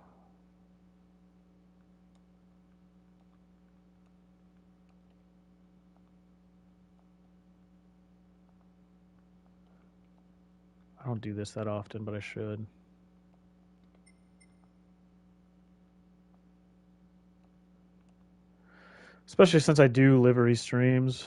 Speaker 1: I don't do this that often, but I should. Especially since I do livery streams.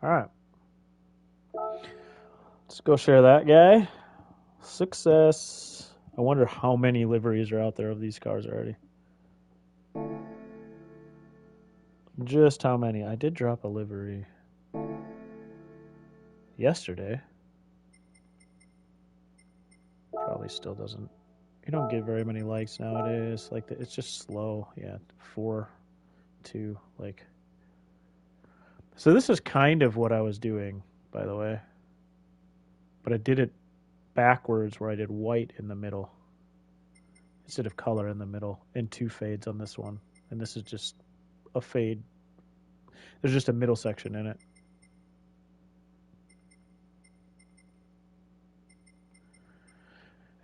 Speaker 1: All right. Let's go share that guy. Success. I wonder how many liveries are out there of these cars already. Just how many? I did drop a livery yesterday. Probably still doesn't. You don't get very many likes nowadays. Like it's just slow. Yeah, 4, 2, like. So this is kind of what I was doing, by the way. But I did it backwards, where I did white in the middle instead of color in the middle, and 2 fades on this one. And this is just a fade. There's just a middle section in it.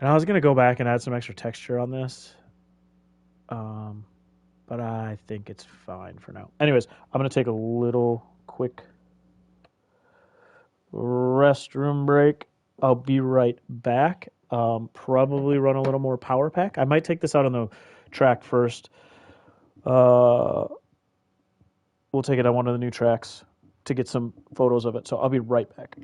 Speaker 1: And I was gonna go back and add some extra texture on this, but I think it's fine for now. Anyways, I'm gonna take a little quick restroom break. I'll be right back. Probably run a little more power pack. I might take this out on the track first. Uh, we'll take it on one of the new tracks to get some photos of it. So I'll be right back.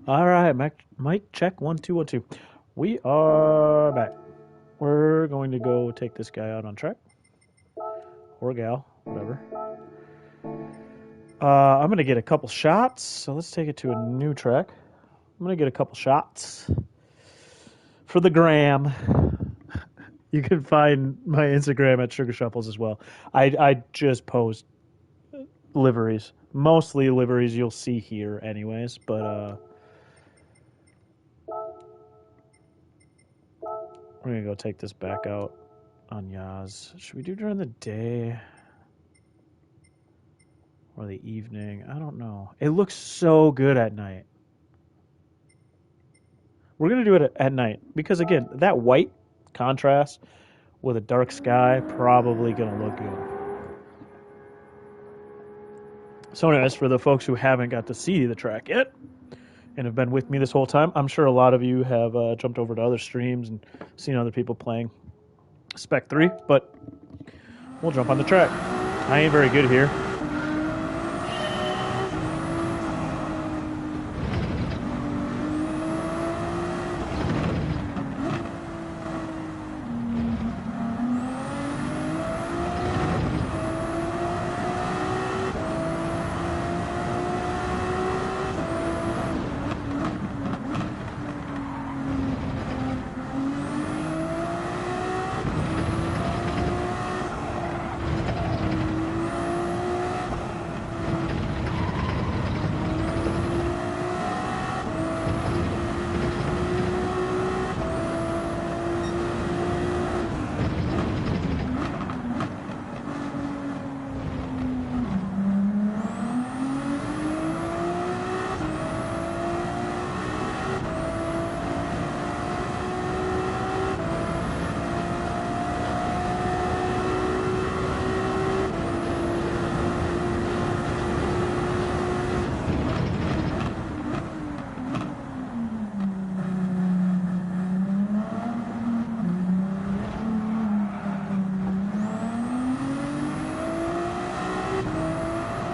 Speaker 1: All right, mic check 1 2 1 2. We are back. We're going to go take this guy out on track or gal, whatever. I'm gonna get a couple shots. So let's take it to a new track. I'm gonna get a couple shots for the gram. You can find my Instagram at Sugar Shuffles as well. I just post liveries, mostly liveries you'll see here, anyways. But we're gonna go take this back out on Yaz. Should we do during the day or the evening? I don't know. It looks so good at night. We're gonna do it at night because again, that white contrast with a dark sky probably gonna look good. So, anyways, for the folks who haven't got to see the track yet and have been with me this whole time, I'm sure a lot of you have jumped over to other streams and seen other people playing Spec 3, but we'll jump on the track. I ain't very good here.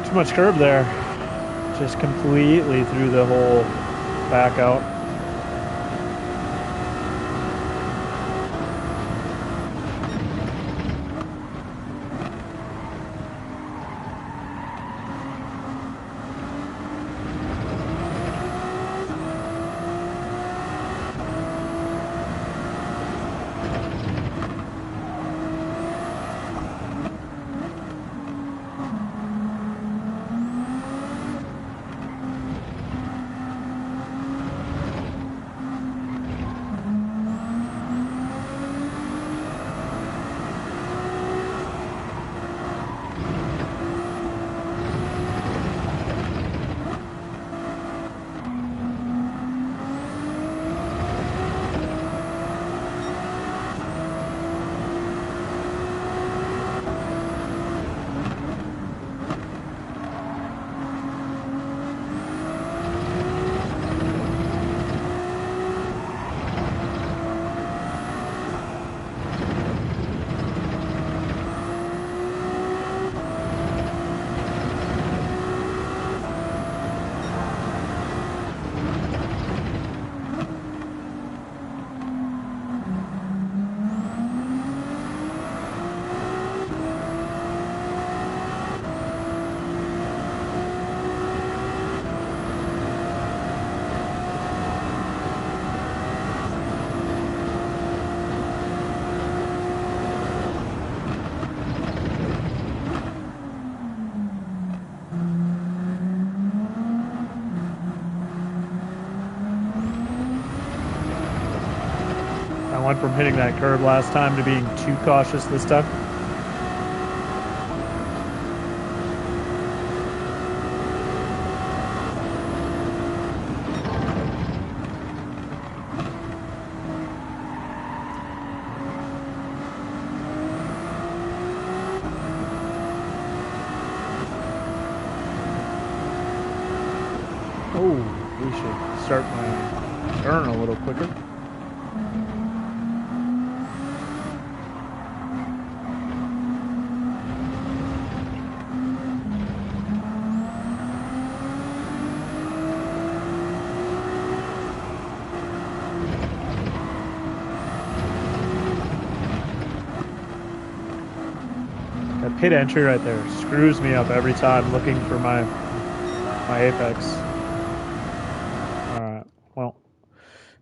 Speaker 1: Too much curb there. Just completely threw the whole back out. I went from hitting that curb last time to being too cautious this time. Oh, we should start my turn a little quicker. pit entry right there screws me up every time looking for my apex. All right, well,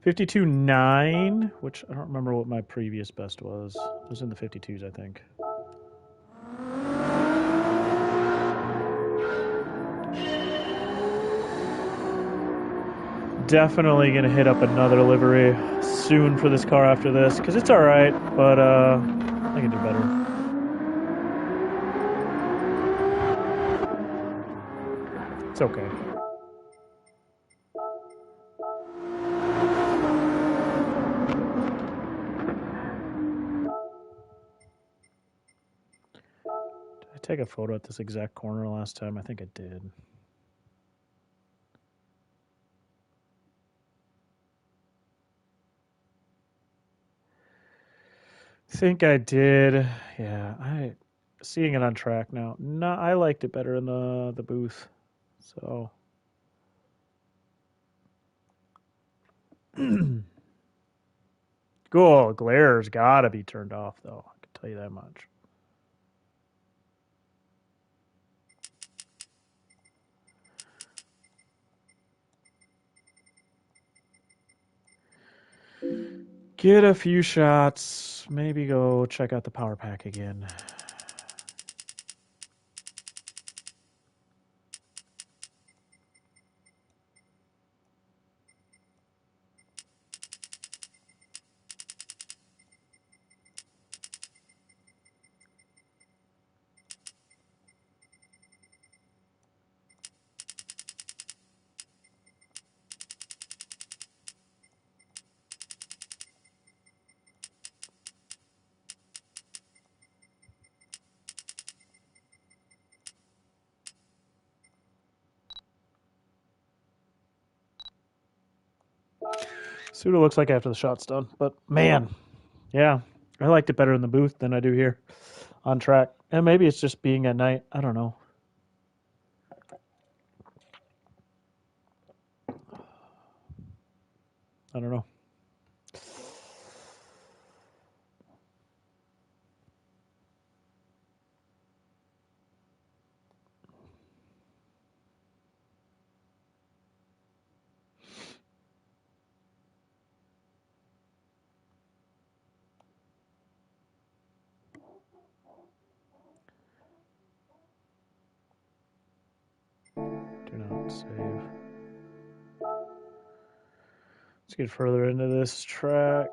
Speaker 1: 52.9, which I don't remember what my previous best was. It was in the 52s, I think. Definitely gonna hit up another livery soon for this car after this, because it's all right, but I can do better. It's okay. Did I take a photo at this exact corner last time? I think I did. Think I did. Yeah, seeing it on track now. No, I liked it better in the booth. So cool. Glare's gotta be turned off though. I can tell you that much. Get a few shots. Maybe go check out the power pack again. See what it looks like after the shot's done. But man, yeah, I liked it better in the booth than I do here on track. And maybe it's just being at night. I don't know. I don't know. Do not save. Let's get further into this track.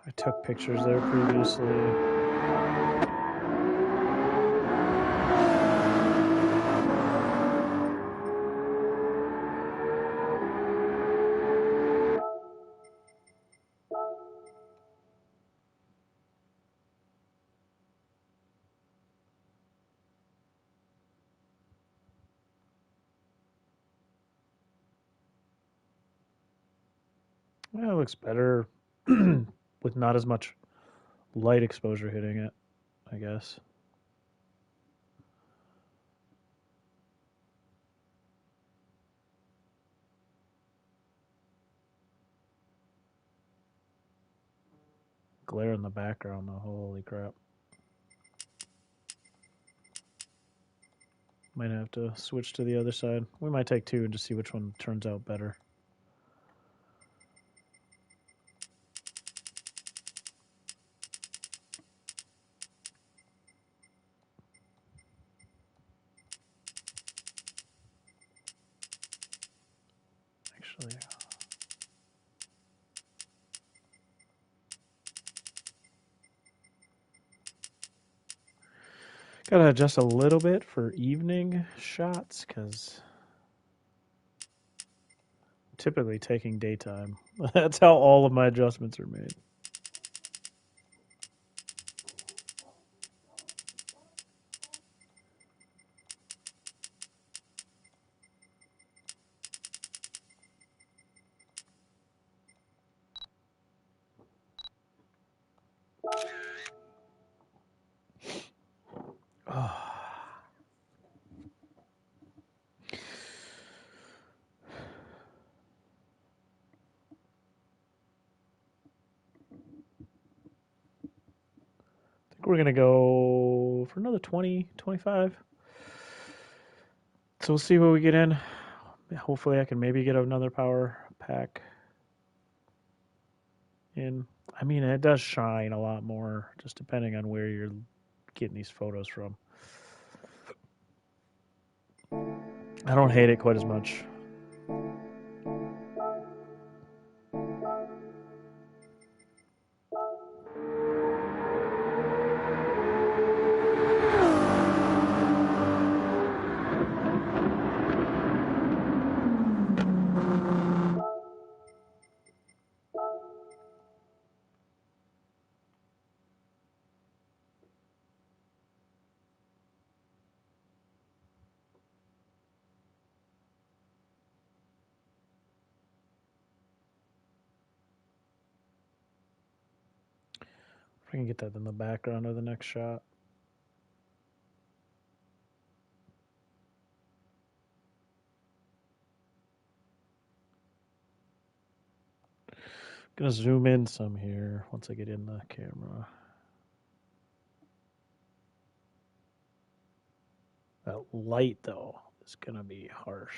Speaker 1: I took pictures there previously. Yeah, it looks better with not as much light exposure hitting it, I guess. Glare in the background, though. Holy crap. Might have to switch to the other side. We might take two and just see which one turns out better. Actually, gotta adjust a little bit for evening shots because typically taking daytime. That's how all of my adjustments are made. Oh. we're going to go for another 20, 25. So we'll see what we get in. Hopefully I can maybe get another power pack in. I mean, it does shine a lot more, just depending on where you're getting these photos from. I don't hate it quite as much. If I can get that in the background of the next shot. Gonna zoom in some here once I get in the camera. That light though is gonna be harsh.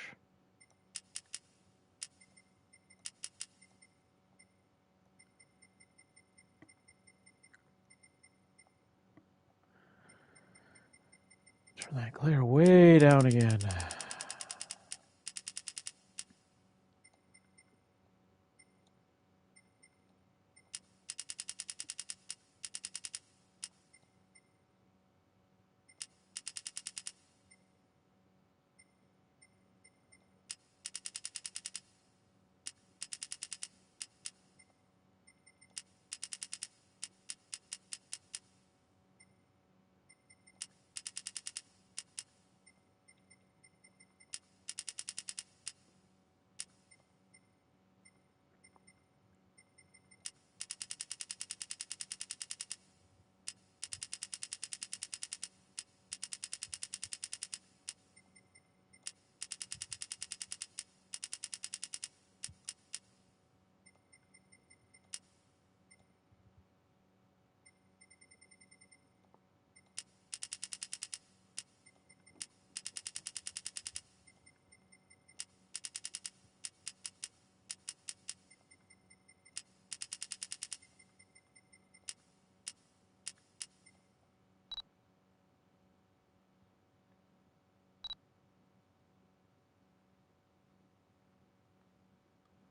Speaker 1: Turn that glare way down again.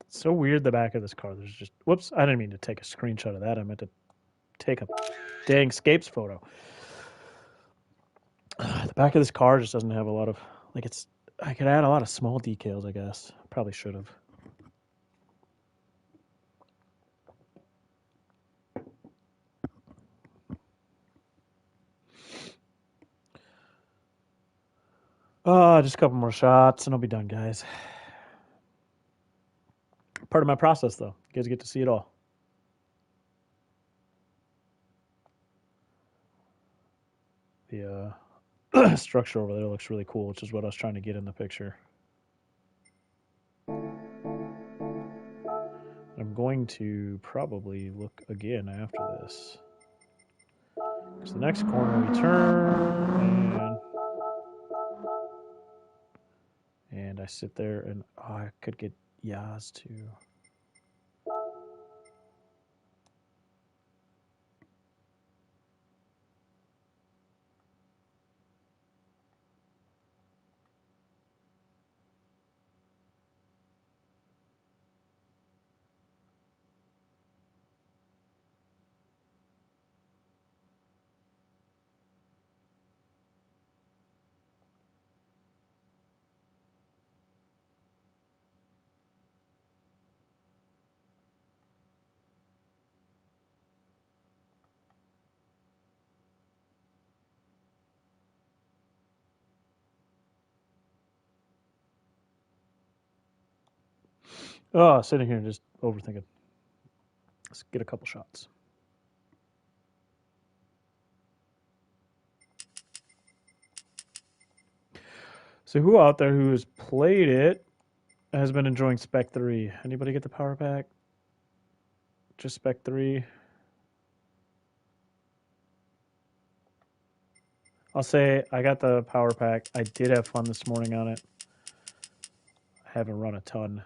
Speaker 1: It's so weird the back of this car. There's just whoops, I didn't mean to take a screenshot of that. I meant to take a dang scapes photo. The back of this car just doesn't have a lot of like it's I could add a lot of small decals, I guess. Probably should have. Just a couple more shots and I'll be done, guys. Part of my process though. You guys get to see it all. The structure over there looks really cool, which is what I was trying to get in the picture. I'm going to probably look again after this. Because the next corner we turn and I sit there and I could get Yaz too. Oh, sitting here and just overthinking. Let's get a couple shots. So who out there who has played it has been enjoying Spec 3? Anybody get the power pack? Just Spec 3? I'll say I got the power pack. I did have fun this morning on it. I haven't run a ton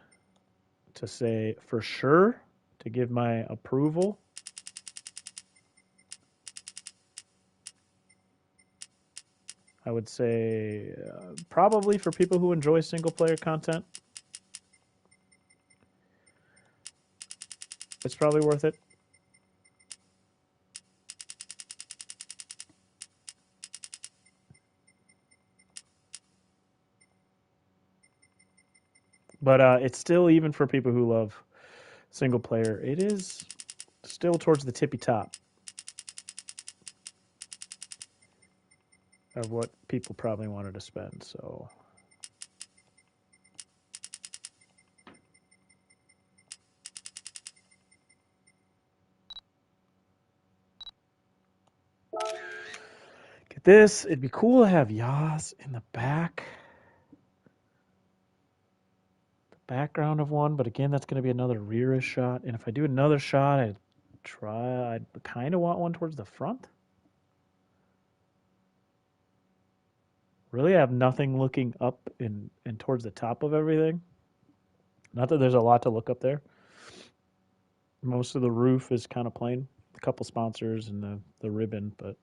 Speaker 1: to say for sure to give my approval. I would say probably for people who enjoy single player content, it's probably worth it. But it's still, even for people who love single player, it is still towards the tippy top of what people probably wanted to spend. So get this. It'd be cool to have Yaz in the background of one, but again, that's going to be another rearish shot. And if I do another shot, I'd kind of want one towards the front. Really have nothing looking up and towards the top of everything. Not that there's a lot to look up there. Most of the roof is kind of plain. A couple sponsors and the ribbon, but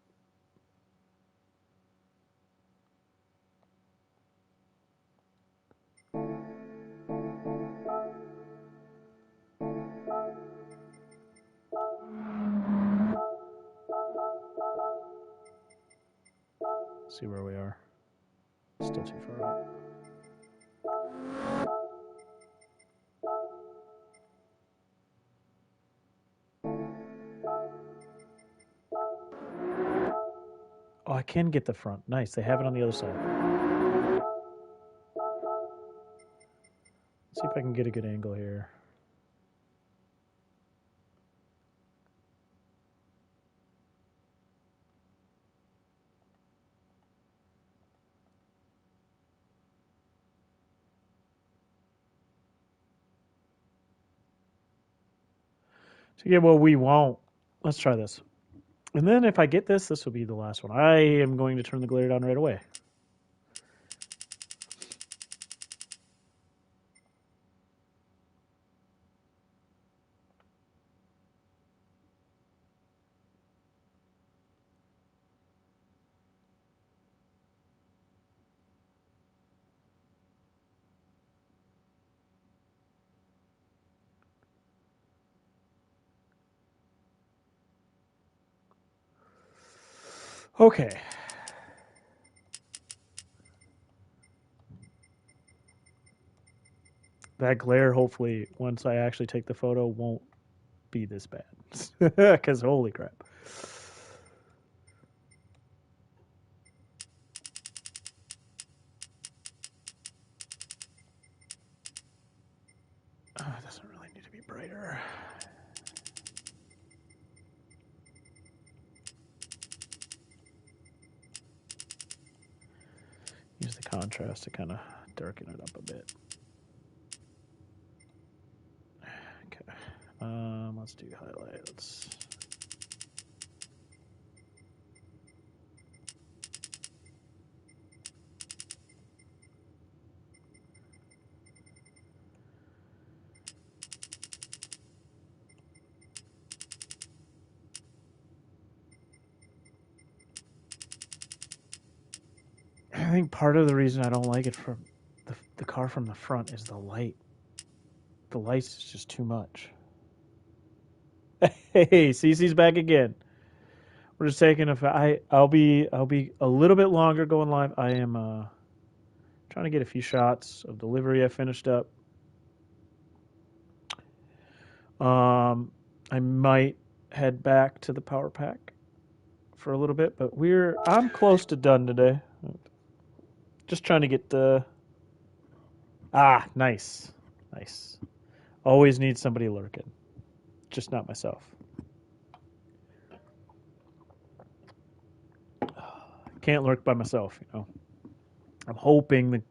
Speaker 1: see where we are. Still too far out. Oh, I can get the front. Nice. They have it on the other side. Let's see if I can get a good angle here. So yeah, well, we won't. Let's try this. And then if I get this, this will be the last one. I am going to turn the glare down right away. Okay. That glare, hopefully, once I actually take the photo, won't be this bad. Because holy crap. Oh, it doesn't really need to be brighter. Use the contrast to kind of darken it up a bit. Okay. Let's do highlights. I think part of the reason I don't like it from the car from the front is the light. The lights is just too much. Hey, CC's back again. We're just taking I'll be a little bit longer going live. I am trying to get a few shots of delivery I finished up. I might head back to the power pack for a little bit, but I'm close to done today. Just trying to get the nice. Nice. Always need somebody lurking. Just not myself. Can't lurk by myself, you know. I'm hoping the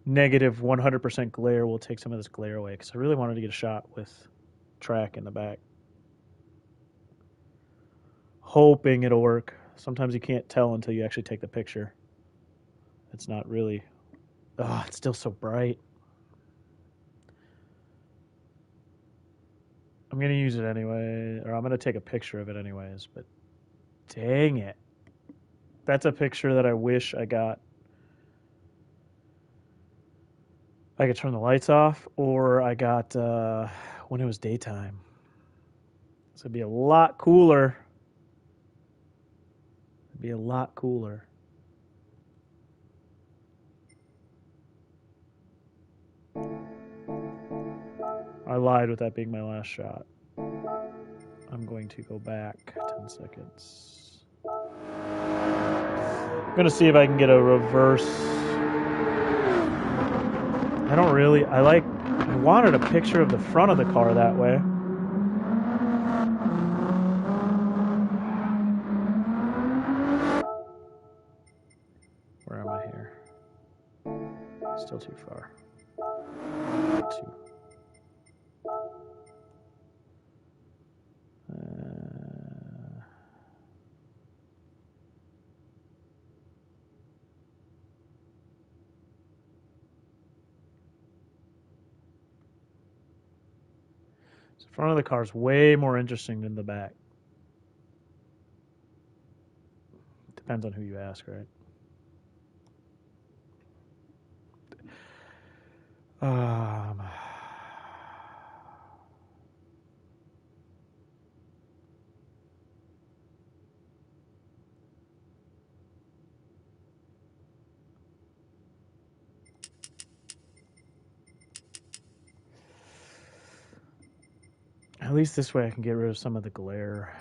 Speaker 1: negative 100% glare will take some of this glare away because I really wanted to get a shot with track in the back. Hoping it'll work. Sometimes you can't tell until you actually take the picture. It's not really. Oh, it's still so bright. I'm going to use it anyway, or I'm going to take a picture of it anyways, but dang it. That's a picture that I wish I got. I could turn the lights off, or I got when it was daytime. So it'd be a lot cooler. It'd be a lot cooler. I lied with that being my last shot. I'm going to go back 10 seconds. I'm going to see if I can get a reverse. I don't really. I wanted a picture of the front of the car that way. Where am I here? Still too far. Too. So the front of the car is way more interesting than the back. Depends on who you ask, right? At least this way I can get rid of some of the glare.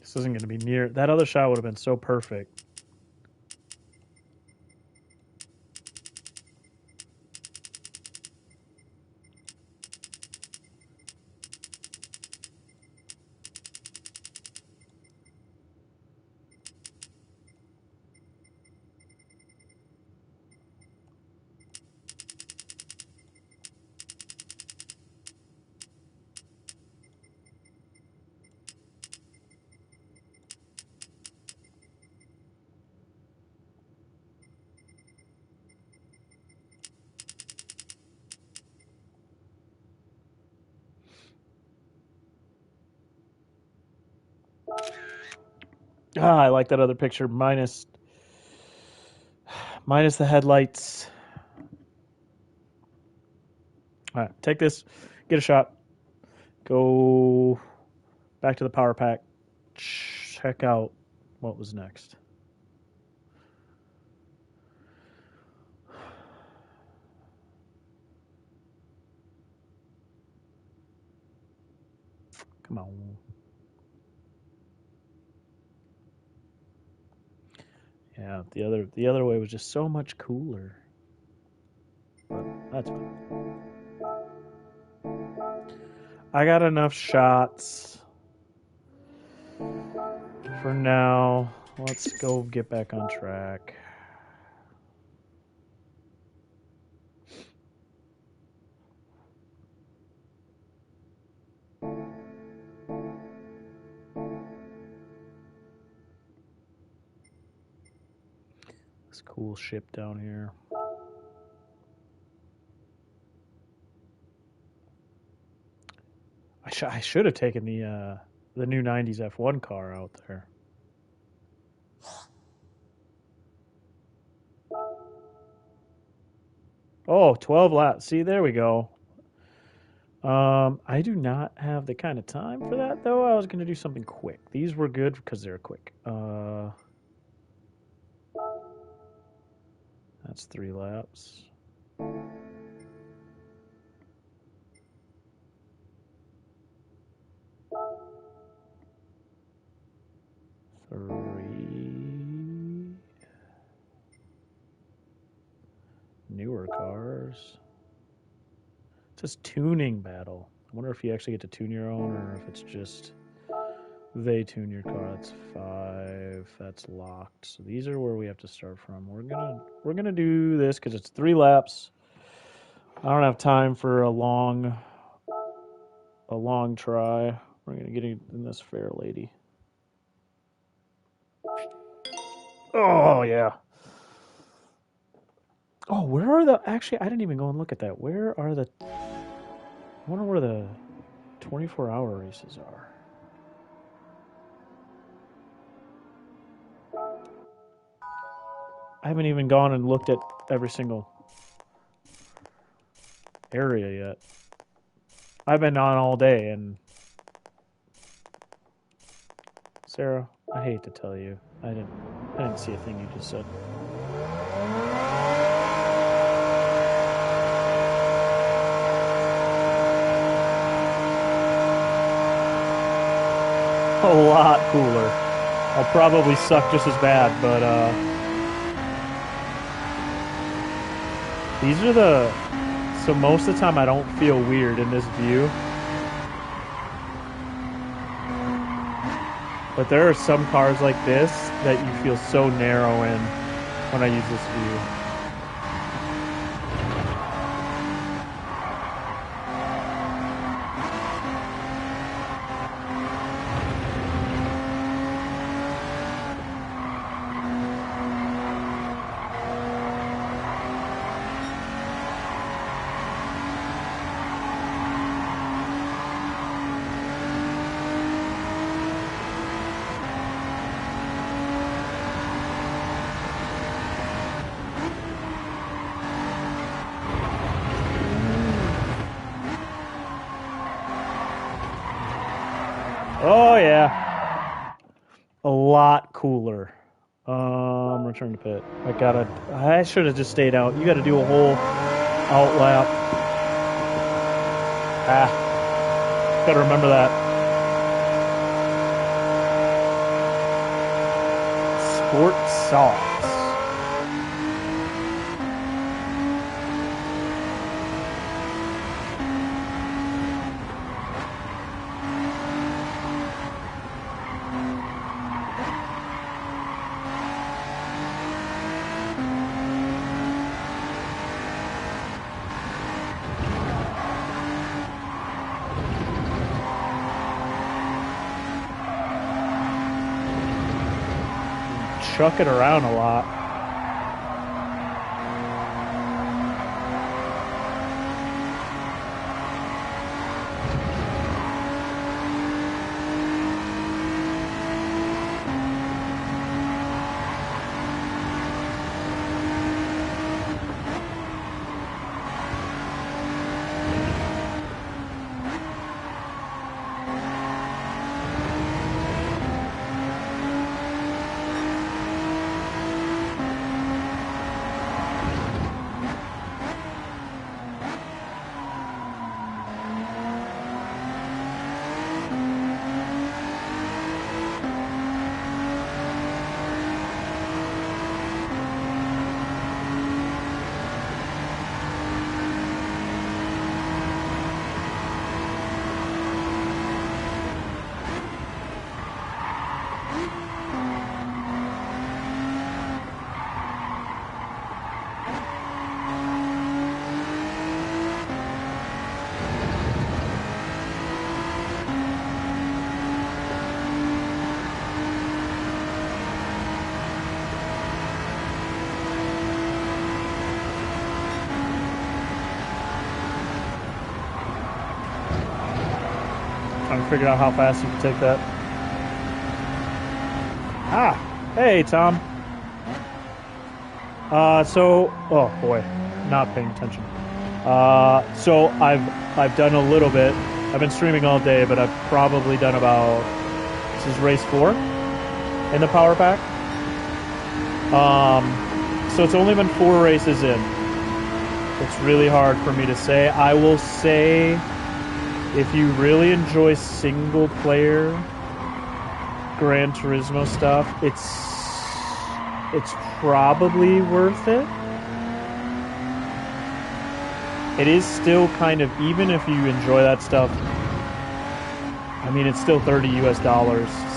Speaker 1: This isn't going to be near. That other shot would have been so perfect. I like that other picture minus the headlights. All right, take this, get a shot, go back to the power pack, check out what was next. Come on. Yeah, the other way was just so much cooler. But that's fine. I got enough shots for now. Let's go get back on track. This cool ship down here. I should have taken the new 90s F1 car out there. Oh, 12 laps. See, there we go. I do not have the kind of time for that, though. I was going to do something quick. These were good because they're quick. That's 3 laps. Three. newer cars. It says tuning battle. I wonder if you actually get to tune your own or if it's just they tune your car. That's 5. That's locked. So these are where we have to start from. We're gonna do this because it's 3 laps. I don't have time for a long try. We're gonna get in this fair lady. Oh yeah. Oh, where are the? Actually, I didn't even go and look at that. Where are the? I wonder where the 24-hour races are. I haven't even gone and looked at every single area yet. I've been on all day, and Sarah, I hate to tell you, I didn't see a thing you just said. A lot cooler. I'll probably suck just as bad, but these are the. So most of the time I don't feel weird in this view. But there are some cars like this that you feel so narrow in when I use this view. Oh yeah, a lot cooler. Return to pit. I should have just stayed out. You got to do a whole out lap. Gotta remember that. Sport sauce. Chuck it around a lot. Trying to figure out how fast you can take that. Hey, Tom. Oh boy, not paying attention. So I've done a little bit. I've been streaming all day, but I've probably done about, this is race 4 in the power pack. So it's only been 4 races in. It's really hard for me to say. I will say, if you really enjoy single player Gran Turismo stuff, it's probably worth it. it is still kind of, even if you enjoy that stuff, I mean, it's still $30 US,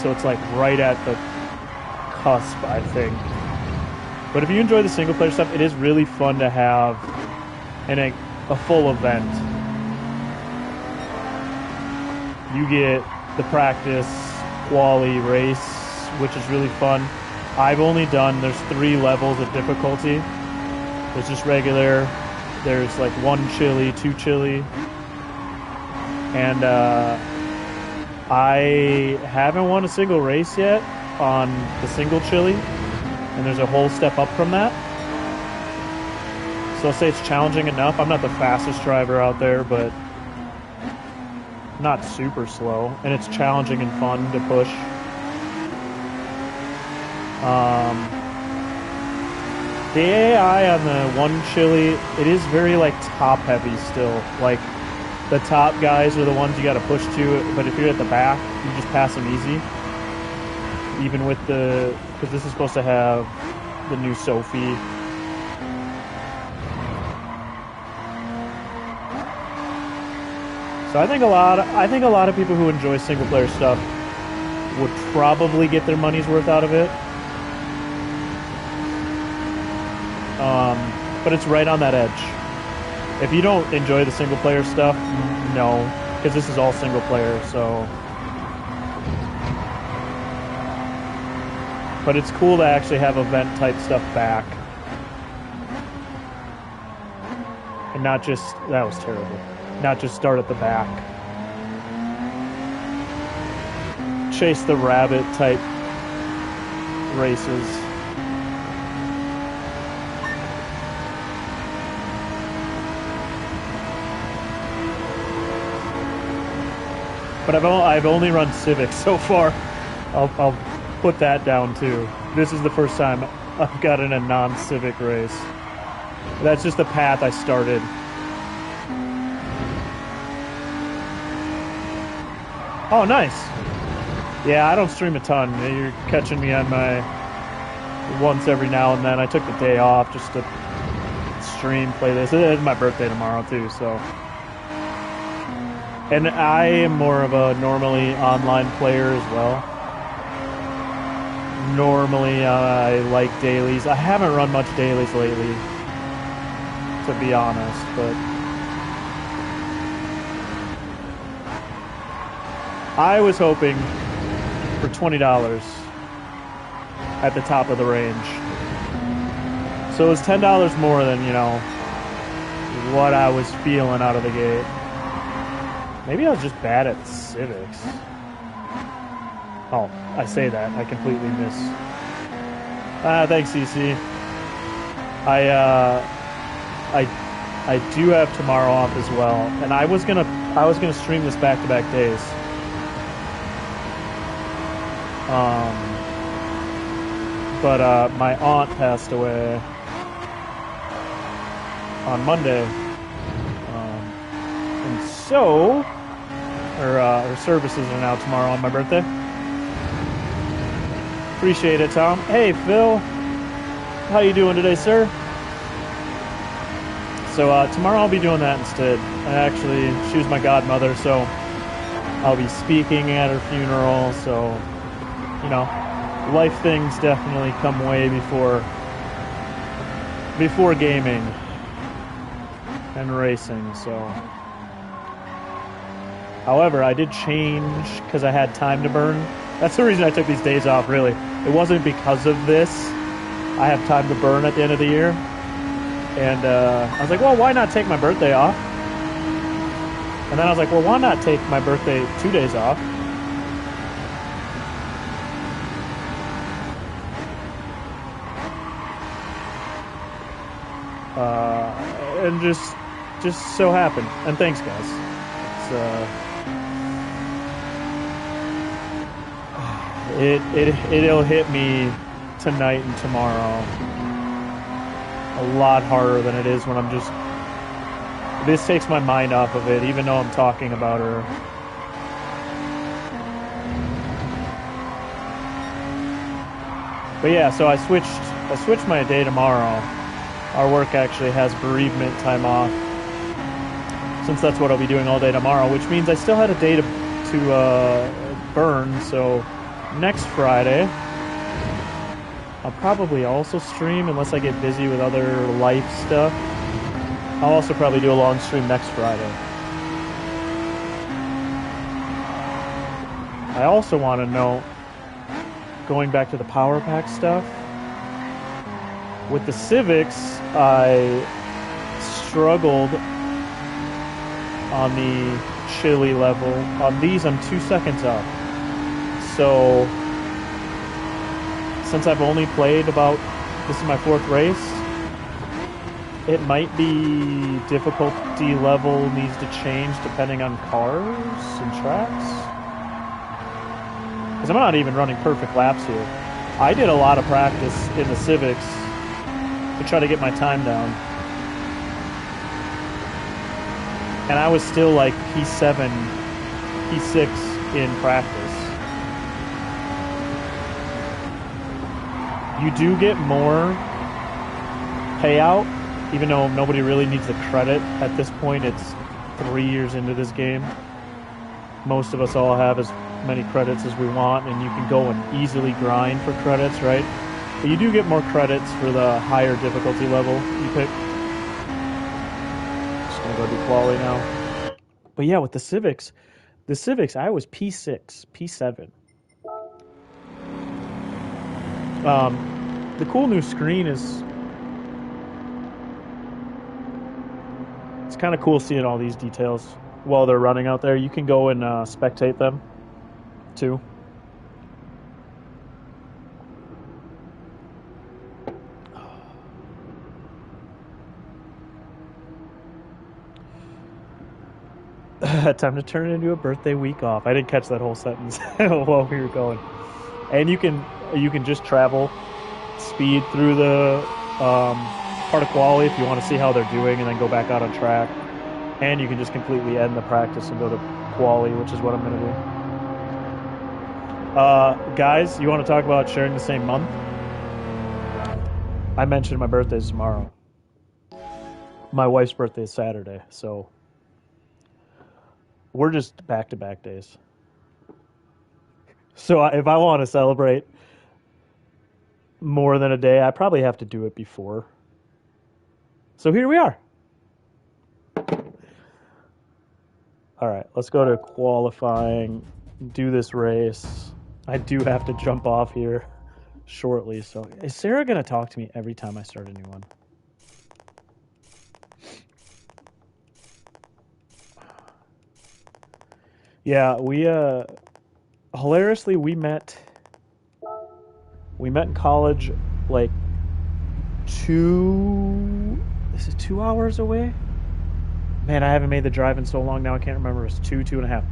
Speaker 1: so it's like right at the cusp, I think. But if you enjoy the single player stuff, it is really fun to have a full event. You get the practice quali race, which is really fun. I've only done, there's 3 levels of difficulty. There's just regular, there's like 1 chili, 2 chili, and I haven't won a single race yet on the single chili, and there's a whole step up from that. So I'll say it's challenging enough. I'm not the fastest driver out there, but not super slow, and it's challenging and fun to push. The AI on the 1 chili, it is very like top heavy still. Like the top guys are the ones you got to push to, but if you're at the back, you just pass them easy. Even with because this is supposed to have the new Sophie. So I think a lot of people who enjoy single player stuff would probably get their money's worth out of it. But it's right on that edge. If you don't enjoy the single player stuff, no, because this is all single player, so. But it's cool to actually have event type stuff back. And not just, that was terrible. Not just start at the back. Chase the rabbit type races. But I've only run Civic so far. I'll put that down too. This is the first time I've gotten a non-Civic race. That's just the path I started. Oh, nice. Yeah, I don't stream a ton. You're catching me on my once every now and then. I took the day off just to stream, play this. It's my birthday tomorrow too, so. And I am more of a normally online player as well. Normally, I like dailies. I haven't run much dailies lately, to be honest, but I was hoping for $20 at the top of the range. So it was $10 more than, you know, what I was feeling out of the gate. Maybe I was just bad at civics. Oh, I say that. I completely miss. Thanks, CC. I do have tomorrow off as well, and I was gonna stream this back-to-back days. But my aunt passed away on Monday, and so her services are now tomorrow on my birthday. Appreciate it, Tom. Hey, Phil. How you doing today, sir? So tomorrow I'll be doing that instead. She was my godmother, so I'll be speaking at her funeral. So, you know, life things definitely come way before gaming and racing. So, however, I did change because I had time to burn. That's the reason I took these days off, really. It wasn't because of this. I have time to burn at the end of the year. And I was like, well, why not take my birthday off? And then I was like, well, why not take my birthday 2 days off? And just so happened. And thanks, guys. It'll hit me tonight and tomorrow a lot harder than it is when I'm just. This takes my mind off of it, even though I'm talking about her. But yeah, so I switched my day tomorrow. Our work actually has bereavement time off since that's what I'll be doing all day tomorrow, which means I still had a day to burn. So next Friday, I'll probably also stream unless I get busy with other life stuff. I'll also probably do a long stream next Friday. I also want to know, going back to the power pack stuff, with the Civics, I struggled on the chili level. On these, I'm 2 seconds up. So, since I've only played about, this is my 4th race, it might be difficulty level needs to change depending on cars and tracks. Because I'm not even running perfect laps here. I did a lot of practice in the Civics to try to get my time down. And I was still like P7, P6 in practice. You do get more payout, even though nobody really needs the credit. At this point, it's 3 years into this game. Most of us all have as many credits as we want, and you can go and easily grind for credits, right? But you do get more credits for the higher difficulty level you pick. Just gonna go do quali now. But yeah, with the Civics, I was P6, P7. The cool new screen is, it's kind of cool seeing all these details while they're running out there. You can go and spectate them too. Time to turn it into a birthday week off. I didn't catch that whole sentence while we were going. And you can just travel speed through the part of quali if you want to see how they're doing, and then go back out on track. And you can just completely end the practice and go to quali, which is what I'm going to do. Guys, you want to talk about sharing the same month? I mentioned my birthday's tomorrow. My wife's birthday is Saturday, so we're just back-to-back days. So if I want to celebrate more than a day, I probably have to do it before. So here we are. All right, let's go to qualifying, do this race. I do have to jump off here shortly. So is Sarah going to talk to me every time I start a new one? Yeah, we hilariously we met in college like 2 hours away? Man, I haven't made the drive in so long now I can't remember. It was 2.5.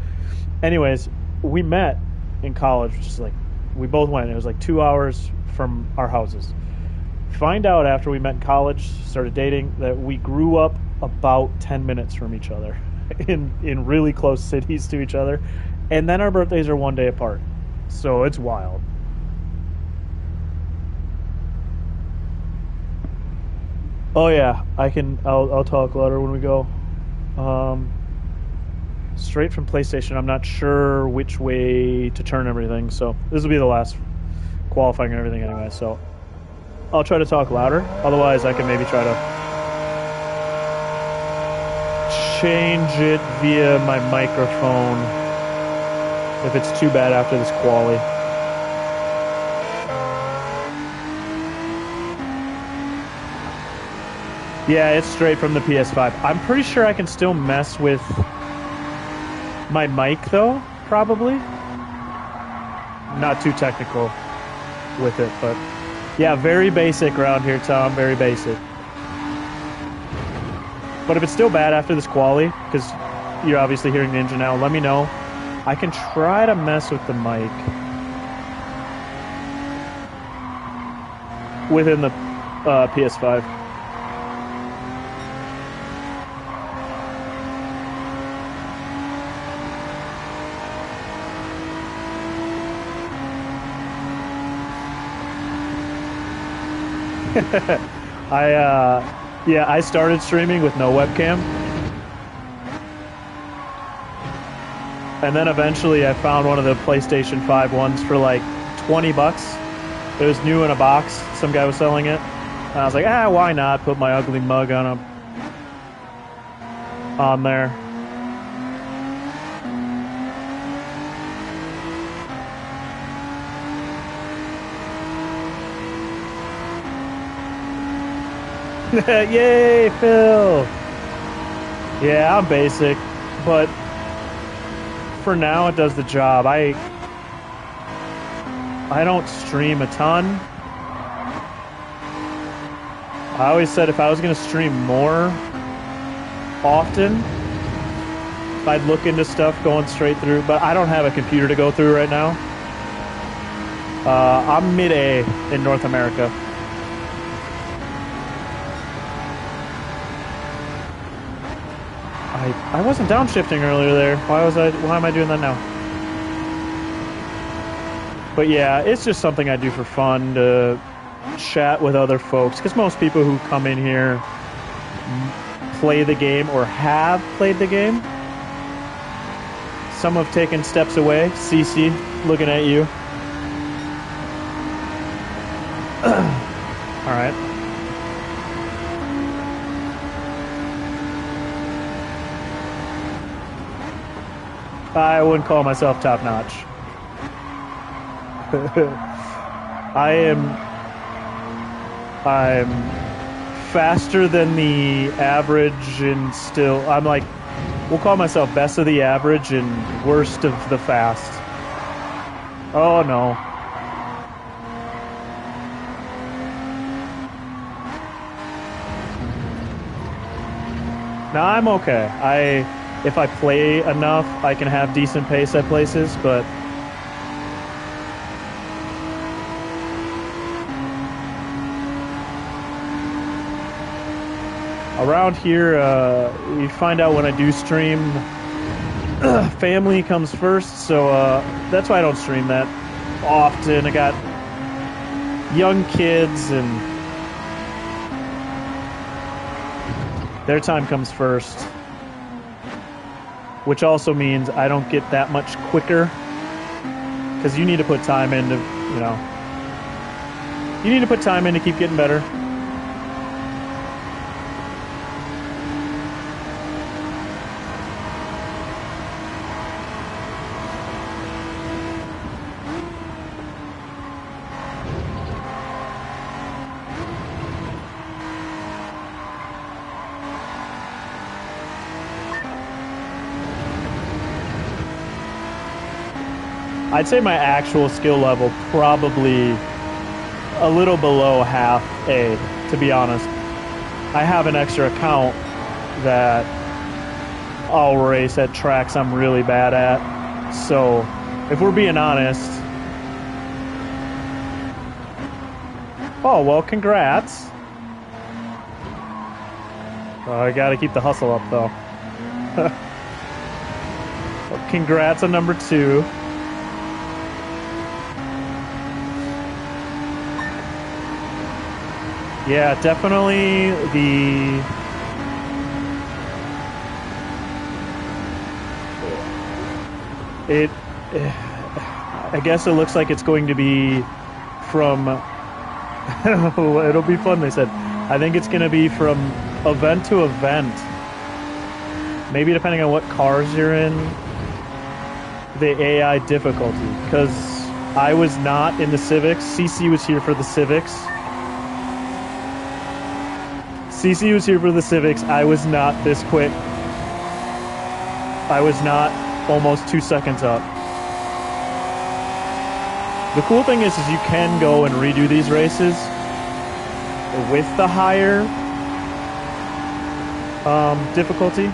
Speaker 1: Anyways, we met in college, which is like, we both went. It was like 2 hours from our houses. Find out after we met in college, started dating, that we grew up about 10 minutes from each other in really close cities to each other. And then our birthdays are 1 day apart. So it's wild. Oh yeah, I'll talk louder when we go. Straight from PlayStation. I'm not sure which way to turn everything, so this will be the last qualifying and everything anyway, so I'll try to talk louder. Otherwise, I can maybe try to change it via my microphone if it's too bad after this quali. Yeah, it's straight from the PS5. I'm pretty sure I can still mess with my mic, though, probably. Not too technical with it, but yeah, very basic around here, Tom. Very basic. But if it's still bad after this quali, because you're obviously hearing Ninja now, let me know. I can try to mess with the mic within the PS5. I started streaming with no webcam. And then eventually I found one of the PlayStation 5 ones for like 20 bucks. It was new in a box. Some guy was selling it. And I was like, why not? Put my ugly mug on there. Yay, Phil! Yeah, I'm basic, but for now it does the job. I don't stream a ton. I always said if I was going to stream more often, I'd look into stuff going straight through, but I don't have a computer to go through right now. I'm mid-A in North America. I wasn't downshifting earlier there. Why am I doing that now? But yeah, it's just something I do for fun, to chat with other folks, because most people who come in here play the game or have played the game. Some have taken steps away. CC, looking at you. All right. I wouldn't call myself top-notch. I'm faster than the average, and still we'll call myself best of the average and worst of the fast. Oh no. No, I'm okay. If I play enough, I can have decent pace at places, but around here, you find out when I do stream, family comes first, so that's why I don't stream that often. I got young kids, and their time comes first, which also means I don't get that much quicker, because you need to put time in to, you need to put time in to keep getting better. I'd say my actual skill level probably a little below half A, to be honest. I have an extra account that I'll race at tracks I'm really bad at. So, if we're being honest... Oh, well, congrats. Oh, I gotta keep the hustle up, though. Well, congrats on number 2. Yeah, definitely I guess it looks like it's going to be from, it'll be fun, they said. I think it's going to be from event to event. Maybe depending on what cars you're in, the AI difficulty. Because I was not in the Civics. CC was here for the Civics. CC was here for the Civics. I was not this quick. I was not almost 2 seconds up. The cool thing is you can go and redo these races with the higher difficulty.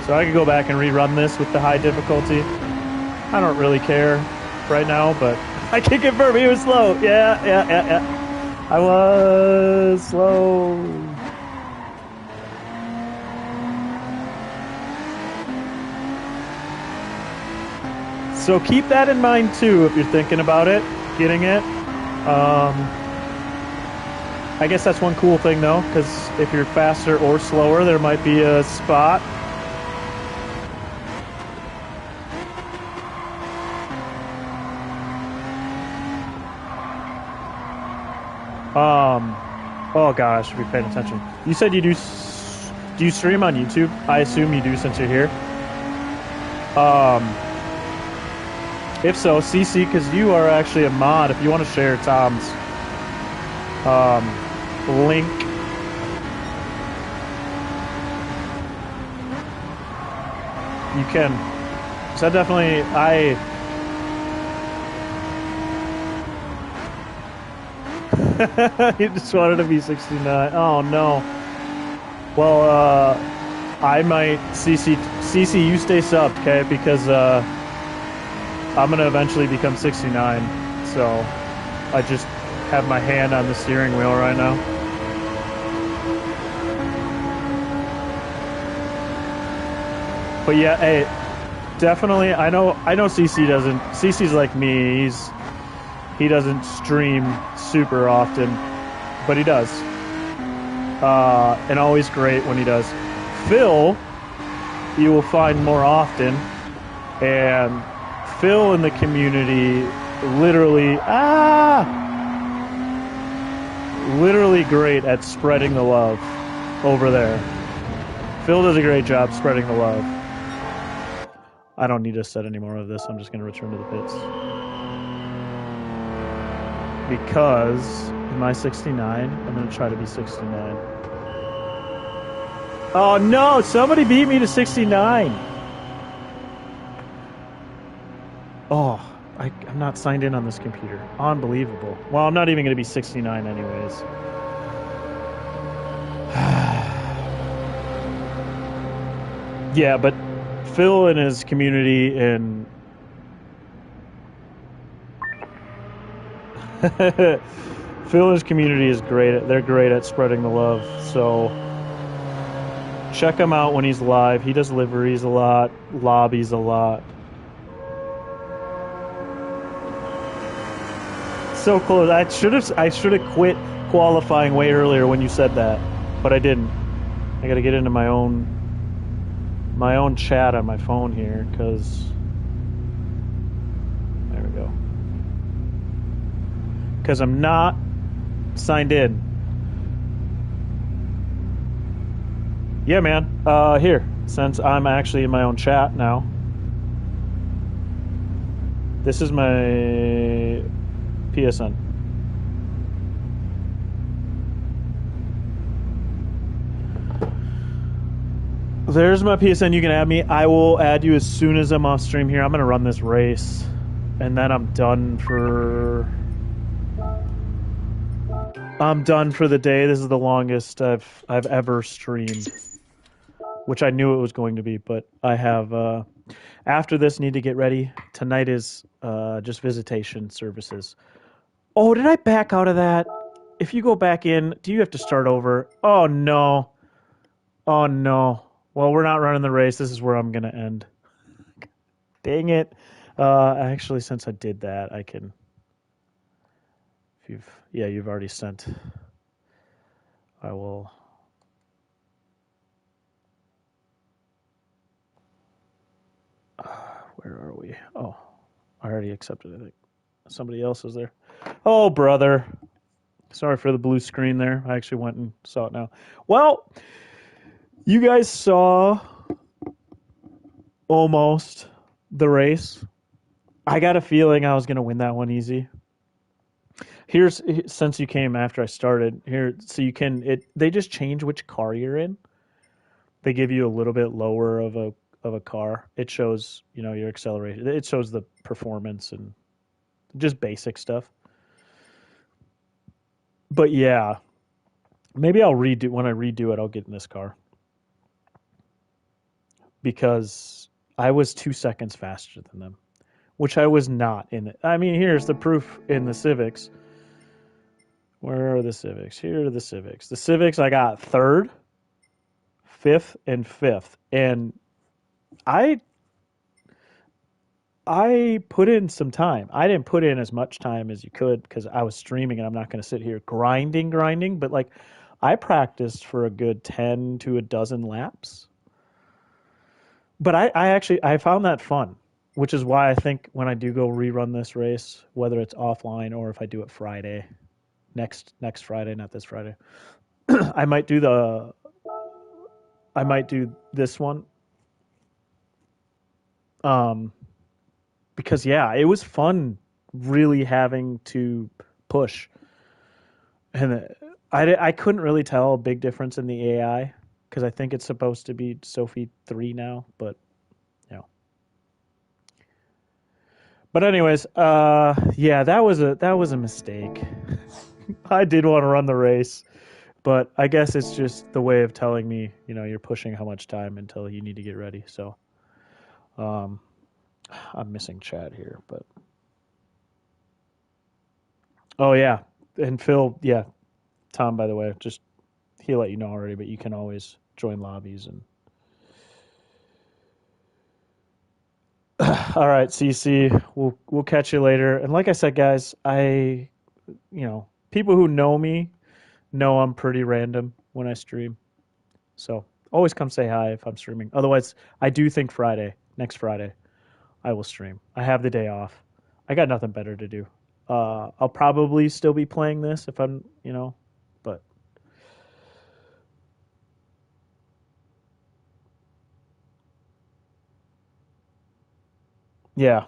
Speaker 1: So I could go back and rerun this with the high difficulty. I don't really care right now, but I can confirm he was slow. Yeah. I was slow. So keep that in mind too if you're thinking about it, getting it. I guess that's one cool thing though, because if you're faster or slower, there might be a spot. Oh god, I should be paying attention. You said you do you stream on YouTube? I assume you do since you're here. Um, if so, CC, because you are actually a mod. If you want to share Tom's link, you can. So definitely, you just wanted to be 69. Oh no. Well, I might CC. You stay subbed, okay? Because I'm gonna eventually become 69. So I just have my hand on the steering wheel right now. But yeah, hey, definitely. I know CC doesn't. CC's like me. He doesn't stream super often, but he does. And always great when he does. Phil, you will find more often, and Phil in the community literally great at spreading the love over there. Phil does a great job spreading the love. I don't need to set any more of this. I'm just going to return to the pits. Because am I 69? I'm going to try to be 69. Oh no, somebody beat me to 69. Oh, I'm not signed in on this computer. Unbelievable. Well, I'm not even going to be 69 anyways. Yeah, but Phil and his community and Phil and his community is great. They're great at spreading the love. So check him out when he's live. He does liveries a lot, lobbies a lot. So close. I should have quit qualifying way earlier when you said that, but I didn't. I got to get into my own chat on my phone here because there we go. Because I'm not signed in. Yeah, man. Here, since I'm actually in my own chat now, this is my PSN. There's my PSN. You can add me. I will add you as soon as I'm off stream here. I'm gonna run this race, and then I'm done for the day. This is the longest I've ever streamed, which I knew it was going to be. But I have after this need to get ready. Tonight is just visitation services. Oh, did I back out of that? If you go back in, do you have to start over? Oh no. Oh no. Well, we're not running the race. This is where I'm gonna end. Dang it. Actually, since I did that, I can. If you've already sent. I will. Where are we? Oh, I already accepted. I think somebody else is there. Oh, brother. Sorry for the blue screen there. I actually went and saw it now. Well, you guys saw almost the race. I got a feeling I was going to win that one easy. Here's since you came after I started here, so you can they just change which car you're in. They give you a little bit lower of a car. It shows your acceleration. It shows the performance and just basic stuff. But yeah, maybe I'll redo when I redo it. I'll get in this car because I was 2 seconds faster than them, which I was not in it. I mean, here's the proof in the Civics. Where are the Civics? Here are the Civics. The Civics, I got 3rd, 5th, and 5th. And I put in some time. I didn't put in as much time as you could because I was streaming and I'm not going to sit here grinding, but like I practiced for a good 10 to a dozen laps. But I actually I found that fun, which is why I think when I do go rerun this race, whether it's offline or if I do it Friday, next Friday, not this Friday, I might do the I might do this one. Um, because yeah, it was fun really having to push. And I couldn't really tell a big difference in the AI because I think it's supposed to be Sophie 3 now, but you know. But anyways, yeah, that was a mistake. I did want to run the race, but I guess it's just the way of telling me, you're pushing how much time until you need to get ready. So, um, I'm missing chat here, but oh yeah, and Phil, yeah, Tom, by the way, just he let you know already, but you can always join lobbies and. All right, CC, we'll catch you later. And like I said, guys, people who know me know I'm pretty random when I stream. So always come say hi if I'm streaming. Otherwise, I do think next Friday, I will stream. I have the day off. I got nothing better to do. I'll probably still be playing this if but yeah,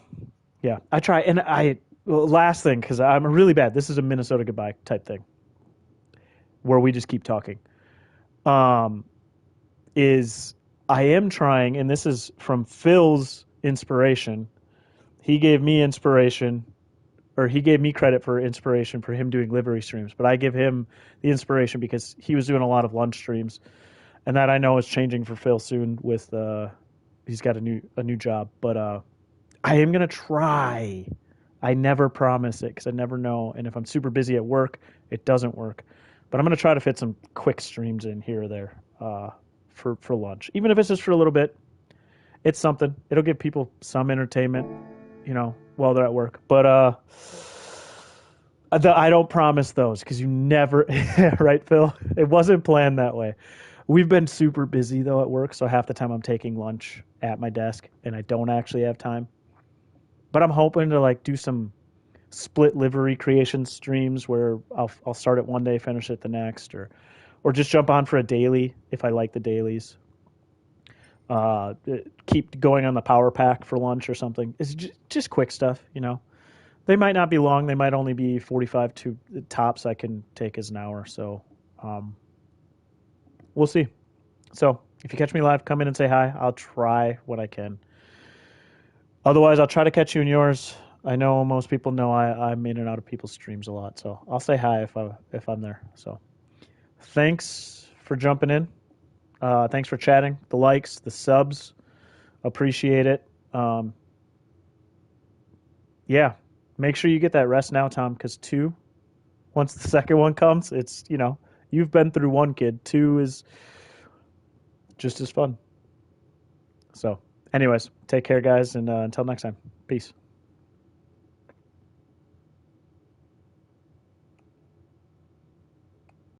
Speaker 1: yeah. I try, and well, last thing, because I'm really bad. This is a Minnesota goodbye type thing where we just keep talking. Um, is I am trying, and this is from Phil's inspiration. He gave me inspiration, or he gave me credit for inspiration for him doing livery streams, but I give him the inspiration because he was doing a lot of lunch streams, and that I know is changing for Phil soon with he's got a new job, but I am gonna try. I never promise it because I never know, and if I'm super busy at work, it doesn't work. But I'm gonna try to fit some quick streams in here or there for lunch, even if it's just for a little bit. It's something. It'll give people some entertainment, while they're at work. But I don't promise those because you never, right, Phil? It wasn't planned that way. We've been super busy though at work, so half the time I'm taking lunch at my desk and I don't actually have time. But I'm hoping to like do some split livery creation streams where I'll start it one day, finish it the next, or just jump on for a daily if I like the dailies. Keep going on the power pack for lunch or something. It's just quick stuff. They might not be long. They might only be 45 to tops. I can take as an hour. So um, we'll see. So if you catch me live, come in and say hi. I'll try what I can. Otherwise, I'll try to catch you in yours. I know most people know I'm in and out of people's streams a lot, so I'll say hi if I'm there. So thanks for jumping in. Thanks for chatting. The likes, the subs, appreciate it. Yeah, make sure you get that rest now, Tom, because two, once the second one comes, you've been through one, kid. Two is just as fun. So, anyways, take care, guys, and until next time, peace.